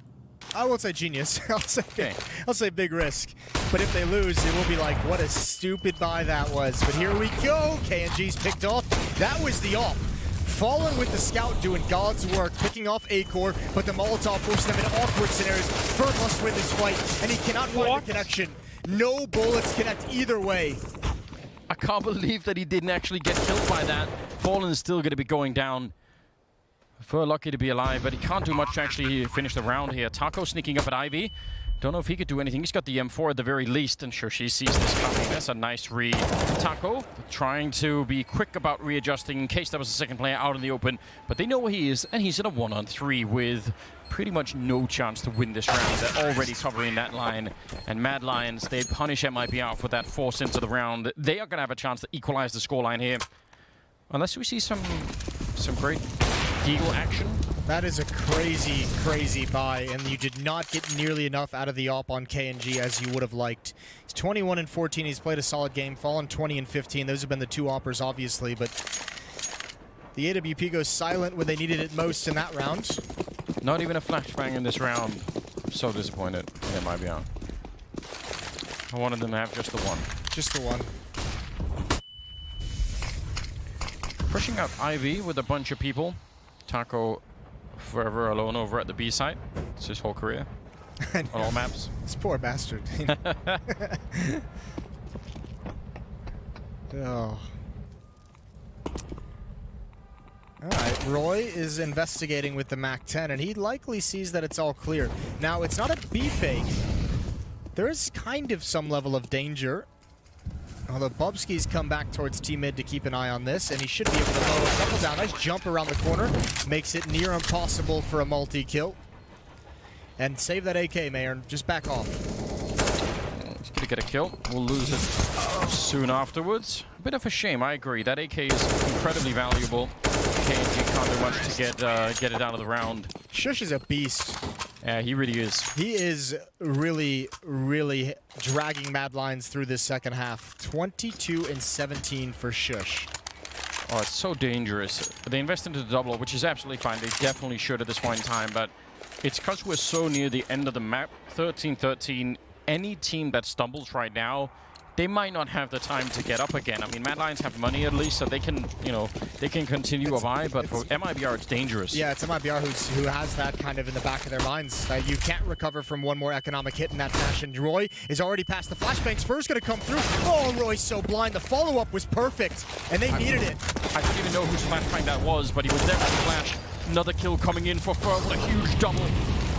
I won't say genius. I'll say big risk. But if they lose, it will be like, what a stupid buy that was. But here we go. KNG's picked off. That was the op. Fallen with the scout doing God's work, picking off Acor, but the Molotov forcing them into awkward scenarios. Fur must win this fight, and he cannot find the connection. No bullets connect either way. I can't believe that he didn't actually get killed by that. Fallen is still going to be going down. Fur lucky to be alive, but he can't do much to actually finish the round here. Taco sneaking up at Ivy. Don't know if he could do anything. He's got the M4 at the very least, and sure, she sees this coming. That's a nice read. Taco trying to be quick about readjusting in case there was a second player out in the open, but they know where he is, and he's in a 1-on-3 with pretty much no chance to win this round. They're already covering that line, and Mad Lions, they punish MIBR for that force into the round. They are going to have a chance to equalize the scoreline here, unless we see some great Deagle action. That is a crazy, crazy buy, and you did not get nearly enough out of the op on KNG as you would have liked. He's 21-14. He's played a solid game. Fallen 20-15. Those have been the 2 oppers, obviously, but the AWP goes silent when they needed it most in that round. Not even a flashbang in this round. I'm so disappointed in MIBR. I wanted them to have just the one. Just the one. Pushing out Ivy with a bunch of people. Taco forever alone over at the B site. It's his whole career. On all maps. This poor bastard. Oh. Alright, Roy is investigating with the MAC-10, and he likely sees that it's all clear. Now, it's not a B fake. There is kind of some level of danger. Although Bubsky's come back towards T-mid to keep an eye on this, and he should be able to mow a couple down. Nice jump around the corner. Makes it near impossible for a multi-kill. And save that AK, Mayor. Just back off. He's gonna get a kill. We'll lose it soon afterwards. A bit of a shame, I agree. That AK is incredibly valuable. KNG can't do much to get it out of the round. Shush is a beast. Yeah, he really is. He is really, really dragging Mad Lions through this second half. 22 and 17 for Shush. Oh, it's so dangerous. They invest into the double, which is absolutely fine. They definitely should at this point in time, but it's because we're so near the end of the map. 13-13. Any team that stumbles right now, they might not have the time to get up again. I mean, Mad Lions have money at least, so they can, you know, they can continue a buy, but for MIBR, it's dangerous. Yeah, it's MIBR who has that kind of in the back of their minds. You can't recover from one more economic hit in that fashion. Roy is already past the flashbang. Spur's going to come through. Oh, Roy's so blind. The follow-up was perfect, and they needed it. I don't even know whose flashbang that was, but he was there for the flash. Another kill coming in for Fur. What a huge double.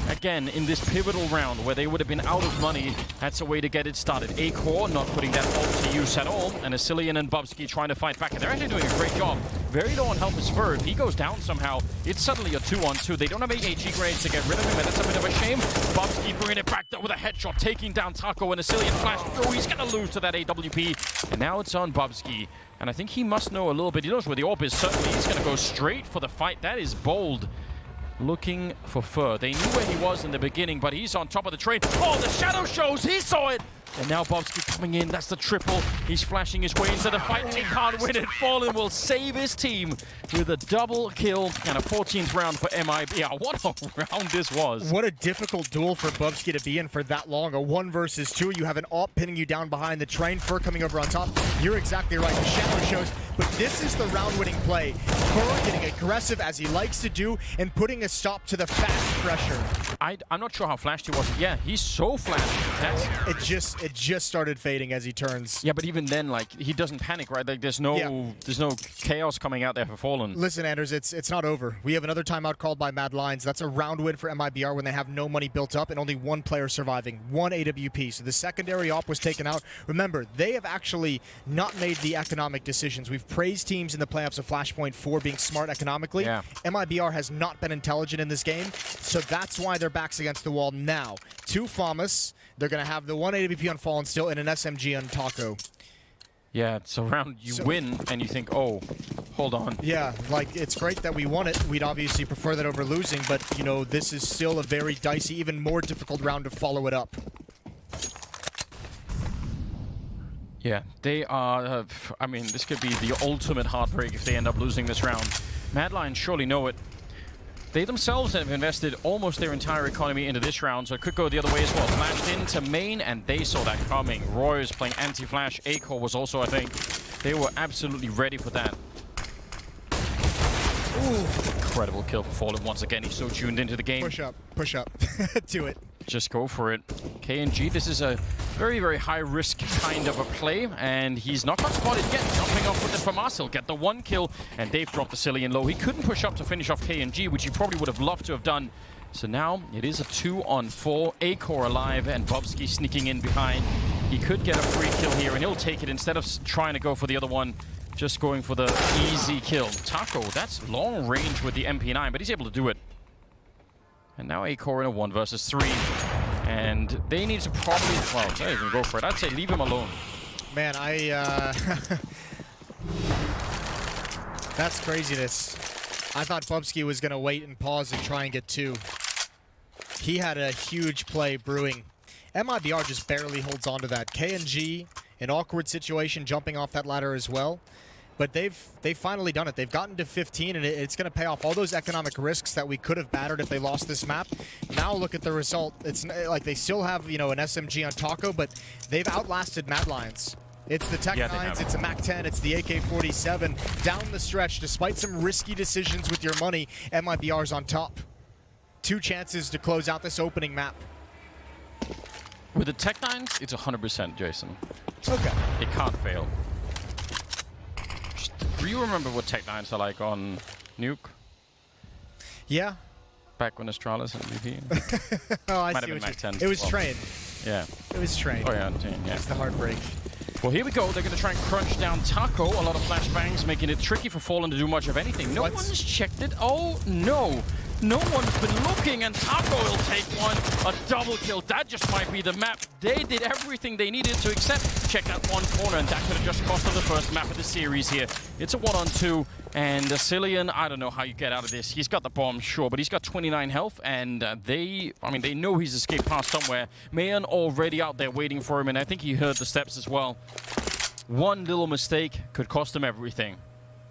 Again, in this pivotal round where they would have been out of money, that's a way to get it started. A-Core not putting that ult to use at all, and Asilian and Bubsky trying to fight back, and they're actually doing a great job. Very low on health is Fur. If he goes down somehow, it's suddenly a 2-on-2. They don't have any HE grades to get rid of him, and that's a bit of a shame. Bubsky bringing it back with a headshot, taking down Taco, and Asilian flash through. He's going to lose to that AWP, and now it's on Bubsky. And I think he must know a little bit. He knows where the AWP is. Certainly, he's going to go straight for the fight. That is bold. Looking for Fur. They knew where he was in the beginning, but he's on top of the train. Oh, the shadow shows! He saw it! And now Bubsky coming in. That's the triple. He's flashing his way into the fight. He can't win it. Fallen will save his team with a double kill and a 14th round for MIB. Yeah, what a round this was. What a difficult duel for Bubsky to be in for that long. A 1 versus 2. You have an AWP pinning you down behind the train. Fur coming over on top. You're exactly right. The shadow shows. But this is the round-winning play. Fur getting aggressive as he likes to do and putting a stop to the fast pressure. I'm not sure how flashed he was. Yeah, he's so flashed. It just started fading as he turns. Yeah, but even then, like, he doesn't panic, right? Like, there's no chaos coming out there for Fallen. Listen, Anders, it's not over. We have another timeout called by Mad Lions. That's a round win for MIBR when they have no money built up and only one player surviving, 1 AWP. So the secondary AWP was taken out. Remember, they have actually not made the economic decisions. We've praised teams in the playoffs of Flashpoint for being smart economically. Yeah. MIBR has not been intelligent in this game, so that's why their back's against the wall now. 2 FAMAS. They're going to have the 1 AWP on Fallen still and an SMG on Taco. Yeah, it's a round you win and you think, oh, hold on. Yeah, like, it's great that we won it. We'd obviously prefer that over losing, but, you know, this is still a very dicey, even more difficult round to follow it up. Yeah, they are, I mean, this could be the ultimate heartbreak if they end up losing this round. Mad Lions surely know it. They themselves have invested almost their entire economy into this round, so it could go the other way as well. Flashed into main, and they saw that coming. Roy is playing anti-flash. A-Core was also, I think. They were absolutely ready for that. Ooh. Incredible kill for Fallen once again. He's so tuned into the game. Push up, do it. Just go for it. KNG, this is a very, very high-risk kind of a play, and he's not got spotted yet. Jumping off with the FAMAS, he'll get the 1 kill, and they've dropped the Cillian low. He couldn't push up to finish off KNG, which he probably would have loved to have done. So now it is a 2-on-4. A-Core alive, and Bubsky sneaking in behind. He could get a free kill here, and he'll take it instead of trying to go for the other one. Just going for the easy kill. Taco, that's long range with the MP9, but he's able to do it. And now A-Core in a 1 versus 3. And they need to probably, well, they even go for it. I'd say leave him alone. Man, that's craziness. I thought Bubsky was going to wait and pause and try and get 2. He had a huge play brewing. MIBR just barely holds on to that. KNG, an awkward situation, jumping off that ladder as well. but they've finally done it. They've gotten to 15, and it's going to pay off all those economic risks that we could have battered if they lost this map. Now look at the result. It's like they still have, an SMG on Taco, but they've outlasted Mad Lions. It's the Tech 9s, it's a MAC-10, it's the AK-47. Down the stretch, despite some risky decisions with your money, MIBR's on top. 2 chances to close out this opening map. With the Tech 9s, it's 100%, Jason. Okay. It can't fail. Do you remember what Tech 9s are like on Nuke? Yeah. Back when Astralis and VP? Oh, I Might see have what been you... Mac-10. It was trained. Yeah. It was trained. Oh, yeah, yeah. It's the heartbreak. Well, here we go. They're going to try and crunch down Taco. A lot of flashbangs, making it tricky for Fallen to do much of anything. No one's checked it. Oh, no. No one's been looking, and Taco will take one. A double kill. That just might be the map. They did everything they needed to accept. Check that one corner, and that could have just cost them the first map of the series here. It's a 1-on-2, and Cillian, I don't know how you get out of this. He's got the bomb, sure, but he's got 29 health, and they know he's escaped past somewhere. Mayan already out there waiting for him, and I think he heard the steps as well. One little mistake could cost him everything.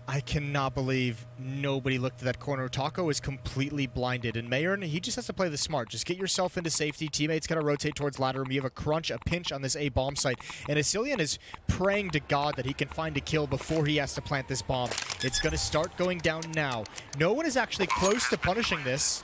I cannot believe nobody looked at that corner. Taco is completely blinded, and Mayern, he just has to play the smart. Just get yourself into safety. Teammates got to rotate towards ladder room. You have a crunch, a pinch on this A bomb site, and Cillian is praying to God that he can find a kill before he has to plant this bomb. It's going to start going down now. No one is actually close to punishing this.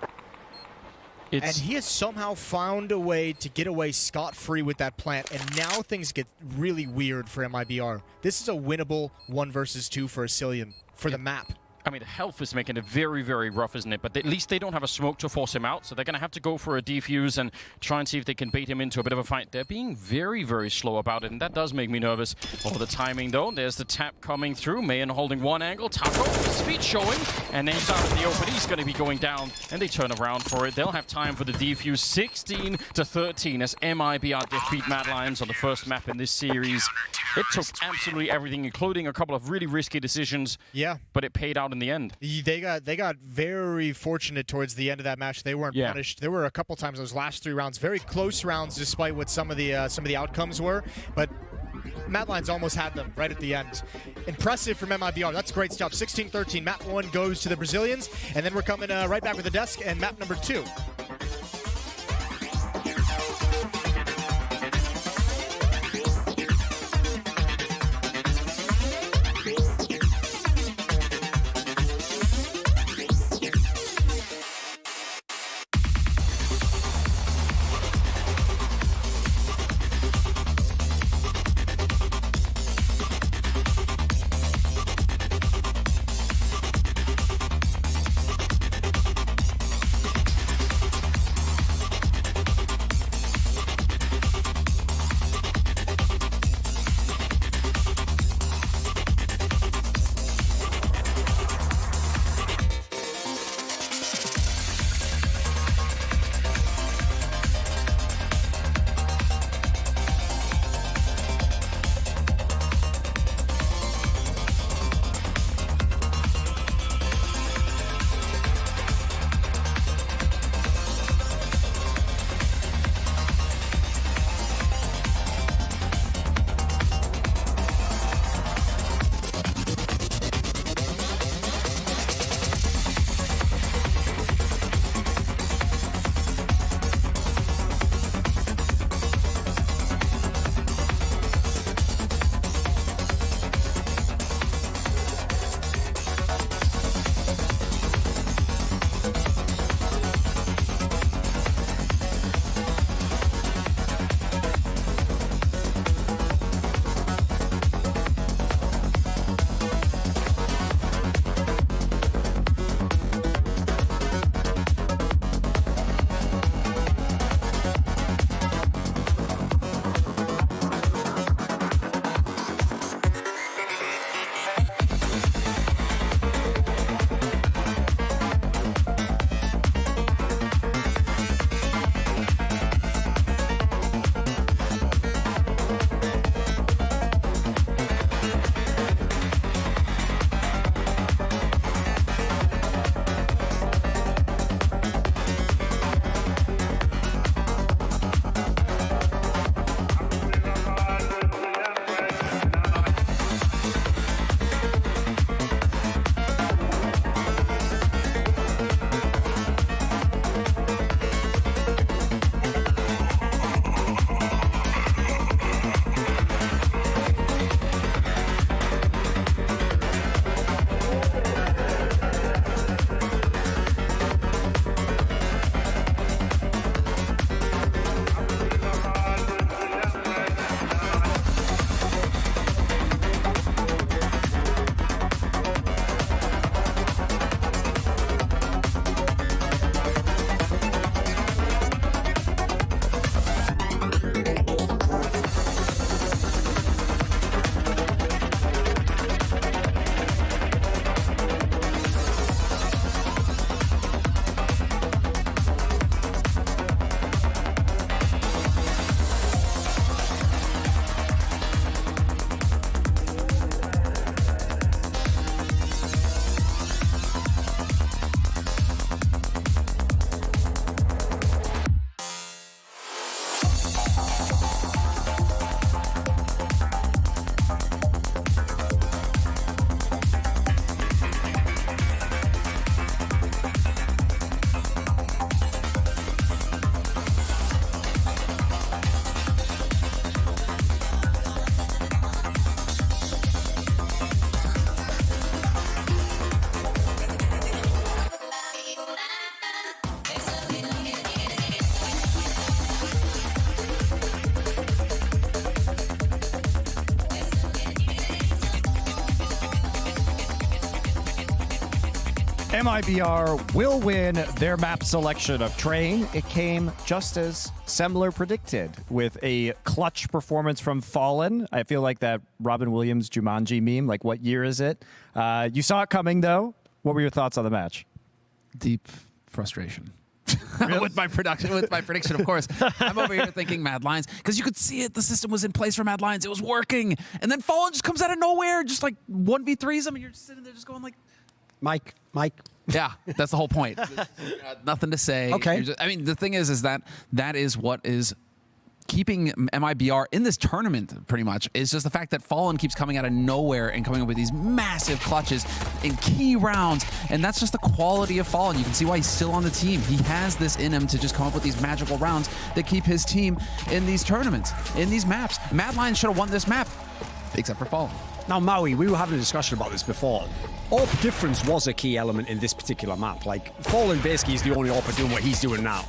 And he has somehow found a way to get away scot-free with that plant, and now things get really weird for MIBR. This is a winnable 1 versus 2 for Cillian, for the map. I mean, the health is making it very, very rough, isn't it? But at least they don't have a smoke to force him out, so they're going to have to go for a defuse and try and see if they can bait him into a bit of a fight. They're being very, very slow about it, and that does make me nervous. Over the timing, though, there's the tap coming through. Mayan holding one angle. Taco, his feet showing, and then he's out in the open. He's going to be going down, and they turn around for it. They'll have time for the defuse. 16-13 as MIBR defeat Mad Lions on the first map in this series. It took absolutely everything, including a couple of really risky decisions. Yeah. But it paid out in the end. They got very fortunate towards the end of that match. They weren't punished. There were a couple times those last 3 rounds, very close rounds, despite what some of the outcomes were. But Mad Lions almost had them right at the end. Impressive from MIBR. That's great stuff. 16-13. Map 1 goes to the Brazilians, and then we're coming right back with the desk and map number 2. MIBR will win their map selection of Train. It came just as Semler predicted, with a clutch performance from Fallen. I feel like that Robin Williams Jumanji meme, like, what year is it? You saw it coming, though. What were your thoughts on the match? Deep frustration. with my prediction, of course. I'm over here thinking Mad Lions, because you could see it. The system was in place for Mad Lions. It was working. And then Fallen just comes out of nowhere, just like 1v3s them, and you're just sitting there just going like, Mike. Yeah, that's the whole point. Nothing to say. Okay. I mean, the thing is that is what is keeping MIBR in this tournament, pretty much, is just the fact that Fallen keeps coming out of nowhere and coming up with these massive clutches in key rounds, and that's just the quality of Fallen. You can see why he's still on the team. He has this in him to just come up with these magical rounds that keep his team in these tournaments, in these maps. Mad Lions should have won this map, except for Fallen. Now, Maui, we were having a discussion about this before. AWP difference was a key element in this particular map. Like, Fallen basically is the only AWPer doing what he's doing now.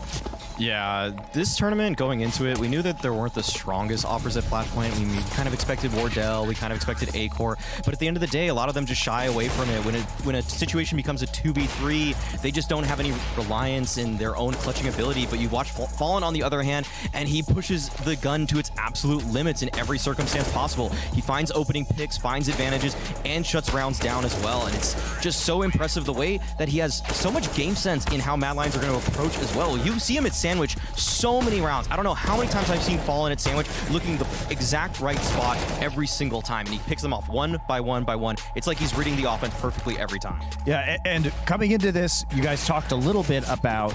Yeah, this tournament, going into it, we knew that there weren't the strongest offers at Flashpoint. We kind of expected Wardell, we kind of expected A-Core, but at the end of the day, a lot of them just shy away from it. When a situation becomes a 2v3, they just don't have any reliance in their own clutching ability. But you watch Fallen, on the other hand, and he pushes the gun to its absolute limits in every circumstance possible. He finds opening picks, finds advantages, and shuts rounds down as well. And it's just so impressive the way that he has so much game sense in how Mad Lions are going to approach as well. You see him at Sandwich so many rounds. I don't know how many times I've seen Fallen at Sandwich looking the exact right spot every single time, and he picks them off one by one by one. It's like he's reading the offense perfectly every time. Yeah, and coming into this, you guys talked a little bit about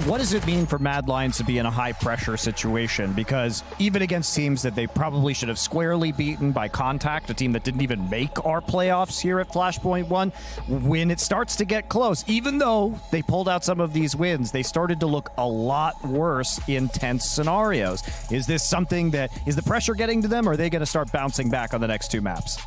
what does it mean for Mad Lions to be in a high-pressure situation? Because even against teams that they probably should have squarely beaten by contact, a team that didn't even make our playoffs here at Flashpoint 1, when it starts to get close, even though they pulled out some of these wins, they started to look a lot worse in tense scenarios. Is this something that, is the pressure getting to them, or are they going to start bouncing back on the next two maps?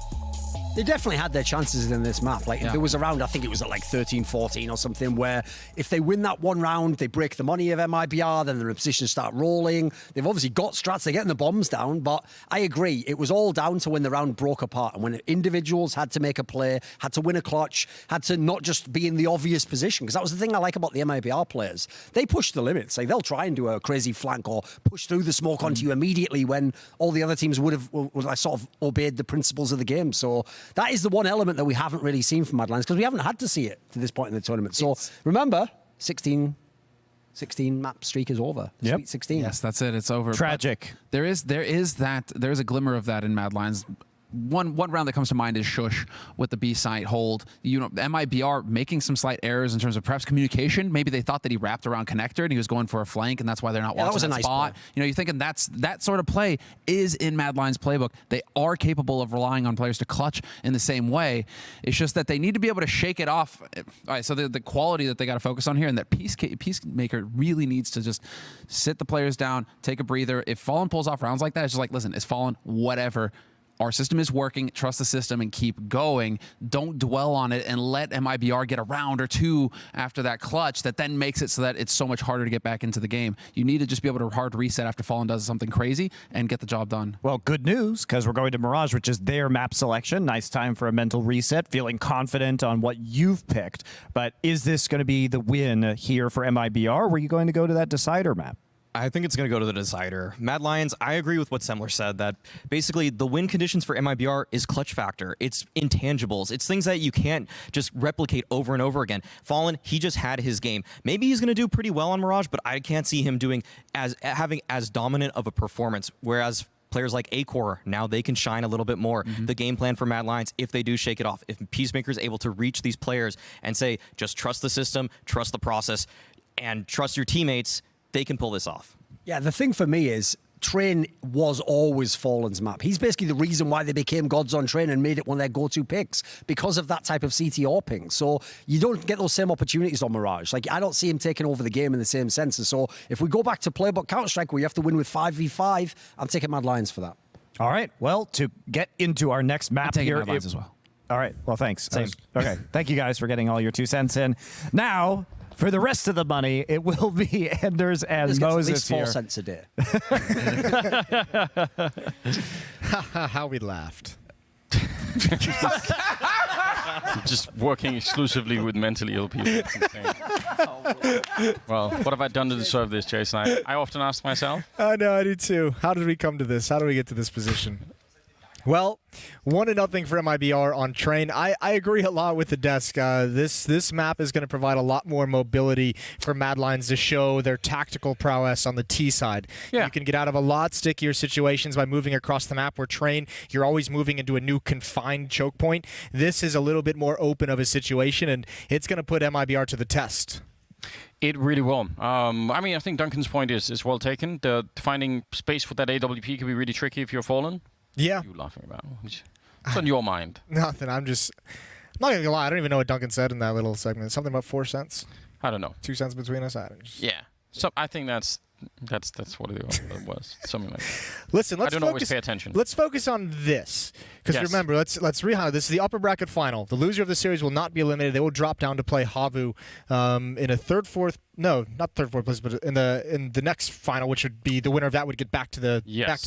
They definitely had their chances in this map. Like, there was a round, I think it was at like 13-14 or something, where if they win that one round, they break the money of MIBR, then they're in a position to start rolling. They've obviously got strats, they're getting the bombs down, but I agree, it was all down to when the round broke apart and when individuals had to make a play, had to win a clutch, had to not just be in the obvious position, because that was the thing I like about the MIBR players. They push the limits. Like, they'll try and do a crazy flank or push through the smoke onto you immediately when all the other teams would have sort of obeyed the principles of the game. So that is the one element that we haven't really seen from Mad Lions, because we haven't had to see it to this point in the tournament. So remember, 16 map streak is over. Sweet 16. Yes, that's it. It's over. Tragic. But there is a glimmer of that in Mad Lions. One round that comes to mind is Shush with the B site hold. You know, MIBR making some slight errors in terms of perhaps communication. Maybe they thought that he wrapped around connector and he was going for a flank, and that's why they're not watching that spot. Play. You know, you're thinking that sort of play is in Mad Lions' playbook. They are capable of relying on players to clutch in the same way. It's just that they need to be able to shake it off. All right, so the quality that they got to focus on here, and that Peacemaker really needs to just sit the players down, take a breather. If Fallen pulls off rounds like that, it's just like, listen, it's Fallen, whatever. Our system is working. Trust the system and keep going. Don't dwell on it and let MIBR get a round or two after that clutch that then makes it so that it's so much harder to get back into the game. You need to just be able to hard reset after Fallen does something crazy and get the job done. Well, good news, because we're going to Mirage, which is their map selection. Nice time for a mental reset, feeling confident on what you've picked. But is this going to be the win here for MIBR, or are you going to go to that decider map? I think it's going to go to the decider. Mad Lions, I agree with what Semler said, that basically the win conditions for MIBR is clutch factor. It's intangibles. It's things that you can't just replicate over and over again. Fallen, he just had his game. Maybe he's going to do pretty well on Mirage, but I can't see him having as dominant of a performance, whereas players like A-Core, now they can shine a little bit more. The game plan for Mad Lions, if they do shake it off, if Peacemaker is able to reach these players and say, just trust the system, trust the process, and trust your teammates, they can pull this off. Yeah, the thing for me is Train was always Fallen's map. He's basically the reason why they became gods on Train and made it one of their go-to picks, because of that type of CT ping. So you don't get those same opportunities on Mirage. Like, I don't see him taking over the game in the same sense. And so if we go back to playbook Counter-Strike where you have to win with 5v5, I'm taking Mad Lions for that. All right. Well, to get into our next map here. Mad Lions as well. All right. Well, thanks. Same. Okay. Thank you guys for getting all your 2 cents in. Now, for the rest of the money, it will be Anders and Moses at least 4 here. cents a day. How we laughed. Just working exclusively with mentally ill people. That's insane. Well, what have I done to deserve this, Jason? I often ask myself. I know, I do too. How did we come to this? How did we get to this position? Well, 1-0 for MIBR on Train. I agree a lot with the desk. This map is going to provide a lot more mobility for Mad Lions to show their tactical prowess on the T side. Yeah. You can get out of a lot stickier situations by moving across the map, where Train, you're always moving into a new confined choke point. This is a little bit more open of a situation, and it's going to put MIBR to the test. It really will. I mean, I think Duncan's point is well taken. Finding space for that AWP can be really tricky if you're fallen. Yeah. What are you laughing about? What's on your mind? Nothing. I'm not going to lie. I don't even know what Duncan said in that little segment. Something about 4 cents? I don't know. 2 cents between us? Yeah. So I think that's what it was. Something like that. Listen, I don't always pay attention. Let's focus on this. Because remember, let's rehighlight. This is the upper bracket final. The loser of the series will not be eliminated. They will drop down to play Havu in a not third, fourth place, but in the next final, which would be the winner of that would get back to the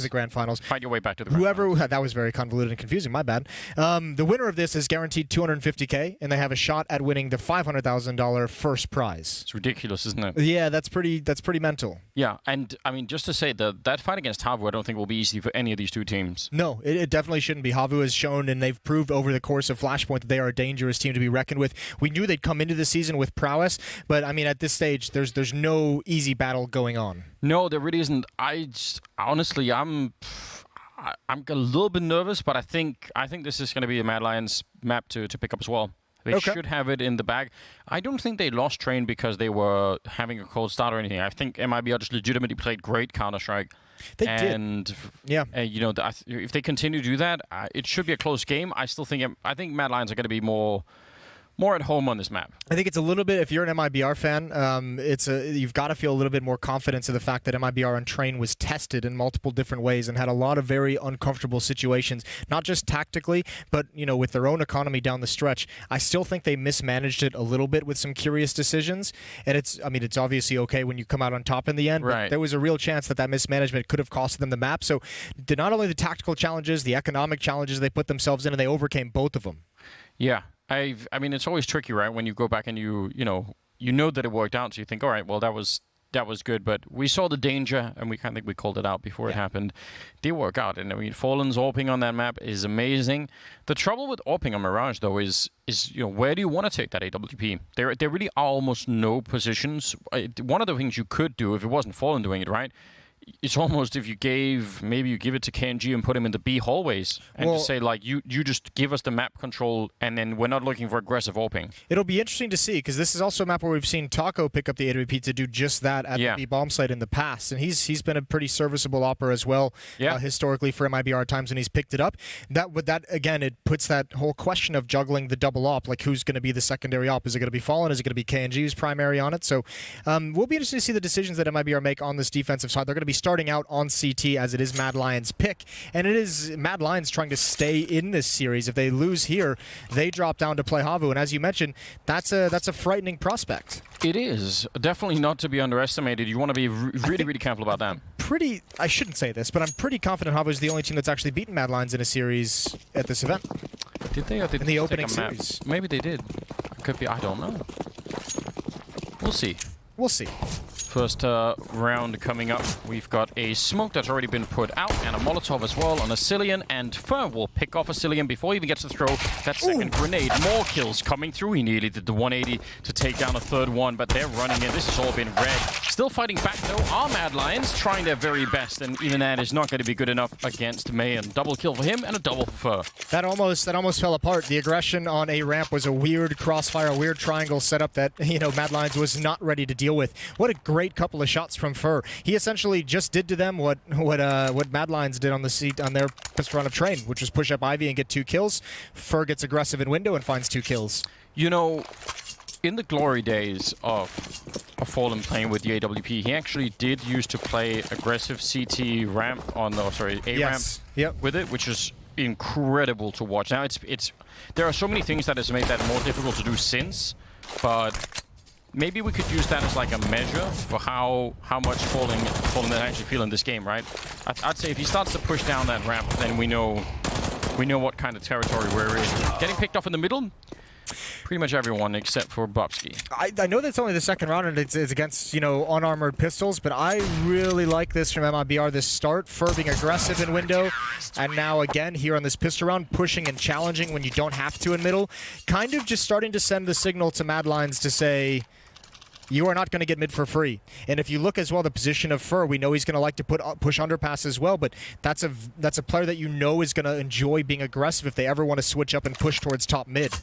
grand finals. Fight your way back to the grand finals. That was very convoluted and confusing. My bad. The winner of this is guaranteed $250K, and they have a shot at winning the $500,000 first prize. It's ridiculous, isn't it? Yeah, that's pretty mental. Yeah, and I mean, just to say that fight against Havu, I don't think will be easy for any of these two teams. No, it definitely shouldn't be. Havu has shown, and they've proved over the course of Flashpoint, that they are a dangerous team to be reckoned with. We knew they'd come into the season with prowess, but I mean, at this stage, there's no easy battle going on. No, there really isn't. Honestly, I'm a little bit nervous, but I think this is going to be a Mad Lions map to pick up as well. They should have it in the bag. I don't think they lost Train because they were having a cold start or anything. I think MIBR just legitimately played great Counter-Strike. They did. Yeah. If they continue to do that, it should be a close game. I think Mad Lions are going to be more at home on this map. I think it's a little bit, if you're an MIBR fan, you've got to feel a little bit more confidence in the fact that MIBR on Train was tested in multiple different ways and had a lot of very uncomfortable situations, not just tactically, but with their own economy down the stretch. I still think they mismanaged it a little bit with some curious decisions, and it's obviously okay when you come out on top in the end, right. But there was a real chance that mismanagement could have cost them the map. So not only the tactical challenges, the economic challenges they put themselves in, and they overcame both of them. Yeah. I mean, it's always tricky, right? When you go back and you know that it worked out, so you think, all right, well, that was good, but we saw the danger, and I think we called it out before it happened. They work out, and I mean, Fallen's AWPing on that map is amazing. The trouble with AWPing on Mirage, though, is where do you want to take that AWP? There really are almost no positions. One of the things you could do, if it wasn't Fallen doing it, right? It's almost if you give it to KNG and put him in the B hallways and just say, like, you just give us the map control, and then we're not looking for aggressive AWPing. It'll be interesting to see, because this is also a map where we've seen Taco pick up the AWP to do just that at the B bomb site in the past, and he's been a pretty serviceable opper as well, historically for MIBR at times when he's picked it up. That again, it puts that whole question of juggling the double op, like who's going to be the secondary op? Is it going to be Fallen? Is it going to be KNG who's primary on it? So we'll be interested to see the decisions that MIBR make on this defensive side. They're going to be starting out on CT, as it is Mad Lions' pick, and it is Mad Lions trying to stay in this series. If they lose here, they drop down to play Havu, and as you mentioned, that's a frightening prospect. It is definitely not to be underestimated. You want to be really careful about that. I shouldn't say this, but I'm pretty confident Havu is the only team that's actually beaten Mad Lions in a series at this event. Did they? Or did in the opening series? Maybe they did. Could be. I don't know. We'll see. We'll see. First round coming up. We've got a smoke that's already been put out and a Molotov as well on a Cillian, and Fur will pick off a Cillian before he even gets to throw that second grenade. More kills coming through. He nearly did the 180 to take down a third one, but they're running in. This has all been red. Still fighting back though are Mad Lions, trying their very best, and even that is not going to be good enough against Mayan. Double kill for him and a double for Fur. That almost fell apart. The aggression on a ramp was a weird crossfire, a weird triangle setup that Mad Lions was not ready to deal with. What a great couple of shots from Fur. He essentially just did to them what Mad Lions did on their first run of Train, which was push up Ivy and get 2 kills. Fur gets aggressive in window and finds 2 kills. In the glory days of Fallen playing with the AWP, he actually did used to play aggressive CT ramp ramp with it, which is incredible to watch. Now there are so many things that has made that more difficult to do since, but maybe we could use that as like a measure for how much Fallen they actually feel in this game, right? I'd say if he starts to push down that ramp, then we know We know what kind of territory we're in. Getting picked off in the middle? Pretty much everyone except for Bobsky. I know that's only the second round and it's against, unarmored pistols, but I really like this from MIBR, this start. Fur being aggressive in window, and now again here on this pistol round, pushing and challenging when you don't have to in middle. Kind of just starting to send the signal to Mad Lions to say, you are not going to get mid for free. And if you look as well the position of Fur, we know he's going to like to push underpass as well, but that's a player that you know is going to enjoy being aggressive if they ever want to switch up and push towards top mid.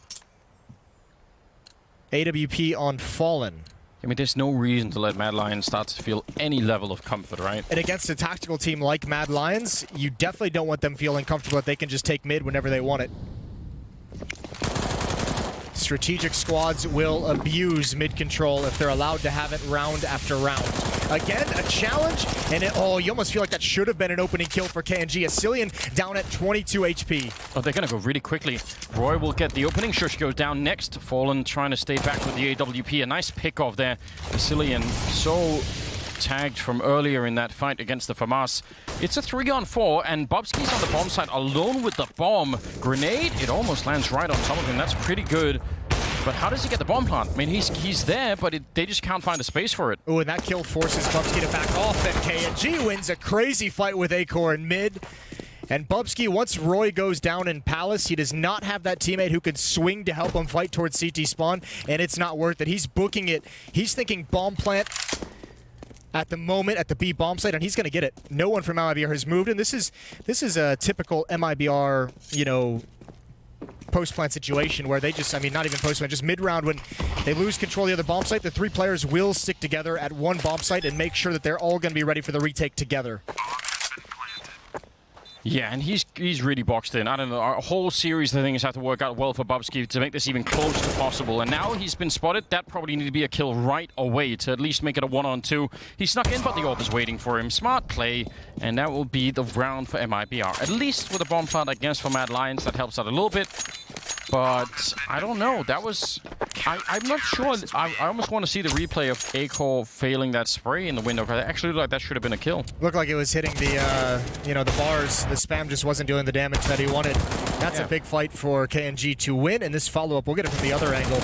AWP on Fallen. I mean, there's no reason to let Mad Lions start to feel any level of comfort, right? And against a tactical team like Mad Lions, you definitely don't want them feeling comfortable that they can just take mid whenever they want it. Strategic squads will abuse mid control if they're allowed to have it round after round. Again, a challenge, and you almost feel like that should have been an opening kill for KNG. Asilian down at 22 HP. Oh, they're going to go really quickly. Roy will get the opening. Shush goes down next. Fallen trying to stay back with the AWP. A nice pick off there. Asilian so tagged from earlier in that fight against the FAMAS. It's a 3-on-4, and Bobsky's on the bomb side alone with the bomb. Grenade, it almost lands right on top of him. That's pretty good. But how does he get the bomb plant? I mean, he's there, but they just can't find a space for it. Oh, and that kill forces Bubsky to back off, and KNG wins a crazy fight with Acor in mid. And Bubsky, once Roy goes down in Palace, he does not have that teammate who could swing to help him fight towards CT spawn, and it's not worth it. He's booking it. He's thinking bomb plant at the moment at the B bomb site, and he's going to get it. No one from MIBR has moved, and this is a typical MIBR, post-plant situation where they just, not even post-plant, just mid-round when they lose control of the other bomb site, the three players will stick together at one bomb site and make sure that they're all going to be ready for the retake together. Yeah, and he's really boxed in. I don't know, our whole series of things have to work out well for Bobsky to make this even close to possible. And now he's been spotted. That probably need to be a kill right away to at least make it a 1-on-2. He snuck in, but the orb is waiting for him. Smart play, and that will be the round for MIBR. At least with a bomb plant, I guess, for Mad Lions, that helps out a little bit. But I don't know. That was... I'm not sure. I almost want to see the replay of Acor failing that spray in the window, because I actually looked like that should have been a kill. Looked like it was hitting the bars. The spam just wasn't doing the damage that he wanted. That's a big fight for KNG to win, and this follow-up, we'll get it from the other angle.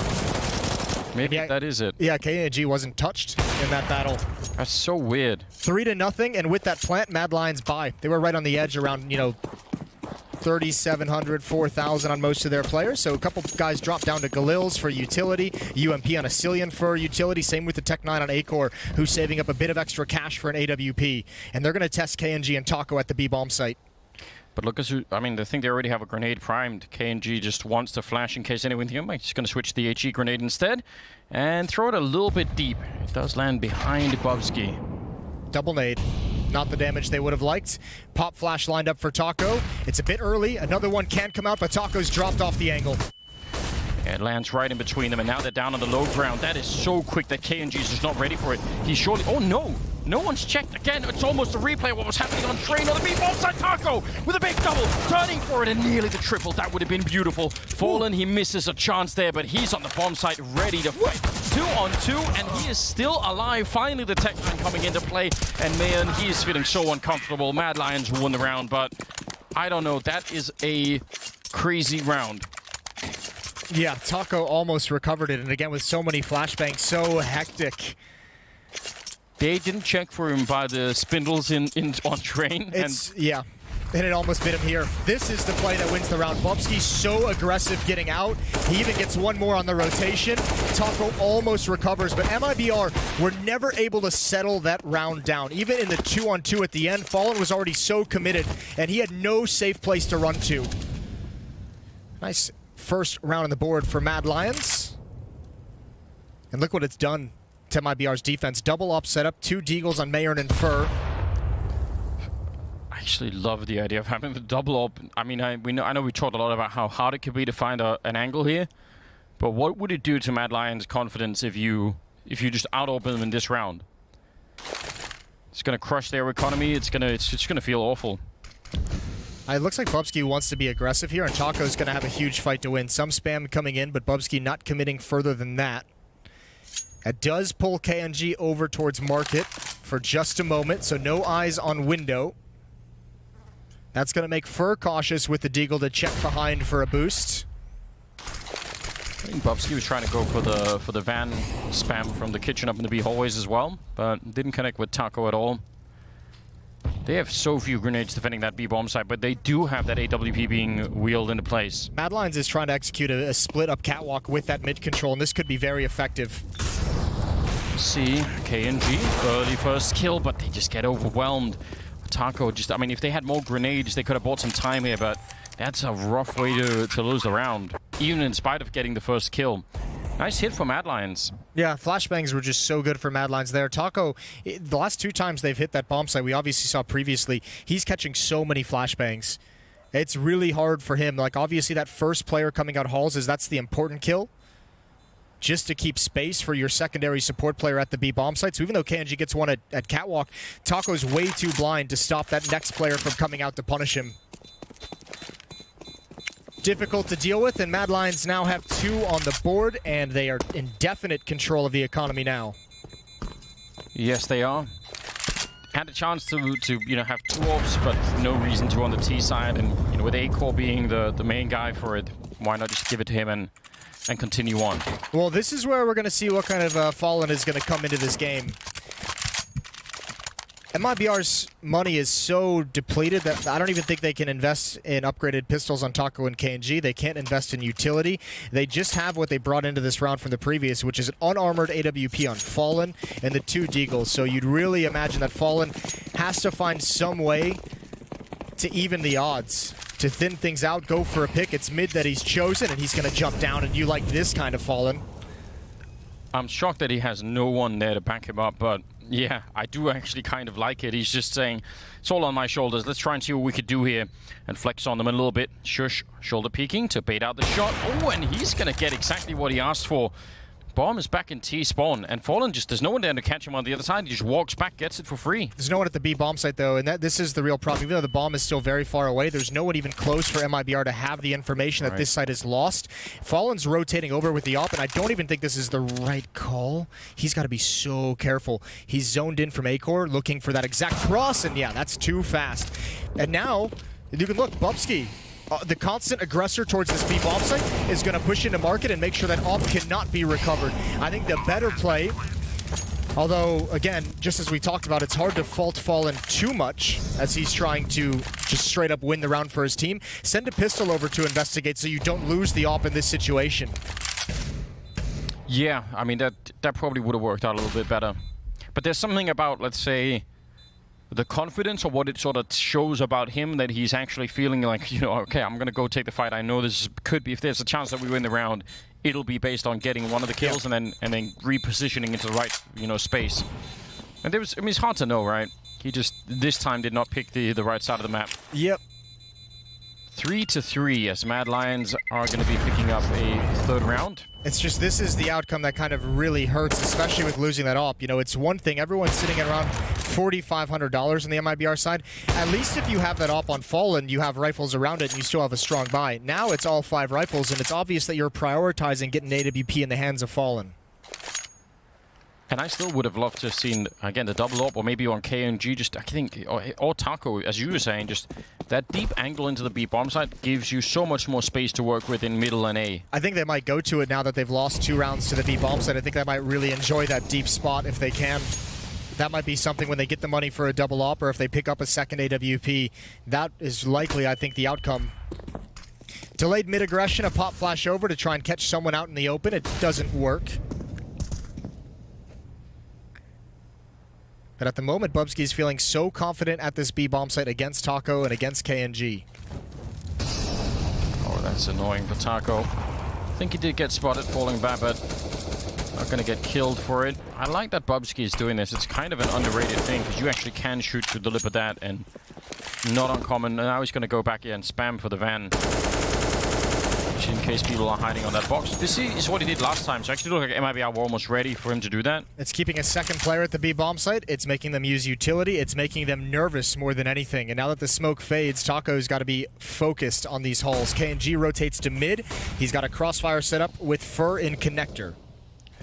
Maybe that is it. Yeah, KNG wasn't touched in that battle. That's so weird. 3-0, and with that plant, Mad Lions buy. They were right on the edge around, 3,700, 4,000 on most of their players. So a couple guys dropped down to Galil's for utility, UMP on Asilian for utility. Same with the Tech 9 on Acor, who's saving up a bit of extra cash for an AWP. And they're going to test KNG and Taco at the B-bomb site. But look, they think they already have a grenade primed. KNG just wants to flash in case anyone thinks, he's going to switch the HE grenade instead and throw it a little bit deep. It does land behind Bubsky. Double nade. Not the damage they would have liked. Pop flash lined up for Taco. It's a bit early. Another one can come out, but Taco's dropped off the angle. It lands right in between them, and now they're down on the low ground. That is so quick that KNG is just not ready for it. He's surely... Oh, no! No one's checked. Again, it's almost a replay of what was happening on train on the B-bomb side. Taco with a big double, turning for it, and nearly the triple. That would have been beautiful. Fallen, he misses a chance there, but he's on the bomb site, ready to fight. 2-on-2, and he is still alive. Finally, the Tech 9 coming into play, and man, he is feeling so uncomfortable. Mad Lions won the round, but I don't know. That is a crazy round. Yeah, Taco almost recovered it, and again, with so many flashbangs, so hectic. They didn't check for him by the spindles on train. Yeah, and it almost bit him here. This is the play that wins the round. Bubsky's so aggressive getting out. He even gets one more on the rotation. Taco almost recovers, but MIBR were never able to settle that round down. Even in the 2-on-2 at the end, Fallen was already so committed, and he had no safe place to run to. Nice first round on the board for Mad Lions. And look what it's done to MIBR's defense. Double up setup, 2 Deagles on Mayern and Fur. I actually love the idea of having the double up. I mean, I know we talked a lot about how hard it could be to find an angle here, but what would it do to Mad Lions' confidence if you just out-open them in this round? It's gonna crush their economy. It's gonna feel awful. It looks like Bubsky wants to be aggressive here, and Taco's going to have a huge fight to win. Some spam coming in, but Bubsky not committing further than that. That does pull KNG over towards market for just a moment, so no eyes on window. That's going to make Fur cautious with the Deagle to check behind for a boost. I think Bubsky was trying to go for the van spam from the kitchen up in the B hallways as well, but didn't connect with Taco at all. They have so few grenades defending that B bomb site, but they do have that AWP being wheeled into place. Mad Lions is trying to execute a split up catwalk with that mid control, and this could be very effective. See, KNG, early first kill, but they just get overwhelmed. Taco just, I mean, if they had more grenades, they could have bought some time here, but that's a rough way to lose the round, even in spite of getting the first kill. Nice hit for Mad Lions. Yeah, flashbangs were just so good for Mad Lions there. Taco, the last 2 times they've hit that bomb site, we obviously saw previously, he's catching so many flashbangs. It's really hard for him. Like, obviously that first player coming out halls that's the important kill, just to keep space for your secondary support player at the B bomb site. So even though KNG gets one at catwalk, Taco's way too blind to stop that next player from coming out to punish him. Difficult to deal with, and Mad Lions now have 2 on the board, and they are in definite control of the economy now. Yes, they are. Had a chance to have 2 orbs, but no reason to on the T side, and with A-Core being the main guy for it, why not just give it to him and continue on? Well, this is where we're going to see what kind of Fallen is going to come into this game. MIBR's money is so depleted that I don't even think they can invest in upgraded pistols on Taco and KNG. They can't invest in utility. They just have what they brought into this round from the previous, which is an unarmored AWP on Fallen and the 2 Deagles. So you'd really imagine that Fallen has to find some way to even the odds, to thin things out, go for a pick. It's mid that he's chosen, and he's going to jump down, and you like this kind of Fallen. I'm shocked that he has no one there to back him up, but yeah, I do actually kind of like it. He's just saying, it's all on my shoulders. Let's try and see what we could do here and flex on them a little bit. Shush, shoulder peeking to bait out the shot. Oh, and he's going to get exactly what he asked for. Bomb is back in T-spawn, and Fallen just, there's no one there to catch him on the other side. He just walks back, gets it for free. There's no one at the B bomb site, though, and this is the real problem. Even though the bomb is still very far away, there's no one even close for MIBR to have the information that this site is lost. Fallen's rotating over with the op, and I don't even think this is the right call. He's got to be so careful. He's zoned in from A-Core, looking for that exact cross, and yeah, that's too fast. And now, you can look, Bubsky, the constant aggressor towards this B bomb site is going to push into market and make sure that op cannot be recovered. I think the better play, although, again, just as we talked about, it's hard to fault Fallen too much as he's trying to just straight up win the round for his team. Send a pistol over to investigate so you don't lose the op in this situation. Yeah, I mean, that probably would have worked out a little bit better. But there's something about, let's say, the confidence, or what it sort of shows about him, that he's actually feeling like, okay, I'm going to go take the fight. I know this could be, if there's a chance that we win the round, it'll be based on getting one of the kills and then repositioning into the right, space. And it's hard to know, right? He just, this time, did not pick the right side of the map. Yep. 3-3 as Mad Lions are going to be picking up a 3rd round. It's just, this is the outcome that kind of really hurts, especially with losing that op. It's one thing, everyone's sitting at around $4,500 on the MIBR side. At least if you have that op on Fallen, you have rifles around it and you still have a strong buy. Now it's all 5 rifles, and it's obvious that you're prioritizing getting AWP in the hands of Fallen. And I still would have loved to have seen, again, the double op, or maybe on KNG, just, I think, or Taco, as you were saying, just that deep angle into the B bomb site gives you so much more space to work with in middle and A. I think they might go to it now that they've lost 2 rounds to the B bomb site. I think they might really enjoy that deep spot if they can. That might be something when they get the money for a double op, or if they pick up a second AWP. That is likely, I think, the outcome. Delayed mid-aggression, a pop flash over to try and catch someone out in the open. It doesn't work. But at the moment, Bubsky's feeling so confident at this B bomb site against Taco and against KNG. Oh, that's annoying for Taco. I think he did get spotted falling back, but not going to get killed for it. I like that Bubsky is doing this. It's kind of an underrated thing, because you actually can shoot through the lip of that, and not uncommon. And now he's going to go back here and spam for the van, in case people are hiding on that box. This is what he did last time, so actually look like MIBR were almost ready for him to do that. It's keeping a second player at the B bomb site. It's making them use utility. It's making them nervous more than anything. And now that the smoke fades, Taco's got to be focused on these hulls. KNG rotates to mid. He's got a crossfire set up with Fur in connector.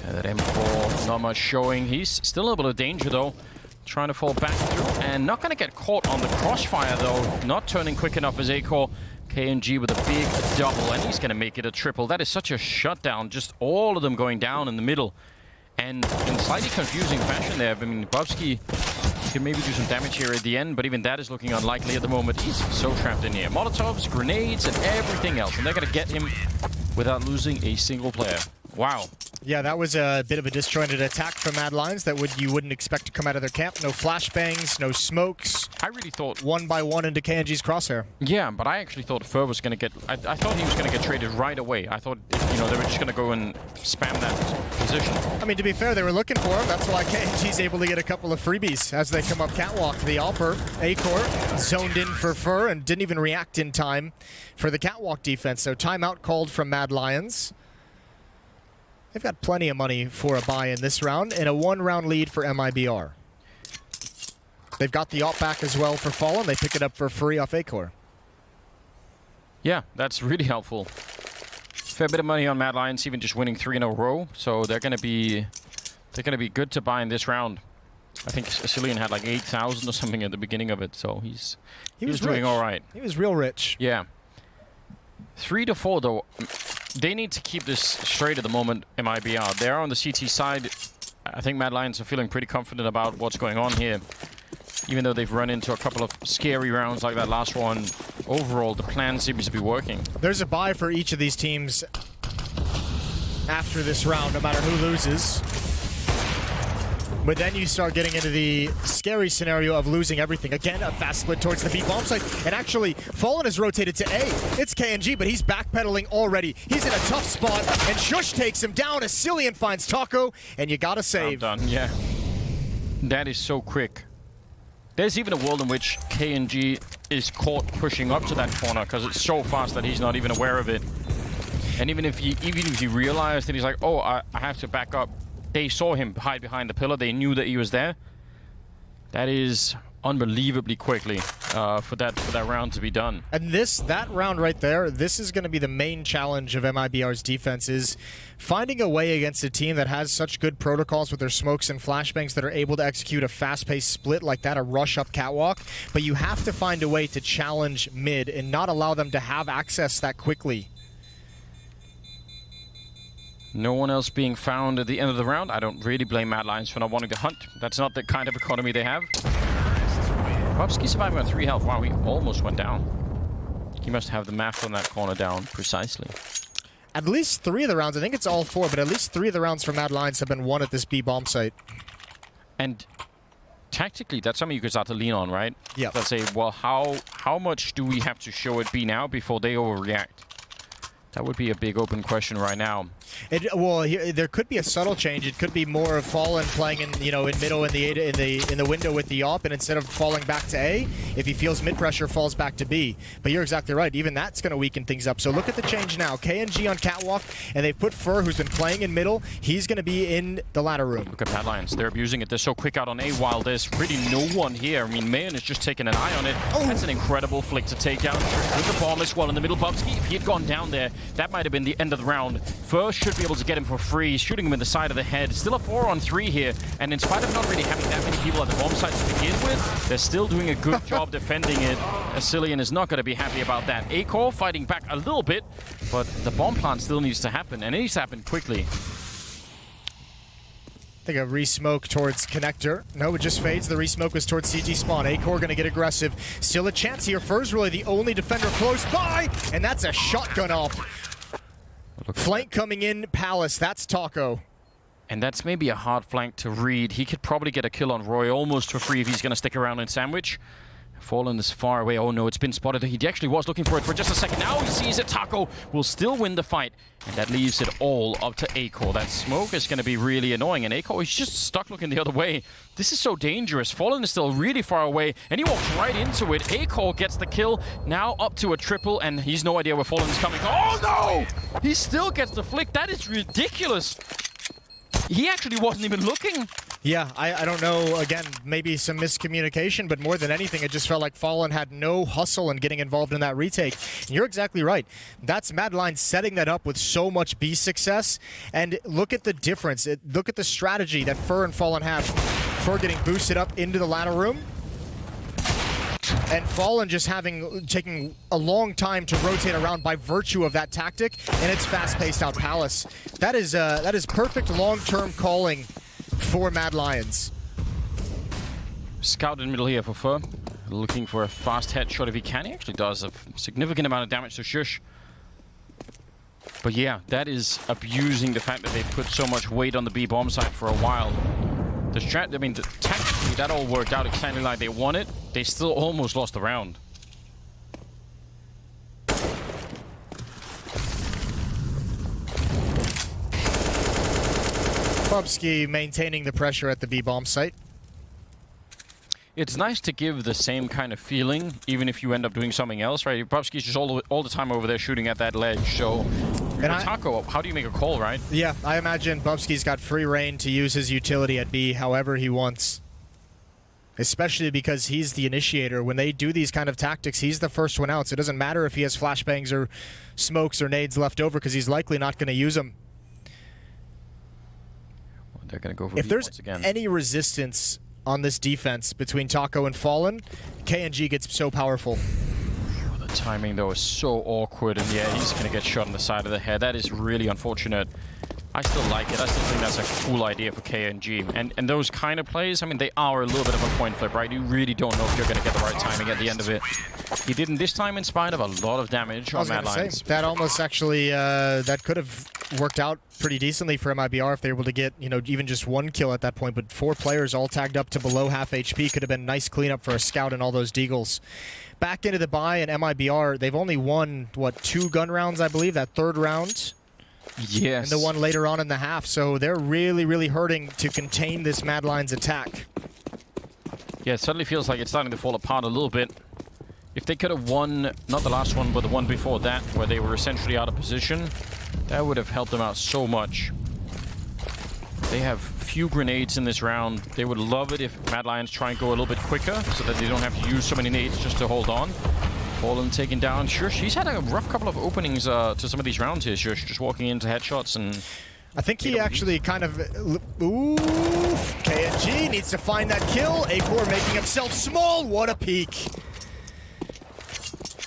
Yeah, that M4, not much showing. He's still a little bit of danger, though. Trying to fall back through and not going to get caught on the crossfire though. Not turning quick enough as Acor. KNG with a big double, and he's going to make it a triple. That is such a shutdown. Just all of them going down in the middle. And in slightly confusing fashion there. I mean, Bobski can maybe do some damage here at the end, but even that is looking unlikely at the moment. He's so trapped in here. Molotovs, grenades, and everything else. And they're going to get him without losing a single player. Wow. Yeah, that was a bit of a disjointed attack from Mad Lions that you wouldn't expect to come out of their camp. No flashbangs, no smokes. I really thought one by one into KNG's crosshair. Yeah, but I actually thought Fur was going to get... I thought he was going to get traded right away. I thought, you know, they were just going to go and spam that position. I mean, to be fair, they were looking for him. That's why KNG's able to get a couple of freebies as they come up catwalk. The Alper, Acor, zoned in for Fur and didn't even react in time for the catwalk defense. So timeout called from Mad Lions. They've got plenty of money for a buy in this round and a one-round lead for MIBR. They've got the op back as well for Fallen. They pick it up for free off Acor. Yeah, that's really helpful. Fair bit of money on Mad Lions, even just winning 3 in a row. So they're gonna be good to buy in this round. I think Cillian had like 8,000 or something at the beginning of it, so he was doing all right. He was real rich. Yeah. 3 to 4 though. They need to keep this straight at the moment, MIBR. They're on the CT side. I think Mad Lions are feeling pretty confident about what's going on here. Even though they've run into a couple of scary rounds like that last one, overall the plan seems to be working. There's a buy for each of these teams after this round, no matter who loses. But then you start getting into the scary scenario of losing everything. Again, a fast split towards the B bomb site. And actually, Fallen has rotated to A. It's KNG, but he's backpedaling already. He's in a tough spot, and Shush takes him down as Cillian finds Taco, and you gotta save. Done, yeah. That is so quick. There's even a world in which KNG is caught pushing up to that corner because it's so fast that he's not even aware of it. And even if he realized that he's like, oh, I have to back up. They saw him hide behind the pillar. They knew that he was there. That is unbelievably quickly for that round to be done. And that round right there, this is going to be the main challenge of MIBR's defense, is finding a way against a team that has such good protocols with their smokes and flashbangs that are able to execute a fast-paced split like that, a rush up catwalk. But you have to find a way to challenge mid and not allow them to have access that quickly. No one else being found at the end of the round. I don't really blame Mad Lions for not wanting to hunt. That's not the kind of economy they have. Bobski surviving on 3 health. Wow, he almost went down. He must have the math on that corner down precisely. At least 3 of the rounds, I think it's all 4, but at least 3 of the rounds for Mad Lions have been won at this B bomb site. And tactically, that's something you could start to lean on, right? Yeah. Let's say, well, how much do we have to show it B now before they overreact? That would be a big open question right now. Well, there could be a subtle change. It could be more of Fallen playing in middle in the window with the op, and instead of falling back to A, if he feels mid pressure, falls back to B. But you're exactly right. Even that's going to weaken things up. So look at the change now. KNG on catwalk, and they've put Fur, who's been playing in middle. He's going to be in the ladder room. Look at Mad Lions. They're abusing it. They're so quick out on A while there's really no one here. I mean, Mayan is just taking an eye on it. Oh. That's an incredible flick to take down with the bomb as well in the middle. Bobski, if he had gone down there, that might have been the end of the round. Fur should be able to get him for free, shooting him in the side of the head. Still a 4-on-3 here, and in spite of not really having that many people at the bomb site to begin with, they're still doing a good job defending it. Cillian is not going to be happy about that. Acor fighting back a little bit, but the bomb plant still needs to happen, and it needs to happen quickly. I think a re-smoke towards connector. No, it just fades. The re-smoke was towards CG spawn. Acor going to get aggressive. Still a chance here. Fur's really the only defender close by, and that's a shotgun op. Flank coming in, Palace. That's Taco. And that's maybe a hard flank to read. He could probably get a kill on Roy almost for free if he's going to stick around in Sandwich. Fallen is far away. Oh no, it's been spotted. He actually was looking for it for just a second. Now he sees it. Taco will still win the fight. And that leaves it all up to Acor. That smoke is going to be really annoying. And Acor is just stuck looking the other way. This is so dangerous. Fallen is still really far away. And he walks right into it. Acor gets the kill. Now up to a triple. And he's no idea where Fallen is coming. Oh no! He still gets the flick. That is ridiculous. He actually wasn't even looking. Yeah, I don't know, again, maybe some miscommunication, but more than anything, it just felt like Fallen had no hustle in getting involved in that retake. And you're exactly right. That's Mad Lions setting that up with so much B success, and look at the difference. Look at the strategy that Fur and Fallen have. Fur getting boosted up into the ladder room, and Fallen just taking a long time to rotate around by virtue of that tactic, and it's fast-paced out Palace. That is perfect long-term calling for Mad Lions. Scout in the middle here for Fur. Looking for a fast headshot if he can. He actually does a significant amount of damage to Shush. But yeah, that is abusing the fact that they've put so much weight on the B bomb site for a while. Tactically, that all worked out exactly like they wanted. They still almost lost the round. Bubsky maintaining the pressure at the B-bomb site. It's nice to give the same kind of feeling, even if you end up doing something else, right? Bubsky's just all the time over there shooting at that ledge, so... Taco, how do you make a call, right? Yeah, I imagine Bubsky's got free reign to use his utility at B however he wants. Especially because he's the initiator. When they do these kind of tactics, he's the first one out, so it doesn't matter if he has flashbangs or smokes or nades left over, because he's likely not going to use them. They're going to go for if B there's once again. Any resistance on this defense between Taco and Fallen, KNG gets so powerful. The timing, though, is so awkward, and yeah, he's going to get shot on the side of the head. That is really unfortunate. I still like it. I still think that's a cool idea for KNG. And those kind of plays, I mean, they are a little bit of a coin flip, right? You really don't know if you're going to get the right timing at the end of it. He didn't this time in spite of a lot of damage on Mad Lions. That almost actually, that could have worked out pretty decently for MIBR if they were able to get, even just one kill at that point. But 4 players all tagged up to below half HP could have been nice cleanup for a scout and all those deagles. Back into the buy, and MIBR, they've only won, 2 gun rounds, I believe, that 3rd round. Yes. And the one later on in the half, so they're really, really hurting to contain this Mad Lions attack. Yeah, it suddenly feels like it's starting to fall apart a little bit. If they could have won, not the last one, but the one before that, where they were essentially out of position, that would have helped them out so much. They have few grenades in this round. They would love it if Mad Lions try and go a little bit quicker, so that they don't have to use so many nades just to hold on. Fallen taken down. Shush, he's had a rough couple of openings to some of these rounds here, Shush, just walking into headshots and... I think he actually kind of... Ooh, KNG needs to find that kill. Acor making himself small. What a peek.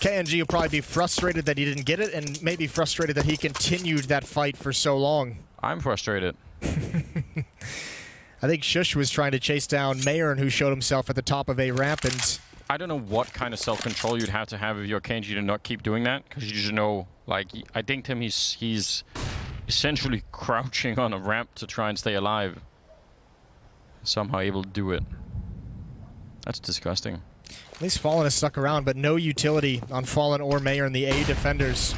KNG will probably be frustrated that he didn't get it, and maybe frustrated that he continued that fight for so long. I'm frustrated. I think Shush was trying to chase down Mayern, who showed himself at the top of A ramp, and... I don't know what kind of self-control you'd have to have if you're KNG to not keep doing that, because you just know, like, I think him, he's essentially crouching on a ramp to try and stay alive. Somehow able to do it. That's disgusting. At least Fallen is stuck around, but no utility on Fallen or Mayern, the A defenders.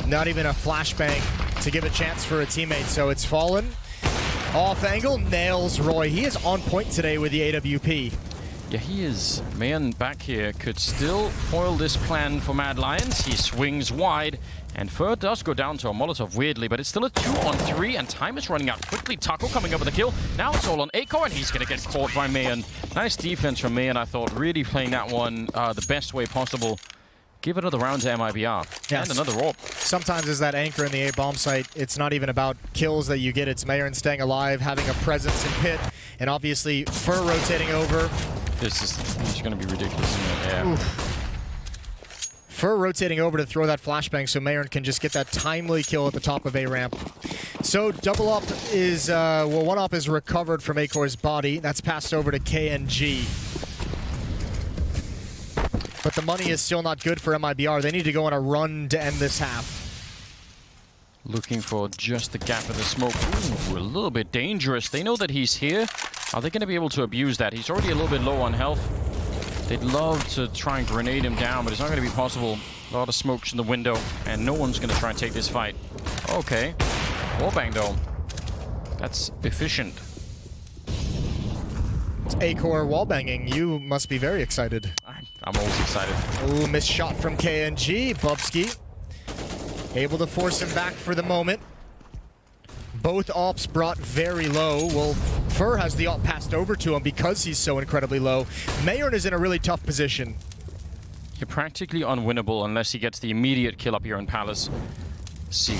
Not even a flashbang to give a chance for a teammate, so it's Fallen. Off angle, nails Roy. He is on point today with the AWP. Yeah, he is. Man back here could still foil this plan for Mad Lions. He swings wide, and Fur does go down to a Molotov weirdly, but it's still a 2-on-3, and time is running out quickly. Taco coming up with a kill. Now it's all on Acor, and he's going to get caught by Mayan. Nice defense from Mayan, I thought. Really playing that one the best way possible. Give another round to MIBR. Yes. And another AWP. Sometimes as that anchor in the A-bomb site, it's not even about kills that you get. It's Mayern staying alive, having a presence in pit, and obviously Fur rotating over. This is going to be ridiculous, isn't it? Yeah. Oof. Fur rotating over to throw that flashbang so Mayern can just get that timely kill at the top of A-ramp. So double up is, one up is recovered from Acor's body. That's passed over to KNG. But the money is still not good for MIBR. They need to go on a run to end this half. Looking for just the gap of the smoke. Ooh, a little bit dangerous. They know that he's here. Are they going to be able to abuse that? He's already a little bit low on health. They'd love to try and grenade him down, but it's not going to be possible. A lot of smokes in the window, and no one's going to try and take this fight. Okay. Wallbang, though. That's efficient. It's Acor wallbanging. You must be very excited. I'm always excited. Ooh, missed shot from KNG. Bubsky able to force him back for the moment. Both ops brought very low. Well, Fur has the ult passed over to him because he's so incredibly low. Mayern is in a really tough position. You're practically unwinnable unless he gets the immediate kill up here in Palace. See,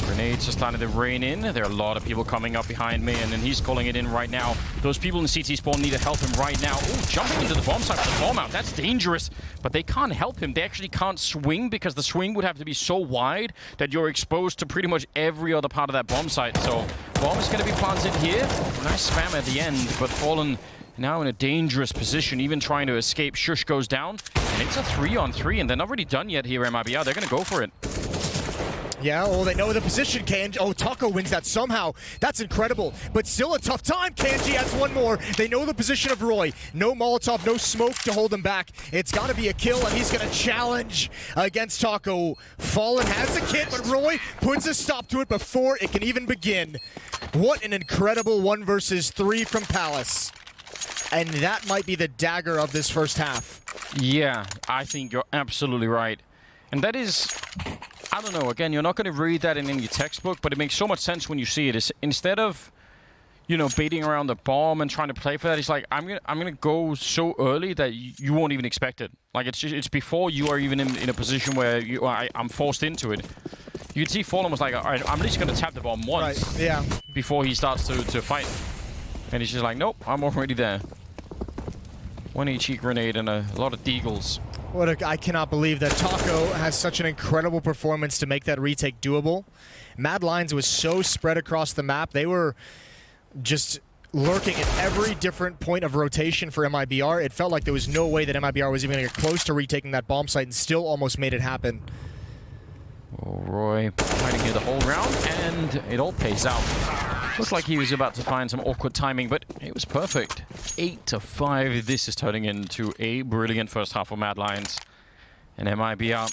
grenades are starting to rain in. There are a lot of people coming up behind me, and then he's calling it in right now. Those people in CT spawn need to help him right now. Oh, jumping into the bomb site with the bomb out. That's dangerous, but they can't help him. They actually can't swing because the swing would have to be so wide that you're exposed to pretty much every other part of that bomb site. So, bomb is going to be planted here. Nice spam at the end, but Fallen now in a dangerous position, even trying to escape. Shush goes down, and it's a 3-on-3, and they're not really done yet here, MIBR. They're going to go for it. Yeah, oh, they know the position, KNG. Oh, Taco wins that somehow. That's incredible, but still a tough time. KNG has one more. They know the position of Roy. No Molotov, no smoke to hold him back. It's got to be a kill, and he's going to challenge against Taco. Fallen has a kit, but Roy puts a stop to it before it can even begin. What an incredible 1 versus 3 from Palace. And that might be the dagger of this first half. Yeah, I think you're absolutely right. And that is, I don't know, again, you're not going to read that in any textbook, but it makes so much sense when you see it. It's, instead of, you know, baiting around the bomb and trying to play for that, it's like, I'm gonna go so early that you won't even expect it. Like, it's before you are even in a position where I'm forced into it. You can see Fallen was like, all right, I'm at least going to tap the bomb once before he starts to fight. And he's just like, nope, I'm already there. 1 HE grenade and a lot of deagles. I cannot believe that Taco has such an incredible performance to make that retake doable. Mad Lions was so spread across the map. They were just lurking at every different point of rotation for MIBR. It felt like there was no way that MIBR was even going to get close to retaking that bomb site and still almost made it happen. Oh, Roy fighting here the whole round, and it all pays out. Looked like he was about to find some awkward timing, but it was perfect. 8-5. This is turning into a brilliant first half for Mad Lions. And MIBR,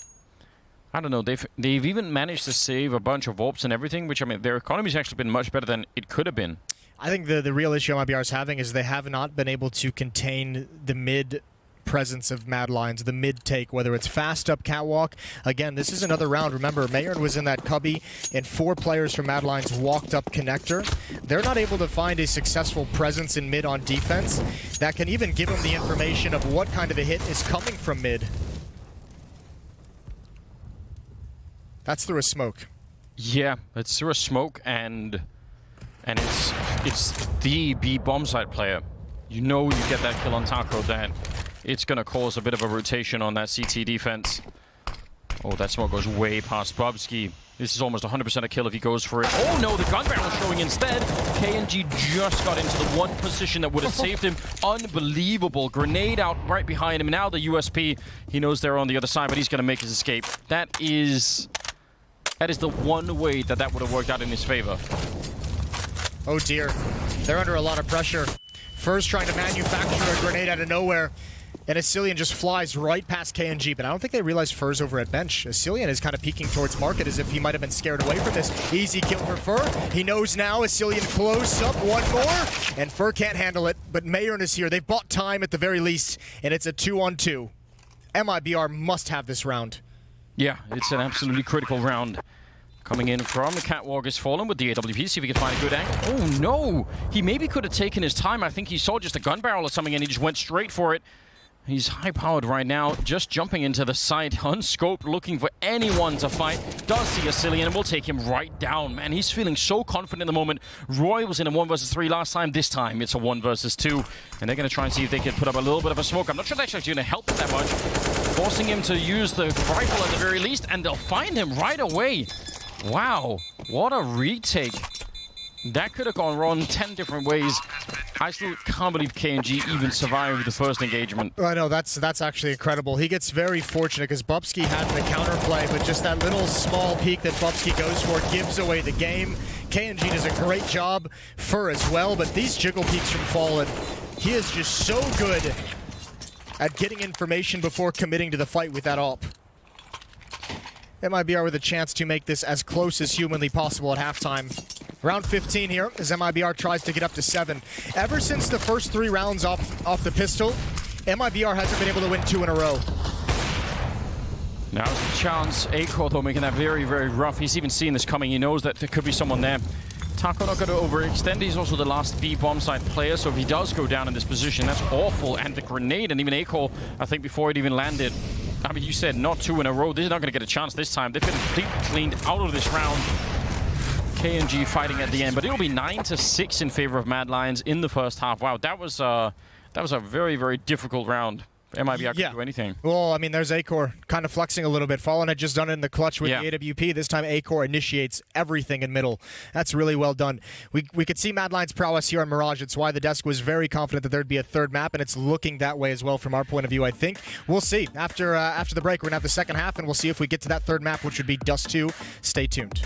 I don't know, they've even managed to save a bunch of AWPs and everything, which, I mean, their economy's actually been much better than it could have been. I think the real issue MIBR is having is they have not been able to contain the mid presence of Mad Lions, the mid take, whether it's fast up catwalk. Again, this is another round. Remember, Mayern was in that cubby and 4 players from Mad Lions walked up connector. They're not able to find a successful presence in mid on defense that can even give them the information of what kind of a hit is coming from mid. That's through a smoke. Yeah, it's through a smoke, and it's the B bomb site player. You know you get that kill on Taco, then it's going to cause a bit of a rotation on that CT defense. Oh, that smoke goes way past Bobski. This is almost 100% a kill if he goes for it. Oh no, the gun barrel showing instead. KNG just got into the one position that would have saved him. Unbelievable. Grenade out right behind him. Now the USP, he knows they're on the other side, but he's going to make his escape. That is the one way that would have worked out in his favor. Oh dear. They're under a lot of pressure. First trying to manufacture a grenade out of nowhere. And Asilian just flies right past KNG, but I don't think they realize Fur's over at bench. Asilian is kind of peeking towards market as if he might have been scared away from this. Easy kill for Fur. He knows now. Asilian close up, one more, and Fur can't handle it. But Mayern is here. They bought time at the very least, and it's a 2-on-2. MIBR must have this round. Yeah, it's an absolutely critical round. Coming in from the catwalk is Fallen with the AWP. See if he can find a good angle. Oh no! He maybe could have taken his time. I think he saw just a gun barrel or something and he just went straight for it. He's high-powered right now, just jumping into the site, unscoped, looking for anyone to fight. Does see Asilian and will take him right down. Man, he's feeling so confident in the moment. Roy was in a 1 versus 3 last time. This time, it's a 1 versus 2. And they're going to try and see if they can put up a little bit of a smoke. I'm not sure that's actually going to help that much. Forcing him to use the rifle at the very least, and they'll find him right away. Wow, what a retake. That could have gone wrong 10 different ways. I still can't believe KNG even survived the first engagement. I know, that's actually incredible. He gets very fortunate because Bubski had the counterplay, but just that little small peek that Bubski goes for gives away the game. KNG does a great job, Fur as well, but these jiggle peeks from Fallen, he is just so good at getting information before committing to the fight with that AWP. MIBR with a chance to make this as close as humanly possible at halftime. Round 15 here as MIBR tries to get up to 7. Ever since the first 3 rounds off the pistol, MIBR hasn't been able to win 2 in a row. Now's the chance. Acor, though, making that very, very rough. He's even seen this coming. He knows that there could be someone there. Taco not going to overextend. He's also the last B bomb side player, so if he does go down in this position, that's awful. And the grenade, and even Echo, I think before it even landed, I mean, you said not 2 in a row. They're not going to get a chance this time. They've been completely cleaned out of this round. KNG fighting at the end, but it'll be 9-6 in favor of Mad Lions in the first half. Wow, that was a very, very difficult round. MIBR could do anything. Well, I mean, there's Acor kind of flexing a little bit. Fallen had just done it in the clutch with the AWP. This time, Acor initiates everything in middle. That's really well done. We could see Mad Lions' prowess here on Mirage. It's why the desk was very confident that there'd be a third map, and it's looking that way as well from our point of view, I think. We'll see. After the break, we're going to have the second half, and we'll see if we get to that third map, which would be Dust 2. Stay tuned.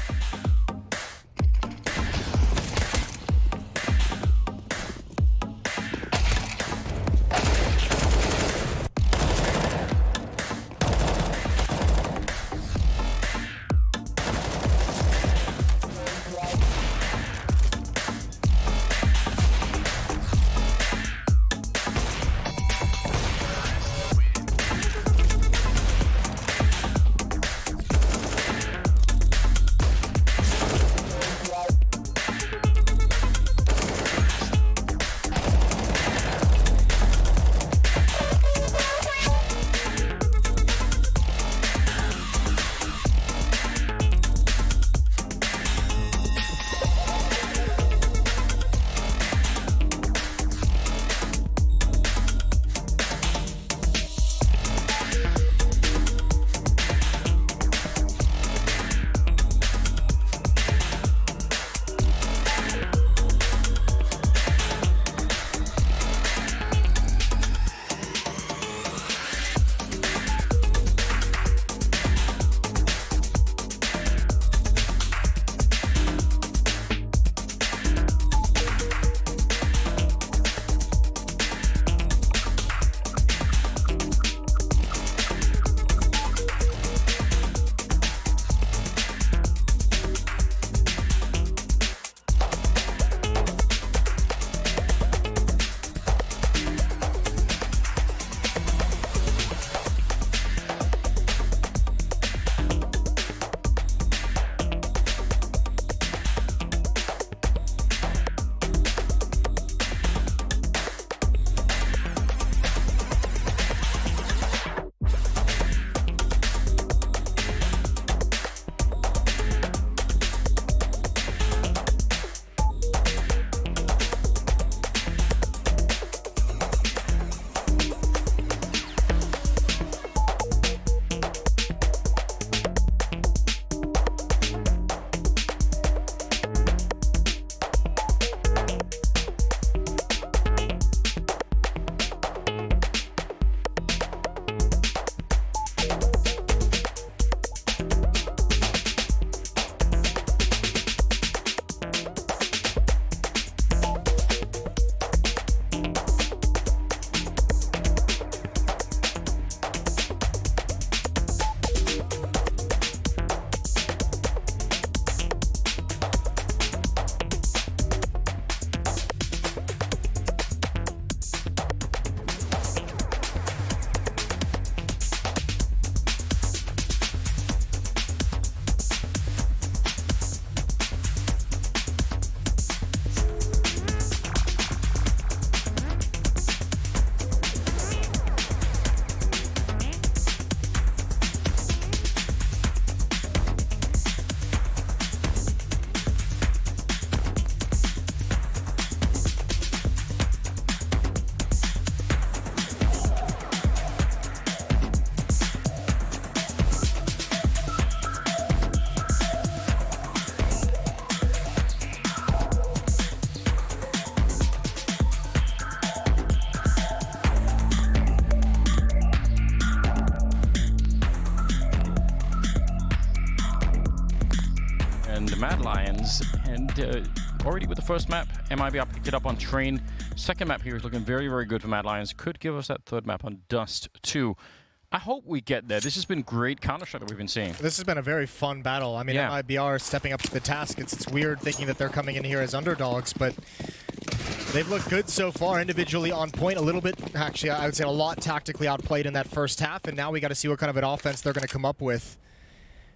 Mad Lions, and already with the first map, MIBR picked it up on Train. Second map here is looking very, very good for Mad Lions. Could give us that third map on Dust 2. I hope we get there. This has been great Counter-Strike that we've been seeing. This has been a very fun battle. I mean, MIBR stepping up to the task. It's weird thinking that they're coming in here as underdogs, but they've looked good so far, individually on point. A little bit, actually, I would say a lot tactically outplayed in that first half, and now we got to see what kind of an offense they're going to come up with.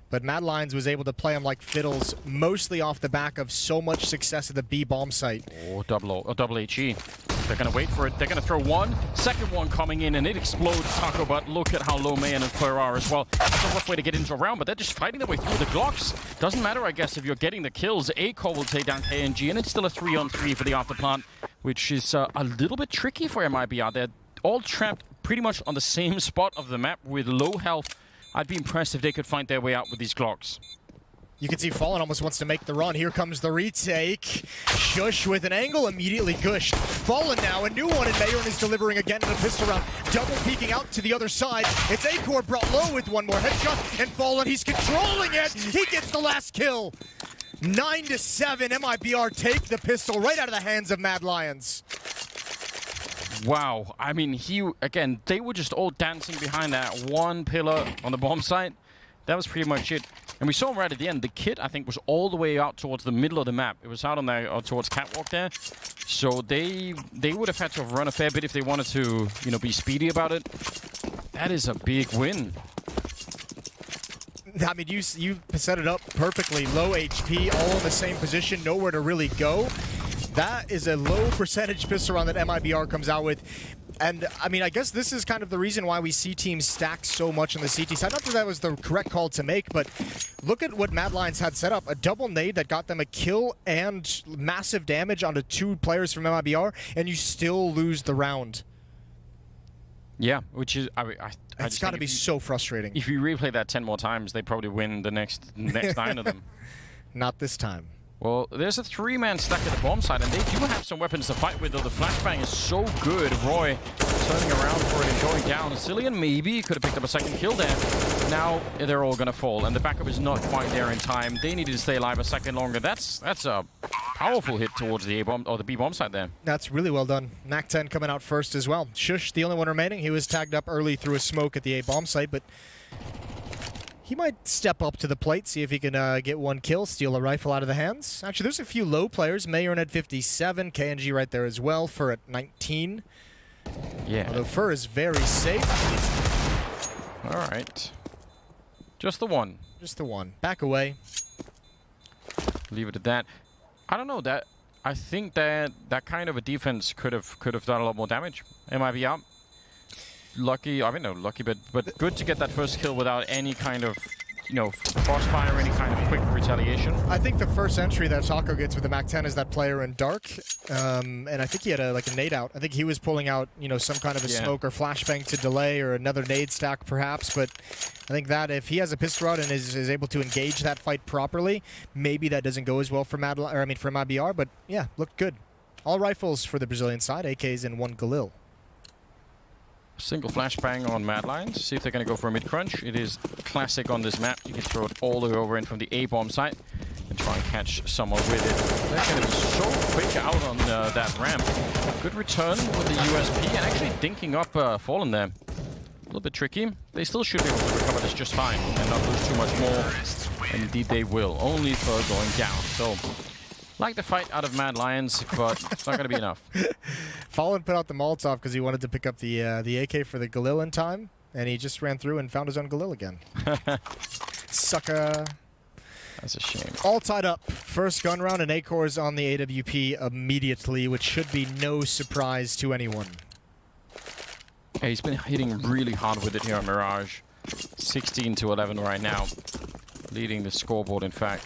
But Mad Lions was able to play him like fiddles, mostly off the back of so much success at the B bomb site. Oh, double HE. They're going to wait for it. They're going to throw one. Second one coming in, and it explodes, Taco. But look at how low Mayan and Fleur are as well. That's a rough way to get into a round, but they're just fighting their way through the Glocks. Doesn't matter, I guess, if you're getting the kills. A-Core will take down KNG, and it's still a 3-on-3 for the Afterplant, which is a little bit tricky for MIBR. They're all trapped pretty much on the same spot of the map with low health. I'd be impressed if they could find their way out with these Glocks. You can see Fallen almost wants to make the run. Here comes the retake. Shush with an angle, immediately gushed. Fallen now, a new one, and Mayron is delivering again in a pistol round. Double peeking out to the other side. It's A-Core brought low with one more headshot, and Fallen, he's controlling it. He gets the last kill. 9-7, MIBR take the pistol right out of the hands of Mad Lions. Wow, I mean, again, they were just all dancing behind that one pillar on the bomb site. That was pretty much it. And we saw right at the end, the kit, I think, was all the way out towards the middle of the map. It was out on there, towards Catwalk there. So they would have had to have run a fair bit if they wanted to, you know, be speedy about it. That is a big win. I mean, you set it up perfectly. Low HP, all in the same position, nowhere to really go. That is a low percentage pistol round that MIBR comes out with. And, I mean, I guess this is kind of the reason why we see teams stack so much on the CT side. Not that that was the correct call to make, but look at what Mad Lions had set up. A double nade that got them a kill and massive damage onto 2 players from MIBR, and you still lose the round. Yeah, which is... It's got to be so frustrating. If you replay that 10 more times, they probably win the next 9 of them. Not this time. Well, there's a 3-man stack at the bomb side, and they do have some weapons to fight with, though the flashbang is so good. Roy turning around for it and going down. Cillian maybe could have picked up a second kill there. Now they're all going to fall, and the backup is not quite there in time. They needed to stay alive a second longer. That's a powerful hit towards the A-bomb, or the B-bomb side there. That's really well done. Mac-10 coming out first as well. Shush, the only one remaining. He was tagged up early through a smoke at the A-bomb site, but he might step up to the plate, see if he can get one kill, steal a rifle out of the hands. Actually, there's a few low players. Mayorn at 57, KNG right there as well, Fur at 19. Yeah. Although Fur is very safe. All right. Just the one. Just the one. Back away. Leave it at that. I don't know. I think that kind of a defense could have done a lot more damage. MIBR. Lucky, I mean, no, lucky, but good to get that first kill without any kind of, you know, crossfire, any kind of quick retaliation. I think the first entry that Taco gets with the Mac-10 is that player in dark, and I think he had a nade out. I think he was pulling out, you know, some kind of a smoke or flashbang to delay, or another nade stack perhaps. But I think that if he has a pistol out and is able to engage that fight properly, maybe that doesn't go as well for for MIBR. But yeah, looked good. All rifles for the Brazilian side, AKs and 1 Galil. Single flashbang on Mad Lions. See if they're going to go for a mid-crunch. It is classic on this map. You can throw it all the way over in from the A-bomb site and try and catch someone with it. They're going to be so quick out on that ramp. Good return with the USP and actually dinking up Fallen there. A little bit tricky. They still should be able to recover this just fine and not lose too much more. And indeed they will, only for going down. So, like the fight out of Mad Lions, but it's not going to be enough. Fallen put out the Molotov because he wanted to pick up the AK for the Galil in time, and he just ran through and found his own Galil again. Sucker. That's a shame. All tied up. First gun round, and A-Core's on the AWP immediately, which should be no surprise to anyone. Yeah, he's been hitting really hard with it here on Mirage. 16-11 right now. Leading the scoreboard, in fact.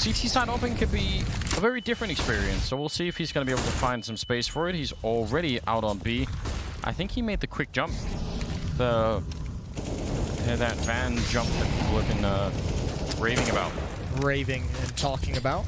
CT side open could be a very different experience, so we'll see if he's going to be able to find some space for it. He's already out on B. I think he made the quick jump. That van jump that people have been raving about. Raving and talking about.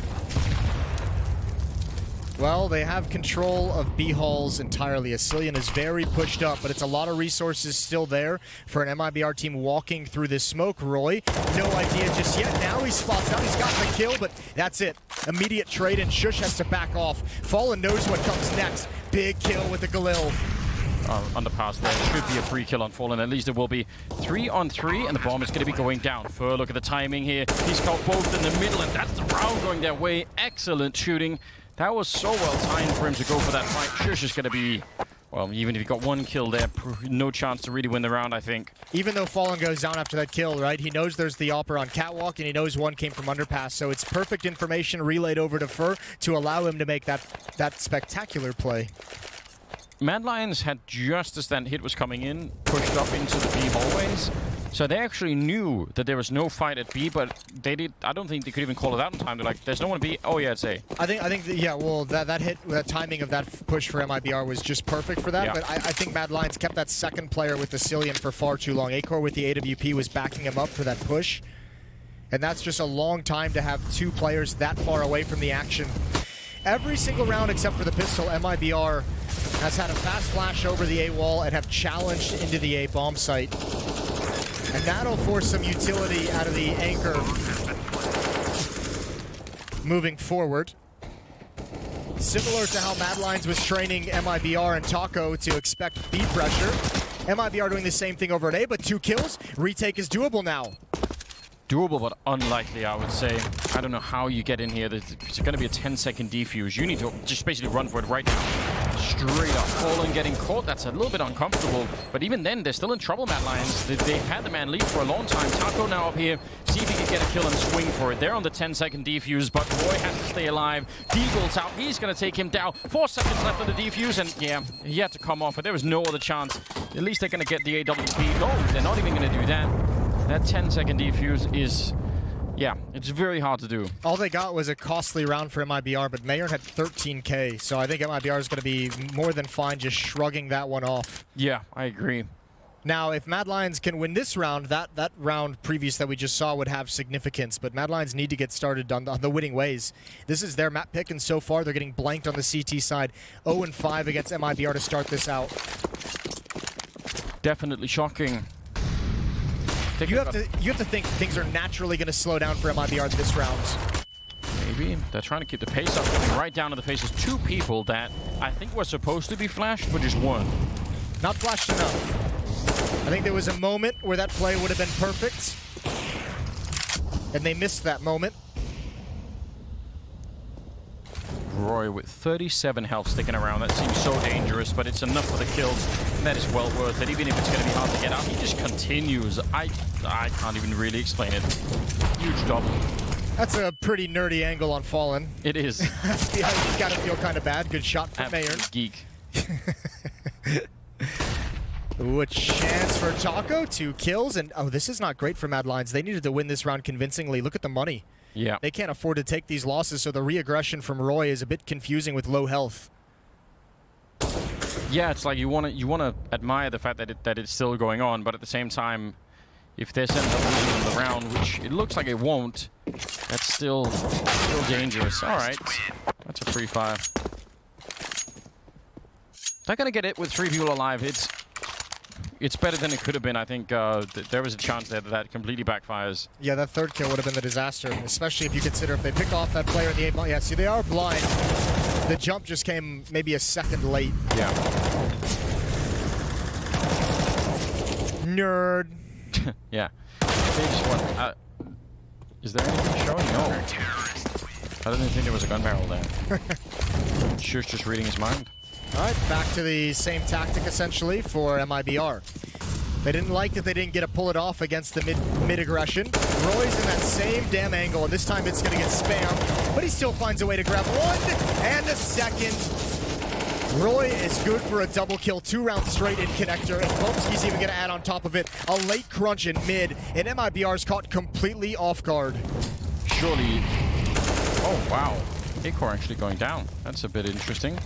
Well, they have control of B halls entirely. Cillian is very pushed up, but it's a lot of resources still there for an MIBR team walking through this smoke. Roy, no idea just yet. Now he spots out. He's got the kill, but that's it. Immediate trade, and Shush has to back off. Fallen knows what comes next. Big kill with the Galil. Underpass there. Should be a free kill on Fallen. At least it will be 3-on-3, and the bomb is going to be going down. Fur, look at the timing here. He's caught both in the middle, and that's the round going their way. Excellent shooting. That was so well timed for him to go for that fight. Shush is going to be Well, even if you got one kill there, no chance to really win the round, I think. Even though Fallen goes down after that kill, right? He knows there's the Opera on Catwalk, and he knows one came from Underpass, so it's perfect information relayed over to Fur to allow him to make that spectacular play. Mad Lions had, just as that hit was coming in, pushed up into the B hallways. So they actually knew that there was no fight at B, but they did. I don't think they could even call it out in time. They're like, "There's no one at B." Oh yeah, it's A. I think yeah. Well, that hit, that timing of that push for MIBR was just perfect for that. Yeah. But I think Mad Lions kept that second player with the Cillian for far too long. Acor with the AWP was backing him up for that push, and that's just a long time to have two players that far away from the action. Every single round except for the pistol, MIBR has had a fast flash over the A wall and have challenged into the A bomb site. And that'll force some utility out of the anchor moving forward. Similar to how Mad Lions was training MIBR and Taco to expect B pressure. MIBR doing the same thing over at A, but 2 kills. Retake is doable now. Doable, but unlikely, I would say. I don't know how you get in here. There's going to be a 10-second defuse. You need to just basically run for it right now. Straight up. Fallen getting caught. That's a little bit uncomfortable. But even then, they're still in trouble, Mad Lions. They've had the man lead for a long time. Taco now up here. See if he can get a kill and swing for it. They're on the 10-second defuse, but Roy has to stay alive. Deagle's out. He's going to take him down. 4 seconds left on the defuse, and yeah, he had to come off, but there was no other chance. At least they're going to get the AWP. No, they're not even going to do that. That 10-second defuse is, yeah, it's very hard to do. All they got was a costly round for MIBR, but Mayor had 13K, so I think MIBR is going to be more than fine just shrugging that one off. Yeah, I agree. Now, if Mad Lions can win this round, that round previous that we just saw would have significance, but Mad Lions need to get started on the winning ways. This is their map pick, and so far they're getting blanked on the CT side. 0-5 against MIBR to start this out. Definitely shocking. You have to think things are naturally going to slow down for MIBR this round. Maybe. They're trying to keep the pace up, getting right down to the faces. 2 people that I think were supposed to be flashed, but just 1. Not flashed enough. I think there was a moment where that play would have been perfect, and they missed that moment. Roy with 37 health sticking around. That seems so dangerous, but it's enough for the kills. And that is well worth it, even if it's going to be hard to get out. He just continues. I can't even really explain it. Huge double. That's a pretty nerdy angle on Fallen. It is. You got to feel kind of bad. Good shot from Mayer. Geek. Ooh, a chance for Taco. 2 kills. And oh, this is not great for Mad Lions. They needed to win this round convincingly. Look at the money. Yeah. They can't afford to take these losses, so the re-aggression from Roy is a bit confusing with low health. Yeah, it's like you want to admire the fact that it's still going on, but at the same time, if they're sending up losing the round, which it looks like it won't, that's still dangerous. All right, that's a free fire. They're gonna get it with 3 people alive. It's better than it could have been. I think there was a chance there that completely backfires. Yeah, that 3rd kill would have been the disaster, especially if you consider if they pick off that player in the 8-ball. Yeah, see, they are blind. The jump just came maybe a second late. Yeah. Nerd. Yeah. Is there anything showing? No. I didn't think there was a gun barrel there. Shu's just reading his mind. All right, back to the same tactic, essentially, for MIBR. They didn't like that they didn't get to pull it off against the mid-aggression. Roy's in that same damn angle, and this time it's going to get spammed, but he still finds a way to grab 1 and a 2nd. Roy is good for a double kill, 2 rounds straight in connector, and Bumsky's even going to add on top of it a late crunch in mid, and MIBR's caught completely off guard. Surely. Oh, wow. Acor actually going down. That's a bit interesting.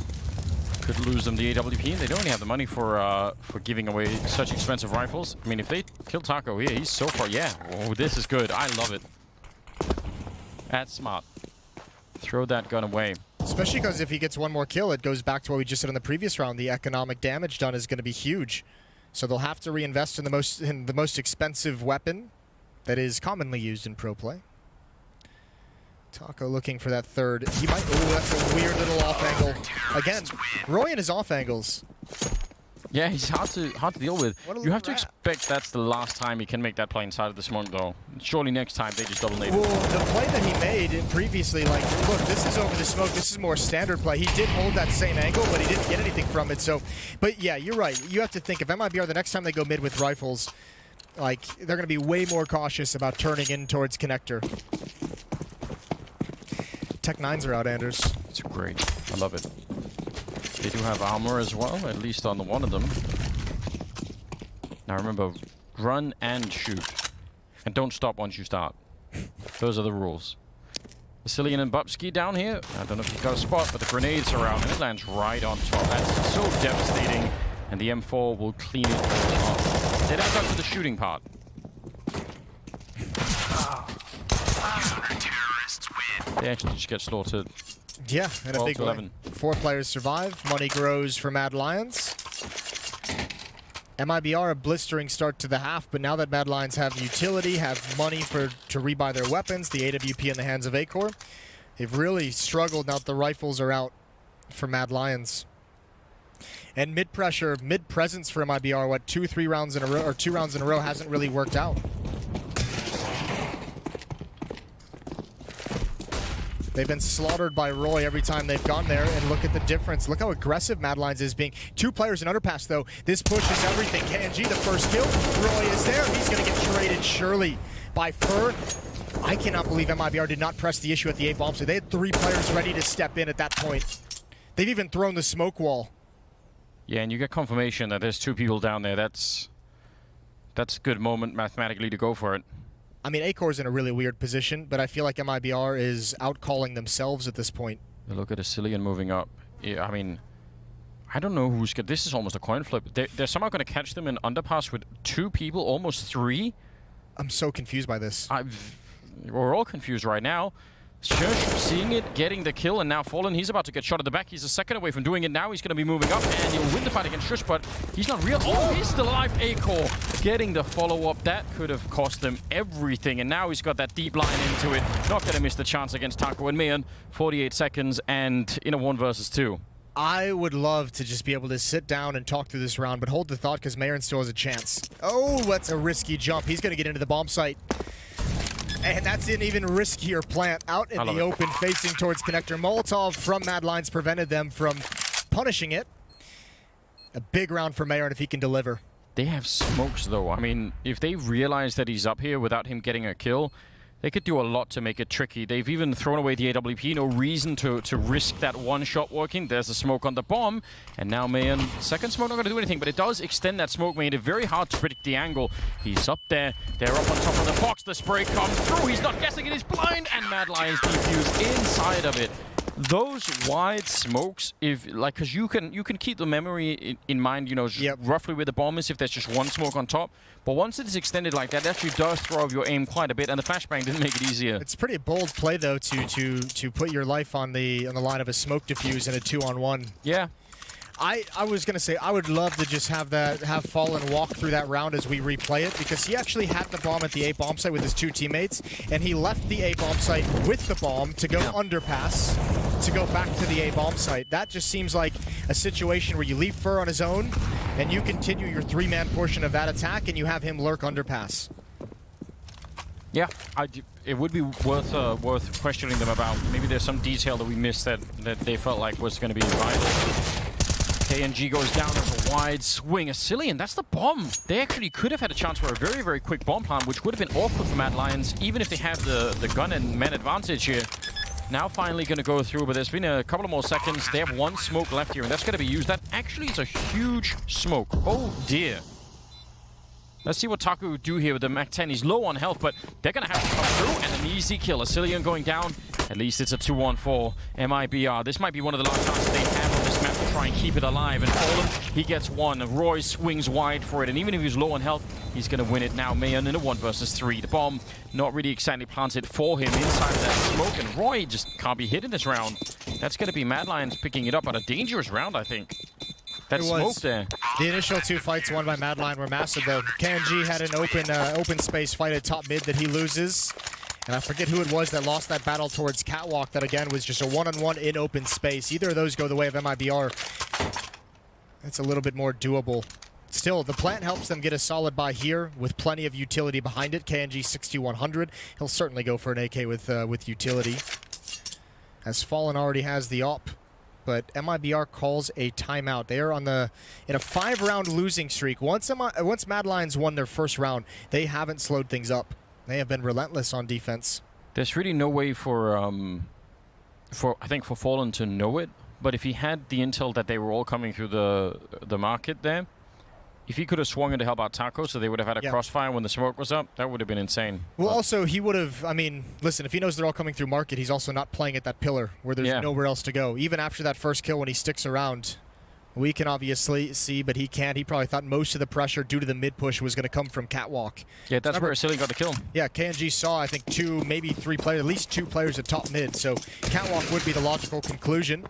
Could lose them the AWP. They don't really have the money for giving away such expensive rifles. I mean, if they kill Taco here, he's so far. Yeah. Oh, this is good. I love it. That's smart. Throw that gun away. Especially because if he gets 1 more kill, it goes back to what we just said in the previous round. The economic damage done is going to be huge. So they'll have to reinvest in the most expensive weapon that is commonly used in pro play. Taco looking for that 3rd. He might. Oh, that's a weird little off angle. Again, Roy and his off angles. Yeah, he's hard to deal with. You have to expect that's the last time he can make that play inside of the smoke, though. Surely next time they just double nade. Well, the play that he made previously, like, look, this is over the smoke. This is more standard play. He did hold that same angle, but he didn't get anything from it. So, but yeah, you're right. You have to think if MIBR the next time they go mid with rifles, like, they're going to be way more cautious about turning in towards connector. Tech 9s are out, Anders. It's great. I love it. They do have armor as well, at least on the one of them. Now remember, run and shoot. And don't stop once you start. Those are the rules. Vasilian and Bubsky down here. I don't know if you got a spot, but the grenades are out and it lands right on top. That's so devastating. And the M4 will clean it all off. They never got to the shooting part. They actually just get slaughtered. Yeah, and a big 11. 4 players survive. Money grows for Mad Lions. MIBR a blistering start to the half, but now that Mad Lions have utility, have money to rebuy their weapons, the AWP in the hands of Acor, they've really struggled now that the rifles are out for Mad Lions. And mid-pressure, mid-presence for MIBR, what, 2 rounds in a row, or 2 rounds in a row hasn't really worked out. They've been slaughtered by Roy every time they've gone there, and look at the difference. Look how aggressive Mad Lions is being. 2 players in underpass, though. This push is everything. KNG, the first kill. Roy is there. He's going to get traded, surely, by Fur. I cannot believe MIBR did not press the issue at the A bomb. So they had 3 players ready to step in at that point. They've even thrown the smoke wall. Yeah, and you get confirmation that there's 2 people down there. That's a good moment mathematically to go for it. I mean, Acor's in a really weird position, but I feel like MIBR is out-calling themselves at this point. Look at Asilian moving up. Yeah, I mean, I don't know who's good. This is almost a coin flip. They're somehow going to catch them in underpass with 2 people, almost 3. I'm so confused by this. We're all confused right now. Shush, seeing it, getting the kill, and now Fallen, he's about to get shot at the back. He's a second away from doing it. Now he's going to be moving up, and he'll win the fight against Shush, but he's not real. Oh, he's still alive. Acor getting the follow-up. That could have cost them everything, and now he's got that deep line into it. Not going to miss the chance against Taco and Mayan. 48 seconds, and in a 1 versus 2. I would love to just be able to sit down and talk through this round, but hold the thought because Marin still has a chance. Oh, that's a risky jump. He's going to get into the bomb site. And that's an even riskier plant out in the open, facing towards connector. Molotov from Mad Lions prevented them from punishing it. A big round for Marin if he can deliver. They have smokes, though. I mean, if they realize that he's up here without him getting a kill, they could do a lot to make it tricky. They've even thrown away the AWP. No reason to risk that one shot working. There's a smoke on the bomb. And now Mayan, second smoke not going to do anything, but it does extend that smoke, made it very hard to predict the angle. He's up there. They're up on top of the box. The spray comes through. He's not guessing it. He's blind. And Mad Lions defuse inside of it. Those wide smokes, because you can keep the memory in mind, you know, roughly where the bomb is if there's just one smoke on top. But once it is extended like that, it actually does throw off your aim quite a bit, and the flashbang didn't make it easier. It's a pretty bold play though to put your life on the line of a smoke diffuse in a 2-on-1. Yeah. I was gonna say I would love to just have Fallen walk through that round as we replay it, because he actually had the bomb at the A bomb site with his 2 teammates, and he left the A bomb site with the bomb to go underpass to go back to the A bomb site. That just seems like a situation where you leave Fur on his own and you continue your 3-man portion of that attack and you have him lurk underpass. Yeah, it would be worth questioning them about. Maybe there's some detail that we missed that they felt like was going to be vital. KNG goes down as a wide swing. Asilian, that's the bomb. They actually could have had a chance for a very, very quick bomb plant, which would have been awkward for Mad Lions, even if they have the gun and man advantage here. Now finally going to go through, but there's been a couple of more seconds. They have 1 smoke left here, and that's going to be used. That actually is a huge smoke. Oh, dear. Let's see what Taku do here with the Mac-10. He's low on health, but they're going to have to come through, and an easy kill. Asilian going down. At least it's a 2-on-4. MIBR. This might be one of the last chances they have on this map to try and keep it alive. And Fallen, he gets 1. Roy swings wide for it, and even if he's low on health, he's going to win it now. Mayan in a 1 versus 3. The bomb not really exactly planted for him inside of that smoke, and Roy just can't be hit in this round. That's going to be Mad Lions picking it up on a dangerous round, I think. That smoke there. The initial 2 fights won by Mad Lion were massive, though. KNG had an open space fight at top mid that he loses. And I forget who it was that lost that battle towards Catwalk that, again, was just a 1-on-1 in open space. Either of those go the way of MIBR. it's a little bit more doable. Still, the plant helps them get a solid buy here with plenty of utility behind it. KNG 6100. He'll certainly go for an AK with utility. As Fallen already has the op, but MIBR calls a timeout. They are in a 5-round losing streak. Once Mad Lions won their first round, they haven't slowed things up. They have been relentless on defense. There's really no way for I think for Fallen to know it. But if he had the intel that they were all coming through the market there, if he could have swung in to help out Taco so they would have had a crossfire when the smoke was up, that would have been insane. Well, also, he would have, I mean, listen, if he knows they're all coming through market, he's also not playing at that pillar where there's nowhere else to go. Even after that first kill when he sticks around, we can obviously see, but he can't. He probably thought most of the pressure due to the mid-push was going to come from Catwalk. Yeah, that's where Silly got the kill. Yeah, KNG saw, I think, 2, maybe 3 players, at least 2 players at top mid, so Catwalk would be the logical conclusion.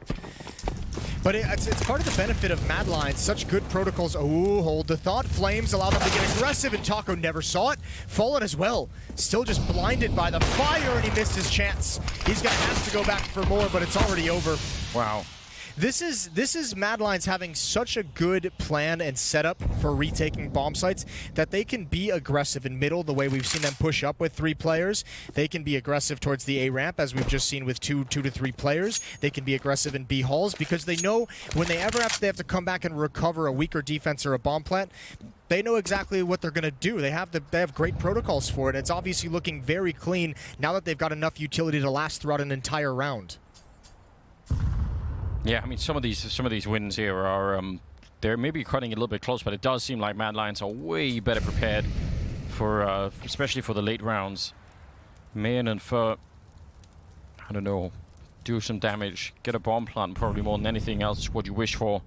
But it's part of the benefit of Mad Lions. Such good protocols. Oh, hold the thought. Flames allow them to get aggressive, and Taco never saw it. Fallen as well. Still just blinded by the fire, and he missed his chance. He's going to have to go back for more, but it's already over. Wow. This is Mad Lions having such a good plan and setup for retaking bomb sites that they can be aggressive in middle the way we've seen them push up with 3 players. They can be aggressive towards the A ramp as we've just seen with 2 to 3 players. They can be aggressive in B halls because they know when they have to come back and recover a weaker defense or a bomb plant, they know exactly what they're going to do. They have great protocols for it. It's obviously looking very clean now that they've got enough utility to last throughout an entire round. Yeah, I mean, some of these wins here are they're maybe cutting it a little bit close, but it does seem like Mad Lions are way better prepared for especially for the late rounds. Man and Fur, I don't know, do some damage, get a bomb plant, probably more than anything else what you wish for.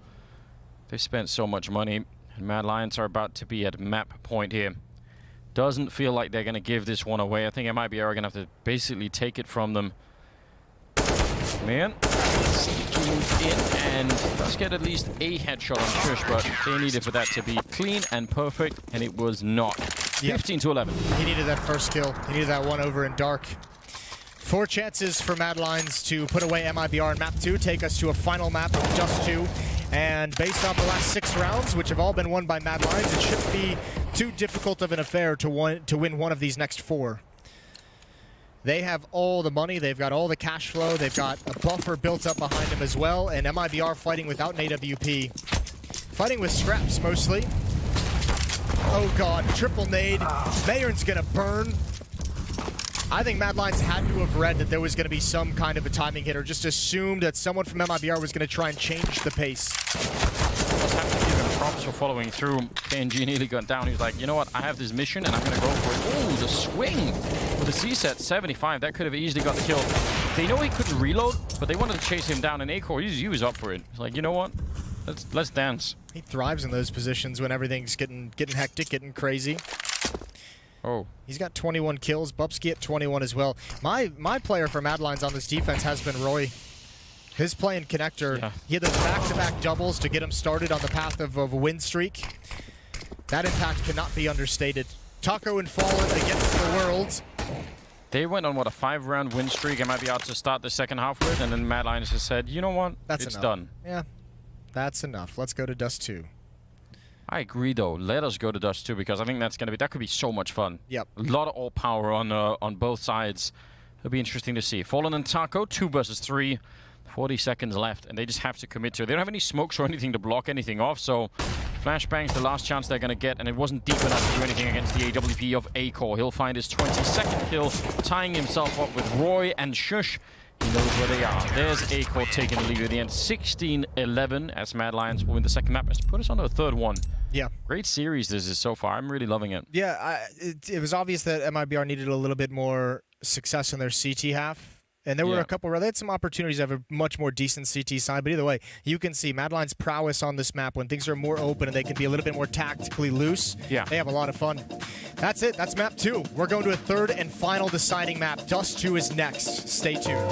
They spent so much money, and Mad Lions are about to be at map point here. Doesn't feel like they're going to give this one away. I think MIBR are going to have to basically take it from them. Man, sneaking in, and let's get at least a headshot on Trish, but they needed for that to be clean and perfect, and it was not. 15 to 11. He needed that first kill. He needed that one over in dark. 4 chances for Mad Lions to put away MIBR in map 2, take us to a final map of Dust 2. And based off the last 6 rounds, which have all been won by Mad Lions, it shouldn't be too difficult of an affair to win one of these next 4. They have all the money, they've got all the cash flow, they've got a buffer built up behind them as well, and MIBR fighting without an AWP. Fighting with scraps mostly. Oh god, triple nade. Mayern's gonna burn. I think Mad Lions had to have read that there was going to be some kind of a timing hit, or just assumed that someone from MIBR was going to try and change the pace. Props for following through. KNG nearly got down. He was like, you know what, I have this mission and I'm going to go for it. Oh, the swing with the C-set, 75. That could have easily got the kill. They know he couldn't reload, but they wanted to chase him down, and Acor, he was up for it. He's like, you know what, let's dance. He thrives in those positions when everything's getting hectic, getting crazy. Oh. He's got 21 kills. Bubsky at 21 as well. My player for Mad Lions on this defense has been Roy. His play in connector. Yeah. He had those back-to-back doubles to get him started on the path of a win streak. That impact cannot be understated. Taco and Fallen against the world. They went on, what, a 5-round win streak. I might be out to start the second half with, and then Mad Lions just said, you know what, it's done. Yeah, that's enough. Let's go to Dust 2. I agree, though. Let us go to Dust 2, because I think that could be so much fun. Yep. A lot of all power on both sides. It'll be interesting to see. Fallen and Taco, 2 versus 3. 40 seconds left, and they just have to commit to it. They don't have any smokes or anything to block anything off, so Flashbang's the last chance they're going to get, and it wasn't deep enough to do anything against the AWP of Acor. He'll find his 22nd kill, tying himself up with Roy and Shush. He knows where they are. There's Acor taking the lead at the end. 16-11 as Mad Lions will win the second map. Let's put us on to a third one. Yeah. Great series this is so far. I'm really loving it. Yeah, it was obvious that MIBR needed a little bit more success in their CT half. And there were a couple where they had some opportunities to have a much more decent CT side. But either way, you can see Mad Lions' prowess on this map when things are more open and they can be a little bit more tactically loose. Yeah. They have a lot of fun. That's it. That's map 2. We're going to a third and final deciding map. Dust 2 is next. Stay tuned.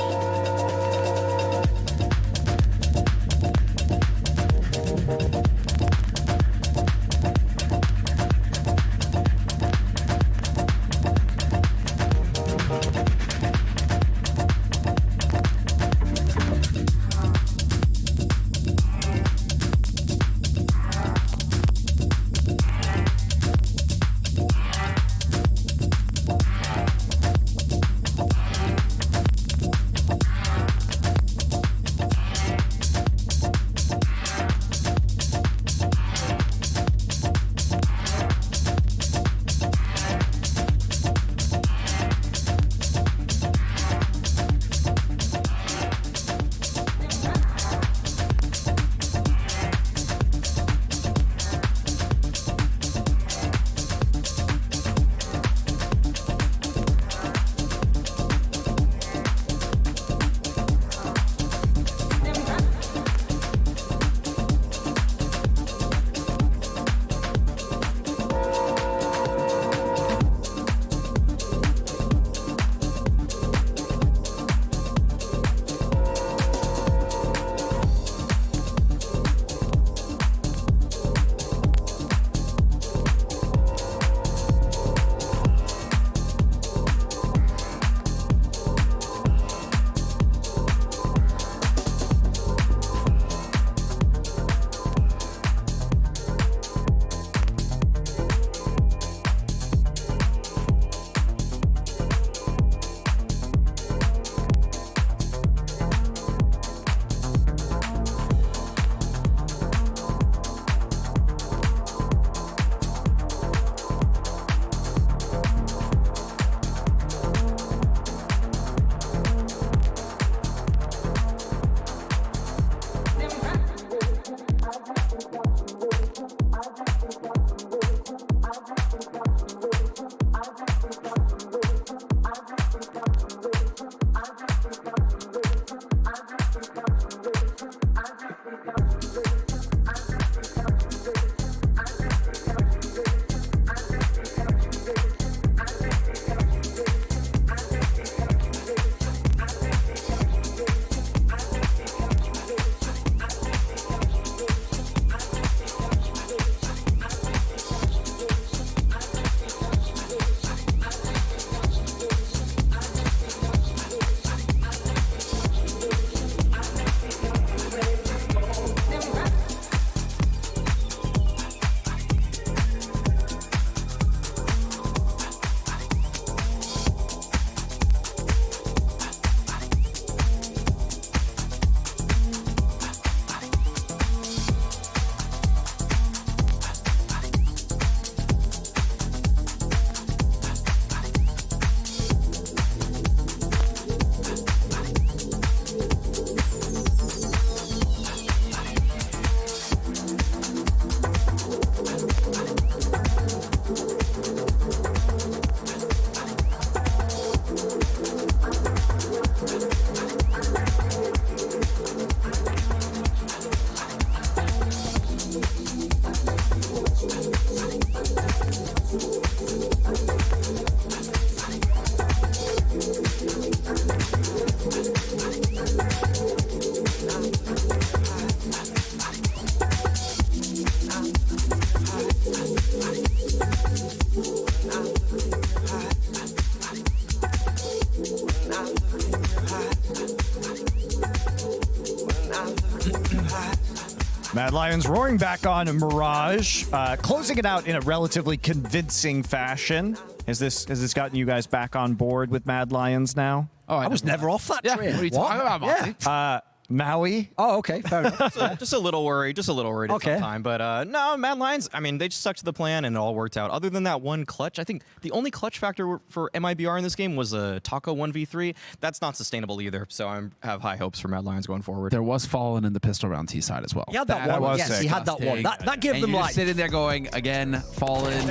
Mad Lions roaring back on Mirage, closing it out in a relatively convincing fashion. Has this gotten you guys back on board with Mad Lions now? Oh, I was never off that train. What are you talking about, Monty? Maui. Oh, okay, fair enough. Just a little worried at some time. But no, Mad Lions, I mean, they just stuck to the plan and it all worked out. Other than that one clutch, I think the only clutch factor for MIBR in this game was a Taco 1v3. That's not sustainable either. So I have high hopes for Mad Lions going forward. There was Fallen in the pistol round T side as well. He had that one. Yes, he had that one. That gave them life. Sitting there going, again, Fallen,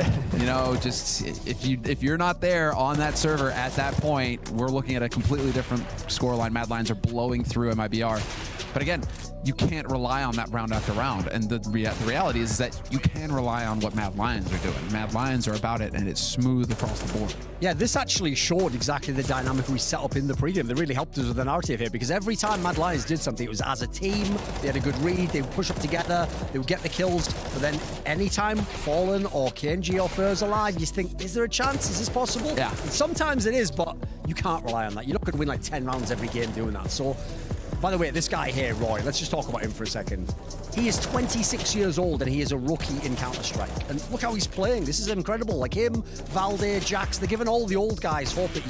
just if you're not there on that server at that point, we're looking at a completely different scoreline. Mad Lions are blowing through MIBR. But again, you can't rely on that round after round. And the reality is that you can rely on what Mad Lions are doing. Mad Lions are about it, and it's smooth across the board. Yeah, this actually showed exactly the dynamic we set up in the pregame. They really helped us with the narrative here, because every time Mad Lions did something, it was as a team. They had a good read. They would push up together. They would get the kills. But then anytime Fallen or KNG or Fur's alive, you think, is there a chance? Is this possible? Yeah. And sometimes it is, but you can't rely on that. You're not going to win like 10 rounds every game doing that. So, by the way, this guy here, Roy, let's just talk about him for a second. He is 26 years old and he is a rookie in Counter-Strike. And look how he's playing. This is incredible. Like him, Valde, Jax, they're giving all the old guys hope that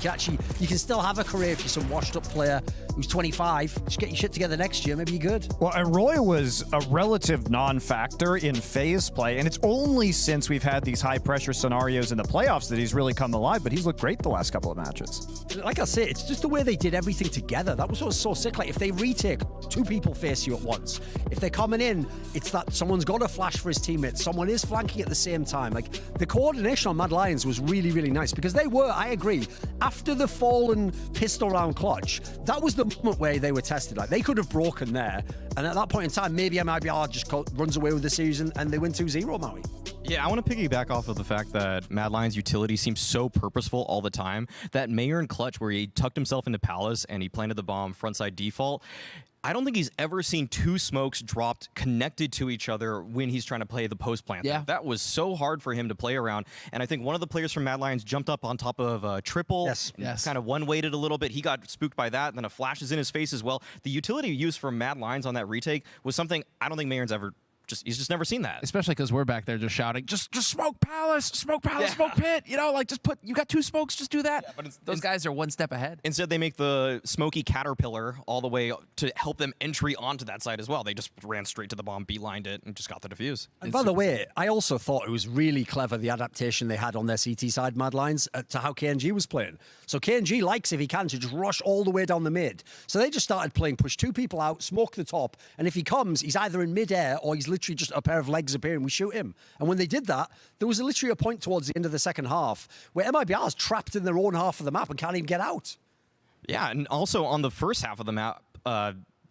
you can still have a career if you're some washed-up player who's 25. Just get your shit together next year, maybe you're good. Well, and Roy was a relative non-factor in phase play, and it's only since we've had these high-pressure scenarios in the playoffs that he's really come alive, but he's looked great the last couple of matches. Like I say, it's just the way they did everything together. That was what was so sick. Like, if they retake, two people face you at once. If they're coming in, it's that someone's got a flash for his teammates. Someone is flanking at the same time. Like, the coordination on Mad Lions was really, really nice, because they were, I agree, after the Fallen pistol round clutch, that was the moment where they were tested. Like, they could have broken there, and at that point in time, maybe MIBR just runs away with the series and they win 2-0, Maui. Yeah, I want to piggyback off of the fact that Mad Lions' utility seems so purposeful all the time. That Mayor and clutch where he tucked himself into Palace and he planted the bomb frontside default, I don't think he's ever seen two smokes dropped connected to each other when he's trying to play the post plant. Yeah. That was so hard for him to play around. And I think one of the players from Mad Lions jumped up on top of triple. Yes. Kind of one-weighted a little bit. He got spooked by that. And then a flash is in his face as well. The utility used for Mad Lions on that retake was something I don't think Mayern's ever... He's just never seen that. Especially because we're back there just shouting, just smoke Palace, smoke pit. You got two smokes, just do that. Yeah, but those guys are one step ahead. Instead, they make the smoky caterpillar all the way to help them entry onto that side as well. They just ran straight to the bomb, beelined it, and just got the defuse. And by the way, I also thought it was really clever, the adaptation they had on their CT side, Mad Lions, to how KNG was playing. So KNG likes, if he can, to just rush all the way down the mid. So they just started playing, push two people out, smoke the top, and if he comes, he's either in mid-air or he's literally just a pair of legs appearing, we shoot him. And when they did that, there was literally a point towards the end of the second half where MIBR is trapped in their own half of the map and can't even get out. Yeah, and also on the first half of the map,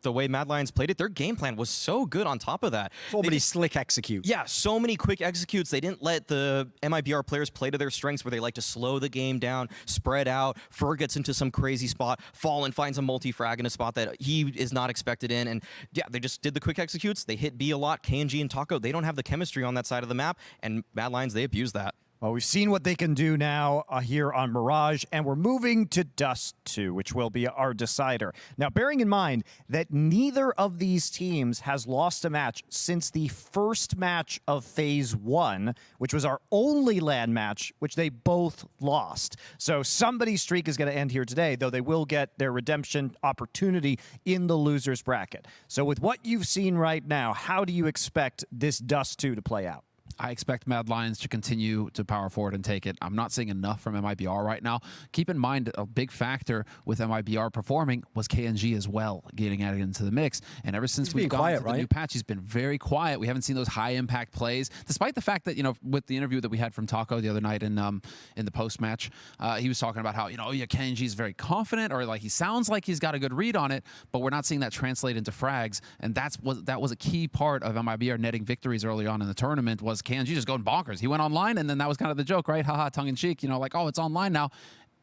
the way Mad Lions played it, their game plan was so good on top of that. So many slick executes. Yeah, so many quick executes. They didn't let the MIBR players play to their strengths where they like to slow the game down, spread out. Fur gets into some crazy spot. Fallen finds a multi-frag in a spot that he is not expected in. And yeah, they just did the quick executes. They hit B a lot. KNG and Taco, they don't have the chemistry on that side of the map. And Mad Lions, they abused that. Well, we've seen what they can do now here on Mirage, and we're moving to Dust 2, which will be our decider. Now, bearing in mind that neither of these teams has lost a match since the first match of Phase 1, which was our only LAN match, which they both lost. So somebody's streak is going to end here today, though they will get their redemption opportunity in the loser's bracket. So with what you've seen right now, how do you expect this Dust 2 to play out? I expect Mad Lions to continue to power forward and take it. I'm not seeing enough from MIBR right now. Keep in mind, a big factor with MIBR performing was KNG as well, getting added into the mix. And ever since we've gone to the new patch, he's been very quiet. We haven't seen those high-impact plays, despite the fact that, with the interview that we had from Taco the other night in the post-match, he was talking about how, KNG is very confident, or like he sounds like he's got a good read on it, but we're not seeing that translate into frags. And that was a key part of MIBR netting victories early on in the tournament, was KNG just going bonkers. He went online, and then that was kind of the joke, right? Haha, tongue-in-cheek, oh, it's online now.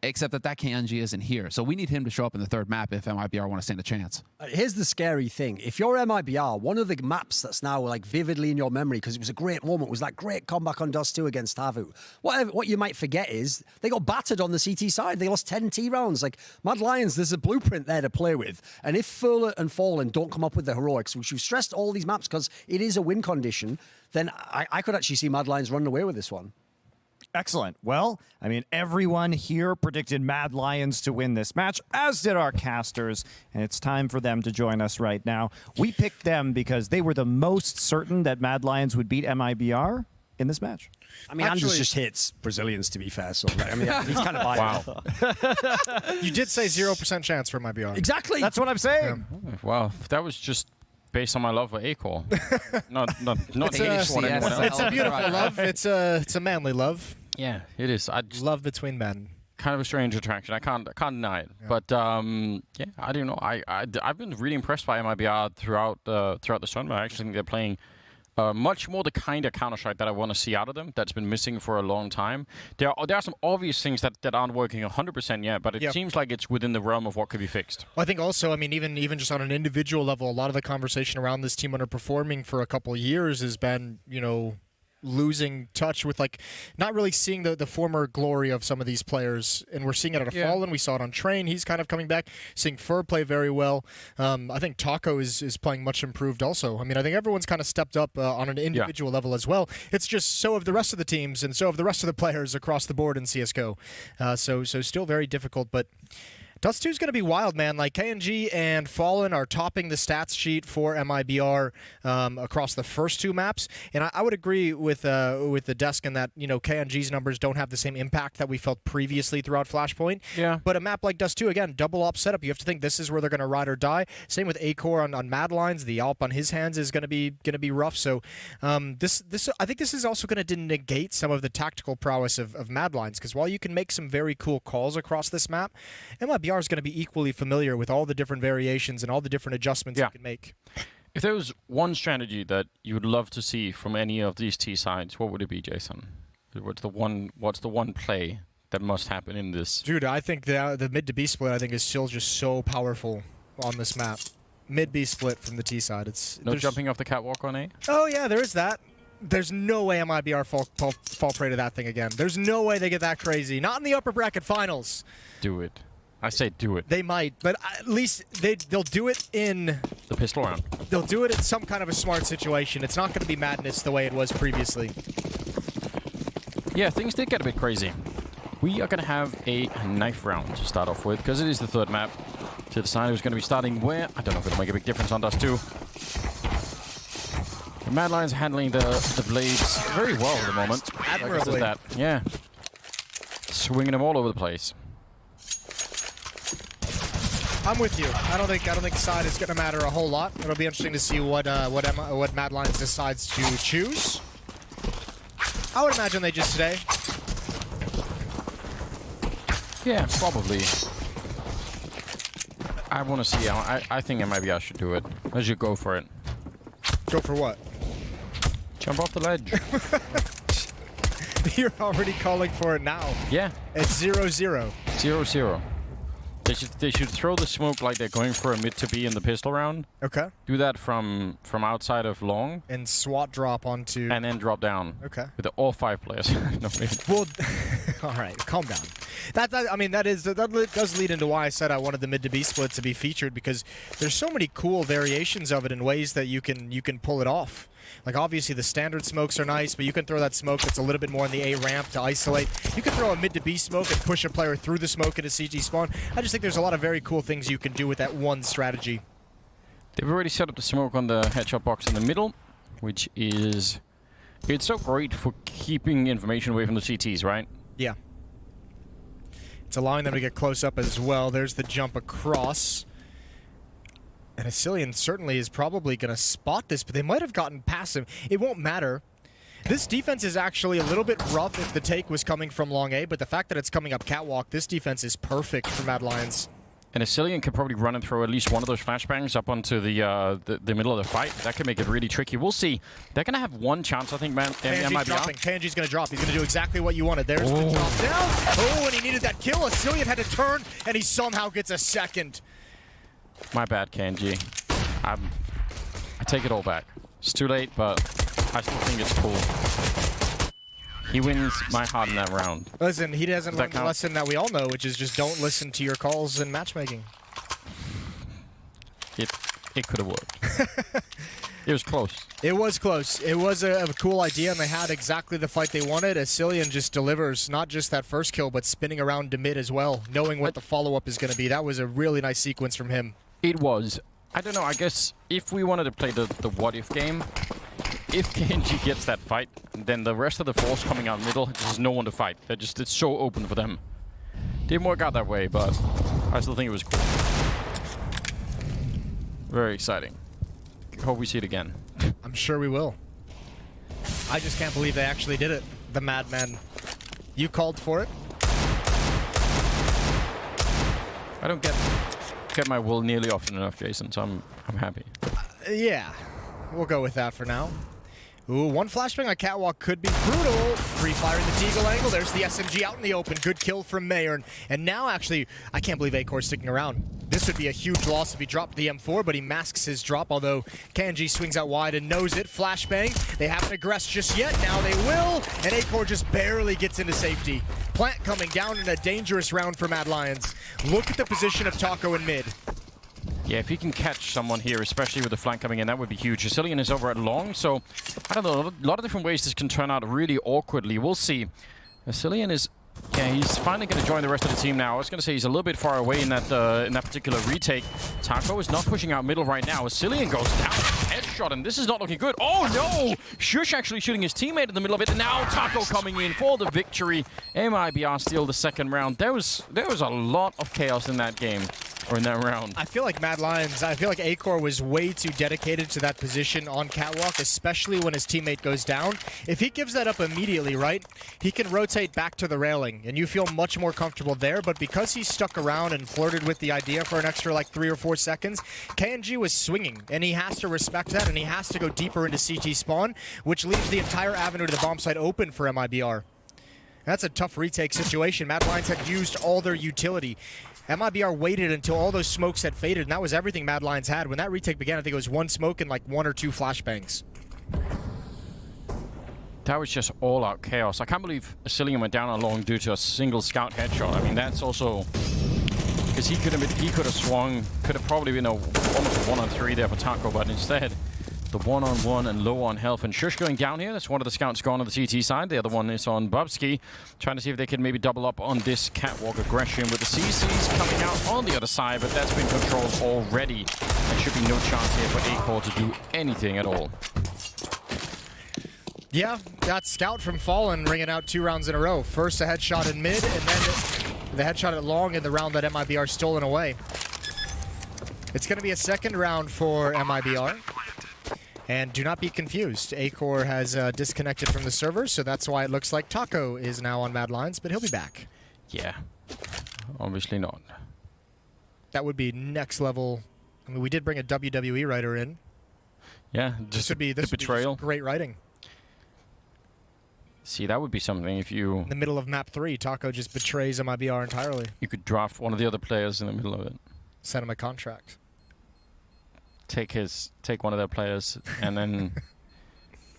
except that KNG isn't here. So we need him to show up in the third map if MIBR want to stand a chance. Here's the scary thing. If you're MIBR, one of the maps that's now like vividly in your memory, because it was a great moment, was that great comeback on Dust 2 against Havu. What you might forget is they got battered on the CT side. They lost 10 T rounds. Like, Mad Lions, there's a blueprint there to play with. And if Furler and Fallen don't come up with the heroics, which we've stressed all these maps because it is a win condition, then I could actually see Mad Lions running away with this one. Excellent. Well, I mean, everyone here predicted Mad Lions to win this match, as did our casters, and it's time for them to join us right now. We picked them because they were the most certain that Mad Lions would beat MIBR in this match. I mean, Anders just hits Brazilians, to be fair, so I mean, he's kind of biased. Wow. You did say 0% chance for MIBR. Exactly. That's what I'm saying. Yeah. Wow, that was just based on my love for Acor. not it's a beautiful love. It's a manly love. Yeah, it is. I just love between men. Kind of a strange attraction. I can't deny it. Yeah. But yeah, I don't know. I've been really impressed by MIBR throughout the tournament. I actually think they're playing much more the kind of Counter-Strike that I want to see out of them. That's been missing for a long time. There are some obvious things that aren't working 100% yet, but it seems like it's within the realm of what could be fixed. Well, I think also, I mean, even just on an individual level, a lot of the conversation around this team underperforming for a couple of years has been, you know, losing touch with, like, not really seeing the former glory of some of these players. And we're seeing it at a Fallen. We saw it on Train. He's kind of coming back. Seeing Fur play very well. I think Taco is playing much improved also. I mean, I think everyone's kind of stepped up on an individual level as well. It's just so have the rest of the teams and so have the rest of the players across the board in CSGO. So still very difficult, but Dust 2 is going to be wild, man. Like, KNG and Fallen are topping the stats sheet for MIBR across the first two maps. And I would agree with the desk in that, you know, KNG's numbers don't have the same impact that we felt previously throughout Flashpoint. Yeah. But a map like Dust 2, again, double op setup. You have to think this is where they're going to ride or die. Same with Acor on Mad Lions. The AWP on his hands is going to be rough. So I think this is also going to negate some of the tactical prowess of Mad Lions, because while you can make some very cool calls across this map, MIBR is going to be equally familiar with all the different variations and all the different adjustments you can make. If there was one strategy that you would love to see from any of these T sides, what would it be, Jason? What's the one play that must happen in this? Dude, I think the mid to B split, I think, is still just so powerful on this map. Mid B split from the T side. No jumping off the catwalk on A? Oh yeah, there is that. There's no way MIBR fall prey to that thing again. There's no way they get that crazy. Not in the upper bracket finals. Do it. I say do it. They might, but at least they'll do it in the pistol round. They'll do it in some kind of a smart situation. It's not going to be madness the way it was previously. Yeah, things did get a bit crazy. We are going to have a knife round to start off with, because it is the third map. To decide who's going to be starting where, I don't know if it'll make a big difference on Dust 2. The Mad Lions handling the blades very well at the moment. Admirably. That. Yeah. Swinging them all over the place. I'm with you. I don't think side is going to matter a whole lot. It'll be interesting to see what Mad Lions decides to choose. I would imagine they just stay. Yeah, probably. I want to see. I think maybe I should do it. I should go for it. Go for what? Jump off the ledge. You're already calling for it now. Yeah. It's 0-0. 0-0. They should throw the smoke like they're going for a mid to B in the pistol round. Okay. Do that from outside of long. And SWAT drop onto... And then drop down. Okay. With all 5 players. No, well, all right, calm down. That does lead into why I said I wanted the mid to B split to be featured, because there's so many cool variations of it in ways that you can pull it off. Like, obviously the standard smokes are nice, but you can throw that smoke that's a little bit more in the A ramp to isolate. You can throw a mid to B smoke and push a player through the smoke into CT spawn. I just think there's a lot of very cool things you can do with that one strategy. They've already set up the smoke on the headshot box in the middle, which is... It's so great for keeping information away from the CTs, right? Yeah. It's allowing them to get close up as well. There's the jump across. And Asilian certainly is probably going to spot this, but they might have gotten past him. It won't matter. This defense is actually a little bit rough if the take was coming from long A, but the fact that it's coming up catwalk, this defense is perfect for Mad Lions. And Asilian could probably run and throw at least one of those flashbangs up onto the middle of the fight. That could make it really tricky. We'll see. They're going to have one chance, I think, man. Panji's going to drop. He's going to do exactly what you wanted. There's the drop down. Oh, and he needed that kill. Asilian had to turn, and he somehow gets a second. My bad, Kanji. I take it all back. It's too late, but I still think it's cool. He wins my heart in that round. Listen, he doesn't learn the lesson that we all know, which is just don't listen to your calls in matchmaking. It could have worked. It was close. It was close. It was a cool idea, and they had exactly the fight they wanted. Asilian just delivers not just that first kill, but spinning around to mid as well, knowing what the follow-up is going to be. That was a really nice sequence from him. It was. I don't know, I guess if we wanted to play the what-if game, if Kenji gets that fight, then the rest of the force coming out middle, there's no one to fight. It's so open for them. Didn't work out that way, but I still think it was cool. Very exciting. Hope we see it again. I'm sure we will. I just can't believe they actually did it. The Madmen. You called for it? I don't get my will nearly often enough, Jason, so I'm happy. Yeah, we'll go with that for now. Ooh, one flashbang on Catwalk could be brutal. Free firing the Deagle angle. There's the SMG out in the open. Good kill from Mayern. And now, actually, I can't believe Acor's sticking around. This would be a huge loss if he dropped the M4, but he masks his drop, although Kanji swings out wide and knows it. Flashbang. They haven't aggressed just yet. Now they will. And Acor just barely gets into safety. Plant coming down in a dangerous round for Mad Lions. Look at the position of Taco in mid. Yeah, if he can catch someone here, especially with the flank coming in, that would be huge. Asilian is over at long, so I don't know. A lot of different ways this can turn out really awkwardly. We'll see. Asilian is... Yeah, he's finally going to join the rest of the team now. I was going to say he's a little bit far away in that particular retake. Taco is not pushing out middle right now. Asilian goes down, headshot, and this is not looking good. Oh no! Shush actually shooting his teammate in the middle of it, and now Taco coming in for the victory. MIBR steal the second round. There was a lot of chaos in that game. Or in that round. I feel like Mad Lions, I feel like Acor was way too dedicated to that position on Catwalk, especially when his teammate goes down. If he gives that up immediately, right, he can rotate back to the railing, and you feel much more comfortable there, but because he stuck around and flirted with the idea for an extra, like, 3 or 4 seconds, KNG was swinging, and he has to respect that, and he has to go deeper into CT spawn, which leaves the entire avenue to the bomb site open for MIBR. That's a tough retake situation. Mad Lions had used all their utility. MIBR waited until all those smokes had faded, and that was everything Mad Lions had. When that retake began, I think it was 1 smoke and like 1 or 2 flashbangs. That was just all-out chaos. I can't believe Asilian went down along due to a single scout headshot. I mean, that's also... Because he could have swung, could have probably been almost a 1-on-3 there for Taco, but instead, the 1-on-1 and low on health. And Shush going down here. That's one of the scouts gone on the CT side. The other one is on Bubsky, trying to see if they can maybe double up on this Catwalk aggression with the CCs coming out on the other side, but that's been controlled already. There should be no chance here for Acor to do anything at all. Yeah, that scout from Fallen ringing out 2 rounds in a row. First a headshot in mid, and then the headshot at long in the round that MIBR stolen away. It's going to be a second round for MIBR. And do not be confused. Acor has disconnected from the server, so that's why it looks like Taco is now on Mad Lions, but he'll be back. Yeah, obviously not. That would be next level. I mean, we did bring a WWE writer in. Yeah, just this would betrayal. Be great writing. See, that would be something if you... In the middle of map 3, Taco just betrays MIBR entirely. You could draft one of the other players in the middle of it. Send him a contract. Take one of their players and then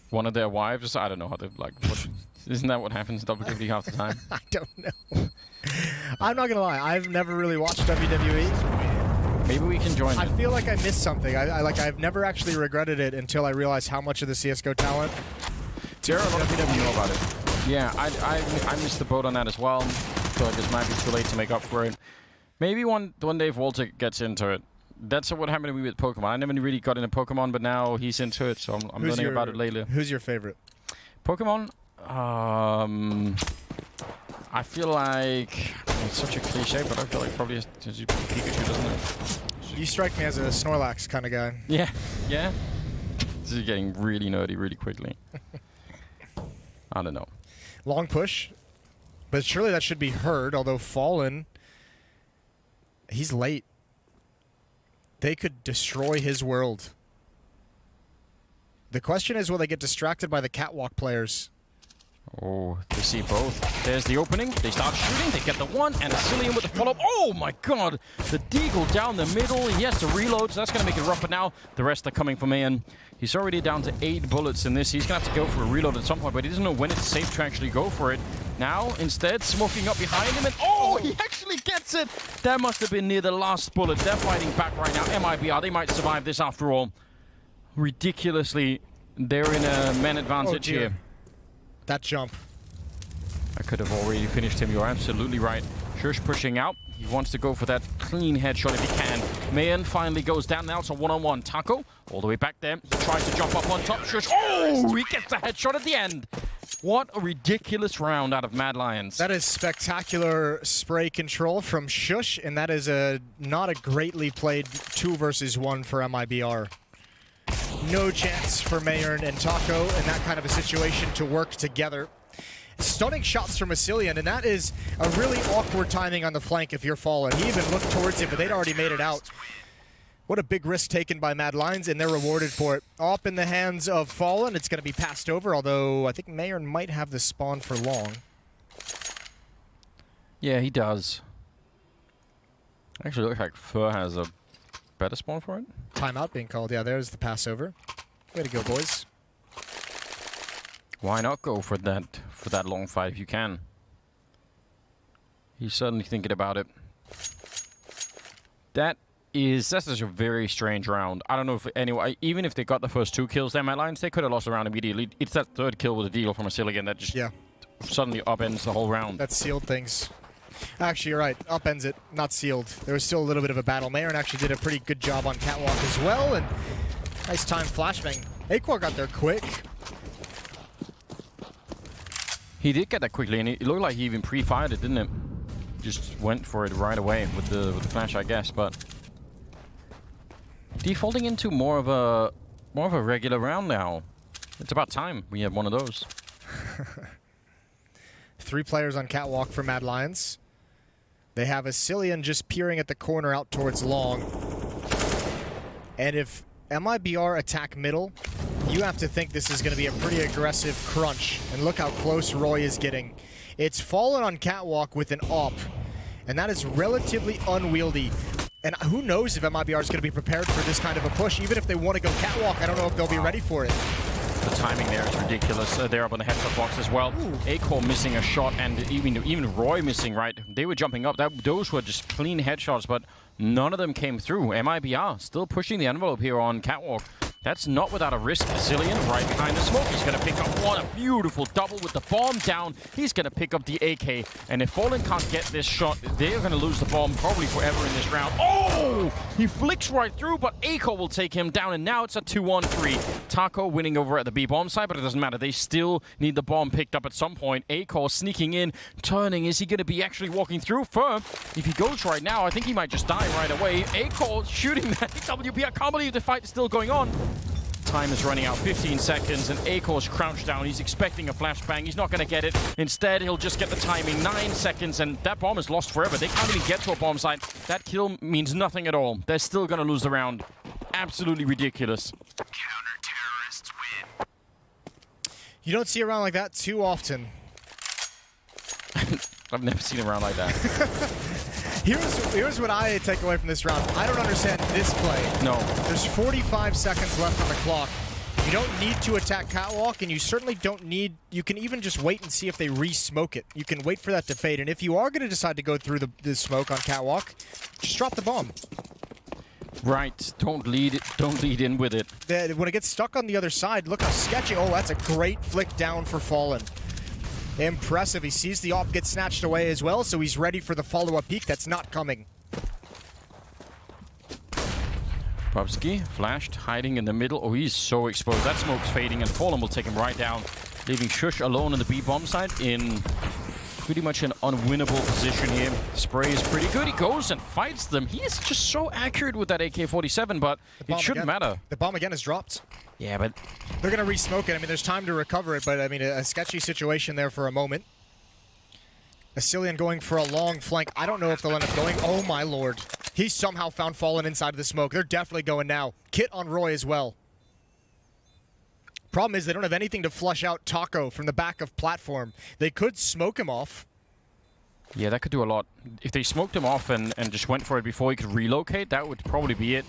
one of their wives. I don't know how to isn't that what happens in WWE half the time? I don't know. I'm not gonna lie. I've never really watched WWE. Maybe we can join. I feel like I missed something. I've never actually regretted it until I realized how much of the CS:GO talent. There are a lot of people who know about it. Yeah, I missed the boat on that as well. I feel like this might be too late to make up for it. Maybe one day if Walter gets into it. That's what happened to me with Pokemon. I never really got into Pokemon, but now he's into it, so I'm learning about it later. Who's your favorite? Pokemon? I feel like... it's such a cliche, but I feel like probably Pikachu, doesn't it? You strike me as a Snorlax kind of guy. Yeah, yeah. This is getting really nerdy really quickly. I don't know. Long push, but surely that should be heard, although Fallen... He's late. They could destroy his world. The question is, will they get distracted by the catwalk players? Oh, they see both. There's the opening. They start shooting. They get the one, and Asilian with the follow-up. Oh my god! The Deagle down the middle. He has to reload, so that's going to make it rough. But now the rest are coming from Mayan. He's already down to 8 bullets in this. He's going to have to go for a reload at some point, but he doesn't know when it's safe to actually go for it. Now, instead, smoking up behind him, and oh, he actually gets it! That must have been near the last bullet. They're fighting back right now. MIBR, they might survive this after all. Ridiculously, they're in a man advantage here. That jump. I could have already finished him. You're absolutely right. Shush pushing out. He wants to go for that clean headshot if he can. Mayan finally goes down. Now it's a one-on-one. Taco all the way back there. He tries to jump up on top. Shush. Oh, he gets the headshot at the end. What a ridiculous round out of Mad Lions. That is spectacular spray control from Shush, and that is not a greatly played 2 versus 1 for MIBR. No chance for Mayern and Taco in that kind of a situation to work together. Stunning shots from Asilian, and that is a really awkward timing on the flank if you're Fallen. He even looked towards it, but they'd already made it out. What a big risk taken by Mad Lions, and they're rewarded for it. Up in the hands of Fallen, it's going to be passed over, although I think Mayern might have the spawn for long. Yeah, he does. Actually, looks like Fur has a better spawn for it. Timeout being called. Yeah, there's the passover. Way to go, boys. Why not go for that long fight if you can? He's certainly thinking about it. That's just a very strange round. I don't know if anyway, even if they got the first 2 kills there, Mad Lions, they could have lost the round immediately. It's that 3rd kill with a deal from Asilian that just suddenly upends the whole round. That sealed things. Actually, you're right. Upends it, not sealed. There was still a little bit of a battle. Mayern actually did a pretty good job on catwalk as well, and nice time flashbang. Aquar got there quick. He did get that quickly, and it looked like he even pre-fired it, didn't it? Just went for it right away with the flash, I guess. But defaulting into more of a regular round now. It's about time we have one of those. 3 players on catwalk for Mad Lions. They have Asilian just peering at the corner out towards long. And if MIBR attack middle, you have to think this is going to be a pretty aggressive crunch. And look how close Roy is getting. It's Fallen on catwalk with an op, and that is relatively unwieldy. And who knows if MIBR is going to be prepared for this kind of a push. Even if they want to go catwalk, I don't know if they'll be ready for it. The timing there is ridiculous. They're up on the headshot box as well. Acor missing a shot, and even Roy missing, right? They were jumping up. Those were just clean headshots, but none of them came through. MIBR still pushing the envelope here on catwalk. That's not without a risk. Asilian right behind the smoke. He's going to pick up one. A beautiful double with the bomb down. He's going to pick up the AK. And if Fallen can't get this shot, they're going to lose the bomb probably forever in this round. Oh! He flicks right through, but Acor will take him down. And now it's a 2-on-3. Taco winning over at the B-bomb side, but it doesn't matter. They still need the bomb picked up at some point. Acor sneaking in, turning. Is he going to be actually walking through? If he goes right now, I think he might just die right away. Acor shooting that WP. I can't believe the fight is still going on. Time is running out, 15 seconds, and Acor's crouched down. He's expecting a flashbang. He's not going to get it. Instead, he'll just get the timing. 9 seconds, and that bomb is lost forever. They can't even get to a bomb site. That kill means nothing at all. They're still going to lose the round. Absolutely ridiculous. Counter-terrorists win. You don't see a round like that too often. I've never seen a round like that. Here's what I take away from this round. I don't understand this play. No. There's 45 seconds left on the clock. You don't need to attack catwalk, and you certainly don't need... You can even just wait and see if they re-smoke it. You can wait for that to fade, and if you are going to decide to go through the smoke on catwalk, just drop the bomb. Right. Don't lead in with it. When it gets stuck on the other side, look how sketchy. Oh, that's a great flick down for Fallen. Impressive. He sees the op get snatched away as well, so he's ready for the follow-up peek that's not coming. Bubsky flashed, hiding in the middle. Oh, he's so exposed. That smoke's fading, and Fallen will take him right down, leaving Shush alone in the B-bomb side in pretty much an unwinnable position here. Spray is pretty good. He goes and fights them. He is just so accurate with that AK-47, but it shouldn't matter. The bomb again is dropped. Yeah, but... They're going to re-smoke it. I mean, there's time to recover it, but I mean, a sketchy situation there for a moment. Asilian going for a long flank. I don't know if they'll end up going. Oh, my lord. He somehow found Fallen inside of the smoke. They're definitely going now. Kit on Roy as well. Problem is they don't have anything to flush out Taco from the back of platform. They could smoke him off. Yeah, that could do a lot. If they smoked him off and just went for it before he could relocate, that would probably be it.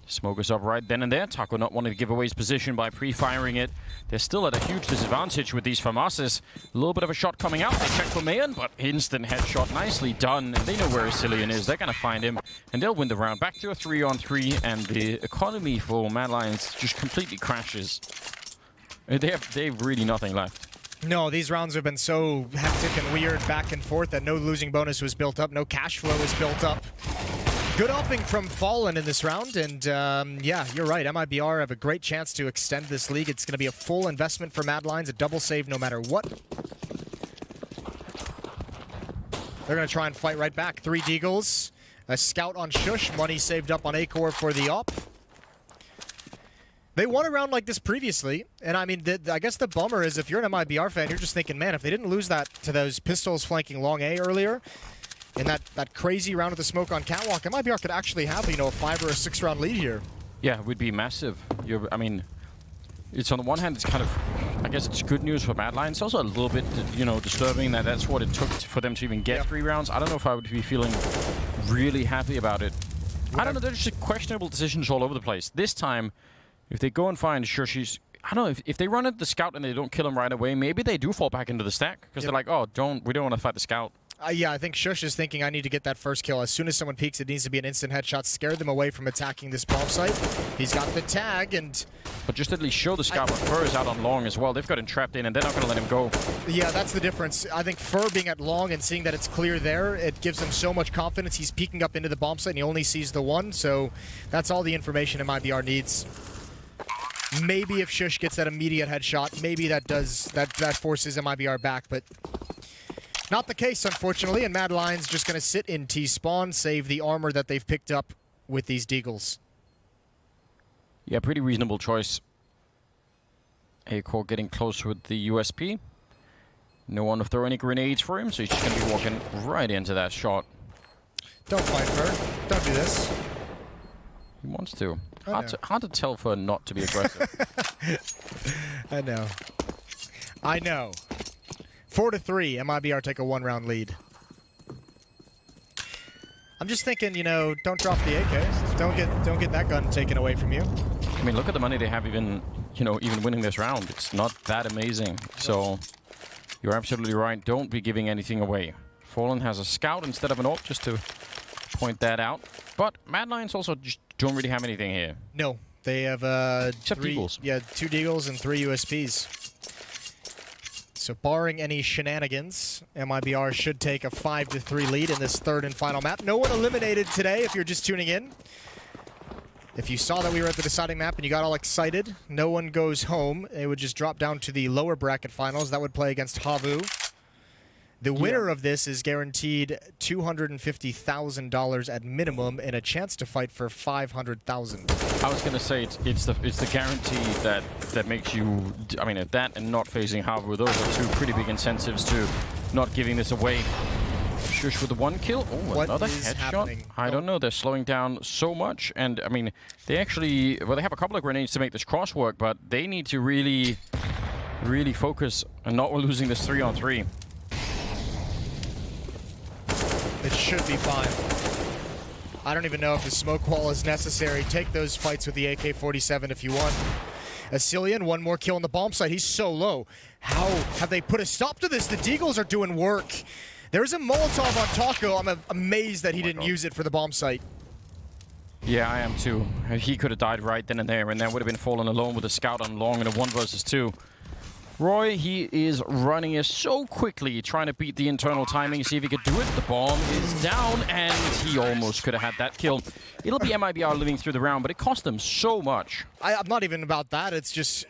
Smoke is up right then and there. Taco not wanting to give away his position by pre-firing it. They're still at a huge disadvantage with these FAMASes. A little bit of a shot coming out. They check for Mayan, but instant headshot. Nicely done. And they know where Cillian is. They're going to find him, and they'll win the round. Back to a 3-on-3, and the economy for Mad Lions just completely crashes. They have really nothing left. No, these rounds have been so hectic and weird back and forth that no losing bonus was built up, no cash flow was built up. Good upping from Fallen in this round, and yeah, you're right. MIBR have a great chance to extend this league. It's going to be a full investment for Mad Lions, a double save no matter what. They're going to try and fight right back. 3 Deagles, a scout on Shush, money saved up on Acor for the op. They won a round like this previously, and I mean, I guess the bummer is if you're an MIBR fan, you're just thinking, man, if they didn't lose that to those pistols flanking long A earlier, in that crazy round of the smoke on Catwalk, MIBR could actually have, you know, a 5 or a 6 round lead here. Yeah, it would be massive. I mean, it's on the one hand, it's kind of, I guess it's good news for Mad Lions. It's also a little bit, you know, disturbing that that's what it took for them to even get 3 rounds. I don't know if I would be feeling really happy about it. I don't know, there's just questionable decisions all over the place. This time, if they go and find Shushi's, I don't know, if they run at the scout and they don't kill him right away, maybe they do fall back into the stack. Because they're like, oh, we don't want to fight the scout. Yeah, I think Shush is thinking, I need to get that first kill. As soon as someone peeks, it needs to be an instant headshot. Scare them away from attacking this bomb site. He's got the tag, and... But just at least show the scout, but Fur is out on long as well. They've got him trapped in, and they're not going to let him go. Yeah, that's the difference. I think Fur being at long and seeing that it's clear there, it gives him so much confidence. He's peeking up into the bomb site, and he only sees the one, so that's all the information MIBR needs. Maybe if Shush gets that immediate headshot, maybe that forces MIBR back, but not the case, unfortunately, and Mad Lions just going to sit in T-spawn, save the armor that they've picked up with these Deagles. Yeah, pretty reasonable choice. Acor getting close with the USP. No one to throw any grenades for him, so he's just going to be walking right into that shot. Don't fight Fur. Don't do this. He wants to. Hard to tell Fur not to be aggressive. I know. I know. 4-3, MIBR take a 1-round lead. I'm just thinking, you know, don't drop the AK. Don't get that gun taken away from you. I mean, look at the money they have even winning this round. It's not that amazing. So you're absolutely right. Don't be giving anything away. Fallen has a scout instead of an AWP, just to point that out. But Mad Lions also just don't really have anything here. No, they have Except Deagles. Yeah, 2 Deagles and 3 USPs. So barring any shenanigans, MIBR should take a 5-3 lead in this 3rd and final map. No one eliminated today if you're just tuning in. If you saw that we were at the deciding map and you got all excited, no one goes home. It would just drop down to the lower bracket finals. That would play against Havu. The winner of this is guaranteed $250,000 at minimum and a chance to fight for $500,000. I was going to say it's the guarantee that makes you. I mean, that and not facing Havu, those are 2 pretty big incentives to not giving this away. Shush with the 1 kill. Oh, another headshot. Happening? I don't know. They're slowing down so much, and I mean, they actually they have a couple of grenades to make this cross work, but they need to really focus and not losing this 3-on-3. It should be fine. I don't even know if the smoke wall is necessary. Take those fights with the AK-47 if you want. Cillian, 1 more kill on the bomb site. He's so low. How have they put a stop to this? The Deagles are doing work. There's a Molotov on Taco. I'm amazed that he didn't use it for the bomb site. Yeah, I am too. He could have died right then and there, and that would have been Fallen alone with a scout on long in a 1 versus 2. Roy, he is running it so quickly, trying to beat the internal timing, see if he could do it. The bomb is down, and he almost could have had that kill. It'll be MIBR living through the round, but it cost them so much. I'm not even about that. It's just...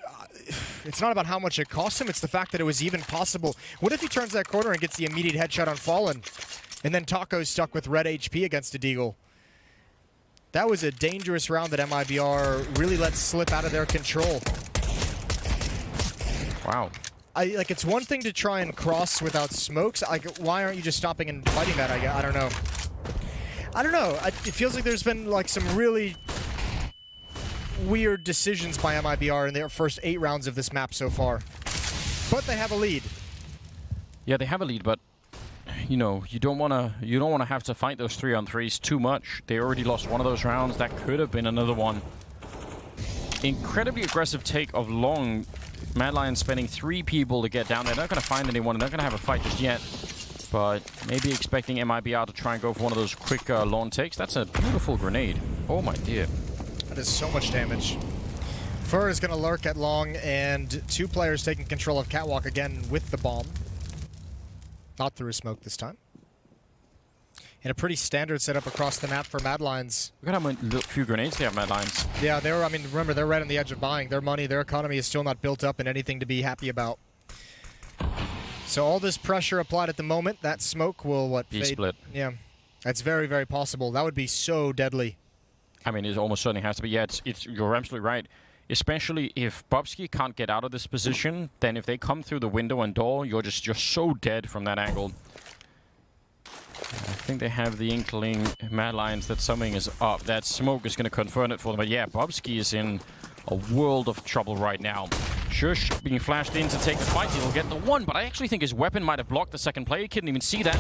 it's not about how much it cost him. It's the fact that it was even possible. What if he turns that corner and gets the immediate headshot on Fallen, and then Taco's stuck with red HP against a Deagle? That was a dangerous round that MIBR really let slip out of their control. Wow. It's one thing to try and cross without smokes. Why aren't you just stopping and fighting that? I don't know. I don't know. It feels like there's been like some really weird decisions by MIBR in their first 8 rounds of this map so far. But they have a lead. Yeah, they have a lead, but you know, you don't want to have to fight those 3-on-3s too much. They already lost one of those rounds. That could have been another one. Incredibly aggressive take of Long. Mad Lions spending 3 people to get down there. They're not going to find anyone. They're not going to have a fight just yet. But maybe expecting MIBR to try and go for one of those quick lawn takes. That's a beautiful grenade. Oh my dear. That is so much damage. Fur is going to lurk at Long, and 2 players taking control of Catwalk again with the bomb. Not through a smoke this time. And a pretty standard setup across the map for Mad Lions. Look at how few grenades they have, Mad Lions. Yeah, I mean, remember, they're right on the edge of buying. Their money, their economy is still not built up in anything to be happy about. So all this pressure applied at the moment, that smoke will, what, be fade? split. Yeah, that's very, very possible. That would be so deadly. I mean, it almost certainly has to be. Yeah, you're absolutely right. Especially if Bobsky can't get out of this position, then if they come through the window and door, you're so dead from that angle. I think they have the inkling, Mad Lions, that something is up. That smoke is going to confirm it for them. But yeah, Bobsky is in a world of trouble right now. Shush being flashed in to take the fight. He'll get the 1, but I actually think his weapon might have blocked the second play. He couldn't even see that.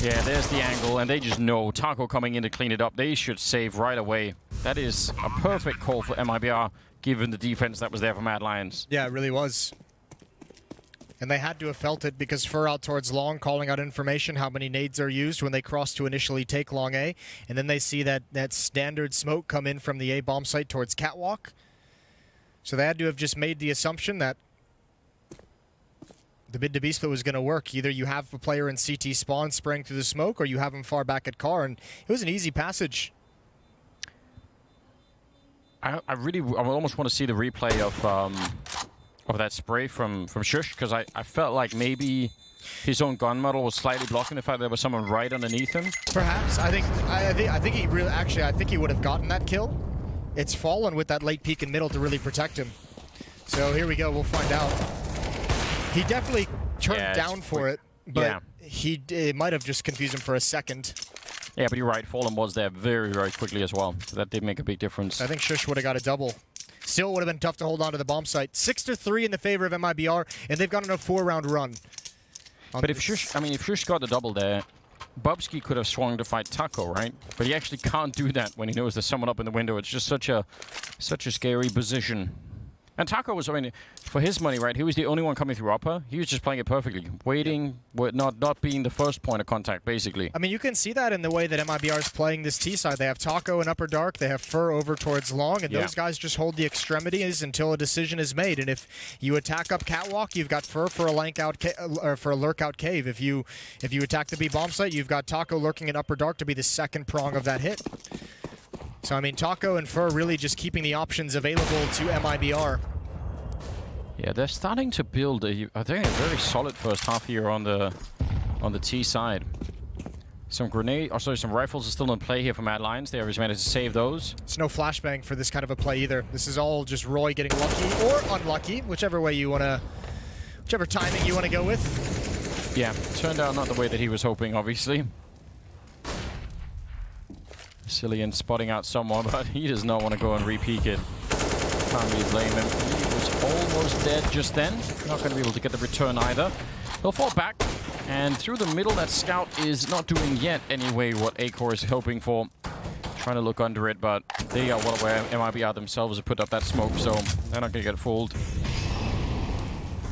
Yeah, there's the angle, and they just know. Taco coming in to clean it up. They should save right away. That is a perfect call for MIBR, given the defense that was there for Mad Lions. Yeah, it really was. And they had to have felt it because Fur out towards Long, calling out information, how many nades are used when they cross to initially take Long A. And then they see that standard smoke come in from the A bomb site towards Catwalk. So they had to have just made the assumption that the mid to B split was going to work. Either you have a player in CT spawn spraying through the smoke, or you have him far back at car, and it was an easy passage. I almost want to see the replay of that spray from Shush, because I felt like maybe his own gun model was slightly blocking the fact that there was someone right underneath him. Perhaps. I think he really, actually, I think he would have gotten that kill. It's Fallen with that late peek in middle to really protect him. So here we go. We'll find out. He definitely turned down for it, but it might have just confused him for a second. Yeah, but you're right. Fallen was there very, very quickly as well. So that did make a big difference. I think Shush would have got a double. Still would have been tough to hold on to the bomb site. 6-3 in the favor of MIBR, and they've got on a 4-round run. But if Shush got the double there, Bobsky could have swung to fight Taco, right? But he actually can't do that when he knows there's someone up in the window. It's just such a scary position. And Taco was, I mean, for his money, right? He was the only one coming through upper. He was just playing it perfectly, waiting, not being the first point of contact, basically. I mean, you can see that in the way that MIBR is playing this T side. They have Taco in upper dark. They have Fur over towards Long, and those guys just hold the extremities until a decision is made. And if you attack up Catwalk, you've got Fur for a lurk out cave. If you attack the B bomb site, you've got Taco lurking in upper dark to be the second prong of that hit. So, I mean, Taco and Fur really just keeping the options available to MIBR. Yeah, they're starting to build, I think, a very solid first half here on the T side. Some rifles are still in play here for Mad Lions. They have managed to save those. It's no flashbang for this kind of a play either. This is all just Roy getting lucky or unlucky, whichever timing you want to go with. Yeah, turned out not the way that he was hoping, obviously. Cillian spotting out someone, but he does not want to go and re-peek it. Can't really blame him. He was almost dead just then. Not going to be able to get the return either. He'll fall back, and through the middle, that scout is not doing yet anyway what Acor is hoping for. Trying to look under it, but they are well aware MIBR themselves have put up that smoke, so they're not going to get fooled.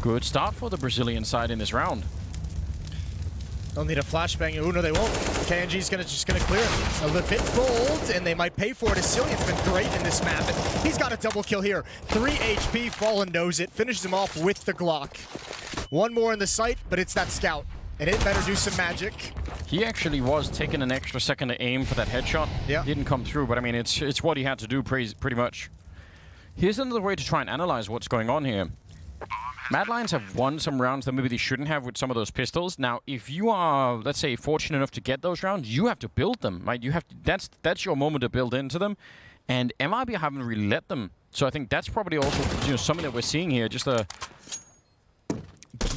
Good start for the Brazilian side in this round. They'll need a flashbang. Oh, no, they won't. KNG's just gonna clear it. A little bit bold, and they might pay for it. Cillian's been great in this map. He's got a double kill here. 3 HP, Fallen knows it. Finishes him off with the Glock. One more in the sight, but it's that scout. And it better do some magic. He actually was taking an extra second to aim for that headshot. Yeah. Didn't come through, but I mean, it's what he had to do pretty much. Here's another way to try and analyze what's going on here. Mad Lions have won some rounds that maybe they shouldn't have with some of those pistols. Now, if you are, let's say, fortunate enough to get those rounds, you have to build them, right? You have to, that's your moment to build into them, and MIB haven't really let them. So I think that's probably also something that we're seeing here, just a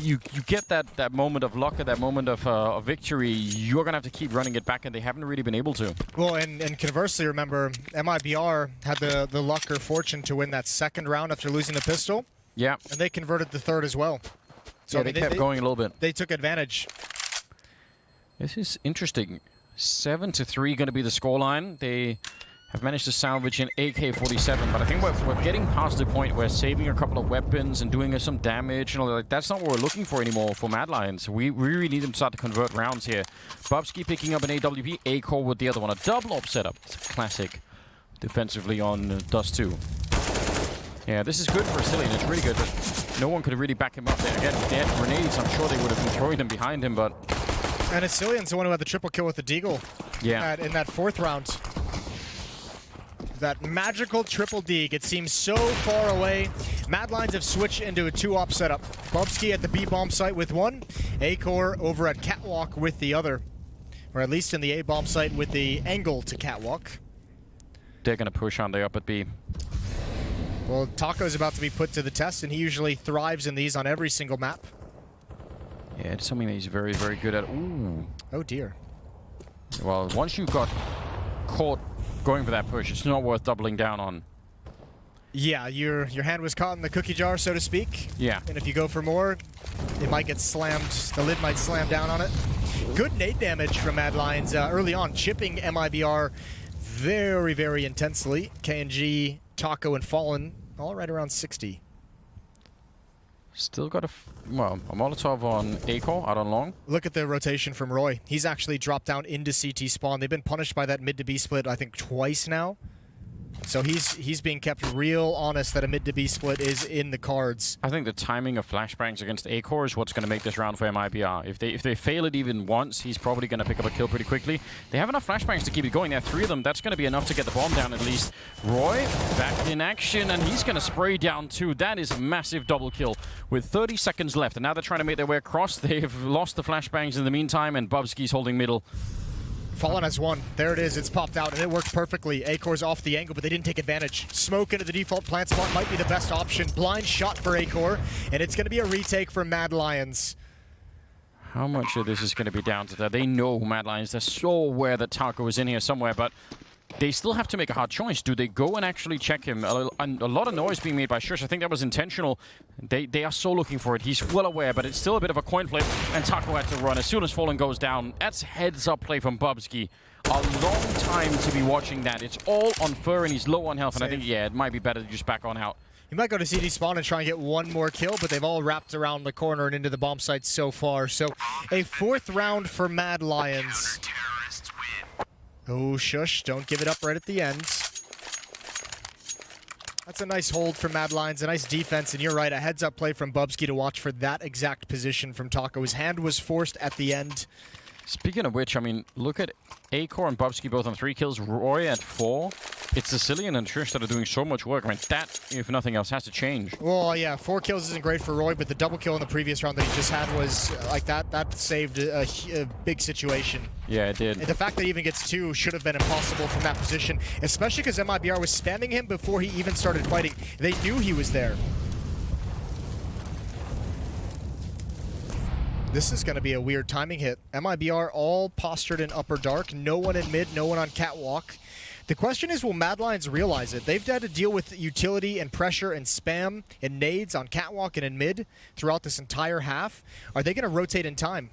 you get that moment of luck, that moment of victory, you're going to have to keep running it back, and they haven't really been able to. Well, and conversely, remember, MIBR had the luck or fortune to win that second round after losing the pistol. Yeah. And they converted the third as well. So, yeah, they kept going a little bit. They took advantage. This is interesting. 7-3 going to be the scoreline. They have managed to salvage an AK-47, but I think we're getting past the point where saving a couple of weapons and doing some damage, and all that, that's not what we're looking for anymore for Mad Lions. We really need them to start to convert rounds here. Bubsky picking up an AWP, A-Core with the other one. A double op setup. It's a classic defensively on Dust 2. Yeah, this is good for Asilian. It's really good, but no one could really back him up there. Again, if they had grenades, I'm sure they would have been throwing them behind him, but... And Asilian's the one who had the triple kill with the Deagle. Yeah. In that fourth round. That magical triple Deag. It seems so far away. Mad Lions have switched into a 2-op setup. Bubsky at the B-bomb site with one. A-Core over at Catwalk with the other. Or at least in the A-bomb site with the angle to Catwalk. They're going to push on there up at B. Well, Taco's about to be put to the test, and he usually thrives in these on every single map. Yeah, it's something that he's very, very good at. Ooh. Oh, dear. Well, once you've got caught going for that push, it's not worth doubling down on. Yeah, your hand was caught in the cookie jar, so to speak. Yeah. And if you go for more, it might get slammed. The lid might slam down on it. Good nade damage from Mad Lions early on, chipping MIBR very, very intensely. KNG, Taco, and Fallen all right around 60. Still got a Molotov on A-Core out on long. Look at the rotation from Roy. He's actually dropped down into CT spawn. They've been punished by that mid to B split, I think, twice now. So he's being kept real honest that a mid to B split is in the cards. I think the timing of flashbangs against A-Core is what's going to make this round for MIBR. If they fail it even once, he's probably going to pick up a kill pretty quickly. They have enough flashbangs to keep it going. There are 3 of them. That's going to be enough to get the bomb down at least. Roy back in action, and he's going to spray down 2. That is a massive double kill with 30 seconds left. And now they're trying to make their way across. They've lost the flashbangs in the meantime, and Bubsky's holding middle. Fallen has one. There it is. It's popped out, and it worked perfectly. A-Core's off the angle, but they didn't take advantage. Smoke into the default plant spot might be the best option. Blind shot for A-Core, and it's going to be a retake for Mad Lions. How much of this is going to be down to that? They know Mad Lions. They're so aware that Taco is in here somewhere, but they still have to make a hard choice. Do they go and actually check him? A lot of noise being made by Shush. I think that was intentional. They are so looking for it. He's well aware, but it's still a bit of a coin flip, and Taco had to run. As soon as Fallen goes down, that's heads-up play from Bubsky. A long time to be watching that. It's all on Fur, and he's low on health, and I think, yeah, it might be better to just back on out. He might go to CD spawn and try and get one more kill, but they've all wrapped around the corner and into the bomb site so far. So a 4th round for Mad Lions. Oh, Shush, don't give it up right at the end. That's a nice hold from Mad Lions, a nice defense, and you're right, a heads-up play from Bubsky to watch for that exact position from Taco. His hand was forced at the end. Speaking of which, I mean, look at A-Core and Bubsky both on 3 kills, Roy at 4. It's Sicilian and Trish that are doing so much work. I mean, that, if nothing else, has to change. Well, yeah, 4 kills isn't great for Roy, but the double kill in the previous round that he just had was like that. That saved a big situation. Yeah, it did. And the fact that he even gets 2 should have been impossible from that position, especially because MIBR was spamming him before he even started fighting. They knew he was there. This is going to be a weird timing hit. MIBR all postured in upper dark. No one in mid, no one on catwalk. The question is, will Mad Lions realize it? They've had to deal with utility and pressure and spam and nades on catwalk and in mid throughout this entire half. Are they going to rotate in time?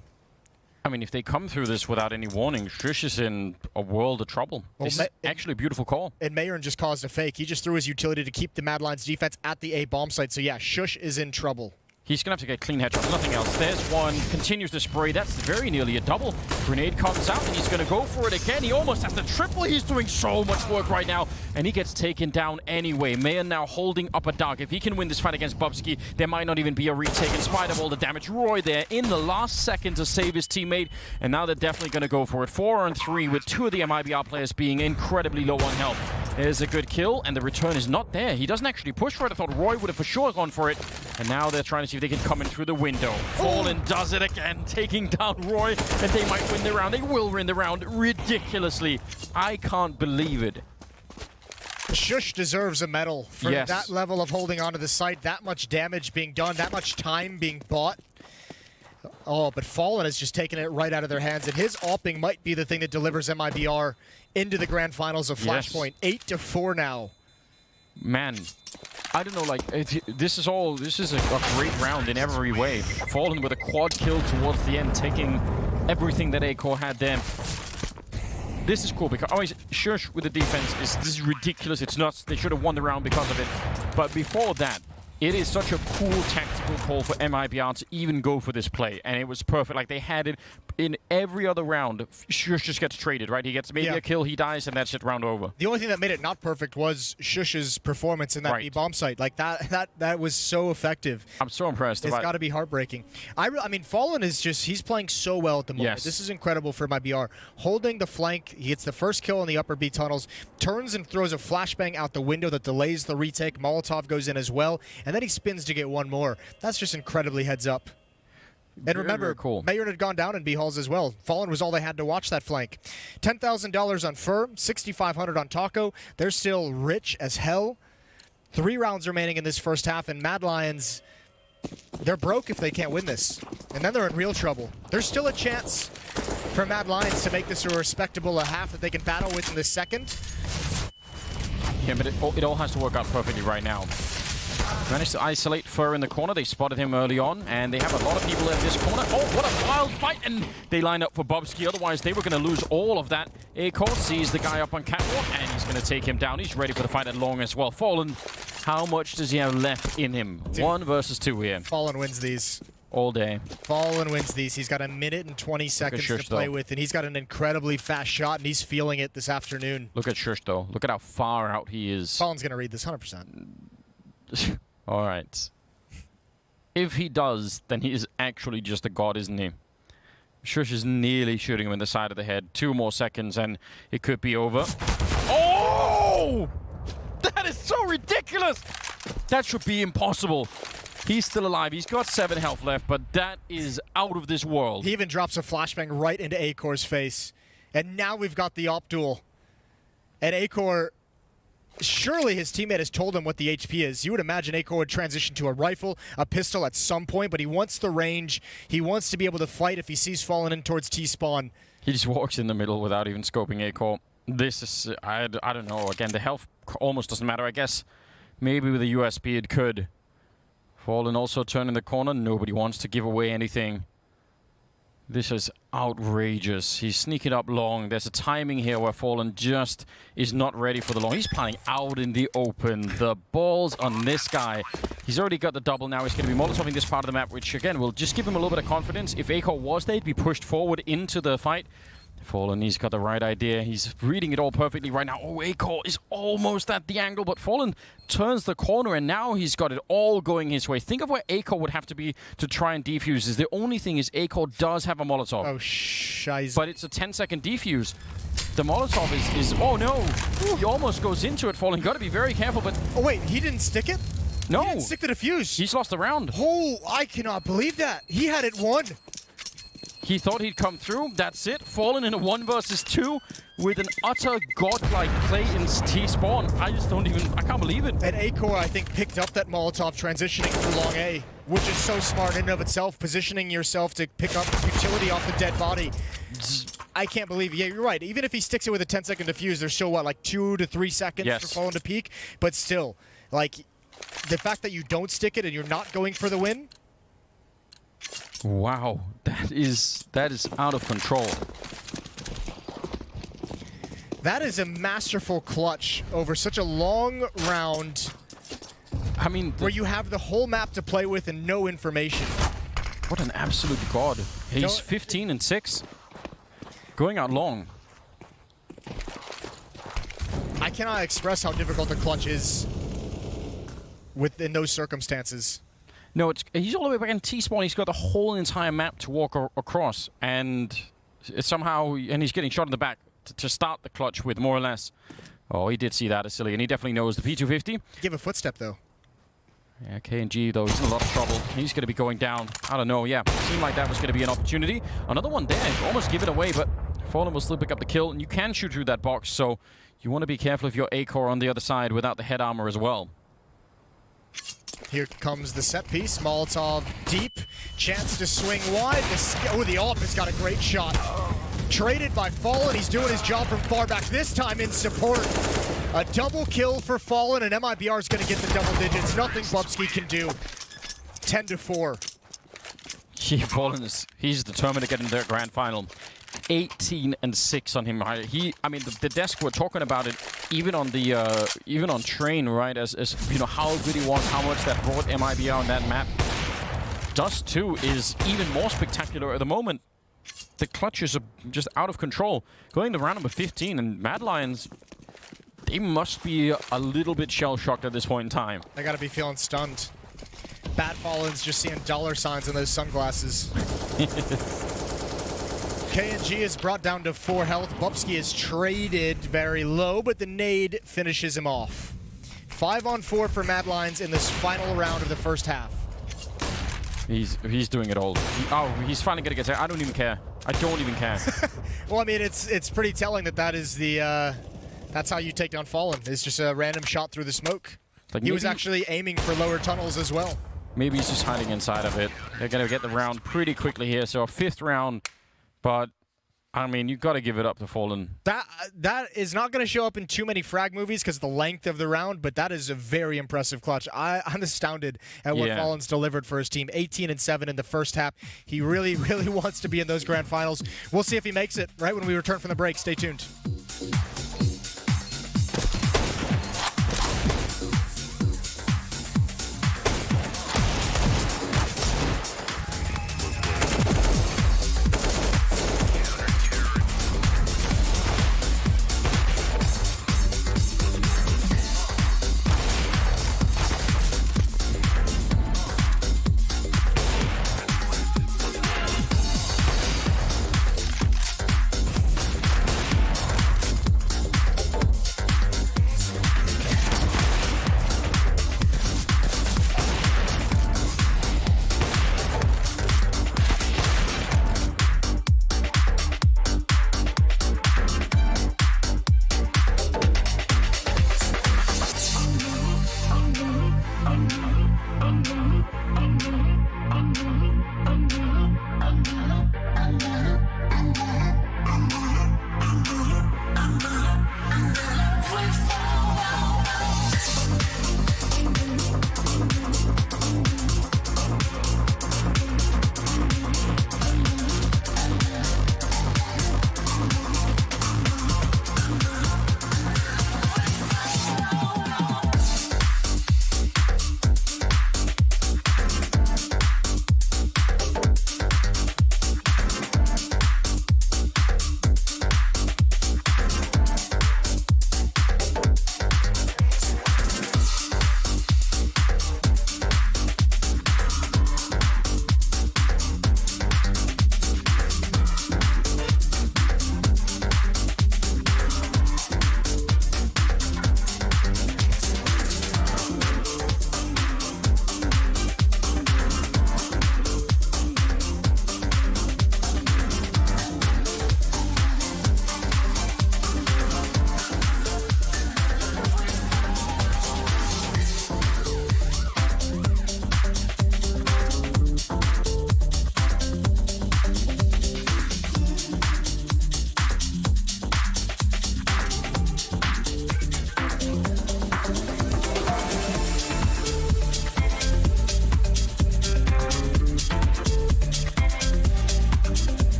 I mean, if they come through this without any warning, Trish is in a world of trouble. Well, this is actually a beautiful call. And Mayron just caused a fake. He just threw his utility to keep the Mad Lions defense at the A bomb site. So yeah, Shush is in trouble. He's going to have to get clean headshots, nothing else. There's one, continues to spray. That's very nearly a double. Grenade comes out, and he's going to go for it again. He almost has the triple. He's doing so much work right now, and he gets taken down anyway. Mayan now holding up a dog. If he can win this fight against Bubsky, there might not even be a retake in spite of all the damage. Roy there in the last second to save his teammate, and now they're definitely going to go for it. 4-on-3 with 2 of the MIBR players being incredibly low on health. There's a good kill, and the return is not there. He doesn't actually push for it. I thought Roy would have for sure gone for it, and now they're trying to see if they can come in through the window. Fallen does it again, taking down Roy, and they might win the round. They will win the round ridiculously. I can't believe it. Shush deserves a medal for that level of holding onto the site, that much damage being done, that much time being bought. Oh, but Fallen has just taken it right out of their hands, and his AWPing might be the thing that delivers MIBR into the grand finals of Flashpoint. 8-4 now. Man, I don't know, like, this is a great round in every way. Fallen with a quad kill towards the end, taking everything that A-Core had there. This is cool because always Shush with the defense this is ridiculous. It's nuts. They should have won the round because of it. But before that, it is such a cool tactical call for MIBR to even go for this play, and it was perfect. Like, they had it in every other round. Shush just gets traded, right? He gets maybe a kill, he dies, and that's it, round over. The only thing that made it not perfect was Shush's performance in that B-bomb site. Like, that was so effective. I'm so impressed. It's got to be heartbreaking. I mean, Fallen is just, he's playing so well at the moment. Yes. This is incredible for MIBR. Holding the flank, he gets the first kill in the upper B tunnels, turns and throws a flashbang out the window that delays the retake. Molotov goes in as well, and then he spins to get one more. That's just incredibly heads up. And remember, cool. Mayor had gone down in B-Halls as well. Fallen was all they had to watch that flank. $10,000 on Fur, $6,500 on Taco. They're still rich as hell. 3 rounds remaining in this first half, and Mad Lions, they're broke if they can't win this. And then they're in real trouble. There's still a chance for Mad Lions to make this a respectable half that they can battle with in the second. Yeah, but it all has to work out perfectly right now. Managed to isolate Fur in the corner. They spotted him early on, and they have a lot of people in this corner. Oh, what a wild fight! And they line up for Bubsky. Otherwise, they were going to lose all of that. A-Core sees the guy up on catwalk, and he's going to take him down. He's ready for the fight at long as well. Fallen, how much does he have left in him? 1 versus 2 here. Fallen wins these. All day. Fallen wins these. He's got 1 minute and 20 seconds to play with, and he's got an incredibly fast shot, and he's feeling it this afternoon. Look at Shush, though. Look at how far out he is. Fallen's going to read this 100%. All right. If he does, then he is actually just a god, isn't he? Shush is nearly shooting him in the side of the head. 2 more seconds, and it could be over. Oh! That is so ridiculous! That should be impossible. He's still alive. He's got 7 health left, but that is out of this world. He even drops a flashbang right into A-Core's face. And now we've got the op duel. And A-Core, surely his teammate has told him what the HP is. You would imagine A-Core would transition to a rifle, a pistol at some point, but he wants the range. He wants to be able to fight if he sees Fallen in towards T-spawn. He just walks in the middle without even scoping A-Core. This is, I don't know. Again, the health almost doesn't matter. I guess maybe with a USP it could. Fallen also turning the corner. Nobody wants to give away anything. This is outrageous. He's sneaking up long. There's a timing here where Fallen just is not ready for the long. He's planning out in the open. The balls on this guy. He's already got the double now. He's going to be molotoving this part of the map, which again will just give him a little bit of confidence. If A-Core was there, he'd be pushed forward into the fight. Fallen, he's got the right idea. He's reading it all perfectly right now. Oh, A-Core is almost at the angle, but Fallen turns the corner, and now he's got it all going his way. Think of where A-Core would have to be to try and defuse. Is the only thing is A-Core does have a Molotov. Oh, shiz. But it's a 10-second defuse. The Molotov is... Oh, no. He almost goes into it, Fallen. Got to be very careful, but... Oh, wait. He didn't stick it? No. He didn't stick the defuse. He's lost the round. Oh, I cannot believe that. He had it won. He thought he'd come through. That's it. Fallen in a 1 versus 2 with an utter godlike play in T-spawn. I just don't even... I can't believe it. And A-Core, I think, picked up that Molotov transitioning through long A, which is so smart in and of itself, positioning yourself to pick up utility off the dead body. I can't believe... Yeah, you're right. Even if he sticks it with a 10-second defuse, there's still, what, like 2 to 3 seconds for Fallen to peak? But still, like, the fact that you don't stick it and you're not going for the win... Wow, that is out of control. That is a masterful clutch over such a long round. I mean, where you have the whole map to play with and no information. What an absolute god. He's 15 and 6. Going out long. I cannot express how difficult the clutch is within those circumstances. No, he's all the way back in T-spawn. He's got the whole entire map to walk across, and he's getting shot in the back to start the clutch with, more or less. Oh, he did see that as silly, and he definitely knows the P250. Give a footstep, though. Yeah, KNG, though, he's in a lot of trouble. He's going to be going down. I don't know, yeah. Seemed like that was going to be an opportunity. Another one there, almost give it away, but Fallen will still pick up the kill, and you can shoot through that box, so you want to be careful if you're A-Core on the other side without the head armor as well. Here comes the set piece. Molotov deep. Chance to swing wide. The AWP has got a great shot. Traded by Fallen. He's doing his job from far back, this time in support. A double kill for Fallen, and MIBR is going to get the double digits. Nothing Bubsky can do. 10-4. Fallen he's determined to get in their grand final. 18-6 on him. I mean, the desk we're talking about it, even on the even on train, right? As you know how good he was, how much that brought MIBR on that map. Dust 2 is even more spectacular at the moment. The clutches are just out of control. Going to round number 15, and Mad Lions, they must be a little bit shell-shocked at this point in time. They gotta be feeling stunned. Bad Fallen's just seeing dollar signs on those sunglasses. KNG is brought down to 4 health. Bubsky is traded very low, but the nade finishes him off. 5-on-4 for Mad Lions in this final round of the first half. He's doing it all. He's finally gonna get there. I don't even care. I don't even care. Well, I mean, it's pretty telling that is the that's how you take down Fallen. It's just a random shot through the smoke. Like he was actually aiming for lower tunnels as well. Maybe he's just hiding inside of it. They're gonna get the round pretty quickly here. So a 5th round, but I mean, you've got to give it up to Fallen. That is not going to show up in too many frag movies because of the length of the round, but that is a very impressive clutch. I'm astounded at what Fallen's delivered for his team. 18-7 in the first half. He really, really wants to be in those grand finals. We'll see if he makes it right when we return from the break. Stay tuned.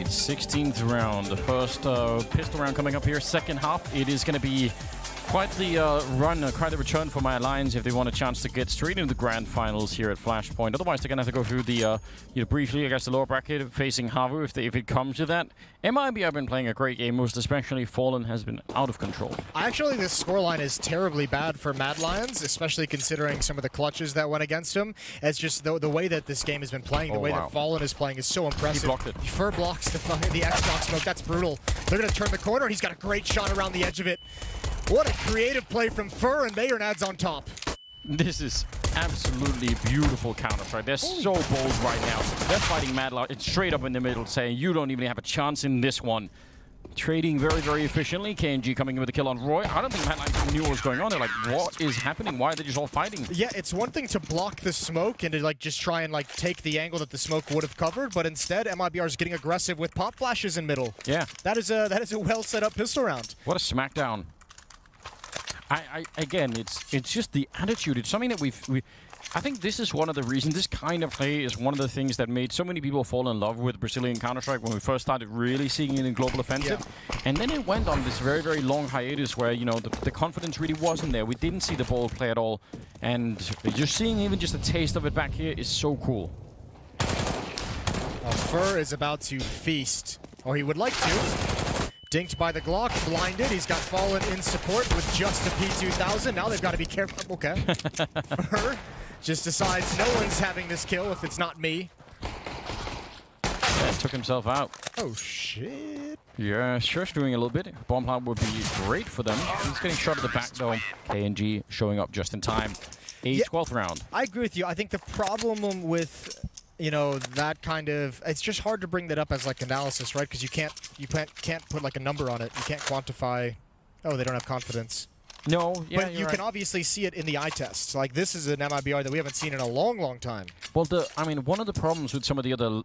16th round. The first pistol round coming up here. Second half. It is going to be quite the quite the return for my Alliance if they want a chance to get straight into the grand finals here at Flashpoint. Otherwise, they're going to have to go through the, briefly, I guess, the lower bracket facing Havu if it comes to that. MIB have been playing a great game, most especially Fallen has been out of control. I actually think this scoreline is terribly bad for Mad Lions, especially considering some of the clutches that went against him. It's just the way that this game has been playing, the way that Fallen is playing is so impressive. He blocked it. Fur blocks the Xbox smoke. That's brutal. They're going to turn the corner, and he's got a great shot around the edge of it. What a creative play from Fur, and Mayernad's on top. This is absolutely beautiful Counter-Strike. They're so bold right now. They're fighting Mad Lions. It's straight up in the middle, saying you don't even have a chance in this one. Trading very, very efficiently. KNG coming in with a kill on Roy. I don't think Mad Lions knew what was going on. They're like, what is happening? Why are they just all fighting? Yeah, it's one thing to block the smoke and to just try and take the angle that the smoke would have covered, but instead MIBR is getting aggressive with pop flashes in middle. Yeah. That is a well set up pistol round. What a smackdown. Again, it's just the attitude. It's something that I think this is one of the reasons. This kind of play is one of the things that made so many people fall in love with Brazilian Counter-Strike when we first started really seeing it in Global Offensive. Yeah. And then it went on this very, very long hiatus where, the confidence really wasn't there. We didn't see the ball play at all. And just seeing even just a taste of it back here is so cool. Fur is about to feast. Or he would like to. Dinked by the Glock, blinded. He's got Fallen in support with just a P2000. Now they've got to be careful. Okay. Fur just decides no one's having this kill if it's not me. Yeah, took himself out. Oh, shit. Yeah, Shush doing a little bit. Bomb plant would be great for them. He's getting shot at the back, though. KNG showing up just in time. 12th round. I agree with you. I think the problem with... that kind of, it's just hard to bring that up as analysis, right? Because you can't put a number on it. You can't quantify, oh, they don't have confidence. No, yeah, but you can obviously see it in the eye tests. This is an MIBR that we haven't seen in a long, long time. Well, one of the problems with some of the other,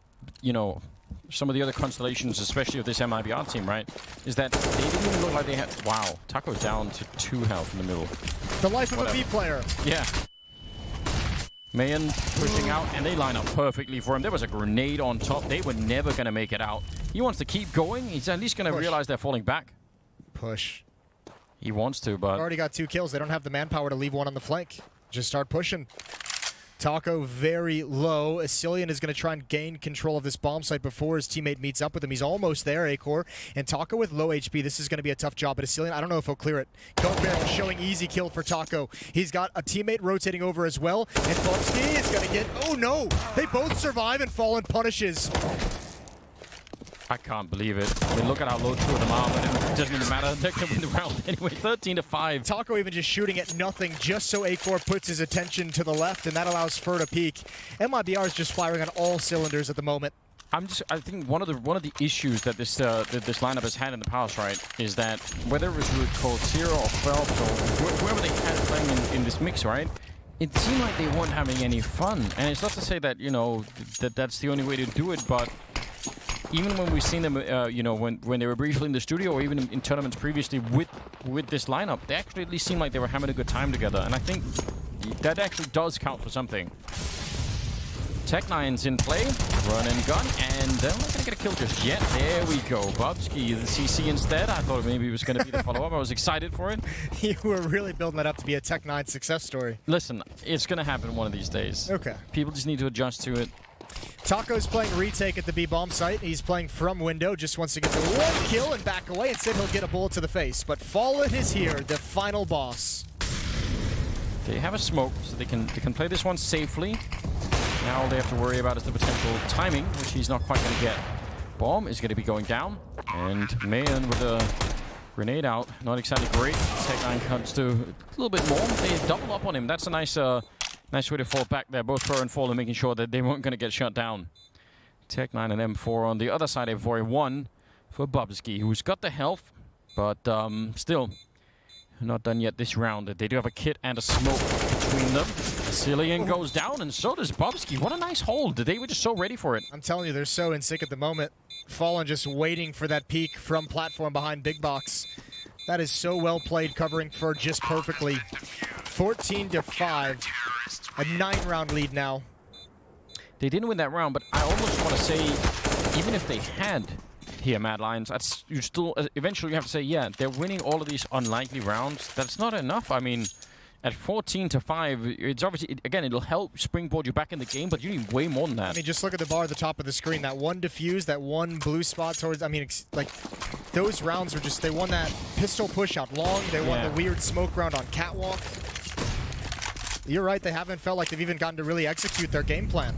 some of the other constellations, especially of this MIBR team, right, is that they didn't even look like they had, wow, Taco down to 2 health in the middle. The life of a B player. Yeah. Mayan pushing out, and they line up perfectly for him. There was a grenade on top. They were never going to make it out. He wants to keep going. He's at least going to realize they're falling back. Push. He wants to, but... Already got 2 kills. They don't have the manpower to leave one on the flank. Just start pushing. Taco very low. Asilian is going to try and gain control of this bomb site before his teammate meets up with him. He's almost there, Acor. And Taco with low HP. This is going to be a tough job. But Asilian, I don't know if he'll clear it. Goat Barrel showing easy kill for Taco. He's got a teammate rotating over as well. And Bubsky is going to get... Oh, no! They both survive and Fallen punishes. I can't believe it. I mean, look at how low 2 of them are, but it doesn't even matter. They're going to win the round anyway. 13-5. Taco even just shooting at nothing just so Acor puts his attention to the left, and that allows Fur to peek. MIBR is just firing on all cylinders at the moment. I think one of the issues that this lineup has had in the past, right, is that whether it was with Coldzera or Phelps or whoever they had playing in this mix, right, it seemed like they weren't having any fun. And it's not to say that, that's the only way to do it, but even when we've seen them, when they were briefly in the studio or even in tournaments previously with this lineup, they actually at least seemed like they were having a good time together. And I think that actually does count for something. Tech9's in play, run and gun, and they're not going to get a kill just yet. There we go. Bubsky, the CC instead. I thought maybe it was going to be the follow-up. I was excited for it. You were really building that up to be a Tech9 success story. Listen, it's going to happen one of these days. Okay. People just need to adjust to it. Taco's playing retake at the B bomb site. He's playing from window, just wants to get the 1 kill and back away. Instead, he'll get a bullet to the face. But Fallen is here, the final boss. They have a smoke, so they can play this one safely. Now all they have to worry about is the potential timing, which he's not quite going to get. Bomb is going to be going down, and Mayan with a grenade out. Not exactly great. Tech9 comes to a little bit more. They double up on him. That's a nice way to fall back there. Both Fur and Fallen making sure that they weren't going to get shut down. Tech9 and M4 on the other side. A 1 for Bubsky, who's got the health, but still not done yet this round. They do have a kit and a smoke between them. Asilian goes down, and so does Bubsky. What a nice hold. They were just so ready for it. I'm telling you, they're so in sync at the moment. Fallen just waiting for that peek from platform behind Big Box. That is so well played, covering Fur just perfectly. 14-5. A 9-round lead now. They didn't win that round, but I almost want to say, even if they had, here, Mad Lions. That's you still eventually you have to say, yeah, they're winning all of these unlikely rounds. That's not enough. I mean, at 14-5, it's obviously again it'll help springboard you back in the game, but you need way more than that. I mean, just look at the bar at the top of the screen. That one defuse, that one blue spot towards. I mean, like those rounds were just. They won that pistol push out long. They won the weird smoke round on catwalk. You're right. They haven't felt like they've even gotten to really execute their game plan.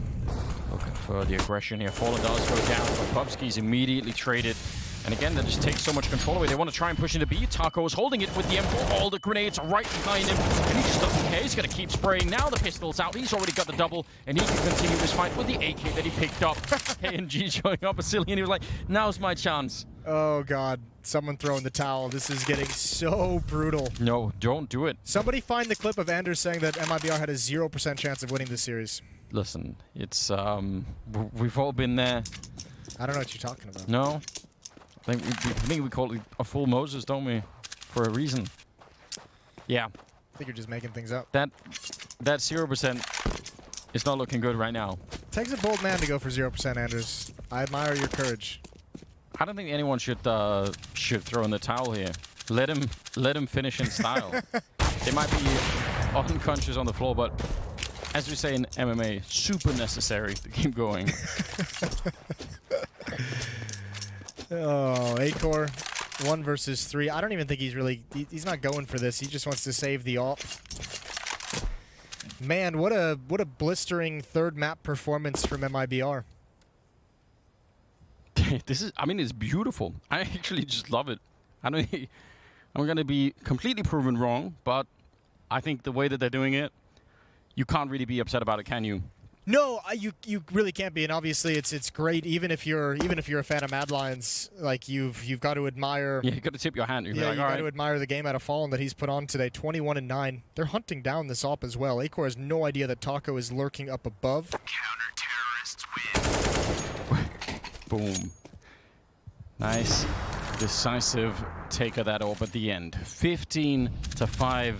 Looking for the aggression here. Fallen does go down, but Bubsky's immediately traded. And again, that just takes so much control away. They want to try and push into B. Taco is holding it with the M4. All the grenades are right behind him. And he just doesn't care. He's going to keep spraying. Now the pistol's out. He's already got the double. And he can continue his fight with the AK that he picked up. KNG showing up a silly. And he was like, now's my chance. Oh, God. Someone throwing the towel. This is getting so brutal. No, don't do it. Somebody find the clip of Anders saying that MIBR had a 0% chance of winning this series. Listen, it's, we've all been there. I don't know what you're talking about. No. I think we call it a full Moses, don't we? For a reason. Yeah. I think you're just making things up. That 0% is not looking good right now. Takes a bold man to go for 0%, Anders. I admire your courage. I don't think anyone should throw in the towel here. Let him finish in style. They might be unconscious on the floor, but as we say in MMA, super necessary to keep going. Oh, A-Core, 1 versus 3. I don't even think he's not going for this. He just wants to save the AWP. Man, what a blistering third map performance from MIBR. It's beautiful. I actually just love it. I'm going to be completely proven wrong, but I think the way that they're doing it, you can't really be upset about it, can you? No, you really can't be, and obviously it's great. Even if you're a fan of Mad Lions, like you've got to admire. Yeah, you got to tip your hand. You've got to admire the game out of Fallen that he's put on today. 21-9. They're hunting down this AWP as well. A-Core has no idea that Taco is lurking up above. Counter-terrorists win. Boom. Nice, decisive take of that AWP at the end. 15-5.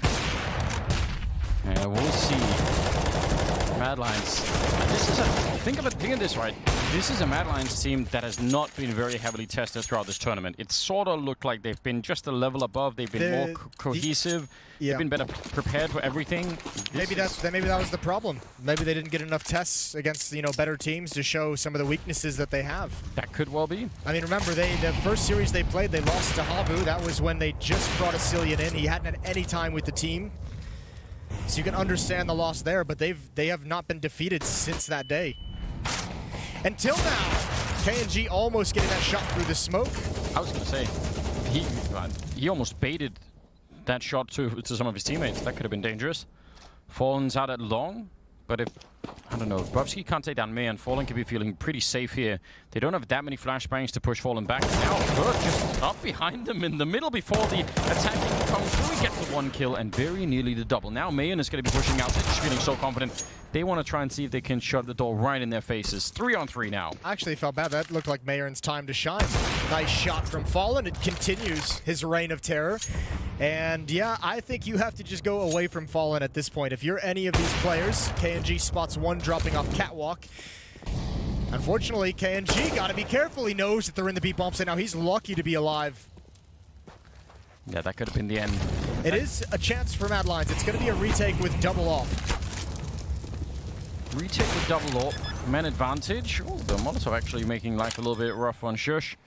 We'll see. Mad Lions. Think of this right. This is a Mad Lions team that has not been very heavily tested throughout this tournament. It sort of looked like they've been just a level above. They've been more cohesive. They've been better prepared for everything. Maybe that was the problem. Maybe they didn't get enough tests against better teams to show some of the weaknesses that they have. That could well be. I mean, remember the first series they played, they lost to Havu. That was when they just brought Asilian in. He hadn't had any time with the team. So you can understand the loss there, but they have not been defeated since that day. Until now, KNG almost getting that shot through the smoke. I was going to say, he almost baited that shot to some of his teammates. That could have been dangerous. Fallen's out at long, but I don't know, Bubsky can't take down May, and Fallen could be feeling pretty safe here. They don't have that many flashbangs to push Fallen back. Now Bert just up behind them in the middle before the attacking comes through. He gets the 1 kill and very nearly the double. Now Mayan is going to be pushing out. They're just feeling so confident. They want to try and see if they can shut the door right in their faces. 3-on-3 now. I actually felt bad. That looked like Mayern's time to shine. Nice shot from Fallen. It continues his reign of terror. And yeah, I think you have to just go away from Fallen at this point. If you're any of these players, KNG spots one dropping off catwalk. Unfortunately, KNG got to be careful. He knows that they're in the B-bomb site now. He's lucky to be alive. Yeah, that could have been the end. It is a chance for Mad Lions. It's going to be a retake with double off. Retake with double AWP. Man advantage. Oh, the Molotov actually making life a little bit rough on Shush.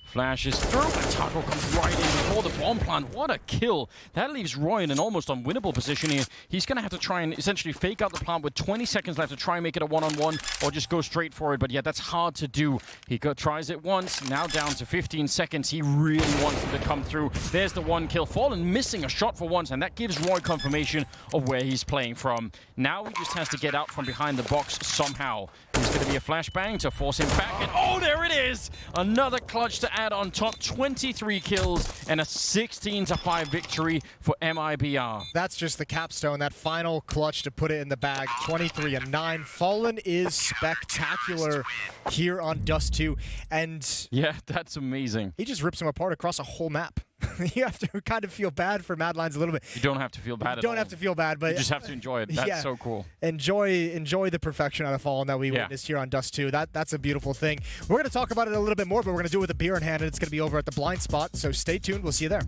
Flashes through, and Taco comes right in before the bomb plant. What a kill. That leaves Roy in an almost unwinnable position here. He's going to have to try and essentially fake out the plant with 20 seconds left to try and make it a one-on-one or just go straight for it. But yeah, that's hard to do. He tries it once, now down to 15 seconds. He really wants him to come through. There's the 1 kill. Fallen missing a shot for once, and that gives Roy confirmation of where he's playing from. Now he just has to get out from behind the box somehow. There's going to be a flashbang to force him back. And oh, there it is! Another clutch to add on top. 23 kills and a 16-5 victory for MIBR. That's just the capstone, that final clutch to put it in the bag. 23-9. Fallen is spectacular here on Dust 2. And yeah, that's amazing. He just rips him apart across a whole map. you have to kind of feel bad for Mad Lions a little bit. You don't have to feel bad at all. You don't have to feel bad, but you just have to enjoy it. That's so cool. Enjoy the perfection out of Fallen that we witnessed here on Dust 2. That's a beautiful thing. We're going to talk about it a little bit more, but we're going to do it with a beer in hand, and it's going to be over at the blind spot. So stay tuned. We'll see you there.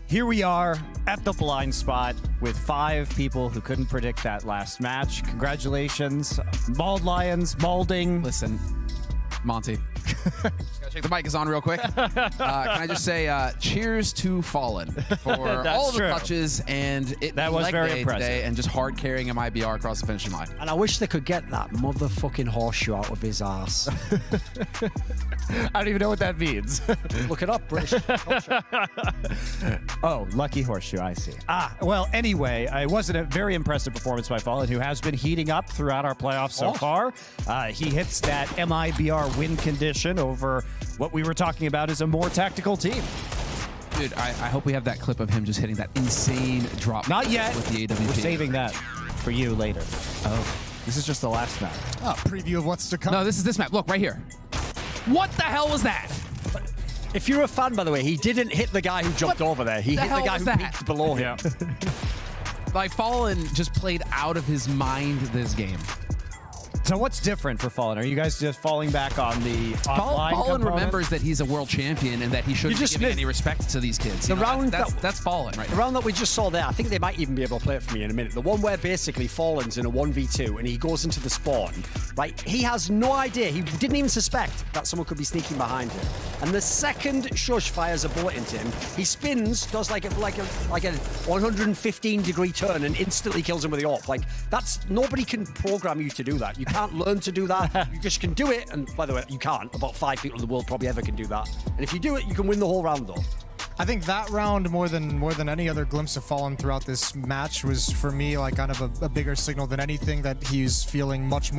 Here we are at the blind spot with 5 people who couldn't predict that last match. Congratulations, Mauled Lions, Maulding. Listen, Monty. Just gotta check the mic is on real quick. Can I just say cheers to Fallen for all of the touches and that was very impressive today and just hard carrying MIBR across the finishing line. And I wish they could get that motherfucking horseshoe out of his ass. I don't even know what that means. Look it up, British culture. Oh, lucky horseshoe, I see. Well, anyway, it wasn't a very impressive performance by Fallen, who has been heating up throughout our playoffs so far. He hits that MIBR win condition over what we were talking about as a more tactical team. Dude, I hope we have that clip of him just hitting that insane drop. Not yet. With the AWP. We're saving that for you later. Oh, this is just the last map. Preview of what's to come. No, this is this map. Look, right here. What the hell was that? If you're a fan, by the way, he didn't hit the guy who jumped over there. He hit the guy who peeked below him. Like, Fallen just played out of his mind this game. So what's different for Fallen? Are you guys just falling back on the offline Fallen component? remembers that he's a world champion and that he shouldn't be giving any respect to these kids. The round that's Fallen, right? The round that we just saw there, I think they might even be able to play it for me in a minute. The one where basically Fallen's in a 1v2 and he goes into the spawn, right? He has no idea. He didn't even suspect that someone could be sneaking behind him. And the second Shush fires a bullet into him, he spins, does like a 115-degree turn and instantly kills him with the AWP. Like, nobody can program you to do that. You can't learn to do that. You just can do it. And by the way, you can't. About 5 people in the world probably ever can do that. And if you do it, you can win the whole round, though. I think that round, more than any other glimpse of Fallen throughout this match, was for me like kind of a bigger signal than anything that he's feeling much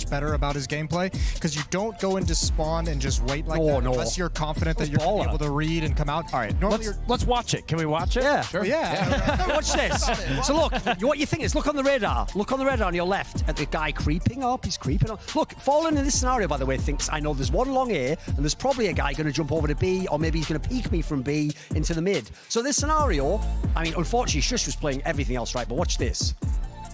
better about his gameplay. Because you don't go into spawn and just wait like that unless you're confident that you're gonna be able to read and come out. All right, let's watch it. Can we watch it? Yeah, sure. Yeah. Watch this. So look, what you think is look on the radar. Look on the radar on your left at the guy creeping up. He's creeping up. Look, Fallen in this scenario, by the way, thinks I know there's one long A and there's probably a guy going to jump over to B, or maybe he's going to peek me from B into the mid. So this scenario, I mean, unfortunately, Shush was playing everything else right, but watch this.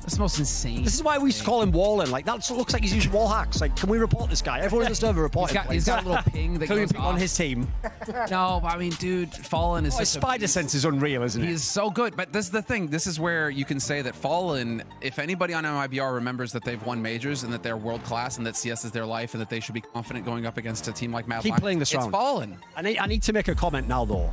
That's the most insane. This is why we used to call him Wallen. Like, that looks like he's using wall hacks. Like, can we report this guy? Everyone in the server report him. He's got a little ping that goes on his team. No, I mean, dude, Fallen is his spider sense is unreal, isn't it? He is so good. But this is the thing. This is where you can say that Fallen, if anybody on MIBR remembers that they've won majors and that they're world class and that CS is their life and that they should be confident going up against a team like Mad Keep Lions, playing this round. It's Fallen. I need to make a comment now, though.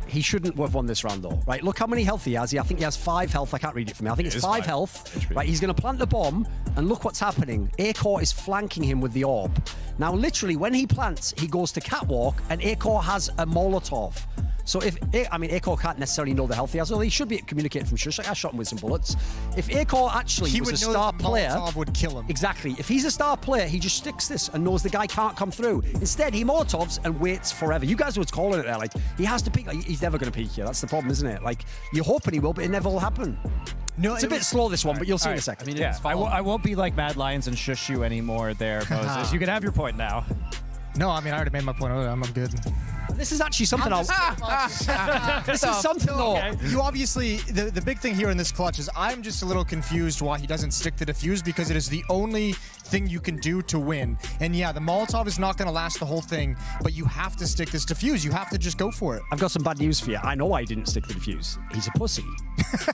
He shouldn't have won this round, though. Right, look how many health he has. I think he has 5 health. I can't read it from me. I think it's 5 health. Right, he's going to plant the bomb, and look what's happening. Acor is flanking him with the orb. Now, literally, when he plants, he goes to catwalk, and Acor has a Molotov. So Acor can't necessarily know the health he has, although he should be communicating from Shush. I shot him with some bullets. If Acor actually was a star player, Molotov would kill him. Exactly. If he's a star player, he just sticks this and knows the guy can't come through. Instead, he Molotovs and waits forever. You guys were calling it there. Like, he has to peek. Like, he's never going to peek here. That's the problem, isn't it? Like, you're hoping he will, but it never will happen. No, it's a bit slow, this one, but you'll see in a second. I mean, I won't be like Mad Lions and shush you anymore there, Moses. You can have your point now. No, I mean, I already made my point. I'm good. This is actually something else. This is something, though. Okay. You obviously, the big thing here in this clutch is I'm just a little confused why he doesn't stick the defuse, because it is the only thing you can do to win. And yeah, the Molotov is not going to last the whole thing, but you have to stick this defuse. You have to just go for it. I've got some bad news for you. I know why he didn't stick the defuse. He's a pussy.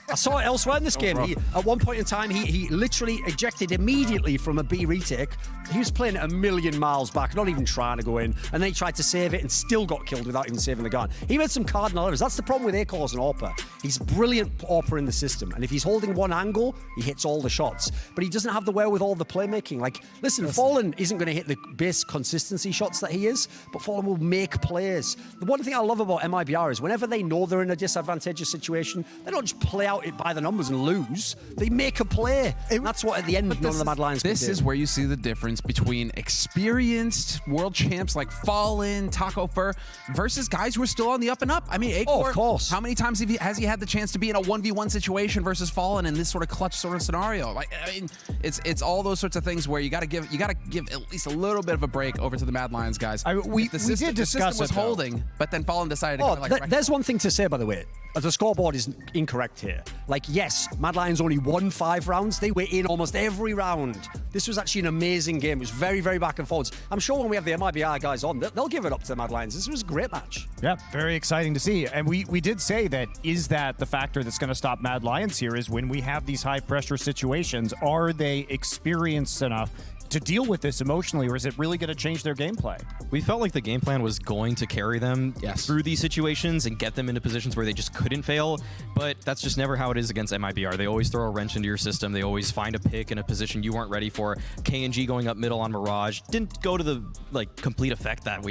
I saw it elsewhere in this game. At one point in time, he literally ejected immediately from a B retake. He was playing a million miles back, not even trying to go in, and then he tried to save it and still got killed without even saving the gun. He made some cardinal errors. That's the problem with Acor as an AWPer. He's brilliant AWPer in the system, and if he's holding one angle, he hits all the shots. But he doesn't have the wherewithal, the playmaking. Like, listen, Fallen isn't going to hit the base consistency shots that he is, but Fallen will make plays. The one thing I love about MIBR is whenever they know they're in a disadvantageous situation, they don't just play out it by the numbers and lose. They make a play. And that's what at the end none of the Mad Lions can do. This is where you see the difference between experienced world champs like Fallen, Taco Fur, versus guys who are still on the up and up. I mean, Acor, of course. How many times has he had the chance to be in a 1v1 situation versus Fallen in this sort of clutch sort of scenario? Like, I mean, it's all those sorts of things where you got to give at least a little bit of a break over to the Mad Lions guys. We did discuss the system was it, though. holding, but then Fallen decided to kind of like there's one thing to say, by the way. The scoreboard is incorrect here. Like, yes, Mad Lions only won 5 rounds. They were in almost every round. This was actually an amazing game. It was very, very back and forwards. I'm sure when we have the MIBR guys on, they'll give it up to the Mad Lions. This was a great match. Yeah, very exciting to see. And we did say that is that the factor that's going to stop Mad Lions here is when we have these high-pressure situations, are they experienced enough to deal with this emotionally, or is it really going to change their gameplay? We felt like the game plan was going to carry them through these situations and get them into positions where they just couldn't fail, but that's just never how it is against MIBR. They always throw a wrench into your system. They always find a pick in a position you weren't ready for. KNG going up middle on Mirage didn't go to the complete effect that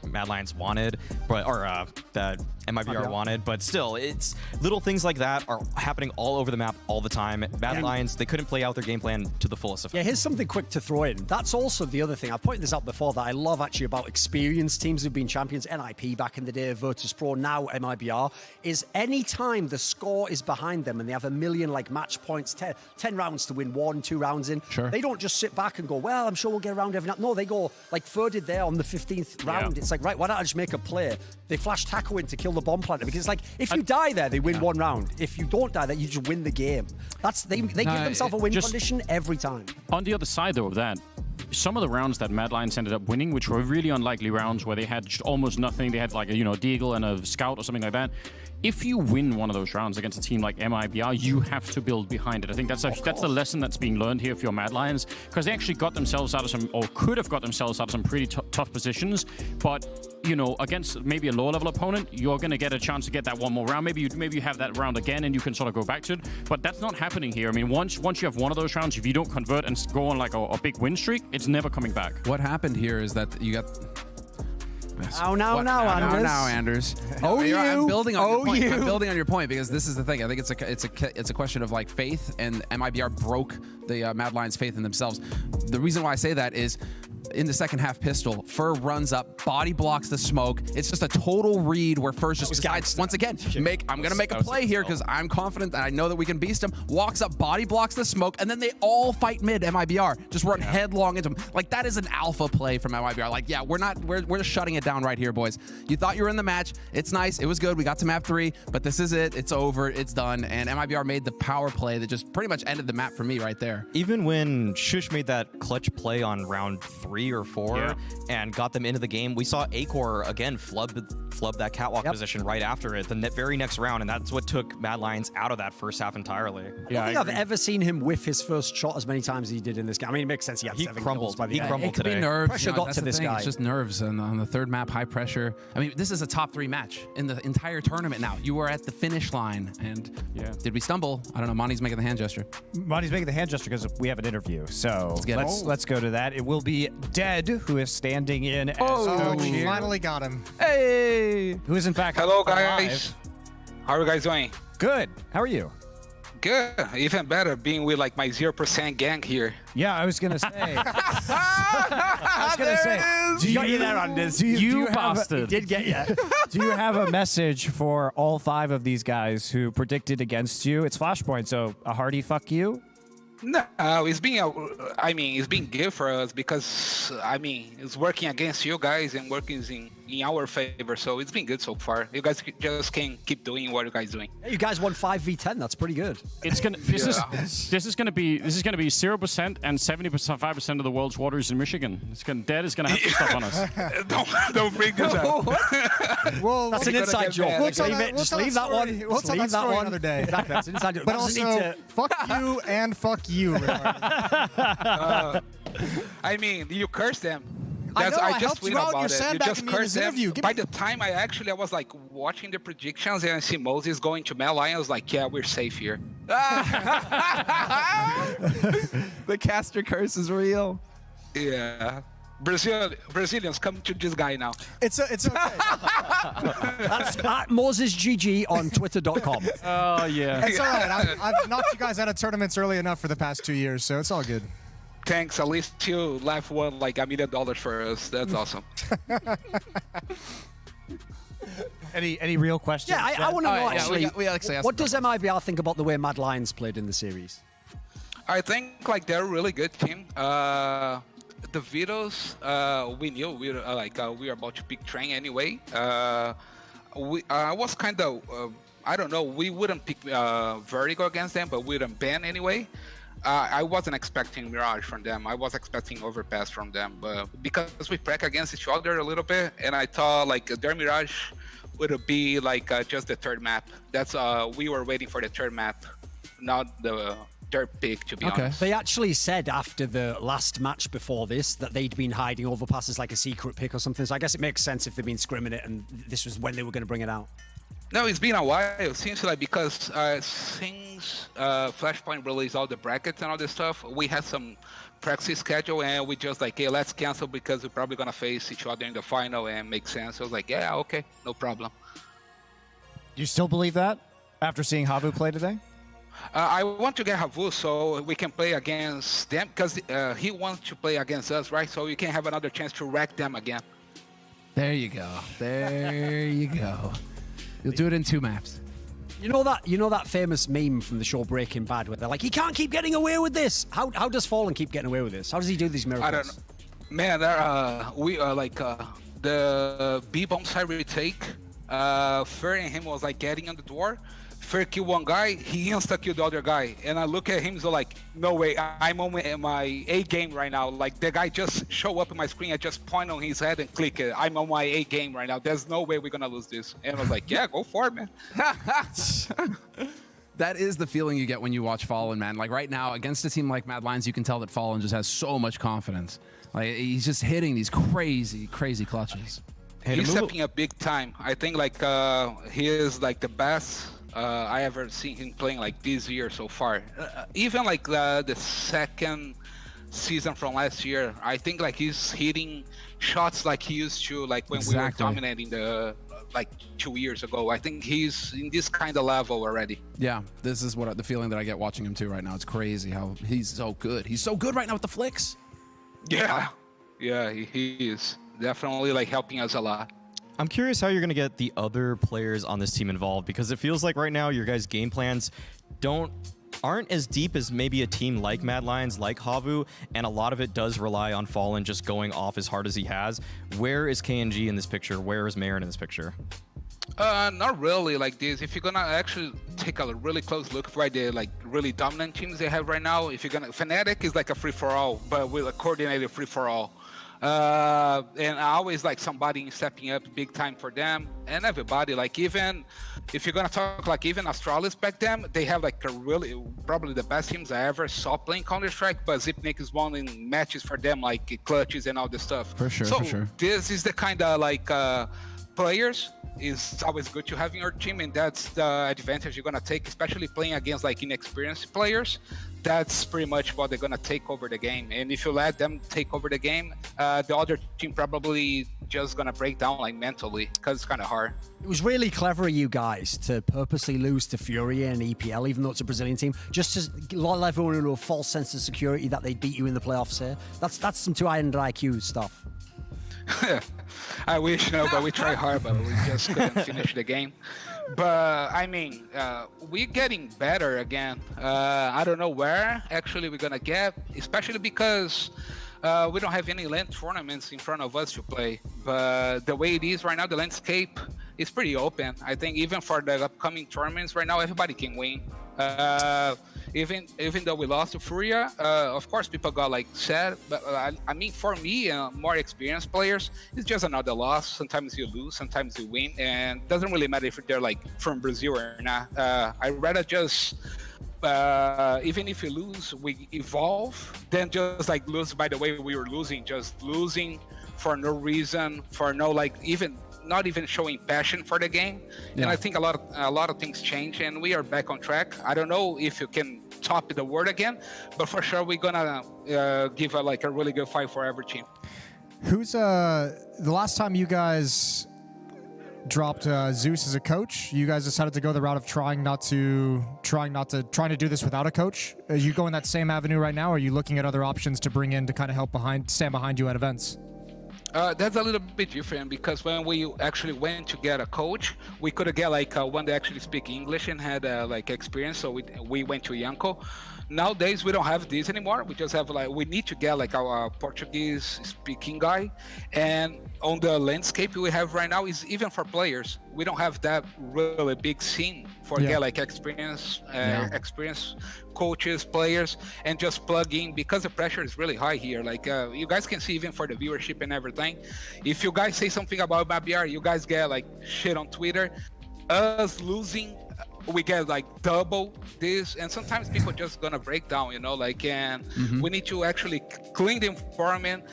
Mad Lions wanted, that MIBR wanted, but still, it's little things like that are happening all over the map all the time. Mad Lions, they couldn't play out their game plan to the fullest effect. Yeah, here's something quick to throw in. That's also the other thing. I pointed this out before that I love actually about experienced teams who've been champions, NIP back in the day, Virtus.pro, now MIBR, is any time the score is behind them and they have a million match points, 10 rounds to win 1-2 rounds in, they don't just sit back and go, well, I'm sure we'll get around every night. No, they go like Fur did there on the 15th round. It's like, right, why don't I just make a play? They flash tackle in to kill the bomb planter, because it's like, if you die there, they win 1 round. If you don't die there, you just win the game. They give themselves a win condition every time. On the other side, though, of that, some of the rounds that Mad Lions ended up winning, which were really unlikely rounds where they had just almost nothing, they had like a Deagle and a Scout or something like that. If you win one of those rounds against a team like MIBR, you have to build behind it. I think that's the lesson that's being learned here for your Mad Lions, because they actually got themselves out of some, or could have got themselves out of some pretty tough positions. But against maybe a lower-level opponent, you're going to get a chance to get that one more round. Maybe you have that round again, and you can sort of go back to it. But that's not happening here. I mean, once you have one of those rounds, if you don't convert and go on like a big win streak, it's never coming back. What happened here is that you got. Now, Anders. I'm building on your point. I'm building on your point because this is the thing. I think it's a question of faith, and MIBR broke the Mad Lions' faith in themselves. The reason why I say that is, in the second half pistol, Fur runs up, body blocks the smoke. It's just a total read where Fur just decides, once again, I'm going to make a play here because I'm confident that I know that we can beast him. Walks up, body blocks the smoke, and then they all fight mid, MIBR. Just run headlong into him. That is an alpha play from MIBR. We're shutting it down right here, boys. You thought you were in the match. It's nice. It was good. We got to map 3, but this is it. It's over. It's done. And MIBR made the power play that just pretty much ended the map for me right there. Even when Shush made that clutch play on round 3 or 4 and got them into the game, we saw Acor again flub that catwalk position right after it, the very next round, and that's what took Mad Lions out of that first half entirely. I don't think I've ever seen him whiff his first shot as many times as he did in this game. I mean, it makes sense. He had 7 kills by the end. Crumbled It could today. be nerves. Pressure got to this guy. It's just nerves, and on the third map, high pressure. I mean, this is a top 3 match in the entire tournament now. You were at the finish line, and did we stumble? I don't know. Monty's making the hand gesture. Monty's making the hand gesture because we have an interview. So let's go to that. It will be Dead, who is standing in as coach here. Finally got him. Hey! Who is in fact Hello, guys. alive. How are you guys doing? Good. How are you? Good. Even better being with my 0% gang here. Yeah, I was gonna say. Do you bastard. He did get you. Do you have a message for all 5 of these guys who predicted against you? It's Flashpoint, so a hearty fuck you. No, it's been good for us because it's working against you guys and working in our favor. So it's been good so far. You guys just can keep doing what you guys doing. Hey, you guys won 5v10. That's pretty good. This is gonna be 0% and 75% of the world's water is in Michigan. Dead is gonna have to stop on us. don't bring this up. Well, that's an inside joke. Just leave that one. We'll tell that story another day. Exactly, that's an inside joke. But also, fuck you and fuck you. You cursed them. I know, I just helped you out in your sandbag just in this interview. By the time I was watching the predictions and I see Moses going to Mad Lions, I was like, yeah, we're safe here. The caster curse is real. Yeah. Brazilians, come to this guy now. It's okay. That's at Moses GG on Twitter.com. Oh, yeah. It's all right. I've knocked you guys out of tournaments early enough for the past 2 years, so it's all good. Thanks. At least you left won $1 million for us. That's awesome. Any real questions? Yeah, I want to know actually. We actually what does MIBR think about the way Mad Lions played in the series? I think they're a really good team. The Vito's, we knew we were about to pick Train anyway. I was kind of I don't know. We wouldn't pick Vertigo against them, but we wouldn't ban anyway. I wasn't expecting Mirage from them. I was expecting Overpass from them, but because we prac against each other a little bit, and I thought their Mirage would be just the third map. That's we were waiting for the third map, not the their pick, to be Okay. honest. They actually said after the last match before this that they'd been hiding overpasses like a secret pick or something. So I guess it makes sense if they've been scrimming it and this was when they were going to bring it out. No, it's been a while. Seems like because since Flashpoint released all the brackets and all this stuff, we had some practice schedule and we just like, hey, let's cancel because we're probably going to face each other in the final and make sense. I was like, yeah, okay, no problem. You still believe that after seeing Havu play today? I want to get Havu so we can play against them because he wants to play against us, right? So we can have another chance to wreck them again. There you go. There you go. You'll do it in 2 maps. You know that famous meme from the show Breaking Bad where they're like, he can't keep getting away with this. How does Fallen keep getting away with this? How does he do these miracles? I don't know. Man, we are like the B-bomb side retake. Fer and him was like getting on the door. Fer killed one guy, he insta-killed the other guy. And I look at him, so like, no way, I'm on my A game right now. Like, the guy just show up in my screen, I just point on his head and click it. I'm on my A game right now. There's no way we're gonna lose this. And I was like, yeah, go for it, man. That is the feeling you get when you watch Fallen, man. Like right now, against a team like Mad Lions, you can tell that Fallen just has so much confidence. Like he's just hitting these crazy, crazy clutches. He's stepping up big time. I think like he is like the best I ever seen him playing like this year so far. Even like the second season from last year, I think like he's hitting shots like he used to like when we were dominating the like 2 years ago. I think he's in this kind of level already. Yeah, this is what the feeling that I get watching him too right now. It's crazy how he's so good. He's so good right now with the flicks. Yeah, he is definitely like helping us a lot. I'm curious how you're going to get the other players on this team involved, because it feels like right now your guys' game plans aren't as deep as maybe a team like Mad Lions, like Havu, and a lot of it does rely on Fallen just going off as hard as he has. Where is KNG in this picture? Where is Marin in this picture? Not really like this. If you're gonna actually take a really close look right there, like really dominant teams they have right now, if you're gonna, Fnatic is like a free-for-all, but with a coordinated free-for-all. And I always like somebody stepping up big time for them, and everybody, like even if you're gonna talk like even Astralis back then, they have like a really probably the best teams I ever saw playing Counter-Strike, but Zipnik is winning matches for them like clutches and all this stuff. For sure, so for sure. This is the kind of like players is always good to have in your team, and that's the advantage you're gonna take, especially playing against like inexperienced players. That's pretty much what they're gonna take over the game, and if you let them take over the game, the other team probably just gonna break down like mentally, because it's kind of hard. It was really clever of you guys to purposely lose to Fury and EPL, even though it's a Brazilian team, just to lull everyone into a false sense of security that they beat you in the playoffs here. That's some 200 IQ stuff. I wish, no, but we tried hard, but we just couldn't finish the game. But I mean, we're getting better again. I don't know where actually we're gonna get, especially because we don't have any LAN tournaments in front of us to play. But the way it is right now, the landscape is pretty open. I think even for the upcoming tournaments right now, everybody can win. Even though we lost to Furia, of course people got like sad, but I mean for me, more experienced players, it's just another loss. Sometimes you lose, sometimes you win, and it doesn't really matter if they're like from Brazil or not. I'd rather just even if you lose, we evolve, than just like lose by the way we were losing, just losing for no reason, for no like not even showing passion for the game. Yeah. And I think a lot of things change, and we are back on track. I don't know if you can top the world again, but for sure we're gonna give a really good fight for every team. Who's the last time you guys dropped Zeus as a coach, you guys decided to go the route of trying to do this without a coach? Are you going that same avenue right now, or are you looking at other options to bring in to kind of stand behind you at events? That's a little bit different, because when we actually went to get a coach, we could get like one that actually speak English and had like experience, so we went to Yanko. Nowadays we don't have this anymore. We just have we need to get like our Portuguese speaking guy, and on the landscape we have right now is even for players, we don't have that really big scene for get like experience coaches, players, and just plug in, because the pressure is really high here. Like you guys can see even for the viewership and everything, if you guys say something about MABR, you guys get like shit on Twitter. Us losing we get like double this, and sometimes people just gonna break down, you know, like, and we need to actually clean the environment,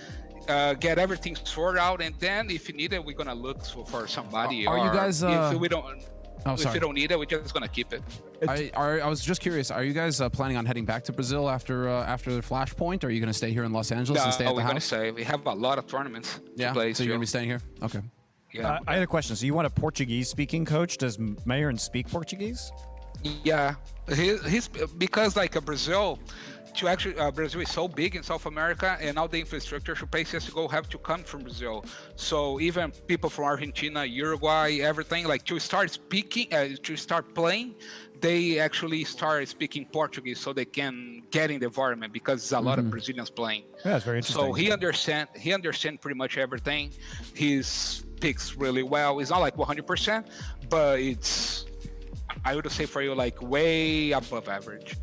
get everything sorted out, and then if you need it, we're gonna look for somebody. Are you guys? If we don't, if sorry. you don't need it, we're just gonna keep it. I was just curious. Are you guys planning on heading back to Brazil after the Flashpoint? Or are you going to stay here in Los Angeles and stay at the we're house? gonna say we have a lot of tournaments to play. So you're gonna be staying here? Okay. Yeah. I had a question. So you want a Portuguese-speaking coach? Does Mayron speak Portuguese? Yeah, he's because like Brazil, to actually Brazil is so big in South America, and all the infrastructure to play CS:GO have to come from Brazil. So even people from Argentina, Uruguay, everything, like to start speaking, to start playing, they actually start speaking Portuguese so they can get in the environment because there's a lot of Brazilians playing. Yeah, that's very interesting. So he understands pretty much everything. He speaks really well. It's not like 100%, but it's, I would say for you, like way above average.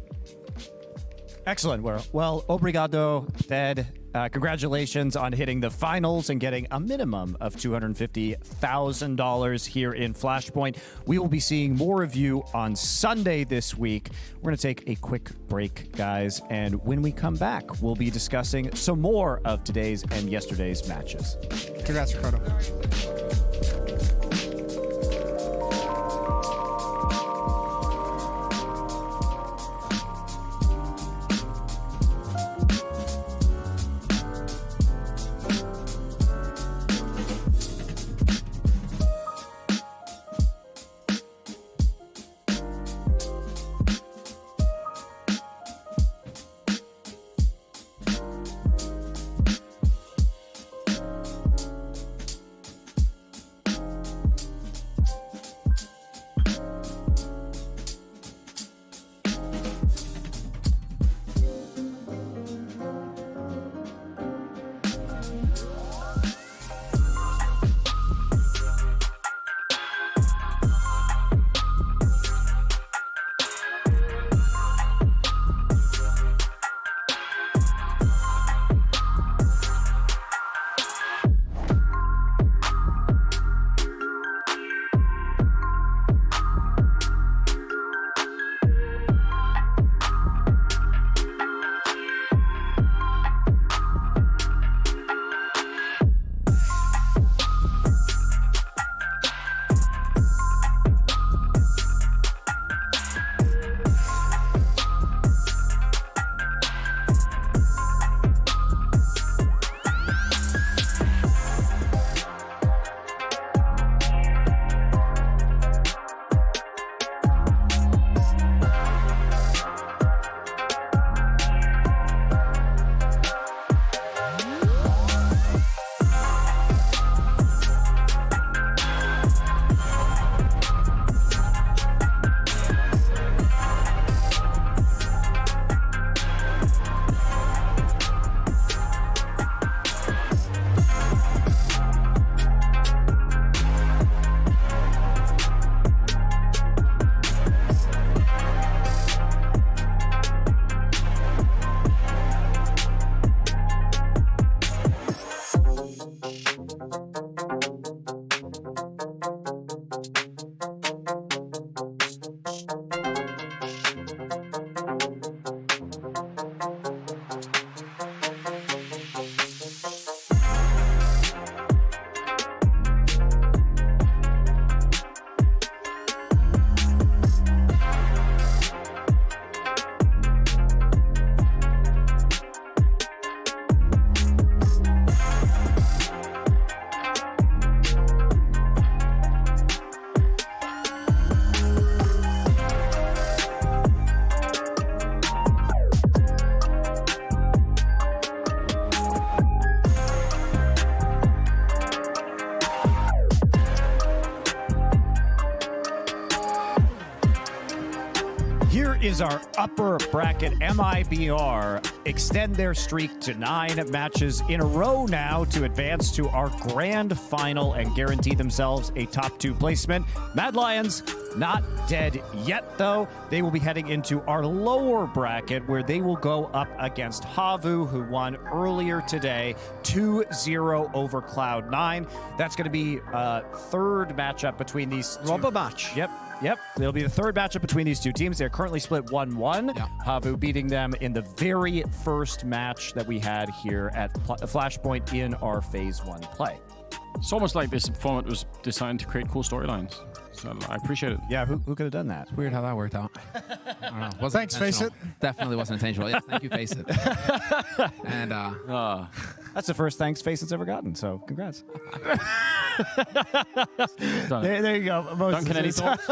Excellent. Well, obrigado, Ted. Congratulations on hitting the finals and getting a minimum of $250,000 here in Flashpoint. We will be seeing more of you on Sunday this week. We're going to take a quick break, guys, and when we come back, we'll be discussing some more of today's and yesterday's matches. Congrats, Ricardo. is our upper bracket. MIBR extend their streak to 9 matches in a row now to advance to our grand final and guarantee themselves a top 2 placement. Mad Lions Not dead yet, though. They will be heading into our lower bracket where they will go up against Havu, who won earlier today 2-0 over Cloud9. That's going to be a third matchup between these two. Rubber match. Yep. It'll be the third matchup between these two teams. They're currently split 1-1. Yeah. Havu beating them in the very first match that we had here at Flashpoint in our Phase 1 play. It's almost like this format was designed to create cool storylines. So I appreciate it. Yeah, who could have done that? It's weird how that worked out. I don't know. Wasn't Thanks, Face It. Definitely wasn't intentional. Yes, thank you, Face It. And that's the first thanks Face It's ever gotten, so congrats. There you go. Duncan, any thoughts?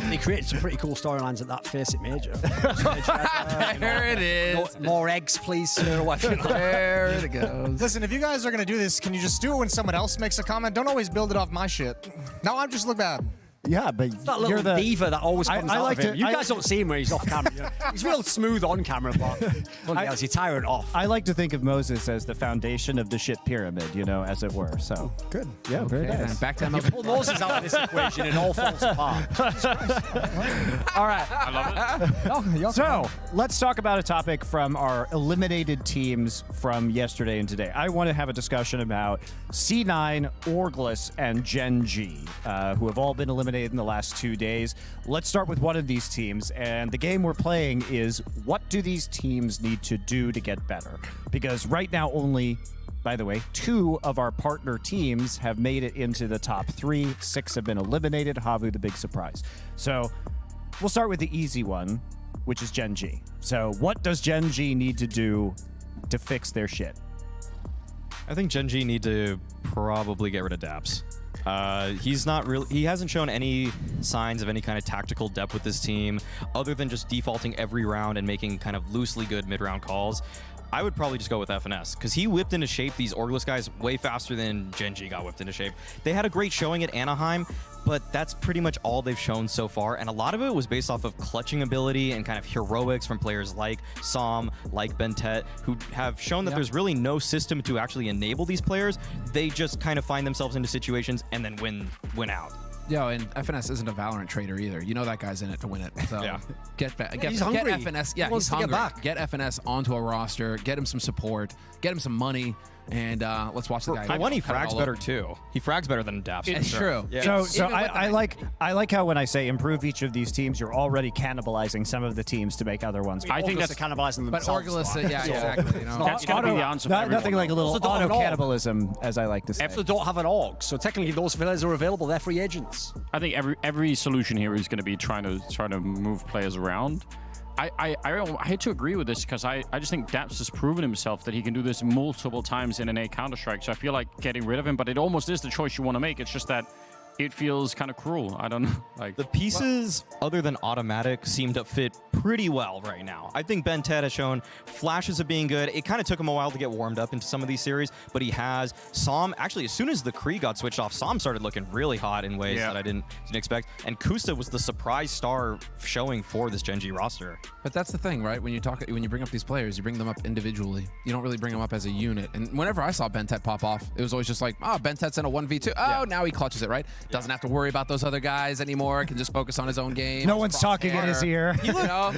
They created some pretty cool storylines at that Face It Major. there it is. More eggs, please, sir. There it goes. Listen, if you guys are going to do this, can you just do it when someone else makes a comment? Don't always build it off my shit. Now I just look bad. Yeah, but that little you're the diva that always comes out like of him. to, You guys don't see him when he's off camera. He's real smooth on camera, but else, you tire it off. I like to think of Moses as the foundation of the shit pyramid, as it were. So good. Yeah, very nice. And back to you pull Moses out of this equation, it all falls apart. All right. I love it. So let's talk about a topic from our eliminated teams from yesterday and today. I want to have a discussion about C9, Orgless, and Gen G, who have all been eliminated in the last 2 days. Let's start with one of these teams, and the game we're playing is what do these teams need to do to get better? Because right now only, by the way, 2 of our partner teams have made it into the top 3. 6 have been eliminated. Havu, the big surprise. So we'll start with the easy one, which is Gen G. So what does Gen G need to do to fix their shit? I think Gen G need to probably get rid of Daps. He hasn't shown any signs of any kind of tactical depth with this team other than just defaulting every round and making kind of loosely good mid-round calls. I would probably just go with FNS because he whipped into shape these Orgless guys way faster than Gen G got whipped into shape. They had a great showing at Anaheim, but that's pretty much all they've shown so far. And a lot of it was based off of clutching ability and kind of heroics from players like Som, like Bentet, who have shown that there's really no system to actually enable these players. They just kind of find themselves into situations and then win out. Yo, and FNS isn't a Valorant trader either. You know that guy's in it to win it. So get he's hungry. FNS. Yeah, he's hungry. Get FNS onto a roster. Get him some support. Get him some money. And let's watch the guy. For one, he frags better too. He frags better than Daps. It's true. Yeah. So I like how when I say improve each of these teams, you're already cannibalizing some of the teams to make other ones. I think that's cannibalizing themselves. But Orgless, yeah, exactly. That's got to be the answer. Nothing like a little auto cannibalism, as I like to say. They don't have an org, so technically those players are available. They're free agents. I think every solution here is going to be trying to move players around. I hate to agree with this because I just think Daps has proven himself that he can do this multiple times in an A Counter-Strike. So I feel like getting rid of him, but it almost is the choice you want to make. It's just that it feels kind of cruel. I don't know. Like the pieces other than automatic seem to fit pretty well right now. I think Bentet has shown flashes of being good. It kind of took him a while to get warmed up into some of these series, but he has. Som, actually, as soon as the Kree got switched off, Som started looking really hot in ways that I didn't expect. And Kusta was the surprise star showing for this Gen G roster. But that's the thing, right? When you bring up these players, you bring them up individually. You don't really bring them up as a unit. And whenever I saw Bentet pop off, it was always just like, Bentet's in a 1v2. Oh, now he clutches it, right? Doesn't have to worry about those other guys anymore. Can just focus on his own game. No one's talking in his ear. Now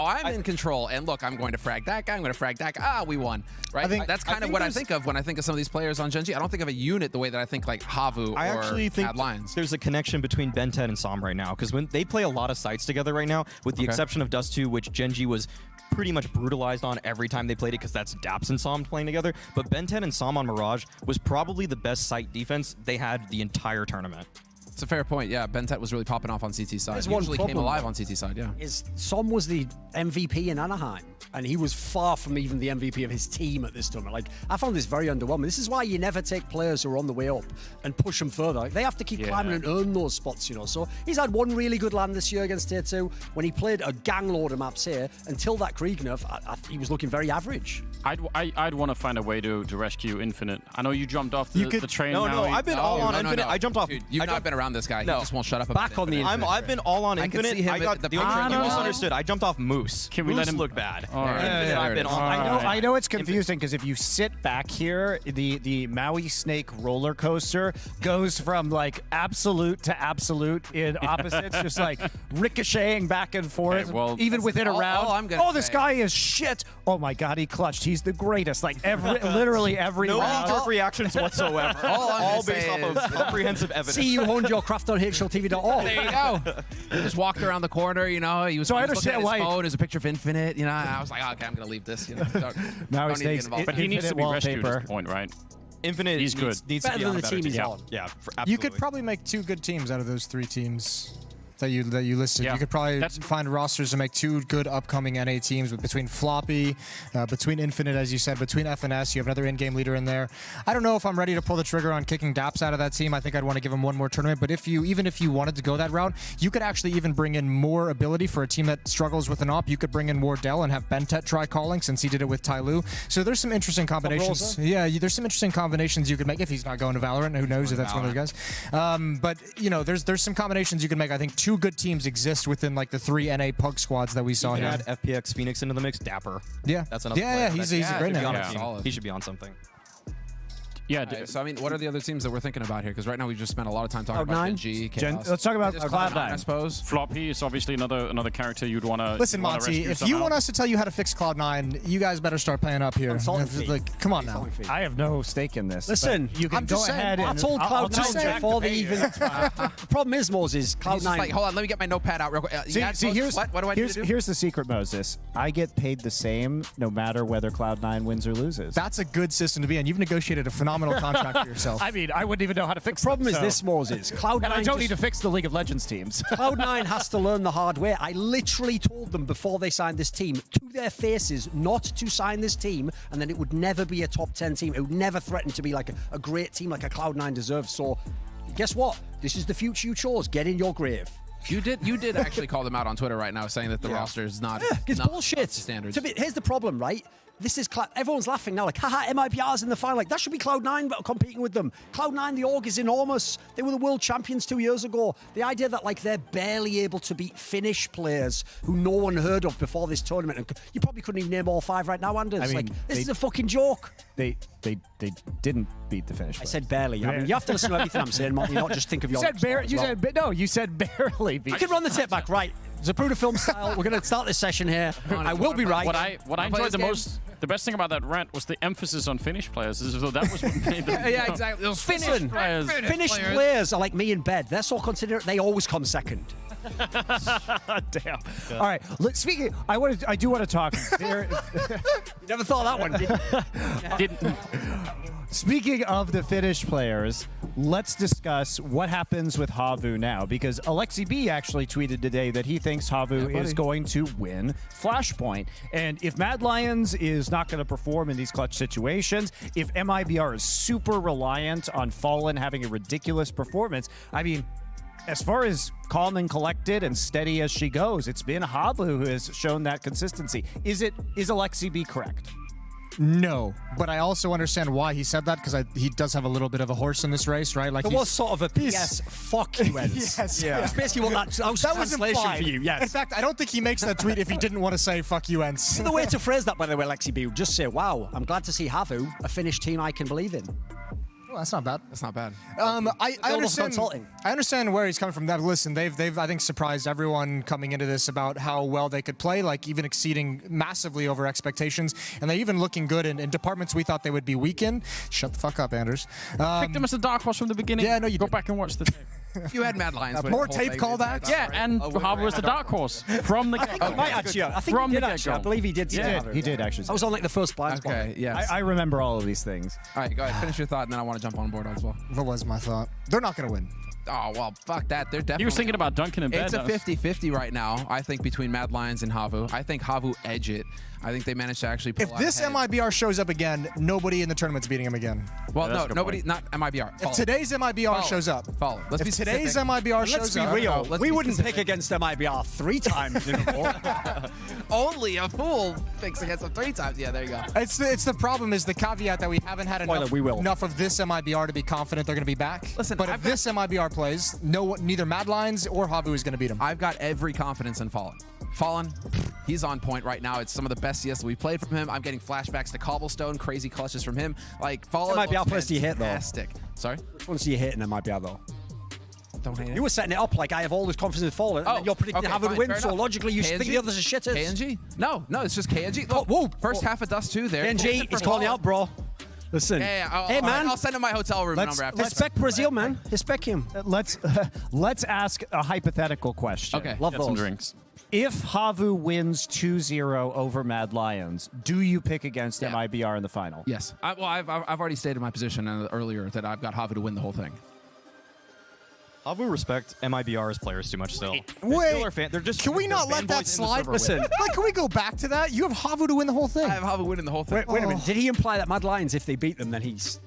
I'm in control. And look, I'm going to frag that guy. I'm going to frag that guy. We won. Right? That's kind of what I think of when I think of some of these players on Gen G. I don't think of a unit the way that I think like Havu or I actually think Mad Lions. There's a connection between Bentet and Som right now because when they play a lot of sites together right now, with the exception of Dust 2, which Gen G was pretty much brutalized on every time they played it because that's Daps and Som playing together. But Bentet and Som on Mirage was probably the best site defense they had the entire tournament. It's a fair point. Yeah, Bentet was really popping off on CT side. He usually came alive on CT side, yeah. Som was the MVP in Anaheim, and he was far from even the MVP of his team at this tournament. Like, I found this very underwhelming. This is why you never take players who are on the way up and push them further. Like, they have to keep climbing and earn those spots, So he's had one really good land this year against Tier 2 when he played a gang load of maps here. Until that Krieg nerf, he was looking very average. I'd want to find a way to rescue Infinite. I know you jumped off the train. No, I've been all on Infinite. I jumped off. Dude, you've not been around this guy. No. He just won't shut up about the Infinite. I've been all on Infinite. I can see him the only thing you misunderstood. I jumped off Moose. Can we let him look bad? Oh, I know it's confusing because if you sit back here, the Maui Snake roller coaster goes from like absolute to absolute in opposites, just like ricocheting back and forth, even within a round. This guy is shit. Oh my God, he clutched. He's the greatest. Like literally every no round. knee-jerk reactions whatsoever. all based off of comprehensive evidence. See, you honed your craft on HLTV.org. There you go. He just walked around the corner, he was, so I looking at understand his why phone. There's a picture of Infinite, and I was like, okay, I'm gonna leave this. Now don't need to get involved. But he needs to be rescued wallpaper. at this point, right? Infinite He's good. needs to be on a better team. he's Yeah, on. yeah, absolutely. You could probably make 2 good teams out of those 3 teams that you listed. Yeah. You could probably find rosters to make 2 good upcoming NA teams between Floppy, between Infinite, as you said, between FNS. You have another in-game leader in there. I don't know if I'm ready to pull the trigger on kicking Daps out of that team. I think I'd want to give him one more tournament. But even if you wanted to go that route, you could actually even bring in more ability for a team that struggles with an op. You could bring in Wardell and have Bentet try calling since he did it with Tyloo. So there's some interesting combinations. Yeah, there's some interesting combinations you could make if he's not going to Valorant. Who knows if that's one of those guys. But there's some combinations you can make. I think 2 good teams exist within like the 3 NA Pug squads that we saw here. Add FPX Phoenix into the mix. Dapper. Yeah, that's another. Yeah, he's a great name. He should be on something. Yeah. So I mean, what are the other teams that we're thinking about here? Because right now we've just spent a lot of time talking about Gen G. Let's talk about Cloud9, I suppose. Floppy is obviously another character you'd want to. Listen, Monty, if you want us to tell you how to fix Cloud9, you guys better start paying up here. Like, come on now. I have no stake in this. Listen, you can go ahead. I told Cloud9 before they even. The problem is, Moses, Cloud9. Like, hold on, let me get my notepad out real quick. Here's what do I need to do? Here's the secret, Moses. I get paid the same no matter whether Cloud9 wins or loses. That's a good system to be in. You've negotiated a phenomenal contract for yourself. I mean, I wouldn't even know how to fix the problem them, is this, Moses. Cloud9 and I don't need to fix the League of Legends teams. Cloud9 has to learn the hard way. I literally told them before they signed this team to their faces not to sign this team, and then it would never be a top 10 team. It would never threaten to be like a great team like a Cloud9 deserves. So guess what? This is the future you chose. Get in your grave. You did actually call them out on Twitter right now, saying that the roster is not. It's not bullshit. Standards. Here's the problem, right? This is everyone's laughing now, like, haha, MIBR's in the final. Like, that should be Cloud9 competing with them. Cloud9, the org is enormous. They were the world champions 2 years ago. The idea that, like, they're barely able to beat Finnish players who no one heard of before this tournament. And you probably couldn't even name all 5 right now, Anders. I mean, this is a fucking joke. They didn't beat the Finnish. I said barely. I mean, you have to listen to everything I'm saying, Monty, not just think of your. You said barely beat. I can run the tape back, right? Zapruder film style. We're going to start this session here. I will be right. What I enjoyed the best thing about that rant was the emphasis on Finnish players. So that was what made them. Yeah, exactly. Those Finnish players. Finnish players are like me in bed. They're so considerate. They always come second. Damn. All right. Speaking, I do want to talk. You never thought that one, did you? Didn't. Speaking of the Finnish players, let's discuss what happens with Havu now, because Alexi B actually tweeted today that he thinks Havu is going to win Flashpoint. And if Mad Lions is not going to perform in these clutch situations, if MIBR is super reliant on Fallen having a ridiculous performance, I mean, as far as calm and collected and steady as she goes, it's been Havu who has shown that consistency. Is Alexi B correct? No, but I also understand why he said that, because he does have a little bit of a horse in this race, right? Like there was sort of a PS fuck you ends. Yes, yeah. That's basically what that was translation implied. for you. Yes. In fact, I don't think he makes that tweet if he didn't want to say fuck you ends. The way to phrase that, by the way, Lexi B, would just say, "Wow, I'm glad to see Havu, a Finnish team I can believe in." Well, that's not bad. That's not bad. I understand where he's coming from. That listen, they've I think surprised everyone coming into this about how well they could play, like even exceeding massively over expectations, and they even looking good in departments we thought they would be weak in. Shut the fuck up, Anders. Picked them as a dark horse from the beginning. Yeah, no, you go back and watch the tape. If you had Mad Lions, more tape callbacks. Yeah, and Havu was the dark horse from the get-go. I think he did actually. I believe he did. He did actually. I was on like the first blind spot. Okay, yes. I remember all of these things. All right, go ahead. Finish your thought, and then I want to jump on board as well. What was my thought? They're not going to win. Oh, well, fuck that. They're definitely. He was thinking about Duncan in bed. It's a 50-50 right now, I think, between Mad Lions and Havu. I think Havu edge it. I think they managed to actually pull If this MIBR shows up again, nobody in the tournament's beating him again. Well, no, nobody, not MIBR. If today's MIBR shows up. Let's be today's specific. MIBR shows up. Let's be real. We wouldn't pick against MIBR 3 times in a row. Only a fool picks against them 3 times. Yeah, there you go. It's the problem is the caveat that we haven't had enough of this MIBR to be confident they're going to be back. Listen, but if this MIBR plays, neither Mad Lions or Havu is going to beat him. I've got every confidence in Fallen. Fallen, he's on point right now. It's some of the best CS that we played from him. I'm getting flashbacks to Cobblestone, crazy clutches from him. Like, Fallen That might be our looks place do you hit, though? fantastic. Sorry? Which ones do you hit and then might be out, though? Don't hate it. You were setting it up like I have all this confidence in Fallen, and then you're predicting Havu to win, so logically you should think the others are shitters. KNG? No, it's just KNG. Look, whoa. First half of Dust 2 there. KNG, he's calling you out, bro. Listen. Hey, man. I'll send him my hotel room number after. Respect Brazil, man. Respect him. Let's ask a hypothetical question. Okay. Love Get those. some drinks. If Havu wins 2-0 over Mad Lions, do you pick against MIBR in the final? Yes. I've already stated my position earlier that I've got Havu to win the whole thing. Havu respect MIBR's players too much still. Wait, They're just. can we not let that slide? Listen, like, can we go back to that? You have Havu to win the whole thing. I have Havu winning the whole thing. Wait a minute. Did he imply that Mad Lions, if they beat them, then he's...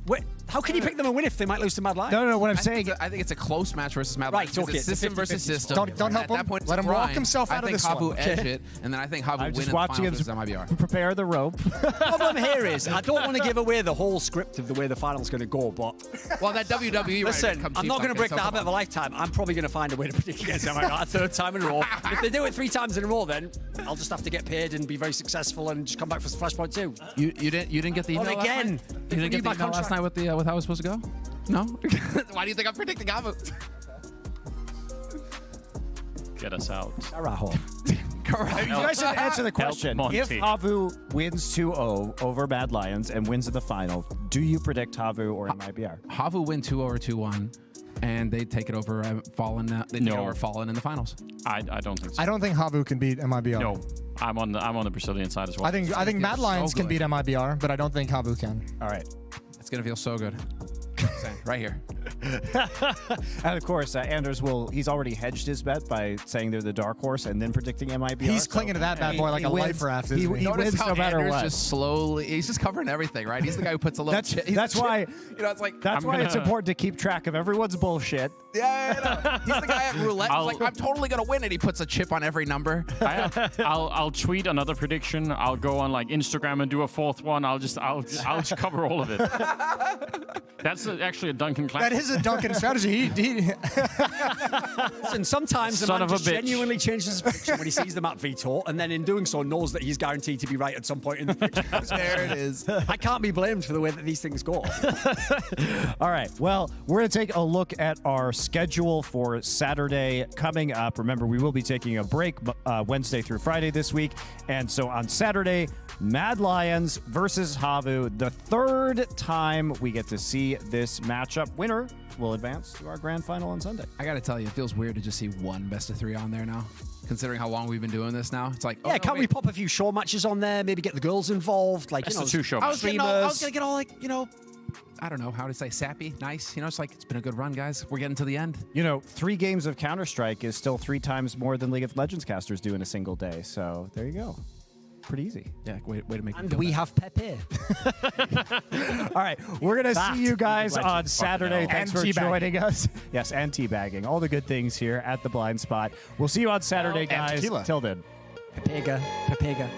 Wait, how can you pick them and win if they might lose to Mad Lions? No. What I'm saying, I think it's a close match versus Mad Right, Lions. Because okay, it's it's a system 50-50 versus system. Don't help At that him. point, Let it's him a walk grind. himself out of this I think Havu one. edge it, and then I think Havu I'm win just in the watching final him versus MIBR. prepare the rope. The problem here is I don't want to give away the whole script of the way the final's going to go, but... Well, that WWE Listen, I'm not going to break the habit of a lifetime. I'm probably going to find a way to predict against them a third time in a row. If they do it 3 times in a row, then I'll just have to get paid and be very successful and just come back for Flashpoint 2. You didn't get the email last again. night? You didn't get the email last night with how it was supposed to go? No? Why do you think I'm predicting Havu? Get us out. Araho. Correct. You guys should answer the question. Monty. If Havu wins 2-0 over Mad Lions and wins in the final, do you predict Havu or MIBR? Havu win 2-0 or 2-1, and they take it over Fallen. They take it over Fallen in the finals. I don't think so. I don't think Havu can beat MIBR. No, I'm on the Brazilian side as well. I think Mad Lions can beat MIBR, but I don't think Havu can. All right. It's gonna feel so good. Right here. And of course, Anders he's already hedged his bet by saying they're the dark horse and then predicting MIBR. He's clinging to that bad boy like a life raft. He wins how no matter Anders what. just slowly, he's just covering everything, right? He's the guy who puts a little. That's why. It's like That's why it's important to keep track of everyone's bullshit. Yeah, he's the guy at roulette. He's like, I'm totally gonna win, and he puts a chip on every number. I'll tweet another prediction. I'll go on like Instagram and do a 4th one. I'll just cover all of it. That's actually a Duncan Clank. That is a Duncan strategy. Listen, sometimes the man just genuinely changes his prediction when he sees the map veto, and then in doing so knows that he's guaranteed to be right at some point in the future. There it is. I can't be blamed for the way that these things go. All right. Well, we're going to take a look at our schedule for Saturday coming up. Remember, we will be taking a break Wednesday through Friday this week. And so on Saturday, Mad Lions versus Havu. The 3rd time we get to see this matchup. Winner will advance to our grand final on Sunday. I gotta tell you, it feels weird to just see one best of 3 on there now. Considering how long we've been doing this now, it's like, yeah, can't we pop a few show matches on there? Maybe get the girls involved, like That's you know, the 2 show I was matches. gonna get all like, I don't know how to say, sappy, nice. It's like, it's been a good run, guys. We're getting to the end. 3 games of Counter-Strike is still 3 times more than League of Legends casters do in a single day. So there you go. Pretty easy. Yeah, way to make. And we have Pepe. All right, we're going to see you guys on Saturday. Thanks for joining us. Yes, and teabagging. All the good things here at the Blind Spot. We'll see you on Saturday, guys. Till then. Pepega.